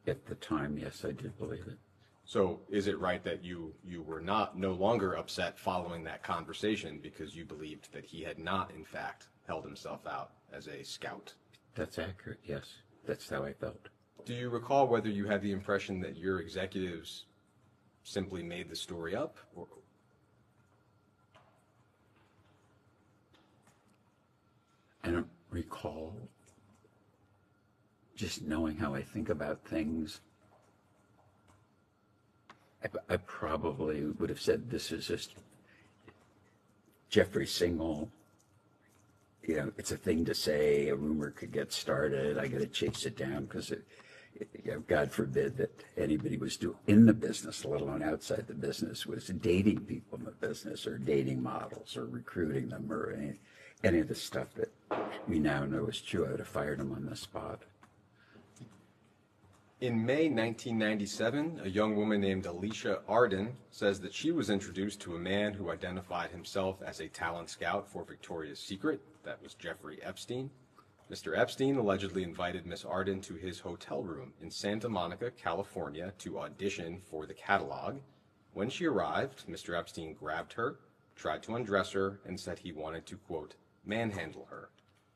At the time, yes, I did believe it. So is it right that you were no longer upset following that conversation because you believed that he had not, in fact, held himself out as a scout? That's accurate, yes. That's how I felt. Do you recall whether you had the impression that your executives simply made the story up? Or... I don't recall. Just knowing how I think about things, I probably would have said this is just Jeffrey single. It's a thing to say. A rumor could get started. I got to chase it down because God forbid that anybody was in the business, let alone outside the business, was dating people in the business or dating models or recruiting them or any of the stuff that we now know is true. I would have fired them on the spot. In May 1997, a young woman named Alicia Arden says that she was introduced to a man who identified himself as a talent scout for Victoria's Secret. That was Jeffrey Epstein. Mr. Epstein allegedly invited Miss Arden to his hotel room in Santa Monica, California, to audition for the catalog. When she arrived, Mr. Epstein grabbed her, tried to undress her, and said he wanted to, quote, manhandle her.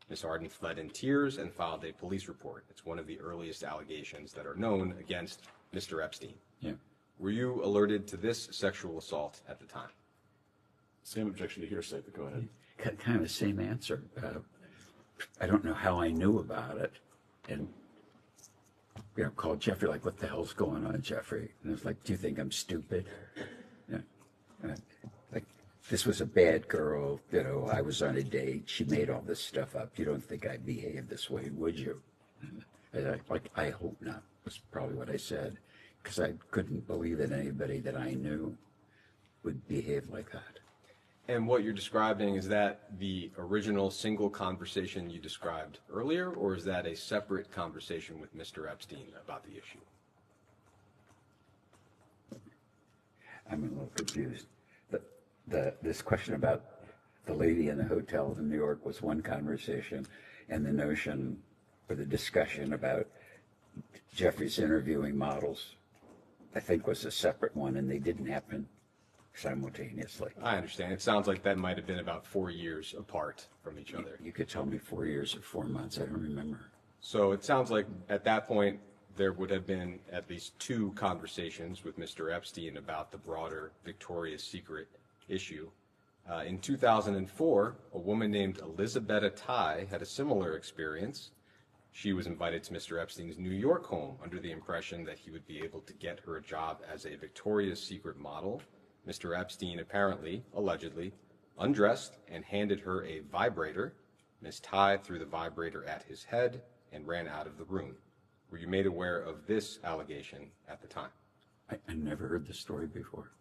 Miss Arden fled in tears and filed a police report. It's one of the earliest allegations that are known against Mr. Epstein. Yeah. Were you alerted to this sexual assault at the time? Same objection to hearsay, but go ahead. Kind of the same answer. I don't know how I knew about it, and called Jeffrey, like, what the hell's going on, Jeffrey? And I was like, do you think I'm stupid? Like, this was a bad girl, I was on a date, she made all this stuff up. You don't think I'd behave this way, would you? I hope not, was probably what I said, because I couldn't believe that anybody that I knew would behave like that. And what you're describing, is that the original single conversation you described earlier, or is that a separate conversation with Mr. Epstein about the issue? I'm a little confused. This question about the lady in the hotel in New York was one conversation, and the notion or the discussion about Jeffrey's interviewing models, I think, was a separate one, and they didn't happen simultaneously. I understand. It sounds like that might have been about 4 years apart from each other. You could tell me 4 years or 4 months. I don't remember. So it sounds like at that point there would have been at least 2 conversations with Mr. Epstein about the broader Victoria's Secret issue. In 2004, a woman named Elizabetta Ty had a similar experience. She was invited to Mr. Epstein's New York home under the impression that he would be able to get her a job as a Victoria's Secret model. Mr. Epstein apparently, allegedly, undressed and handed her a vibrator. Ms. Tai threw the vibrator at his head and ran out of the room. Were you made aware of this allegation at the time? I never heard the story before.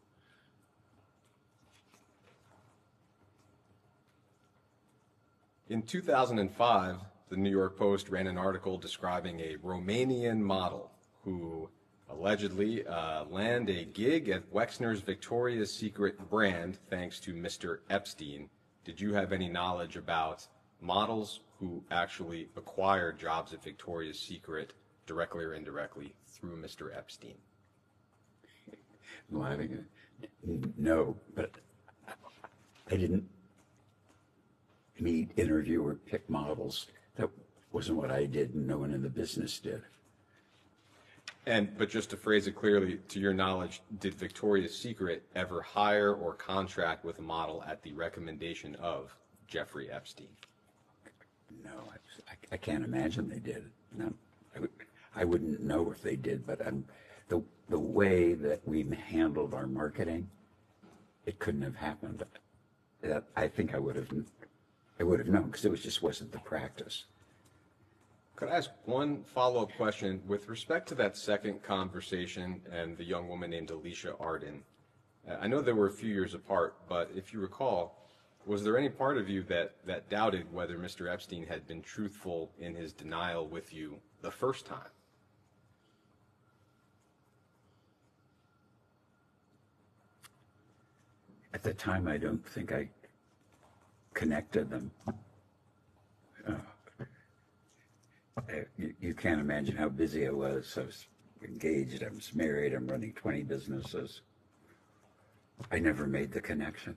In 2005, the New York Post ran an article describing a Romanian model who allegedly landed a gig at Wexner's Victoria's Secret brand thanks to Mr. Epstein. Did you have any knowledge about models who actually acquired jobs at Victoria's Secret directly or indirectly through Mr. Epstein? No, but I didn't meet, interview, or pick models. That wasn't what I did, and no one in the business did. But just to phrase it clearly, to your knowledge, did Victoria's Secret ever hire or contract with a model at the recommendation of Jeffrey Epstein? No, I can't imagine they did. No, I wouldn't know if they did, but the way that we handled our marketing, it couldn't have happened. I think I would have known because it just wasn't the practice. Could I ask one follow-up question with respect to that second conversation and the young woman named Alicia Arden? I know they were a few years apart, but if you recall, was there any part of you that doubted whether Mr. Epstein had been truthful in his denial with you the first time? At the time, I don't think I connected them. You can't imagine how busy I was. I was engaged, I was married, I'm running 20 businesses. I never made the connection.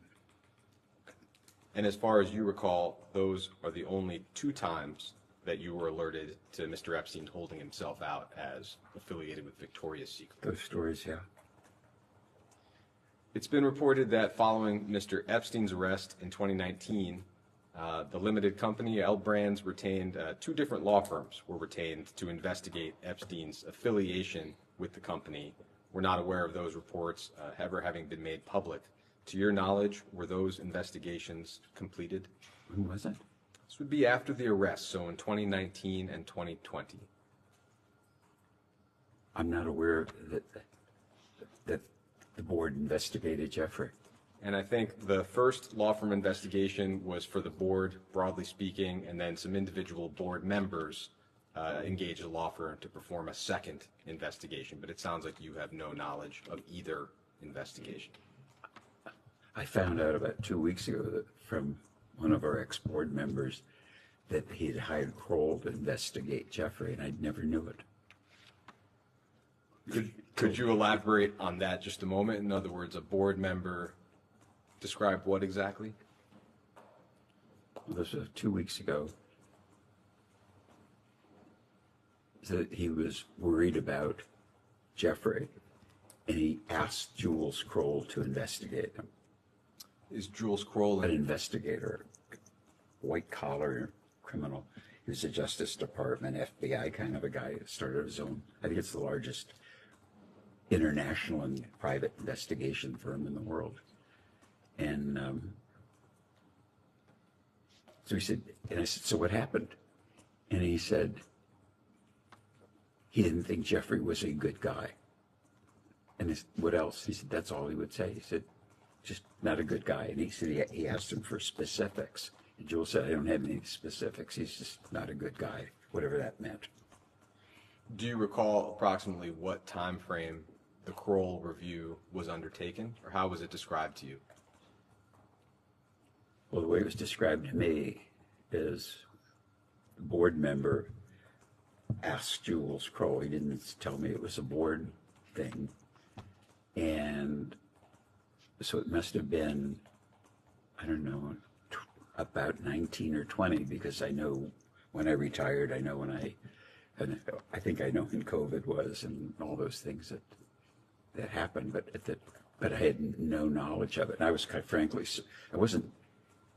And as far as you recall, those are the only two times that you were alerted to Mr. Epstein holding himself out as affiliated with Victoria's Secret. Those stories, yeah. It's been reported that following Mr. Epstein's arrest in 2019, the limited company, L Brands, retained two different law firms were retained to investigate Epstein's affiliation with the company. We're not aware of those reports ever having been made public. To your knowledge, were those investigations completed? When was it? This would be after the arrest, so in 2019 and 2020. I'm not aware that the board investigated Jeffrey. And I think the first law firm investigation was for the board, broadly speaking, and then some individual board members engaged a law firm to perform a second investigation. But it sounds like you have no knowledge of either investigation. I found out about 2 weeks ago that from one of our ex-board members that he'd hired Kroll to investigate Jeffrey, and I never knew it. Could you elaborate on that just a moment? In other words, a board member described what exactly? Well, this was 2 weeks ago. That he was worried about Jeffrey, and he asked Jules Kroll to investigate him. Is Jules Kroll an investigator, white-collar criminal? He was a Justice Department, FBI kind of a guy. He started his own, I think it's the largest international and private investigation firm in the world. And so he said, and I said, so what happened? And he said, he didn't think Jeffrey was a good guy. And I said, what else? He said, that's all he would say. He said, just not a good guy. And he said, he asked him for specifics. And Jules said, I don't have any specifics. He's just not a good guy, whatever that meant. Do you recall approximately what time frame the Kroll review was undertaken, or how was it described to you? Well, the way it was described to me is the board member asked Jules Kroll. He didn't tell me it was a board thing. And so it must have been, I don't know, about 19 or 20, because I know when I retired, I know when I think I know when COVID was and all those things that happened, but I had no knowledge of it. And I was quite frankly,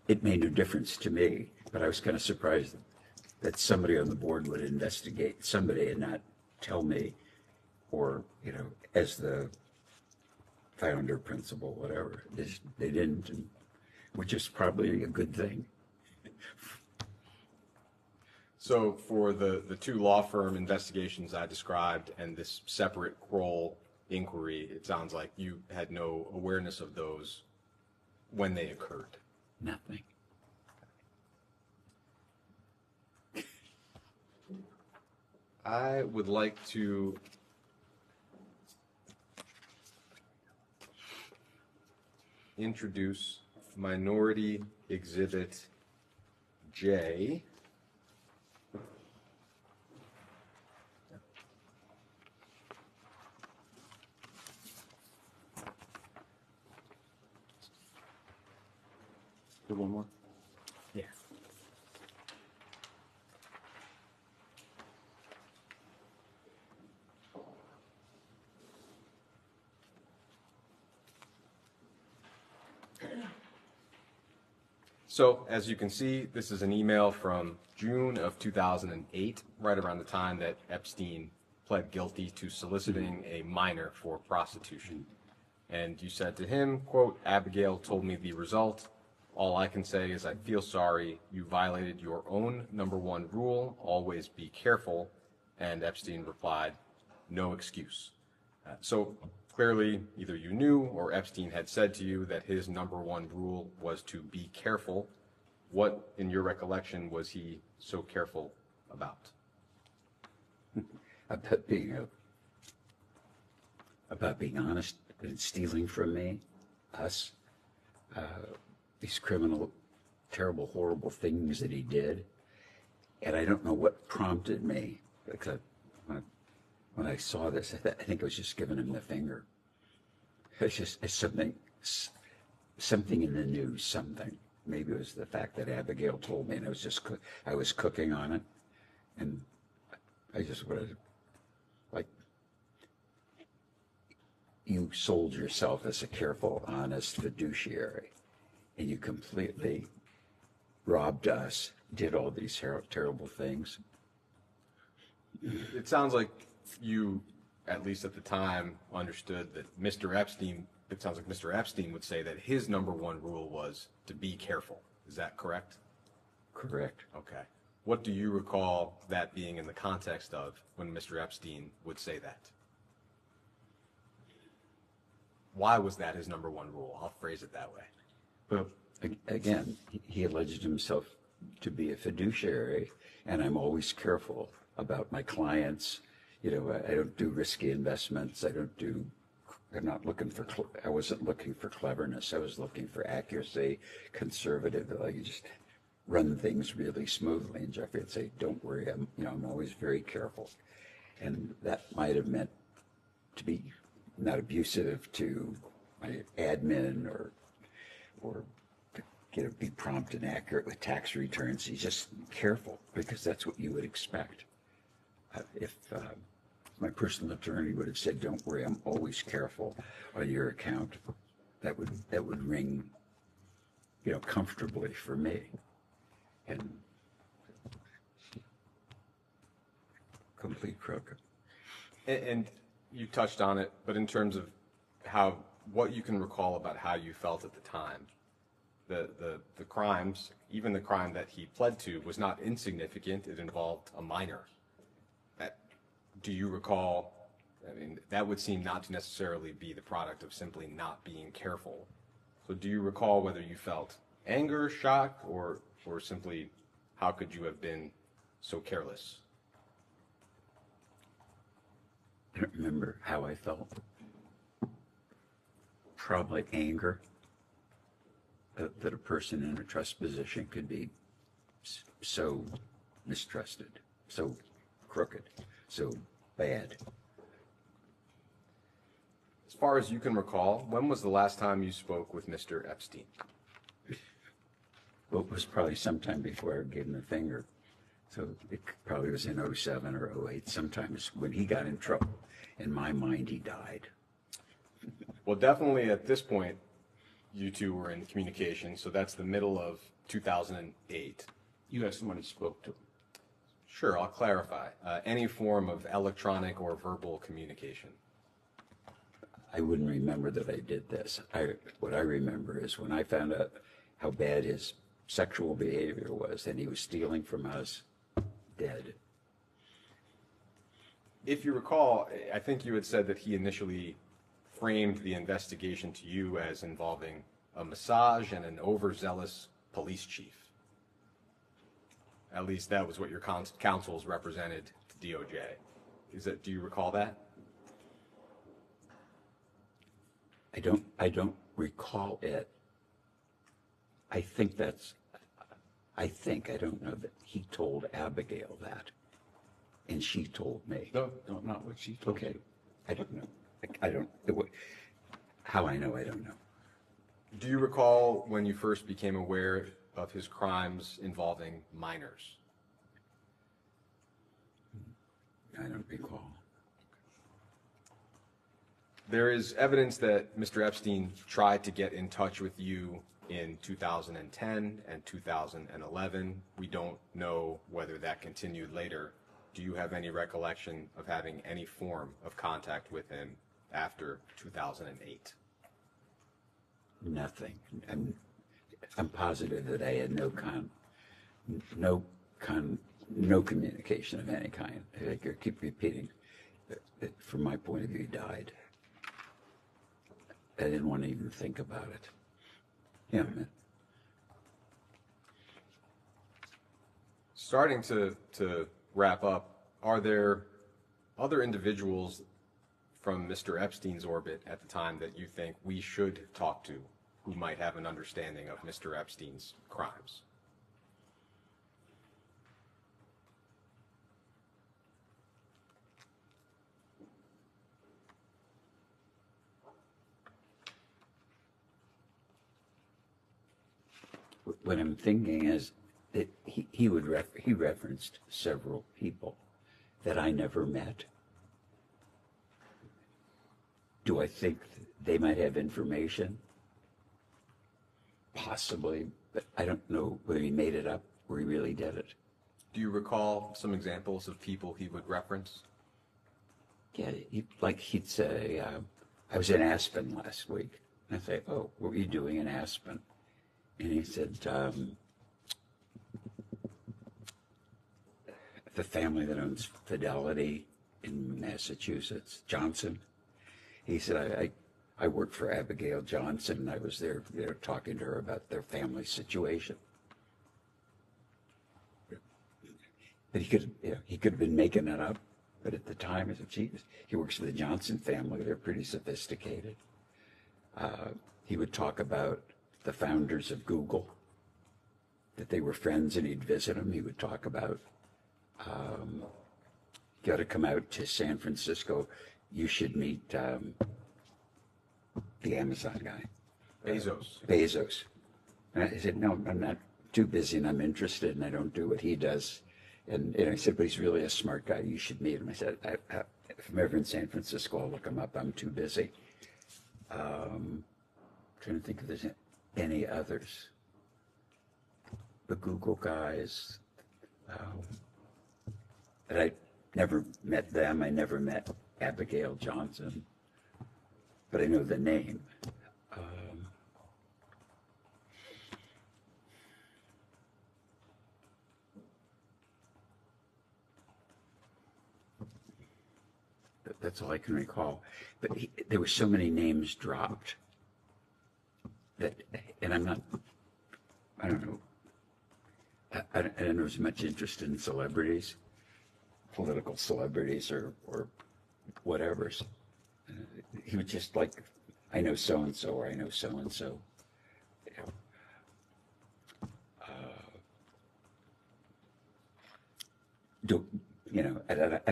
it made no difference to me, but I was kind of surprised that somebody on the board would investigate somebody and not tell me, or, as the founder, principal, whatever. They didn't, which is probably a good thing. So for the two law firm investigations I described and this separate Kroll inquiry, it sounds like you had no awareness of those when they occurred. Nothing. I would like to introduce Minority Exhibit J. Good, one more. Yeah. So, as you can see, this is an email from June of 2008, right around the time that Epstein pled guilty to soliciting a minor for prostitution. And you said to him, quote, "Abigail told me the result. All I can say is I feel sorry. You violated your own #1 rule, always be careful." And Epstein replied, "No excuse." So clearly, either you knew or Epstein had said to you that his #1 rule was to be careful. What, in your recollection, was he so careful about? About being honest and stealing from me, us, these criminal, terrible, horrible things that he did. And I don't know what prompted me, because when I saw this, I think I was just giving him the finger. It's something in the news, something. Maybe it was the fact that Abigail told me, and I was cooking on it, and I just wanted, like, you sold yourself as a careful, honest fiduciary, and you completely robbed us, did all these terrible things. It sounds like you, at least at the time, understood that Mr. Epstein, it sounds like Mr. Epstein would say that his #1 rule was to be careful. Is that correct? Correct. Okay. What do you recall that being in the context of when Mr. Epstein would say that? Why was that his #1 rule? I'll phrase it that way. Well, again, he alleged himself to be a fiduciary, and I'm always careful about my clients. You know, I don't do risky investments. I wasn't looking for cleverness. I was looking for accuracy, conservative, like just run things really smoothly. And Jeffrey would say, "Don't worry, I'm always very careful." And that might have meant to be not abusive to my admin or to be prompt and accurate with tax returns. He's just careful because that's what you would expect. If my personal attorney would have said, "Don't worry, I'm always careful on your account," that would ring, comfortably for me. And complete crook. And you touched on it, but in terms of what you can recall about how you felt at the time, the crimes, even the crime that he pled to, was not insignificant. It involved a minor. Do you recall? I mean, that would seem not to necessarily be the product of simply not being careful. So do you recall whether you felt anger, shock, or simply how could you have been so careless? I don't remember how I felt. Probably anger that a person in a trust position could be so mistrusted, so crooked, so bad. As far as you can recall, when was the last time you spoke with Mr. Epstein? Well, it was probably sometime before I gave him the finger. So it probably was in 07 or 08, sometimes when he got in trouble. In my mind, he died. Well, definitely at this point, you two were in communication, so that's the middle of 2008. You have someone you spoke to. Sure, I'll clarify. Any form of electronic or verbal communication. I wouldn't remember that I did this. What I remember is when I found out how bad his sexual behavior was, and he was stealing from us, dead. If you recall, I think you had said that he initially framed the investigation to you as involving a massage and an overzealous police chief. At least that was what your counsels represented to DOJ. Do you recall that? I don't recall it. I don't know that he told Abigail that, and she told me. No, not what she told Okay, you. I don't know. I don't, how I know, I don't know. Do you recall when you first became aware of his crimes involving minors? I don't recall. There is evidence that Mr. Epstein tried to get in touch with you in 2010 and 2011. We don't know whether that continued later. Do you have any recollection of having any form of contact with him after 2008? Nothing. I'm positive that I had no communication of any kind. I keep repeating that from my point of view, he died. I didn't want to even think about it. Yeah, man. Starting to wrap up, are there other individuals from Mr. Epstein's orbit at the time that you think we should talk to who might have an understanding of Mr. Epstein's crimes? What I'm thinking is that he referenced several people that I never met. Do I think they might have information? Possibly, but I don't know whether he made it up or he really did it. Do you recall some examples of people he would reference? Yeah, he'd say, I was in Aspen last week. And I'd say, oh, what were you doing in Aspen? And he said, the family that owns Fidelity in Massachusetts, Johnson. He said, I worked for Abigail Johnson, and I was there talking to her about their family situation. But he could have been making it up, but at the time, as a chief, he works for the Johnson family. They're pretty sophisticated. He would talk about the founders of Google, that they were friends and he'd visit them. He would talk about, you got to come out to San Francisco. You should meet the Amazon guy. Bezos. And I said, no, I'm not too busy and I'm interested and I don't do what he does. And I said, but he's really a smart guy. You should meet him. I said, if I'm ever in San Francisco, I'll look him up. I'm too busy. Trying to think if there's any others. The Google guys, but I never met them. I never met Abigail Johnson, but I know the name. That's all I can recall. But there were so many names dropped that, and I don't know. I don't know as much interest in celebrities, political celebrities or whatever. He was just like, I know so-and-so or I know so-and-so. I don't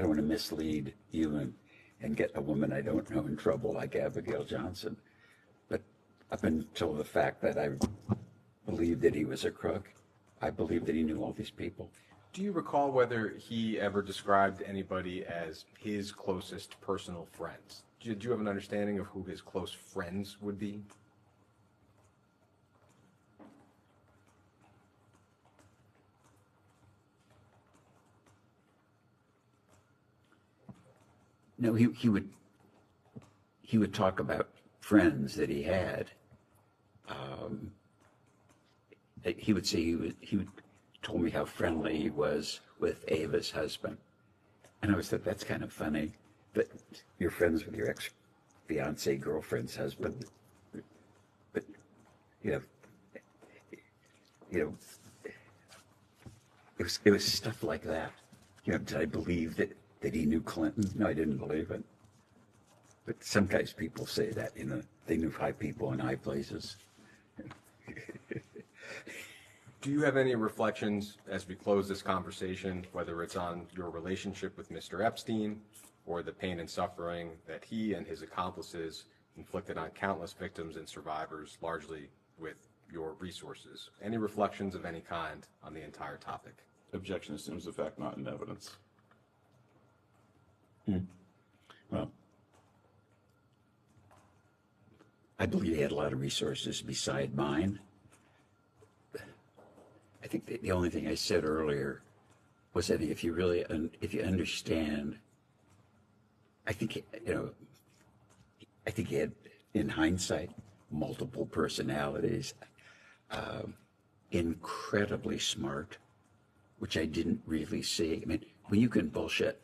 want to mislead you and get a woman I don't know in trouble like Abigail Johnson. But up until the fact that I believed that he was a crook, I believed that he knew all these people. Do you recall whether he ever described anybody as his closest personal friends? Do you have an understanding of who his close friends would be? No, he would talk about friends that he had. He would say he would told me how friendly he was with Ava's husband. And I always thought, that's kind of funny, that you're friends with your ex-fiancé girlfriend's husband. But, you know, it was stuff like that. Did I believe that he knew Clinton? No, I didn't believe it. But sometimes people say that, they knew high people in high places. Do you have any reflections as we close this conversation, whether it's on your relationship with Mr. Epstein or the pain and suffering that he and his accomplices inflicted on countless victims and survivors, largely with your resources? Any reflections of any kind on the entire topic? Objection assumes the fact not in evidence. Well, I believe he had a lot of resources beside mine. I think the only thing I said earlier was that if you really, if you understand, I think, I think he had, in hindsight, multiple personalities, incredibly smart, which I didn't really see. I mean, when you can bullshit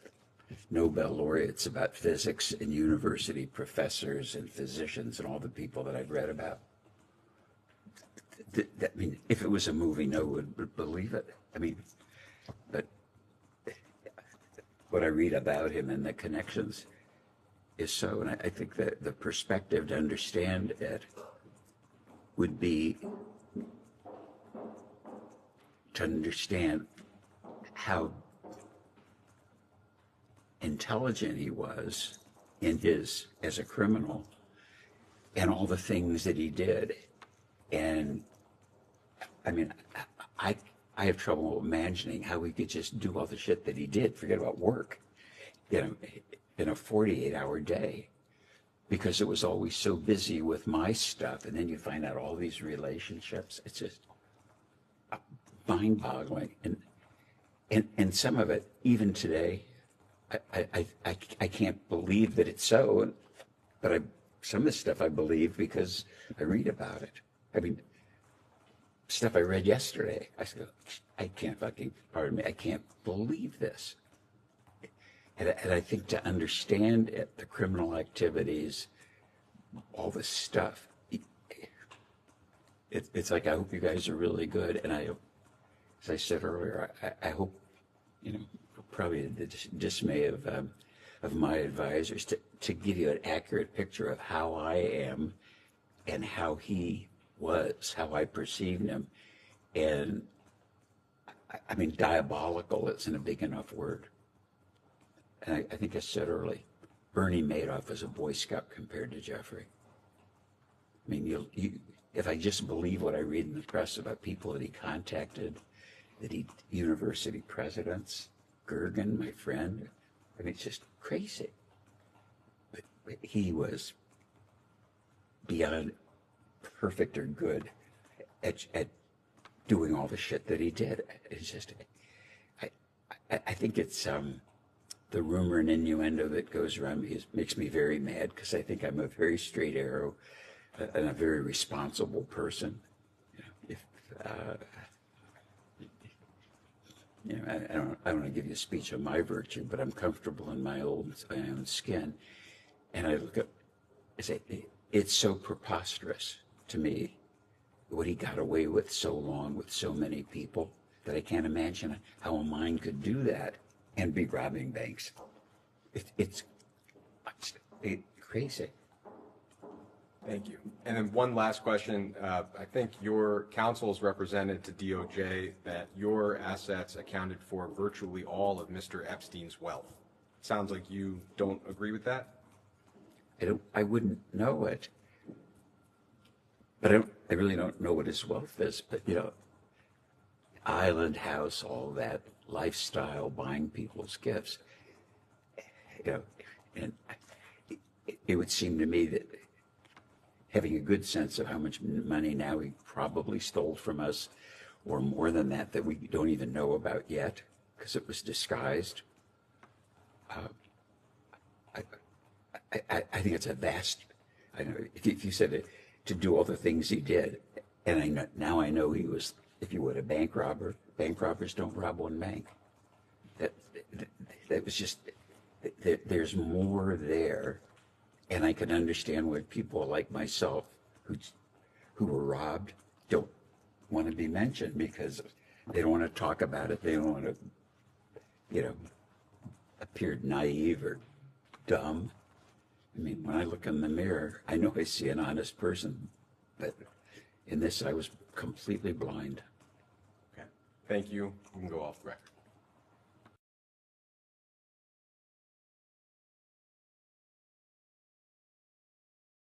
Nobel laureates about physics and university professors and physicians and all the people that I've read about, I mean, if it was a movie, no one would believe it. I mean, but what I read about him and the connections is so, and I think that the perspective to understand it would be to understand how intelligent he was as a criminal and all the things that he did. And I mean, I have trouble imagining how he could just do all the shit that he did, forget about work, in a 48-hour day, because it was always so busy with my stuff. And then you find out all these relationships. It's just mind-boggling. And some of it, even today, I can't believe that it's so, but some of the stuff I believe because I read about it. I mean, stuff I read yesterday, I said, I can't believe this. And I think to understand it, the criminal activities, all this stuff, it's like, I hope you guys are really good. And I, as I said earlier, I hope, probably the dismay of my advisors to give you an accurate picture of how I am and how he was, how I perceived him. And I mean, diabolical isn't a big enough word. And I think I said early, Bernie Madoff was a Boy Scout compared to Jeffrey. I mean, if I just believe what I read in the press about people that he contacted, university presidents, Gergen, my friend, I mean, it's just crazy. But he was beyond perfect or good at doing all the shit that he did. It's just, I think it's the rumor and innuendo that goes around me makes me very mad, because I think I'm a very straight arrow and a very responsible person. I don't want to give you a speech on my virtue, but I'm comfortable in my own skin. And I look at, I say, it's so preposterous to me what he got away with so long with so many people that I can't imagine how a mind could do that and be robbing banks. It's crazy. Thank you. And then one last question. I think your counsel has represented to DOJ that your assets accounted for virtually all of Mr. Epstein's wealth. Sounds like you don't agree with that? I wouldn't know it. But I really don't know what his wealth is. But, island house, all that lifestyle, buying people's gifts, and it would seem to me that having a good sense of how much money now he probably stole from us, or more than that we don't even know about yet because it was disguised. I think it's a vast, if you said it, to do all the things he did, and now I know he was if you would, a bank robber. Bank robbers don't rob one bank. That was just, there's more there. And I can understand why people like myself who were robbed don't want to be mentioned because they don't want to talk about it. They don't want to, appear naive or dumb. I mean, when I look in the mirror, I know I see an honest person, but in this, I was completely blind. Okay. Thank you. We can go off the record.